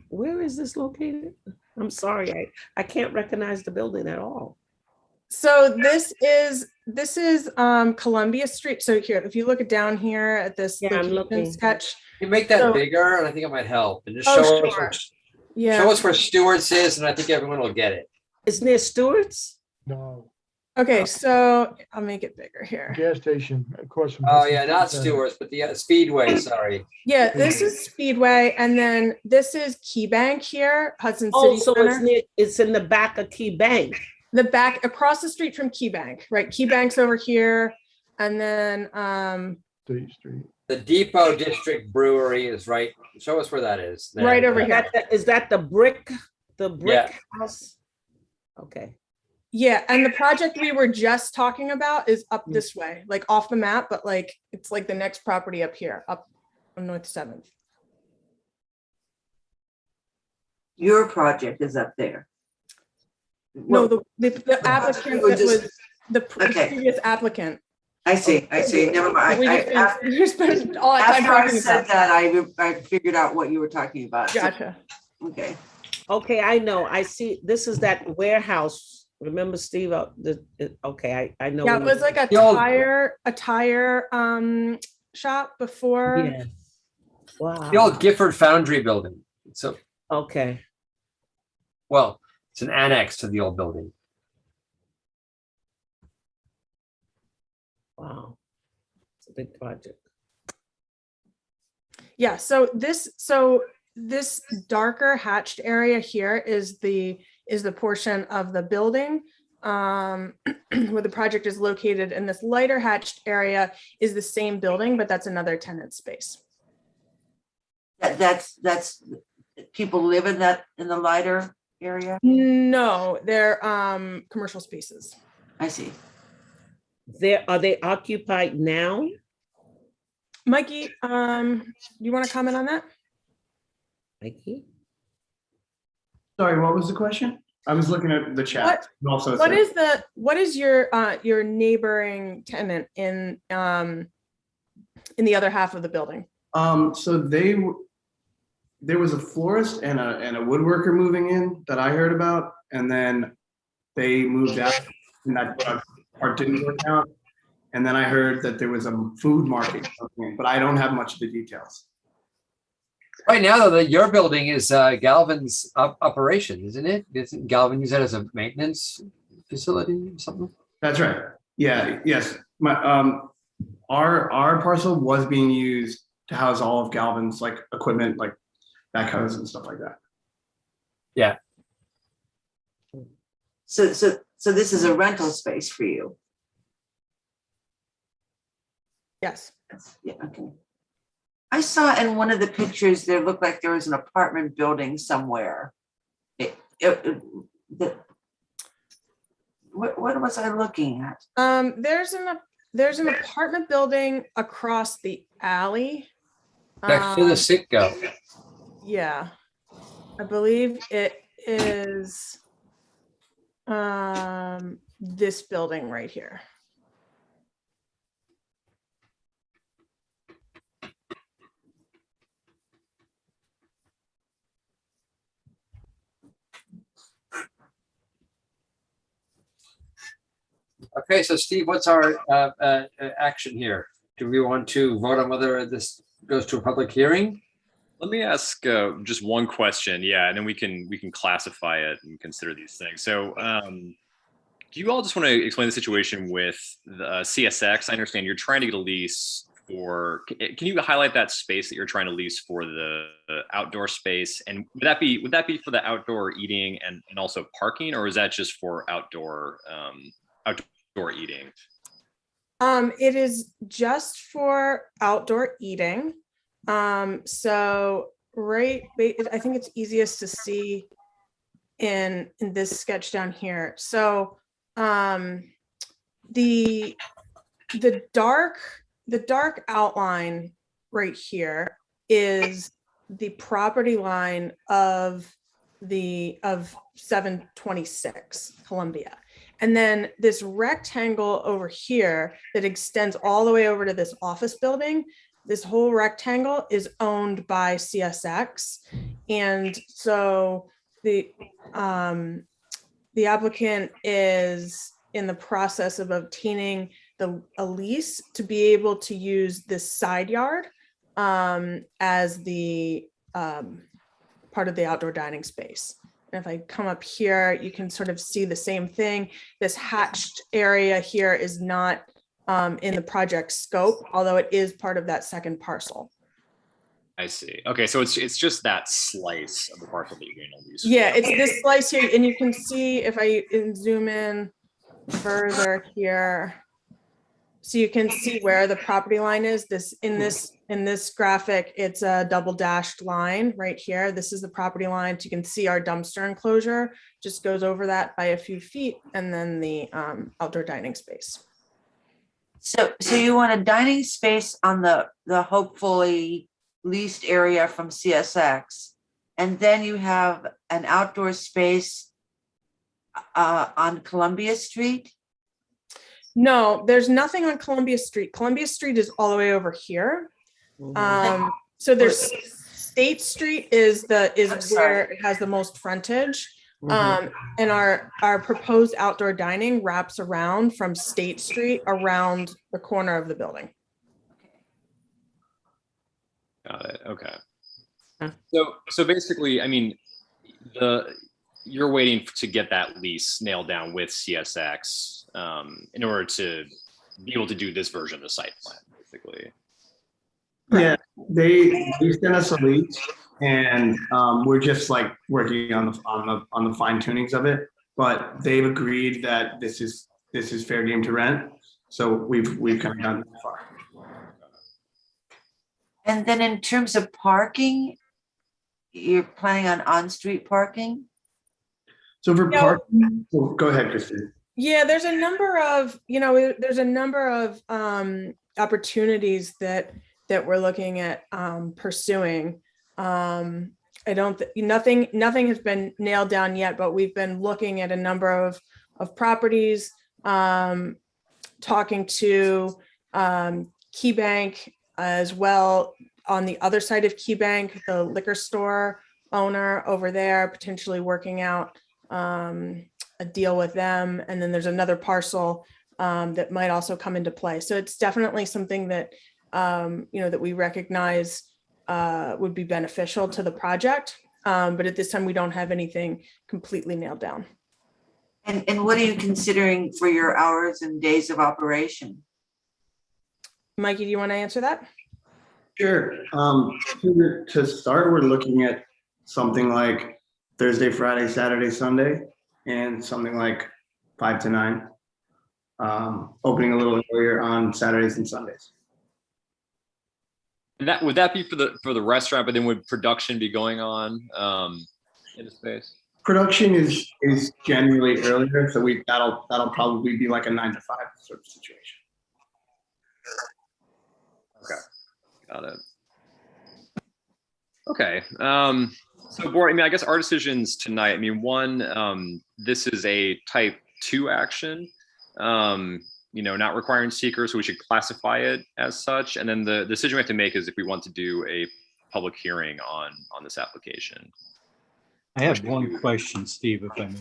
where is this located? I'm sorry, I can't recognize the building at all. So this is Columbia Street. So here, if you look down here at this Yeah, I'm location looking. sketch. You make that So- bigger, and I think it might help. And just Oh, show us, sure. where, Yeah. show us where Stewart's is, and I think everyone will get it. It's near Stewart's? No, Okay, so I'll make it bigger here. gas station across from. Oh yeah, not Stewart's, but the Speedway. Sorry. Yeah, this is Speedway, and then this is Key Bank here, Hudson Oh, City so Center. it's in the back of Key Bank. The back across the street from Key Bank, right? Key Bank's over here, and then State Street. The Depot District Brewery is right. Show us where that is. There. Right over Is here. is that the brick Yeah. house? Okay. Yeah, and the project we were just talking about is up this way, like off the map, but like it's like the next property up here, up on North 7th. Your project is up there. No, the applicant that was the Okay. previous applicant. I see, never mind. We spent all that time After I talking said about. that, I figured out what you were talking about. So- Gotcha. Okay. Okay, I know. I see. This is that warehouse. Remember, Steve? Okay, I know. Yeah, it was like a The old- tire shop before. Yeah. Wow. The old Gifford Foundry building. So, Okay. well, it's an annex to the old building. Wow. It's a big project. Yeah, so this darker hatched area here is the portion of the building where the project is located, and this lighter hatched area is the same building, but that's another tenant space. That's people live in the lighter area? No, they're commercial spaces. I see. Are they occupied now? Mikey, you want to comment on that? Mikey? Sorry, what was the question? I was looking at the chat. and also What said- is your neighboring tenant in the other half of the building? So there was a florist and a woodworker moving in that I heard about, and then they moved out, and that part didn't work out. And then I heard that there was a food market coming in, but I don't have much of the details. Right now, though, your building is Galvin's operation, isn't it? Isn't Galvin use that as a maintenance facility or something? That's right. Yeah. Yes. Our parcel was being used to house all of Galvin's like equipment, like backhoes and stuff like that. Yeah. So this is a rental space for you? Yes. Yeah, okay. I saw in one of the pictures, there looked like there was an apartment building somewhere. What was I looking at? There's an apartment building across the alley. Next to the Citgo. Yeah, I believe it is this building right here. Okay, so Steve, what's our action here? Do we want to vote on whether this goes to a public hearing? Let me ask just one question, yeah, and then we can classify it and consider these things. So, do you all just want to explain the situation with the CSX? I understand you're trying to get a lease for. Can you highlight that space that you're trying to lease for the outdoor space? And would that be for the outdoor eating and also parking, or is that just for outdoor eating? It is just for outdoor eating. So I think it's easiest to see in this sketch down here. So the dark outline right here is the property line of 726 Columbia. And then this rectangle over here that extends all the way over to this office building, this whole rectangle is owned by CSX. And so the applicant is in the process of obtaining a lease to be able to use this side yard as the part of the outdoor dining space. And if I come up here, you can sort of see the same thing. This hatched area here is not in the project scope, although it is part of that second parcel. I see. Okay, so it's just that slice of the parcel that you're going to use. Yeah, it's this slice here, and you can see if I zoom in further here. So you can see where the property line is. In this graphic, it's a double dashed line right here. This is the property line. So you can see our dumpster enclosure just goes over that by a few feet, and then the outdoor dining space. So you want a dining space on the hopefully leased area from CSX, and then you have an outdoor space on Columbia Street? No, there's nothing on Columbia Street. Columbia Street is all the way over here. So there's State Street is where it has the most frontage. And our proposed outdoor dining wraps around from State Street around the corner of the building. Got it. Okay. So basically, I mean, you're waiting to get that lease nailed down with CSX in order to be able to do this version of the site plan, basically. Yeah, they sent us a lease, and we're just like working on the fine tunings of it. But they've agreed that this is fair game to rent. So we've kind of gone that far. And then in terms of parking, you're planning on-street parking? So for parking, go ahead, Christine. Yeah, there's a number of, opportunities that we're looking at pursuing. Nothing has been nailed down yet, but we've been looking at a number of properties, talking to KeyBank as well on the other side of KeyBank, the liquor store owner over there, potentially working out a deal with them. And then there's another parcel that might also come into play. So it's definitely something that, that we recognize would be beneficial to the project. But at this time, we don't have anything completely nailed down. And what are you considering for your hours and days of operation? Mikey, do you want to answer that? Sure. To start, we're looking at something like Thursday, Friday, Saturday, Sunday, and something like 5 to 9. Opening a little earlier on Saturdays and Sundays. And would that be for the restaurant? But then would production be going on in the space? Production is generally earlier, so that'll probably be like a 9 to 5 sort of situation. Okay, got it. Okay, so Bora, I guess our decisions tonight. One, this is a type 2 action. Not requiring seekers, so we should classify it as such. And then the decision we have to make is if we want to do a public hearing on this application. I have one question, Steve, if I may.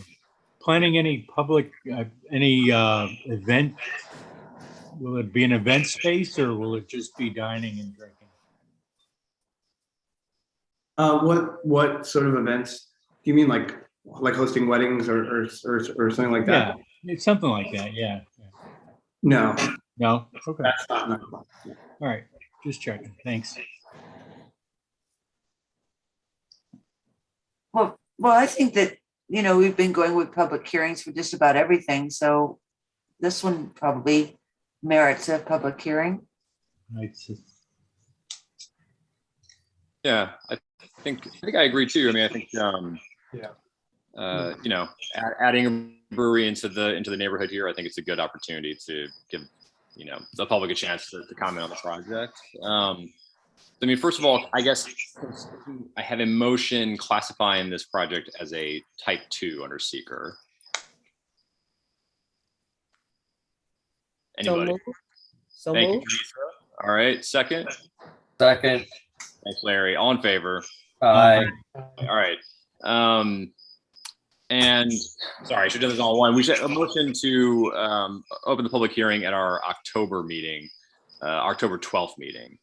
Planning any public, event? Will it be an event space or will it just be dining and drinking? What sort of events? Do you mean like hosting weddings or something like that? Yeah, it's something like that. Yeah. No. Okay. That's not. All right. Just checking. Thanks. Well, I think that, we've been going with public hearings for just about everything. So this one probably merits a public hearing. Yeah, I think I agree too. I think adding a brewery into the neighborhood here, I think it's a good opportunity to give the public a chance to comment on the project. I mean, first of all, I guess I have a motion classifying this project as a type 2 under seeker. Anybody? So Thank you, moved. Lisa. All right, second. Second. Thanks, Larry. All in favor? Aye. All right. And sorry, I should have done this all in one. We should a motion to open the public hearing at our October meeting, October 12th meeting.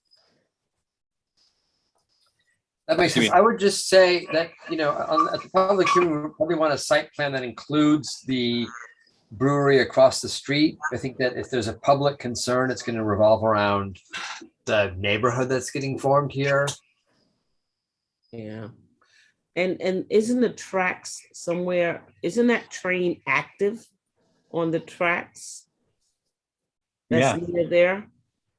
That makes sense. I would just say that, you know, at the public hearing, we probably want a site plan that includes the brewery across the street. I think that if there's a public concern, it's going to revolve around the neighborhood that's getting formed here. Yeah. And isn't the tracks somewhere, isn't that train active on the tracks? Yeah. That's near there?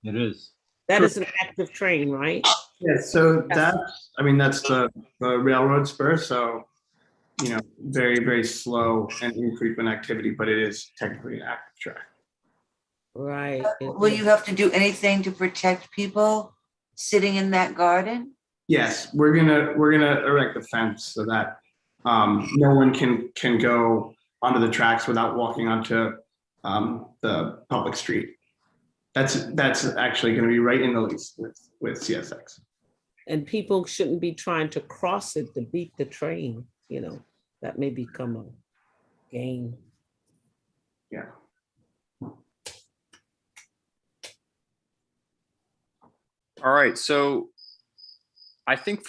It is. That is an active train, right? Yeah, so that's, I mean, that's the railroad spur, so, you know, very, very slow and infrequent activity, but it is technically an active track. Right. Will you have to do anything to protect people sitting in that garden? Yes, we're gonna erect a fence so that no one can go onto the tracks without walking onto the public street. That's actually going to be right in the lease with CSX. And people shouldn't be trying to cross it to beat the train, you know, that may become a game. Yeah. All right, so I think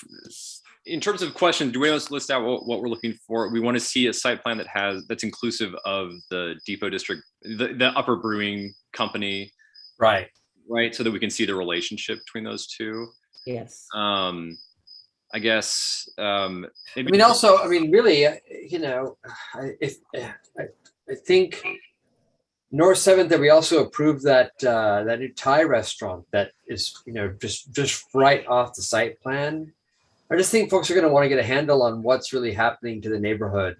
in terms of questions, do we want to list out what we're looking for? We want to see a site plan that's inclusive of the depot district, the upper brewing company. Right. Right, so that we can see the relationship between those two. Yes. I guess. Maybe I mean, also, I mean, really, you know, I think North 7th that we also approved that that new Thai restaurant that is, you know, just right off the site plan. I just think folks are going to want to get a handle on what's really happening to the neighborhood,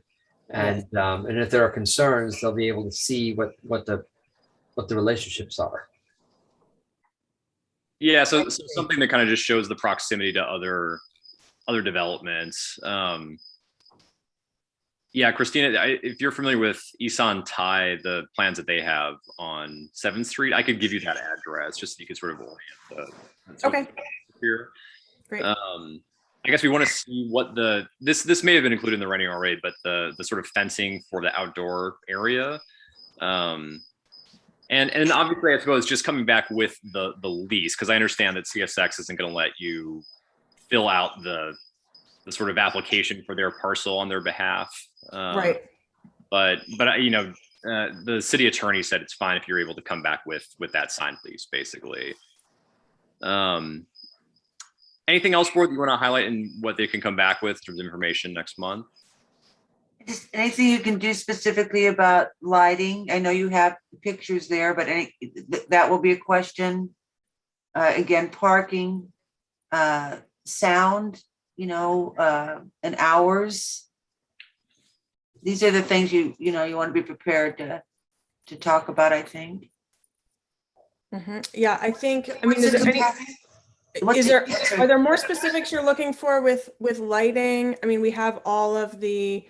and if there are concerns, they'll be able to see what the relationships are. Yeah, so something that kind of just shows the proximity to other developments. Yeah, Christina, if you're familiar with Isan Thai, the plans that they have on 7th Street, I could give you that address just so you could sort of orient the Okay. here. Great. I guess we want to see what this may have been included in the rendering already, but the sort of fencing for the outdoor area. And obviously, I suppose just coming back with the lease, because I understand that CSX isn't going to let you fill out the sort of application for their parcel on their behalf. Right. But you know, the city attorney said it's fine if you're able to come back with that signed lease, basically. Anything else, board, that you want to highlight and what they can come back with in terms of information next month? Just anything you can do specifically about lighting? I know you have pictures there, but that will be a question. Again, parking, sound, you know, and hours. These are the things you want to be prepared to talk about, I think. Yeah, I think, I mean, are there more specifics you're looking for with lighting? I mean, we have all of the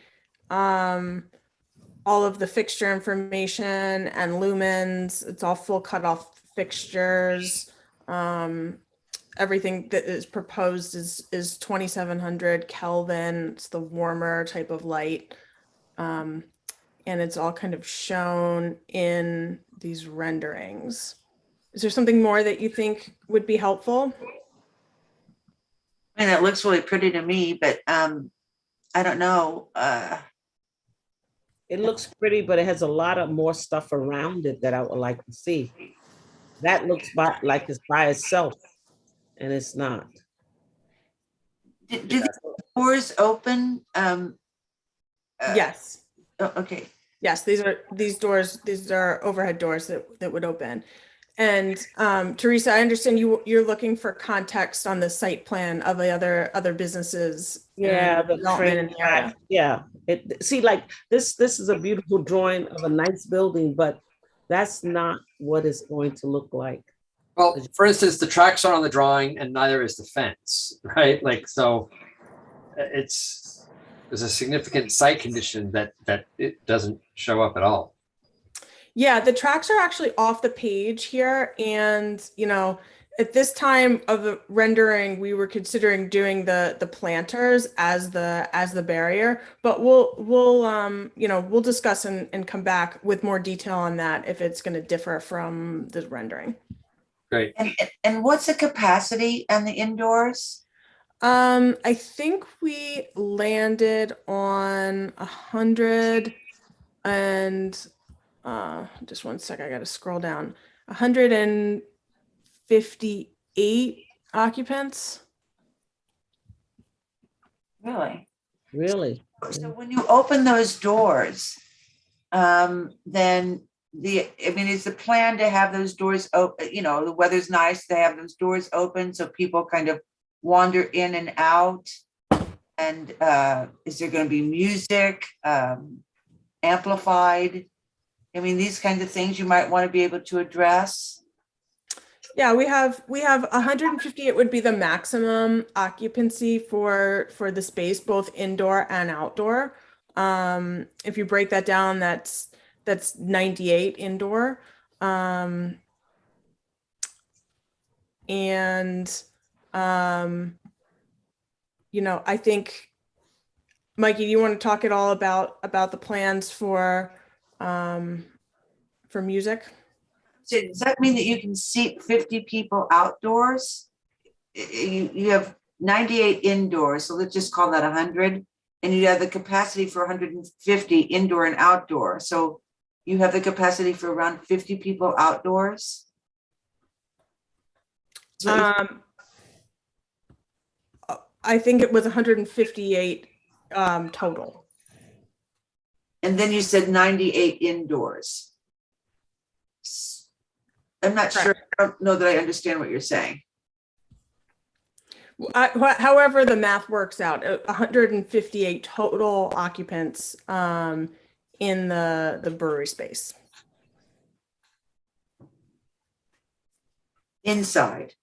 fixture information and lumens. It's all full cutoff fixtures. Everything that is proposed is 2700 Kelvin. It's the warmer type of light. And it's all kind of shown in these renderings. Is there something more that you think would be helpful? I mean, it looks really pretty to me, but I don't know. It looks pretty, but it has a lot of more stuff around it that I would like to see. That looks like it's by itself, and it's not. Do the doors open? Yes. Oh, okay. Yes, these are overhead doors that would open. And Teresa, I understand you're looking for context on the site plan of the other businesses. Yeah, the development in the area. Yeah. See, like this is a beautiful drawing of a nice building, but that's not what it's going to look like. Well, for instance, the tracks aren't on the drawing and neither is the fence, right? Like, so there's a significant site condition that it doesn't show up at all. Yeah, the tracks are actually off the page here. And, you know, at this time of the rendering, we were considering doing the planters as the barrier, but we'll discuss and come back with more detail on that if it's going to differ from the rendering. Great. And what's the capacity on the indoors? I think we landed on 100 and just one sec, I got to scroll down. 158 occupants. Really? Really? So when you open those doors, then is the plan to have those doors open, you know, the weather's nice, to have those doors open so people kind of wander in and out? And is there going to be music amplified? I mean, these kinds of things you might want to be able to address. Yeah, we have 158 would be the maximum occupancy for the space, both indoor and outdoor. If you break that down, that's 98 indoor. You know, I think, Mikey, do you want to talk at all about the plans for music? So does that mean that you can seat 50 people outdoors? You have 98 indoors, so let's just call that 100. And you have the capacity for 150 indoor and outdoor. So you have the capacity for around 50 people outdoors? I think it was 158 total. And then you said 98 indoors. I'm not sure. I don't know that I understand what you're saying. However, the math works out, 158 total occupants in the brewery space. Inside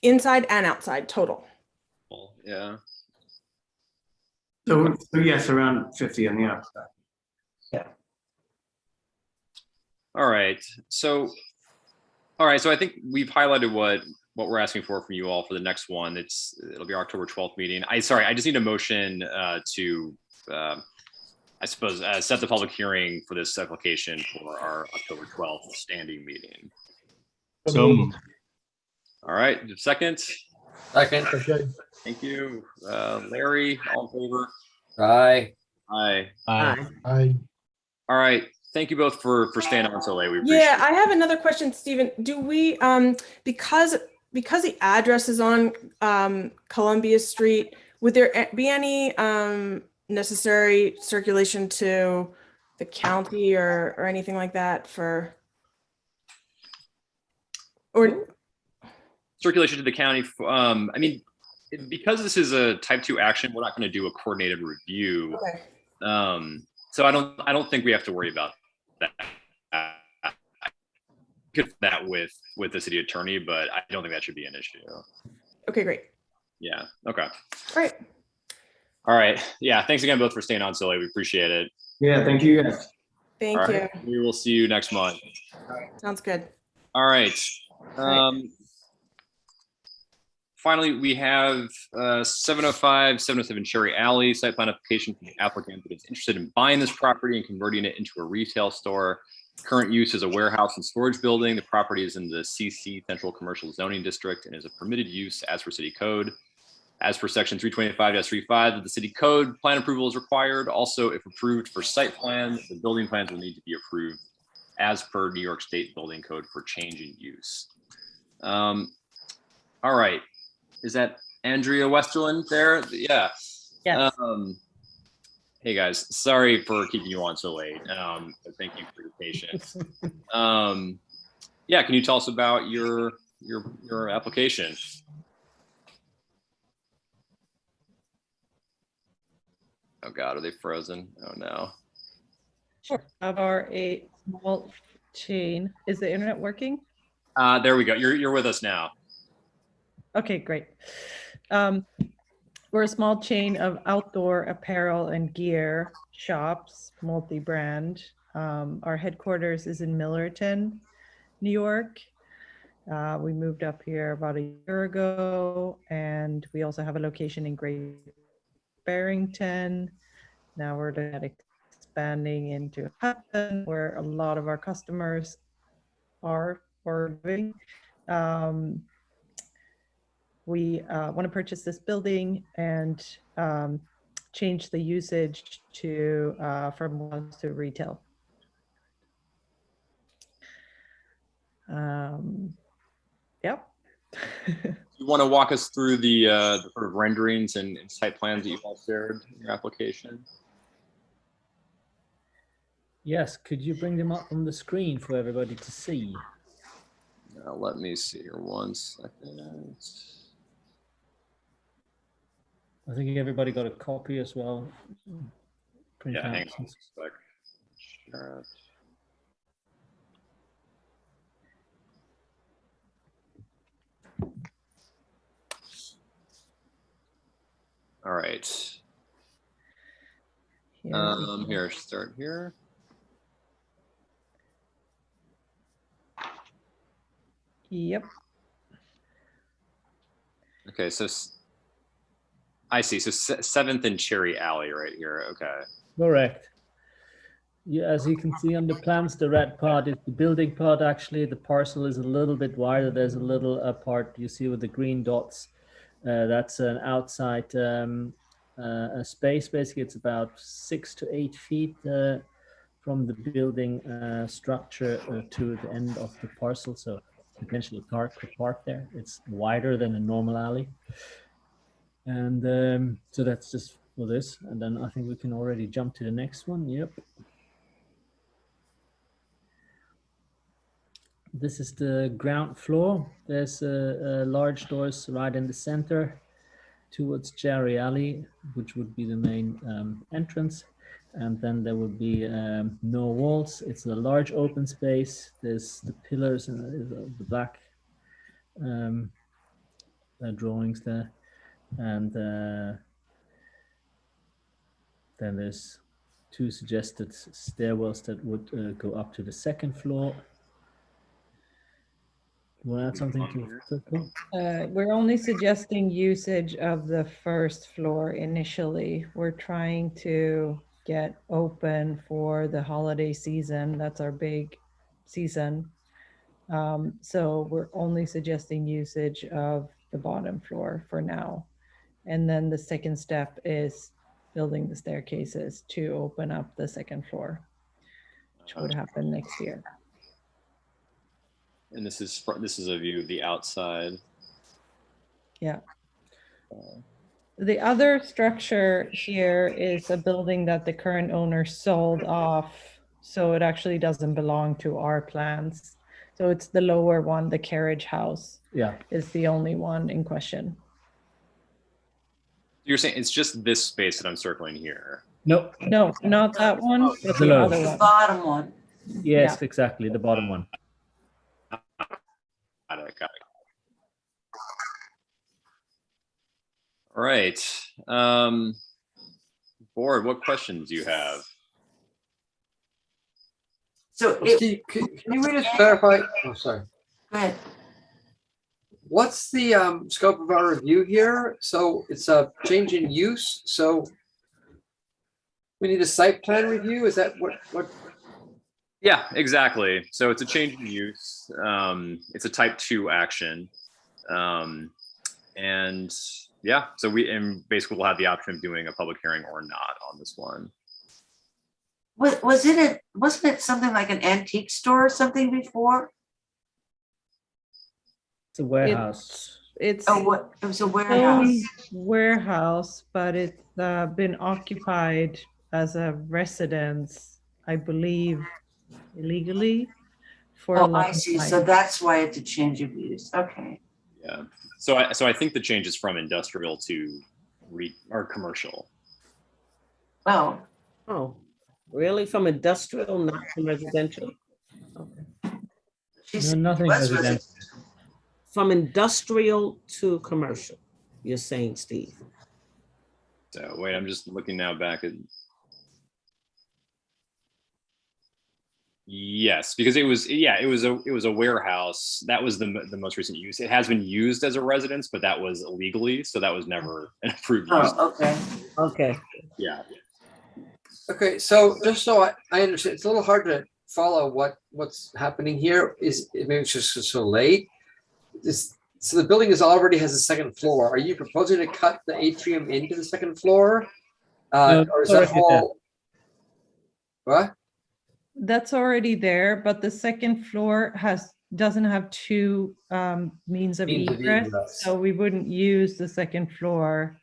and outside total. Yeah. So yes, around 50 on the outside. Yeah. All right. So I think we've highlighted what we're asking for from you all for the next one. It'll be our October 12th meeting. I just need a motion to I suppose set the public hearing for this application for our October 12th standing meeting. So moved. All right, second. Second. Okay. Thank you. Larry, all in favor? Aye. Aye. Aye. All right. Thank you both for staying on so late. We appreciate Yeah, I have another question, Stephen. Do we because the address is on Columbia Street, would there be any necessary circulation to the county or anything like that circulation to the county? I mean, because this is a type 2 action, we're not going to do a coordinated review. Okay. So I don't think we have to worry about that. Get that with the city attorney, but I don't think that should be an issue. Okay, great. Yeah. Okay. Great. All right. Yeah. Thanks again both for staying on so late. We appreciate it. Yeah, thank you guys. Thank All you. right. We will see you next month. Sounds good. All right. Finally, we have 705, 707 Cherry Alley, site plan application from the applicant that is interested in buying this property and converting it into a retail store. Current use is a warehouse and storage building. The property is in the CC Central Commercial Zoning District and is a permitted use as per city code. As per section 325-35 of the city code, plan approval is required. Also, if approved for site plan, the building plans will need to be approved as per New York State Building Code for change in use. All right. Is that Andrea Westerland there? Yeah. Yes. Hey guys, sorry for keeping you on so late. But thank you for your patience. Yeah, can you tell us about your application? Oh God, are they frozen? Oh no. Sure. Of our a small chain. Is the internet working? There we go. You're with us now. Okay, great. We're a small chain of outdoor apparel and gear shops, multi-brand. Our headquarters is in Millerton, New York. We moved up here about a year ago, and we also have a location in Great Barrington. Now we're looking at expanding into Hudson, where a lot of our customers are living. We want to purchase this building and change the usage to from malls to retail. Yep. You want to walk us through the sort of renderings and site plans that you've all shared in your application? Yes, could you bring them up on the screen for everybody to see? Let me see here 1 second. I think everybody got a copy as well. Print Yeah, out hang on since- a sec. Share it. All right. Here, start here. Yep. Okay, so I see. So 7th and Cherry Alley right here. Okay. Correct. Yeah, as you can see on the plans, the red part is the building part. Actually, the parcel is a little bit wider. There's a little part you see with the green dots. That's an outside a space. Basically, it's about 6 to 8 feet from the building structure to the end of the parcel. So potentially a car could park there. It's wider than a normal alley. And so that's just for this. And then I think we can already jump to the next one. Yep. This is the ground floor. There's large doors right in the center towards Cherry Alley, which would be the main entrance. And then there would be no walls. It's a large open space. There's the pillars and the black drawings there. And then there's 2 suggested stairwells that would go up to the 2nd floor. You want to add something to We're only suggesting usage of the 1st floor initially. We're trying to get open for the holiday season. That's our big season. So we're only suggesting usage of the bottom floor for now. And then the 2nd step is building the staircases to open up the 2nd floor, which would happen next year. And this is a view of the outside. Yeah. The other structure here is a building that the current owner sold off, so it actually doesn't belong to our plans. So it's the lower one, the carriage house. Yeah. Is the only one in question. You're saying it's just this space that I'm circling here? No. No, not that one, but the Below. other The one. bottom one. Yes, exactly. The bottom one. Got it. All right. Board, what questions do you have? So Steve, can you really just clarify? Oh, sorry. Go ahead. What's the scope of our review here? So it's a change in use. So we need a site plan review. Is that what? Yeah, exactly. So it's a change in use. It's a type 2 action. And yeah, so basically we'll have the option of doing a public hearing or not on this one. Wasn't it something like an antique store or something before? It's a warehouse. It's Oh, what? It was a warehouse. warehouse, but it's been occupied as a residence, I believe, illegally for a Oh, long I see. time. So that's why it's a change of use. Okay. Yeah. So I think the change is from industrial to or commercial. Oh. Oh, really? From industrial, not from residential? Okay. No, nothing West residential. From industrial to commercial, you're saying, Steve? So wait, I'm just looking now back at. Yes, because it was a warehouse. That was the most recent use. It has been used as a residence, but that was illegally, so that was never an approved use. Oh, okay. Okay. Yeah. Okay, so just so I understand, it's a little hard to follow what's happening here. Maybe it's just so late. So the building already has a second floor. Are you proposing to cut the atrium into the second floor? No, Or is it's that already all? What? That's already there, but the second floor doesn't have two means of Means of egress. egress. So we wouldn't use the second floor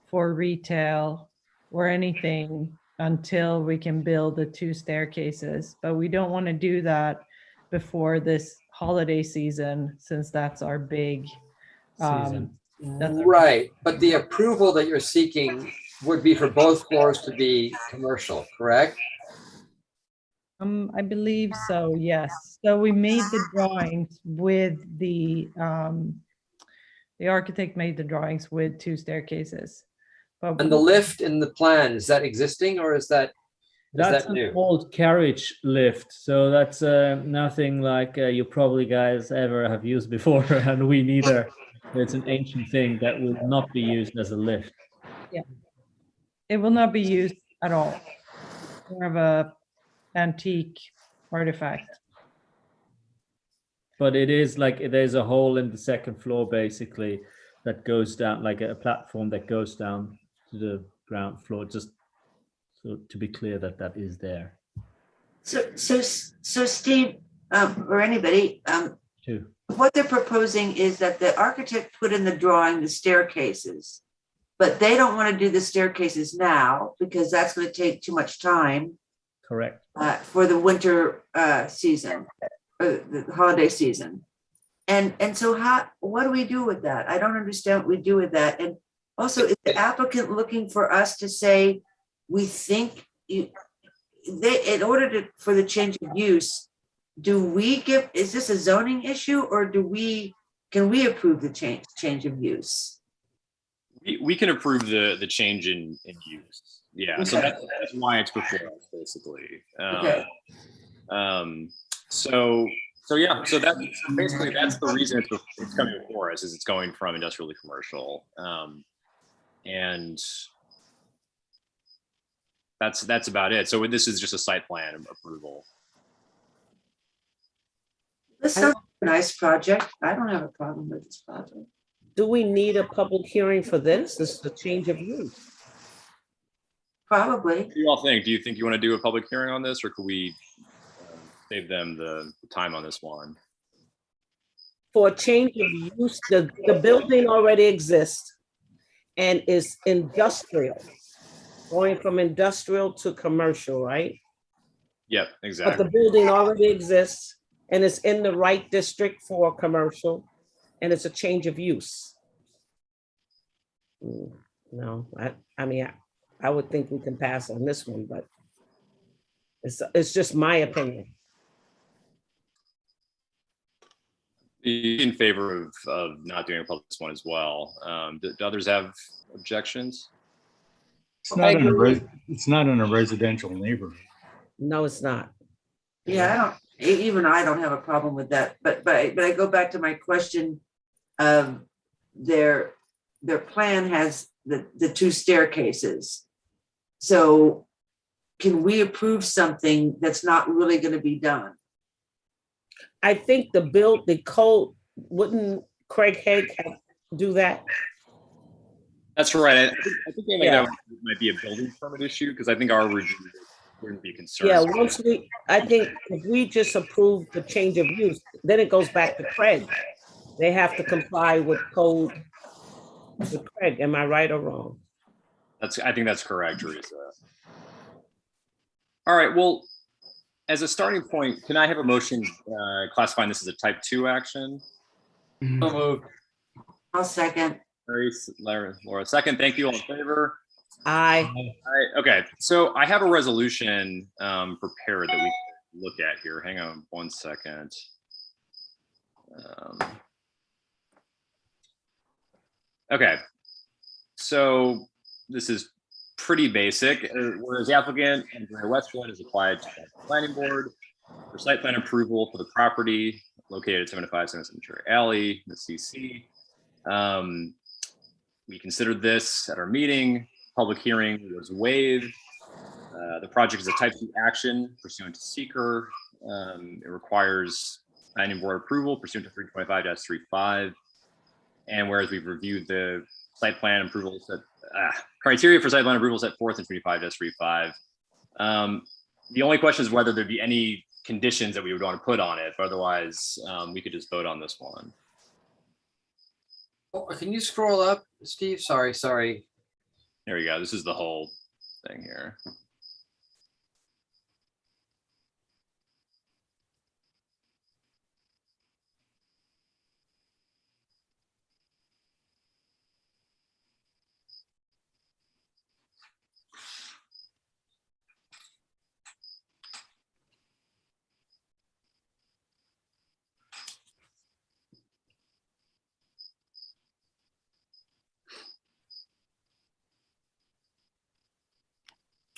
for retail or anything until we can build the two staircases. But we don't want to do that before this holiday season, since that's our big Season. Right, but the approval that you're seeking would be for both floors to be commercial, correct? I believe so, yes. So we made the drawings with the architect made the drawings with two staircases. But And the lift in the plan, is that existing or is that That's an new? old carriage lift, so that's nothing like you probably guys ever have used before, and we neither. It's an ancient thing that will not be used as a lift. yeah, it will not be used at all. More of a antique artifact. But it is like there's a hole in the second floor basically that goes down, like a platform that goes down to the ground floor, just so to be clear that that is there So Steve, or anybody, too. what they're proposing is that the architect put in the drawing the staircases, but they don't want to do the staircases now because that's going to take too much time Correct. for the winter season, the holiday season. And so what do we do with that? I don't understand what we do with that. And also, is the applicant looking for us to say, we think in order for the change of use, is this a zoning issue or can we approve the change of use? We can approve the change in use. Yeah, Okay. so that's why it's before us, basically. Okay. So yeah, so basically that's the reason it's coming before us, is it's going from industrial to commercial, and that's about it. So this is just a site plan approval. This sounds like a nice project. I don't have a problem with this project. Do we need a public hearing for this? This is a change of use. Probably. What do you all think? Do you think you want to do a public hearing on this, or could we save them the time on this one? For a change of use, the building already exists and is industrial, going from industrial to commercial, right? Yep, But exactly. the building already exists and it's in the right district for commercial, and it's a change of use. No, I mean, I would think we can pass on this one, but it's just my opinion. In favor of not doing a public one as well. Do others have objections? It's not in a residential neighborhood. No, it's not. Yeah, I don't have a problem with that, but I go back to my question. Their plan has the two staircases. So can we approve something that's not really going to be done? I think the code, wouldn't Craig Haig do that? That's right. I think Yeah. that might be a building permit issue, because I think our review wouldn't be concerned. Yeah, I think if we just approve the change of use, then it goes back to Craig. They have to comply with code with Craig. Am I right or wrong? I think that's correct, Teresa. All right, well, as a starting point, can I have a motion classifying this as a type 2 action? I'll second. Laura, second. Thank you. All in favor? Aye. All right, okay, so I have a resolution prepared that we can look at here. Hang on one second. Okay, so this is pretty basic. Whereas the applicant and Westwood has applied to the planning board for site plan approval for the property located at 705 Cemetery Alley, the CC. We considered this at our meeting. Public hearing was waived. The project is a type 2 action pursuant to seeker. It requires planning board approval pursuant to 325-35. And whereas we've reviewed the site plan approvals that criteria for site plan approval set forth in 25-35. The only question is whether there'd be any conditions that we would want to put on it. But otherwise, we could just vote on this one. Oh, can you scroll up, Steve? Sorry. There we go. This is the whole thing here.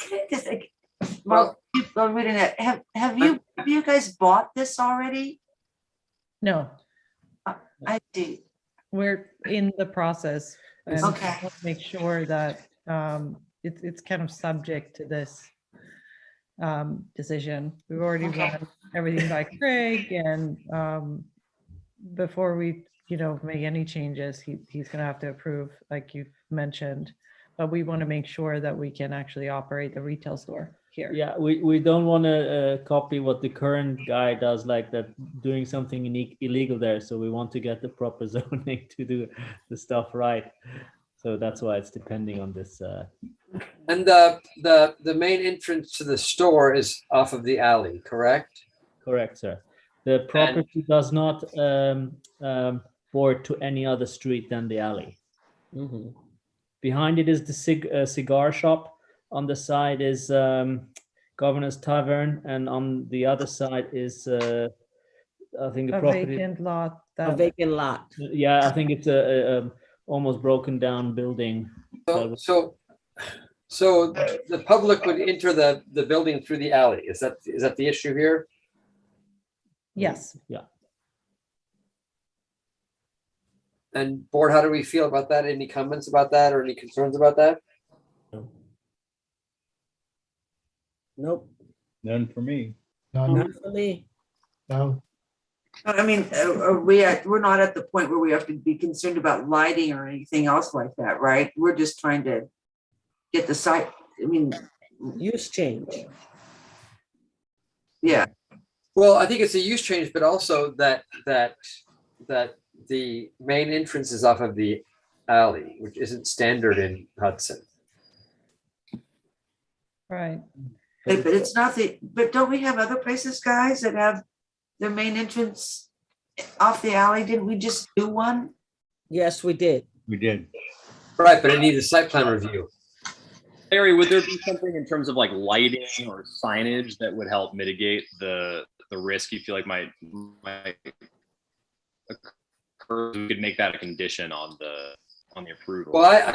Can I just, well, keep on reading it. Have you guys bought this already? No, I do. we're in the process. And Okay. we'll make sure that it's kind of subject to this decision. We've already Okay. run everything by Craig, and before we, make any changes, he's gonna have to approve, like you mentioned. But we want to make sure that we can actually operate the retail store here. Yeah, we don't want to copy what the current guy does, like that, doing something illegal there. So we want to get the proper zoning to do the stuff right. So that's why it's depending on this. And the main entrance to the store is off of the alley, correct? Correct, sir. The property does not board to any other street than the alley. Mhm. Behind it is the cigar shop. On the side is Governor's Tavern, and on the other side is I think the A property. vacant lot. A that- vacant lot. Yeah, I think it's a almost broken down building. So the public would enter the building through the alley. Is that the issue here? Yes. Yeah. And board, how do we feel about that? Any comments about that or any concerns about that? Nope. None for me. Not for me. No. I mean, we're not at the point where we have to be concerned about lighting or anything else like that, right? We're just trying to get the site, use change. Yeah. Well, I think it's a use change, but also that the main entrance is off of the alley, which isn't standard in Hudson. Right. But it's not but don't we have other places, guys, that have their main entrance off the alley? Didn't we just do one? Yes, we did. We did. Right, but it needs a site plan review. Larry, would there be something in terms of like lighting or signage that would help mitigate the risk you feel like might occur? We could make that a condition on the approval. Well, it's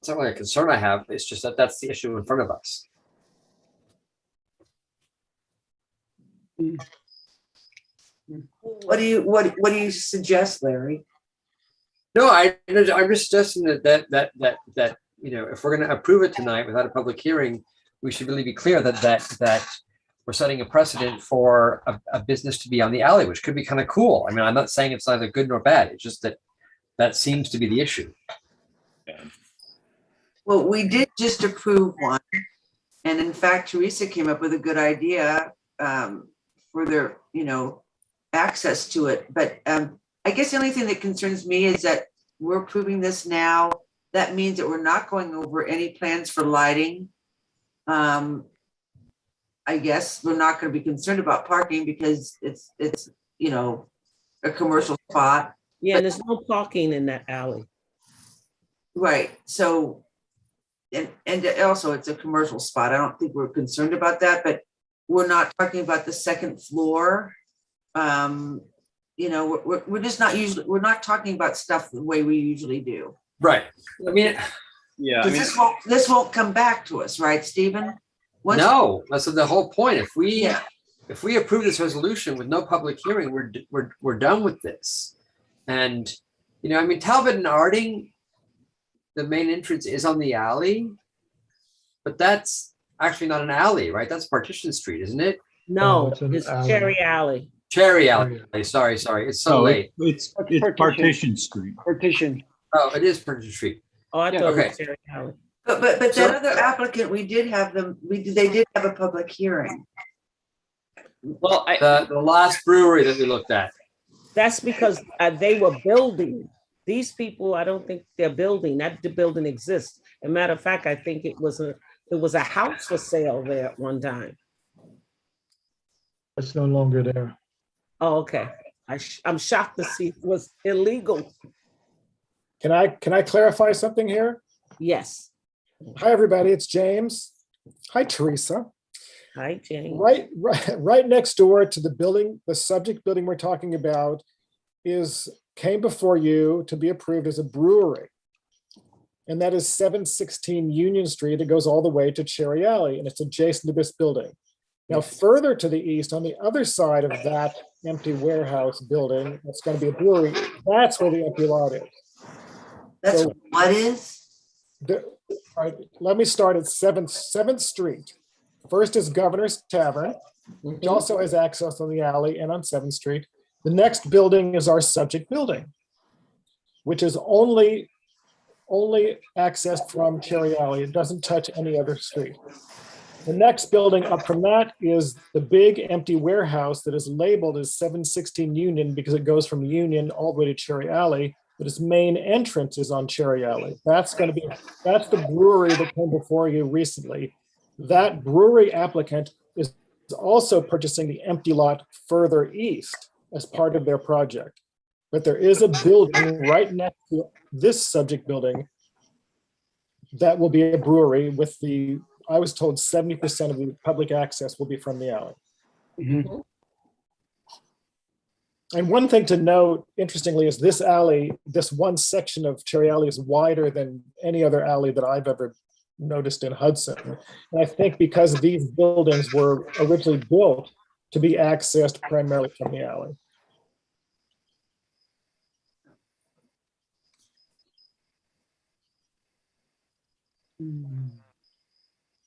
not really a concern I have. It's just that's the issue in front of us. What do you suggest, Larry? No, I'm just suggesting that if we're going to approve it tonight without a public hearing, we should really be clear that we're setting a precedent for a business to be on the alley, which could be kind of cool. I mean, I'm not saying it's neither good nor bad. It's just that seems to be the issue. Well, we did just approve one. And in fact, Teresa came up with a good idea for their, access to it. But I guess the only thing that concerns me is that we're approving this now. That means that we're not going over any plans for lighting. I guess we're not going to be concerned about parking because it's a commercial spot. Yeah, there's no parking in that alley. Right. So, and also it's a commercial spot. I don't think we're concerned about that, but we're not talking about the second floor. You know, we're just not usually, we're not talking about stuff the way we usually do. Right. I mean, Yeah. I 'Cause mean, this won't come back to us, right, Stephen? Once- no, that's the whole point. If we Yeah. approve this resolution with no public hearing, we're done with this. And you know, I mean, Talbot and Arding, the main entrance is on the alley, but that's actually not an alley, right? That's Partition Street, isn't it? No, it's an it's alley. Cherry Alley. Cherry Alley. Sorry, it's so No, late. it's Partition. Partition Street. Partition. Oh, it is Partition Street. Oh, I Yeah, thought it okay. was Cherry Alley. But So- that other applicant, we did have them, they did have a public hearing. well, The last brewery that we looked at. That's because they were building. These people, I don't think they're building. The building exists. As a matter of fact, I think it was a house for sale there at one time. It's no longer there. Oh, okay. I'm shocked to see it was illegal. Can I clarify something here? Yes. Hi, everybody. It's James. Hi, Teresa. Hi, Jane. Right next door to the building, the subject building we're talking about came before you to be approved as a brewery. And that is 716 Union Street. It goes all the way to Cherry Alley, and it's adjacent to this building. Now, further to the east, on the other side of that empty warehouse building, that's going to be a brewery, that's where the empty lot is. That's So- what is? All right, let me start at 7th Street. First is Governor's Tavern, which also has access on the alley and on 7th Street. The next building is our subject building, which is only accessed from Cherry Alley. It doesn't touch any other street. The next building up from that is the big empty warehouse that is labeled as 716 Union because it goes from Union all the way to Cherry Alley, but its main entrance is on Cherry Alley. That's the brewery that came before you recently. That brewery applicant is also purchasing the empty lot further east as part of their project. But there is a building right next to this subject building that will be a brewery with I was told 70% of the public access will be from the alley. Mm-hmm. And one thing to note, interestingly, is this alley, this one section of Cherry Alley is wider than any other alley that I've ever noticed in Hudson. And I think because these buildings were originally built to be accessed primarily from the alley.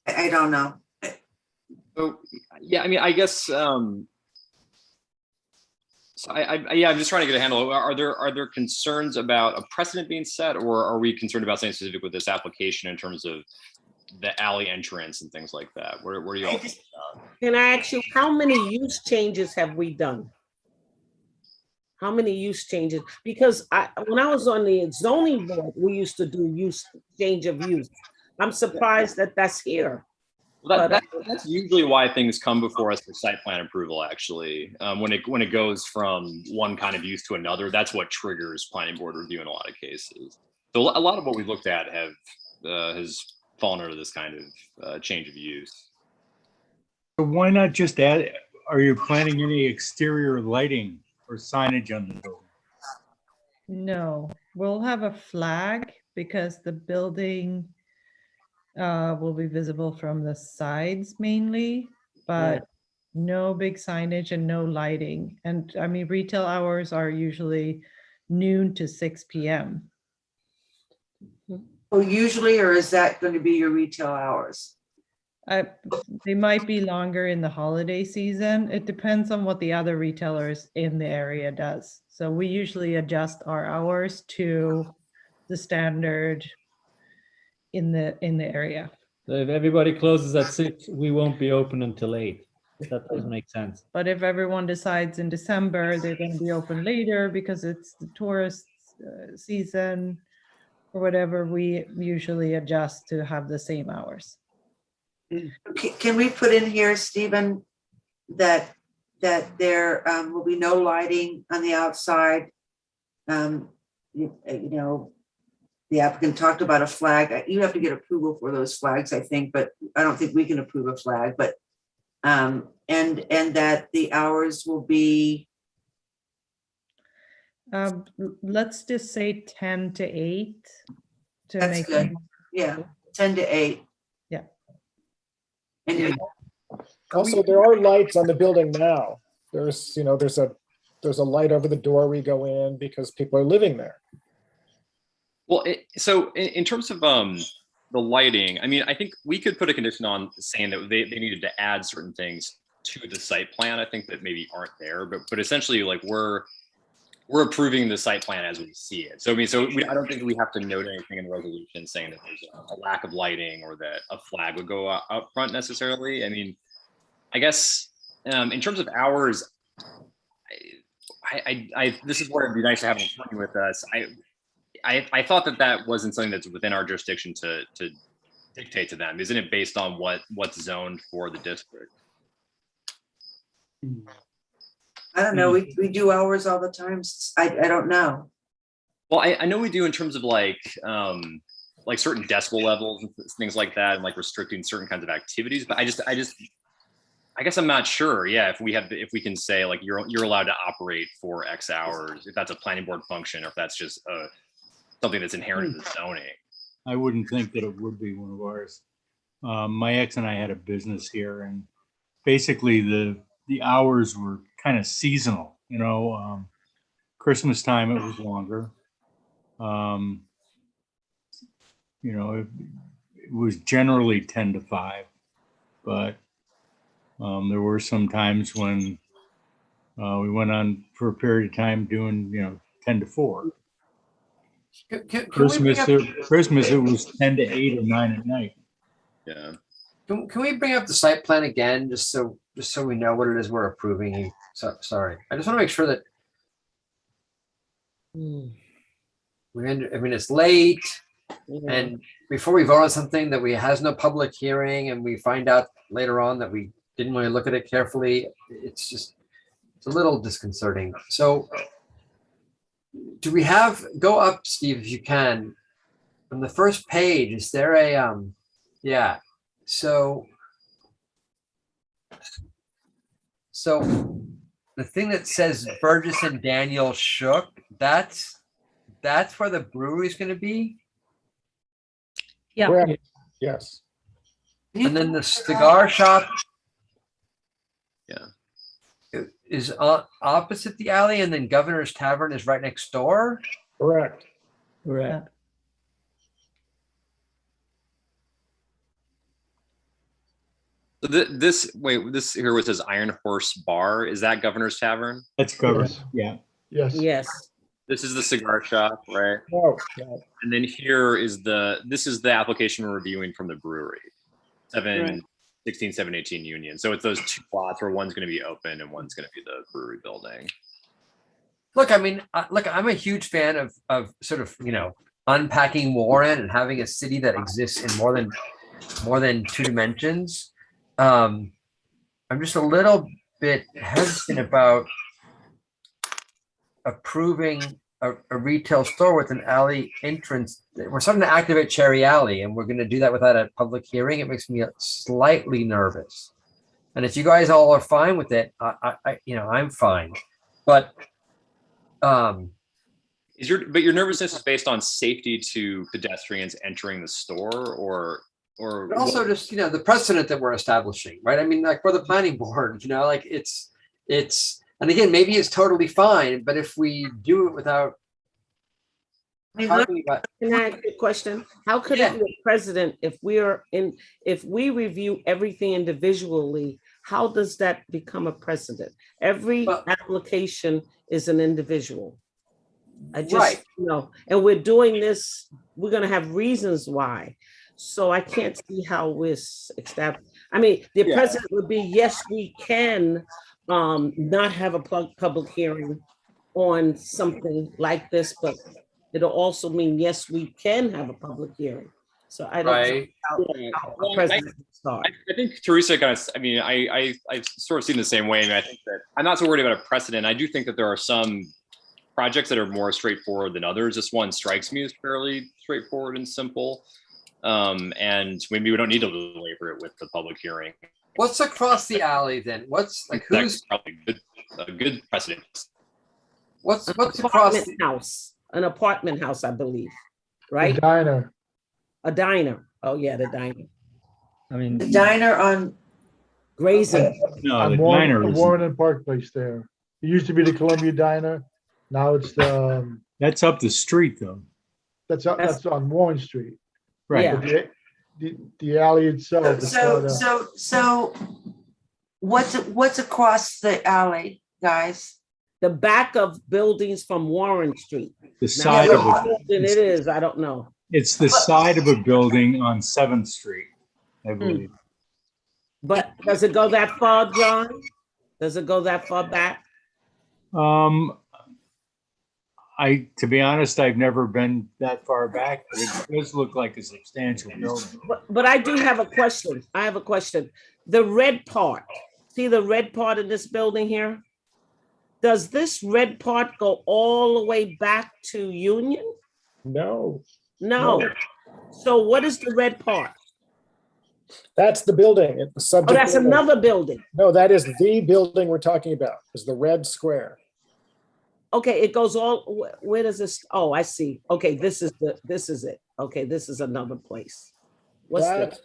I don't know. So, yeah, I mean, I guess, so I'm just trying to get a handle. Are there concerns about a precedent being set, or are we concerned about something specific with this application in terms of the alley entrance and things like that? What are you all thinking about? Can I ask you, how many use changes have we done? How many use changes? Because when I was on the zoning board, we used to do change of use. I'm surprised that that's here. Well, that's usually why things come before us for site plan approval, actually. When it goes from one kind of use to another, that's what triggers planning board review in a lot of cases. So a lot of what we looked at has fallen under this kind of change of use. So why not just add, are you planning any exterior lighting or signage on the building? No, we'll have a flag because the building will be visible from the sides mainly, but no big signage and no lighting. And I mean, retail hours are usually noon to 6 p.m. Oh, usually, or is that going to be your retail hours? They might be longer in the holiday season. It depends on what the other retailers in the area does. So we usually adjust our hours to the standard in the area. So if everybody closes at 6, we won't be open until 8. That doesn't make sense. But if everyone decides in December they're going to be open later because it's the tourist season or whatever, we usually adjust to have the same hours. Can we put in here, Stephen, that there will be no lighting on the outside? You know, the applicant talked about a flag. You have to get approval for those flags, I think, but I don't think we can approve a flag. But And that the hours will be, Let's just say 10 to 8 to that's make good. it. Yeah, 10 to 8. Yeah. And you, Also, there are lights on the building now. There's, there's a light over the door we go in because people are living there. Well, so in terms of the lighting, I mean, I think we could put a condition on saying that they needed to add certain things to the site plan. I think that maybe aren't there, but essentially, like we're approving the site plan as we see it. So I mean, I don't think we have to note anything in the resolution saying that there's a lack of lighting or that a flag would go out front necessarily. I mean, I guess in terms of hours, this is where it'd be nice to have an attorney with us. I thought that wasn't something that's within our jurisdiction to dictate to them. Isn't it based on what's zoned for the district? I don't know, we do hours all the time. I don't know. Well, I know we do in terms of like certain decibel levels and things like that, and like restricting certain kinds of activities. But I guess I'm not sure. Yeah, if we can say like you're allowed to operate for X hours, if that's a planning board function, or if that's just something that's inherent in the zoning. I wouldn't think that it would be one of ours. My ex and I had a business here, and basically the hours were kind of seasonal. Christmas time it was longer. It was generally 10 to 5, but there were some times when we went on for a period of time doing 10 to 4. Christmas it was 10 to 8 or 9 at night. Yeah. Can we bring up the site plan again, just so we know what it is we're approving? Sorry, I just want to make sure that it's late, and before we vote on something that has no public hearing, and we find out later on that we didn't really look at it carefully, it's a little disconcerting. So, do we go up, Steve, if you can, on the first page? Is there a yeah? So the thing that says Burgess and Daniel Shook, that's where the brewery is going to be. Yeah. Correct. Yes. And then the cigar shop, is opposite the alley, and then Governor's Tavern is right next door. Correct. Correct. So this here where it says Iron Horse Bar, is that Governor's Tavern? That's covered. Yeah. Yes. Yes. This is the cigar shop, right? No. And then here is this is the application we're reviewing from the brewery. 716, 718 Union. So it's those two lots where one's going to be open and one's going to be the brewery building. Look, I mean, I'm a huge fan of sort of, unpacking Warren and having a city that exists in more than two dimensions. I'm just a little bit hesitant about approving a retail store with an alley entrance. We're starting to activate Cherry Alley, and we're going to do that without a public hearing. It makes me slightly nervous. And if you guys all are fine with it, I'm fine. But your nervousness is based on safety to pedestrians entering the store, or also just the precedent that we're establishing, right? I mean, like for the planning board, like it's and again, maybe it's totally fine, but if we do it without talking about, can I ask you a question? How could it be a precedent if we review everything individually? How does that become a precedent? Every application is an individual. And we're doing this, we're going to have reasons why. So I can't see how we're established. I mean, the precedent would be, yes, we can not have a public hearing on something like this, but it'll also mean, yes, we can have a public hearing. So I don't know how the precedent start. I think Teresa I've sort of seen the same way. I mean, I think that I'm not so worried about a precedent. I do think that there are some projects that are more straightforward than others. This one strikes me as fairly straightforward and simple. And maybe we don't need to belabor it with the public hearing. What's across the alley then? What's like That's who's probably a good precedent. what's across Apartment the, house, an apartment house, I believe, The right? diner. A diner. Oh, yeah, the diner. I mean, The diner on, Grazing. No, On the Warren, diner on is, Warren and Park Place there. It used to be the Columbia Diner. Now it's the, that's up the street though. that's on Warren Street. Right. Yeah. But the alley itself is so, not a, so what's across the alley, guys? The back of buildings from Warren Street. The Now, side what of a, building it is, I don't know. it's the side of a building on 7th Street, I believe. But does it go that far, John? Does it go that far back? To be honest, I've never been that far back, but it does look like a substantial building. But I do have a question. I have a question. The red part, see the red part in this building here? Does this red part go all the way back to Union? No. No. No. So what is the red part? That's the building. The Oh, subject that's building. another building. No, that is the building we're talking about, is the red square. Okay, it goes all, where does this, oh, I see. Okay, this is it. Okay, this is another place. What's That-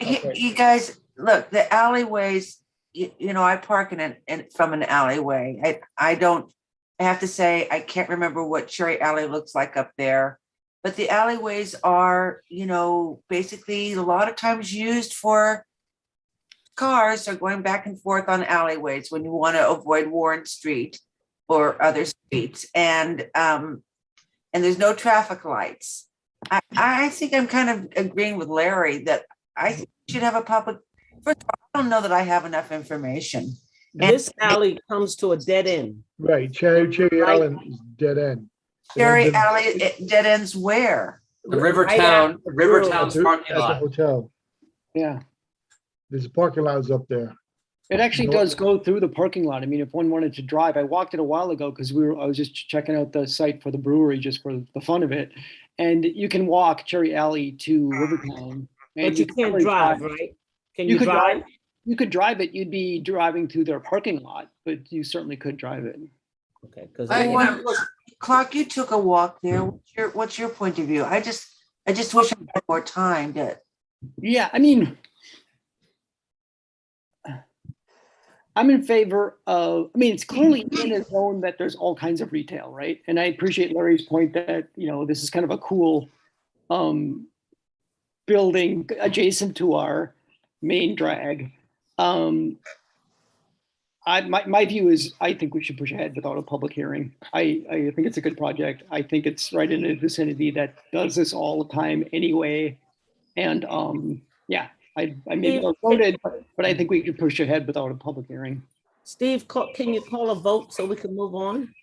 this? You guys, look, the alleyways, you know, I park from an alleyway. I have to say, I can't remember what Cherry Alley looks like up there. But the alleyways are, you know, basically a lot of times used for cars are going back and forth on alleyways when you want to avoid Warren Street or other streets. And there's no traffic lights. I think I'm kind of agreeing with Larry that I think we should have a public, first of all, I don't know that I have enough information. This alley comes to a dead end. right, Cherry Allen is dead end. Cherry Alley, it dead ends where? the Rivertown At the parking lot? hotel. Yeah. There's a parking lots up there. It actually does go through the parking lot. I mean, if one wanted to drive, I walked it a while ago because I was just checking out the site for the brewery just for the fun of it. And you can walk Cherry Alley to Rivertown. But you can't drive, right? Can you could drive? You could drive it. You'd be driving through their parking lot, but you certainly could drive it. Okay, because Clark, you took a walk there. What's your point of view? I just wish I had more time to. Yeah, I mean, I'm in favor of, I mean, it's clearly in a zone that there's all kinds of retail, right? And I appreciate Larry's point that, you know, this is kind of a cool building adjacent to our main drag. My view is I think we should push ahead without a public hearing. I think it's a good project. I think it's right in a vicinity that does this all the time anyway. And yeah, I maybe don't vote it, but I think we could push ahead without a public hearing. Steve, can you call a vote so we can move on?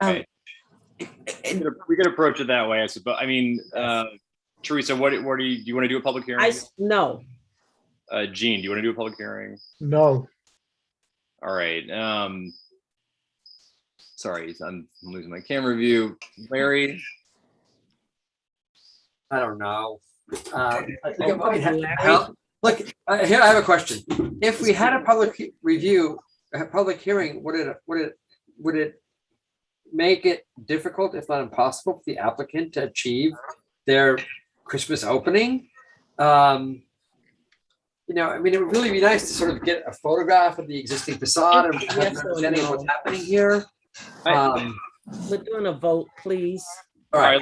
We could approach it that way, I suppose. I mean, Teresa, what do you want to do a public hearing? No. Gene, do you want to do a public hearing? No. All right. Sorry, I'm losing my camera view. Larry? I don't know. Look, here I have a question. If we had a public hearing, would it make it difficult, if not impossible, for the applicant to achieve their Christmas opening? You know, I mean, it would really be nice to sort of get a photograph of the existing facade and have an understanding of what's happening here. We're doing a vote, please. All right,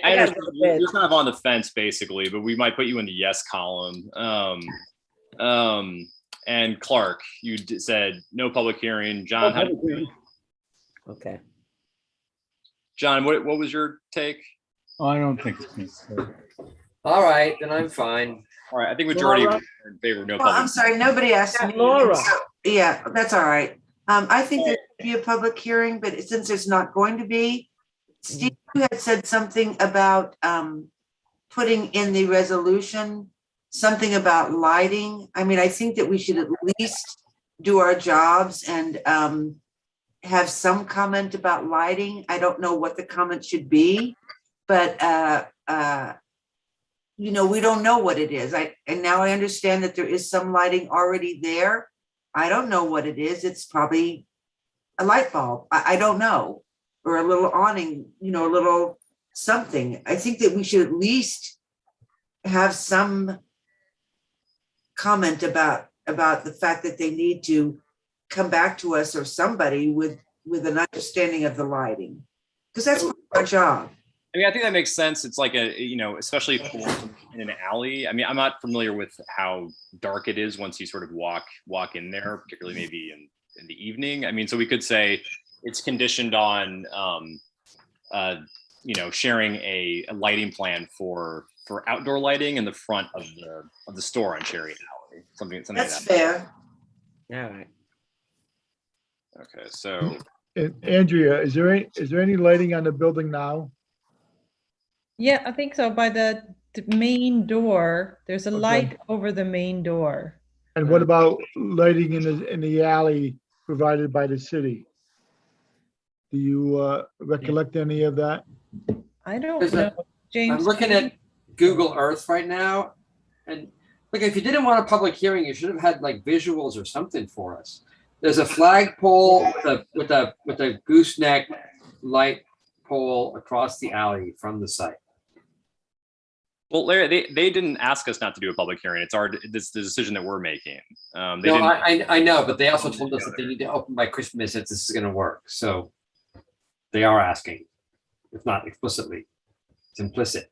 I understand. You're kind of on the fence, basically, but we might put you in the yes column. And Clark, you said no public hearing. John, okay. John, what was your take? Oh, I don't think it's necessary. All right, then I'm fine. All right, I think majority Laura? are in favor of no Well, public. I'm sorry, nobody asked me. Laura. So, yeah, that's all right. I think there should be a public hearing, but since there's not going to be, Steve, you had said something about putting in the resolution, something about lighting. I mean, I think that we should at least do our jobs and have some comment about lighting. I don't know what the comment should be, but you know, we don't know what it is. And now I understand that there is some lighting already there. I don't know what it is. It's probably a light bulb. I don't know. Or a little awning, you know, a little something. I think that we should at least have some comment about the fact that they need to come back to us or somebody with an understanding of the lighting. Because that's part of our job. I mean, I think that makes sense. It's like especially in an alley. I mean, I'm not familiar with how dark it is once you sort of walk in there, particularly maybe in the evening. I mean, so we could say it's conditioned on, sharing a lighting plan for outdoor lighting in the front of the store on Cherry Alley. Something That's like that. fair. All right. Okay, so. And Andrea, is there any lighting on the building now? Yeah, I think so. By the main door, there's a Okay. light over the main door. And what about lighting in the alley provided by the city? Do you recollect any of that? I don't There's know. a- James, I'm looking at Google Earth right now, and look, if you didn't want a public hearing, you should have had like visuals or something for us. There's a flagpole with a gooseneck light pole across the alley from the site. Well, Larry, they didn't ask us not to do a public hearing. It's the decision that we're making. They No, didn't. I know, but they also told us that they need to open by Christmas if this is going to work. So they are asking, if not explicitly, it's implicit.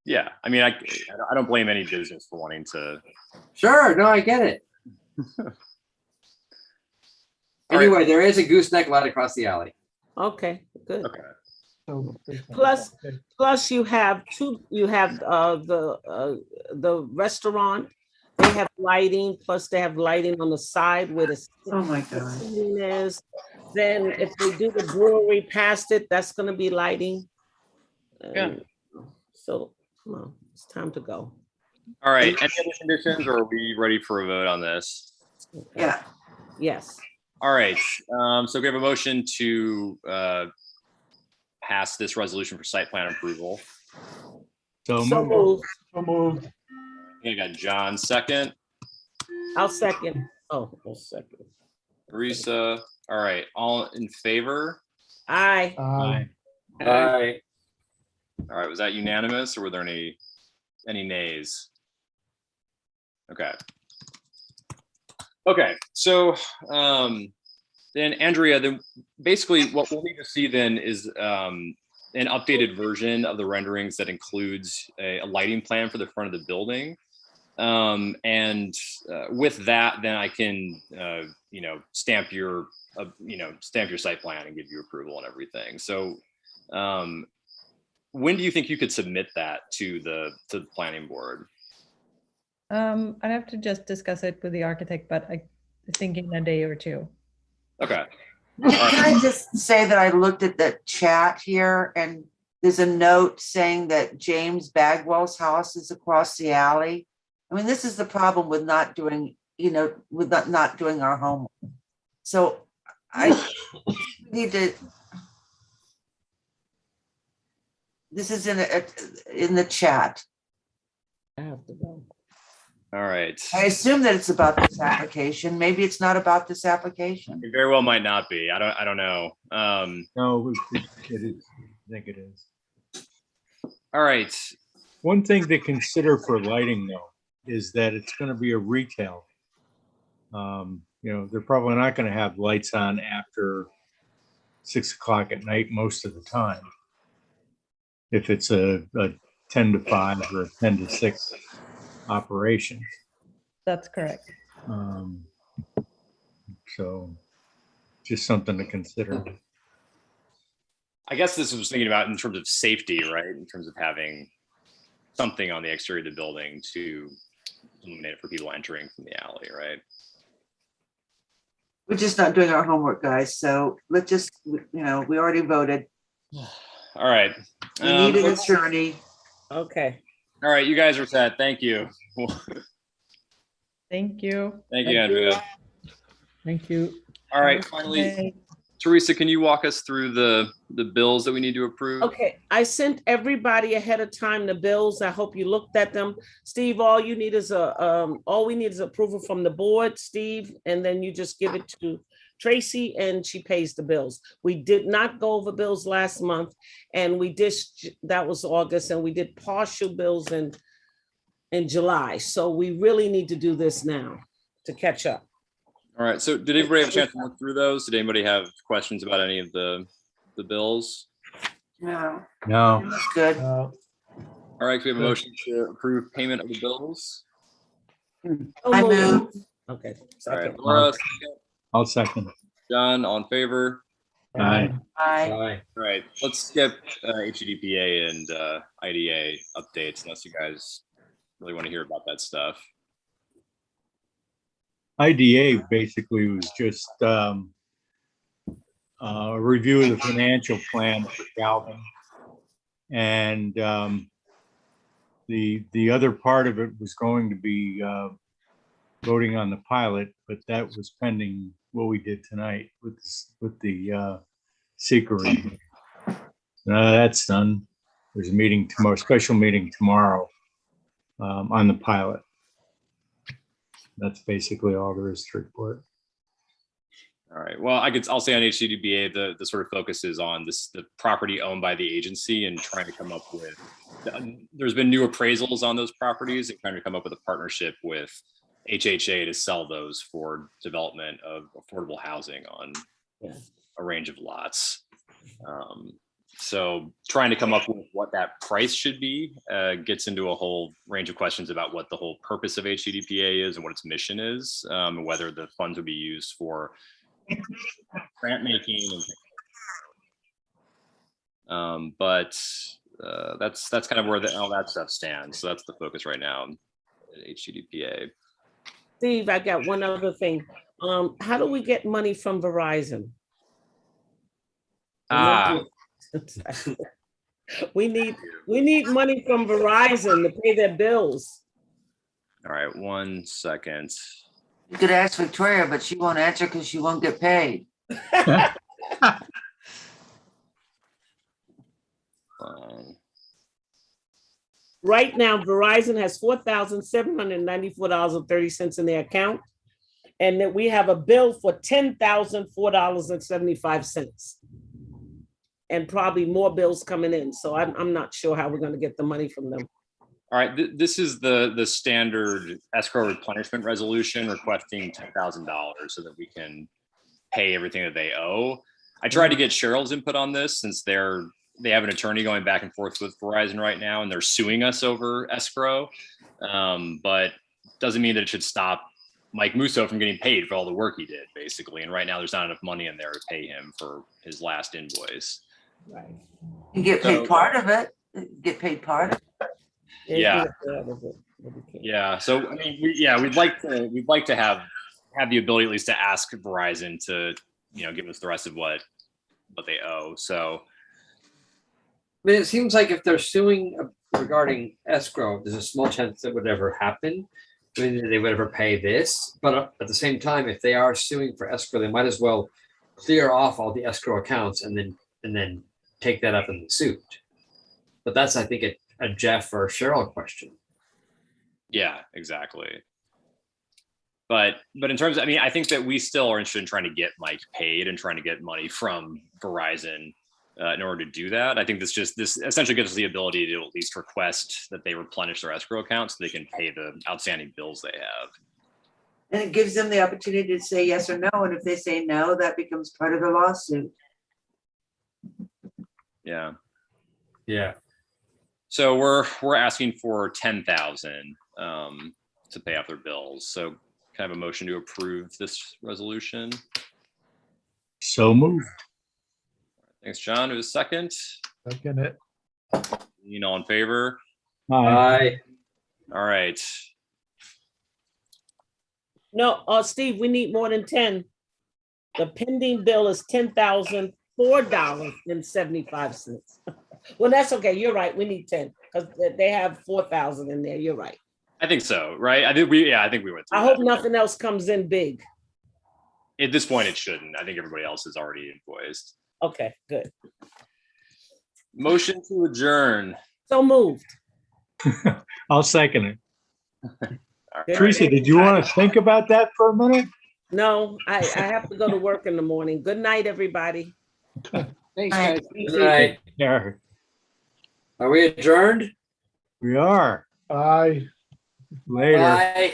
Yeah, I mean, I don't blame any business for wanting to. Sure, no, I get it. Anyway, there is a gooseneck light across the alley. Okay, good. Okay. Plus you have the restaurant, they have lighting, plus they have lighting on the side where the Oh my God. seating is. Then if they do the brewery past it, that's gonna be lighting. Yeah. So, come on, it's time to go. All right. Any other conditions, or are we ready for a vote on this? Yeah. Yes. All right. So we have a motion to pass this resolution for site plan approval. So So moved. moved. So moved. I got John second, I'll second. Oh, I'll second. Teresa. All right. All in favor? Aye. Aye. Aye. All right. Was that unanimous, or were there any nays? Okay. Okay. So then, Andrea, then basically what we'll need to see then is an updated version of the renderings that includes a lighting plan for the front of the building. With that, then I can, stamp your site plan and give you approval and everything. So when do you think you could submit that to the planning board? I'd have to just discuss it with the architect, but I think in a day or two. Okay. Can I just say that I looked at the chat here and there's a note saying that James Bagwell's house is across the alley. I mean, this is the problem with not doing, with not doing our homework. So I need to. This is in the chat. I have to go. All right. I assume that it's about this application. Maybe it's not about this application. It very well might not be. I don't know. No, it is. I think it is. All right. One thing to consider for lighting though is that it's going to be a retail. They're probably not going to have lights on after 6 o'clock at night most of the time. If it's a 10 to 5 or a 10 to 6 operation. That's correct. So just something to consider. I guess this was thinking about in terms of safety, right? In terms of having something on the exterior of the building to illuminate it for people entering from the alley, right? We're just not doing our homework, guys. So let's just, we already voted. All right. We need an attorney. Okay. All right, you guys are set. Thank you. Thank you. Thank you, Andrea. Thank you. All right, finally, Teresa, can you walk us through the bills that we need to approve? Okay, I sent everybody ahead of time the bills. I hope you looked at them. Steve, all we need is approval from the board, Steve, and then you just give it to Tracy and she pays the bills. We did not go over bills last month, and that was August, and we did partial bills in July. So we really need to do this now to catch up. All right, so did everybody have a chance to look through those? Did anybody have questions about any of the bills? No. No. That's good. All right, can we have a motion to approve payment of the bills? I move. Okay. All right, Laura, I'll second. John, all in favor? Aye. Aye. All right, let's skip HEDPA and IDA updates unless you guys really want to hear about that stuff. IDA basically was just a review of the financial plan for Calvin. And the other part of it was going to be voting on the pilot, but that was pending what we did tonight with the seeker review. That's done. There's a meeting tomorrow, special meeting tomorrow on the pilot. That's basically all there is to report. All right. Well, I'll say on HCDBA, the sort of focus is on the property owned by the agency and trying to come up with. There's been new appraisals on those properties and trying to come up with a partnership with HHA to sell those for development of affordable housing on a range of lots. So trying to come up with what that price should be gets into a whole range of questions about what the whole purpose of HCDPA is and what its mission is, and whether the funds would be used for grant making. But that's kind of where all that stuff stands. So that's the focus right now at HCDPA. Steve, I got one other thing. How do we get money from Verizon? We need money from Verizon to pay their bills. All right, 1 second. You could ask Victoria, but she won't answer because she won't get paid. Right now, Verizon has $4,794.30 in their account, and that we have a bill for $10,004.75. And probably more bills coming in. So I'm not sure how we're going to get the money from them. All right, this is the standard escrow replenishment resolution requesting $10,000 so that we can pay everything that they owe. I tried to get Cheryl's input on this since they have an attorney going back and forth with Verizon right now, and they're suing us over escrow. But doesn't mean that it should stop Mike Musso from getting paid for all the work he did, basically. And right now there's not enough money in there to pay him for his last invoice. Right. You get paid part of it. Get paid part of it. Yeah. Yeah. So I mean, we'd like to have the ability at least to ask Verizon to, give us the rest of what they owe. So I mean, it seems like if they're suing regarding escrow, there's a small chance that would ever happen. I mean, they would ever pay this, but at the same time, if they are suing for escrow, they might as well clear off all the escrow accounts and then take that up in the suit. But that's, I think, a Jeff or Cheryl question. Yeah, exactly. But in terms of, I think that we still are interested in trying to get Mike paid and trying to get money from Verizon in order to do that. I think this essentially gives us the ability to at least request that they replenish their escrow accounts so they can pay the outstanding bills they have. And it gives them the opportunity to say yes or no. And if they say no, that becomes part of the lawsuit. Yeah. Yeah. So we're asking for 10,000 to pay off their bills. So can I have a motion to approve this resolution? So moved. Thanks, John. Who's second? Second it. All in favor? Aye. All right. No, Steve, we need more than 10. The pending bill is $10,004.75. Well, that's okay. You're right. We need 10 because they have 4,000 in there. You're right. I think so, right? I think we went through I hope nothing else comes in big. At this point, it shouldn't. I think everybody else is already invoiced. Okay, good. Motion to adjourn. So moved. I'll second it. All right. Teresa, did you want to think about that for a minute? No, I have to go to work in the morning. Good night, everybody. Thanks, guys. Good night. Yeah, Are we adjourned? we are. Aye. Later. Bye.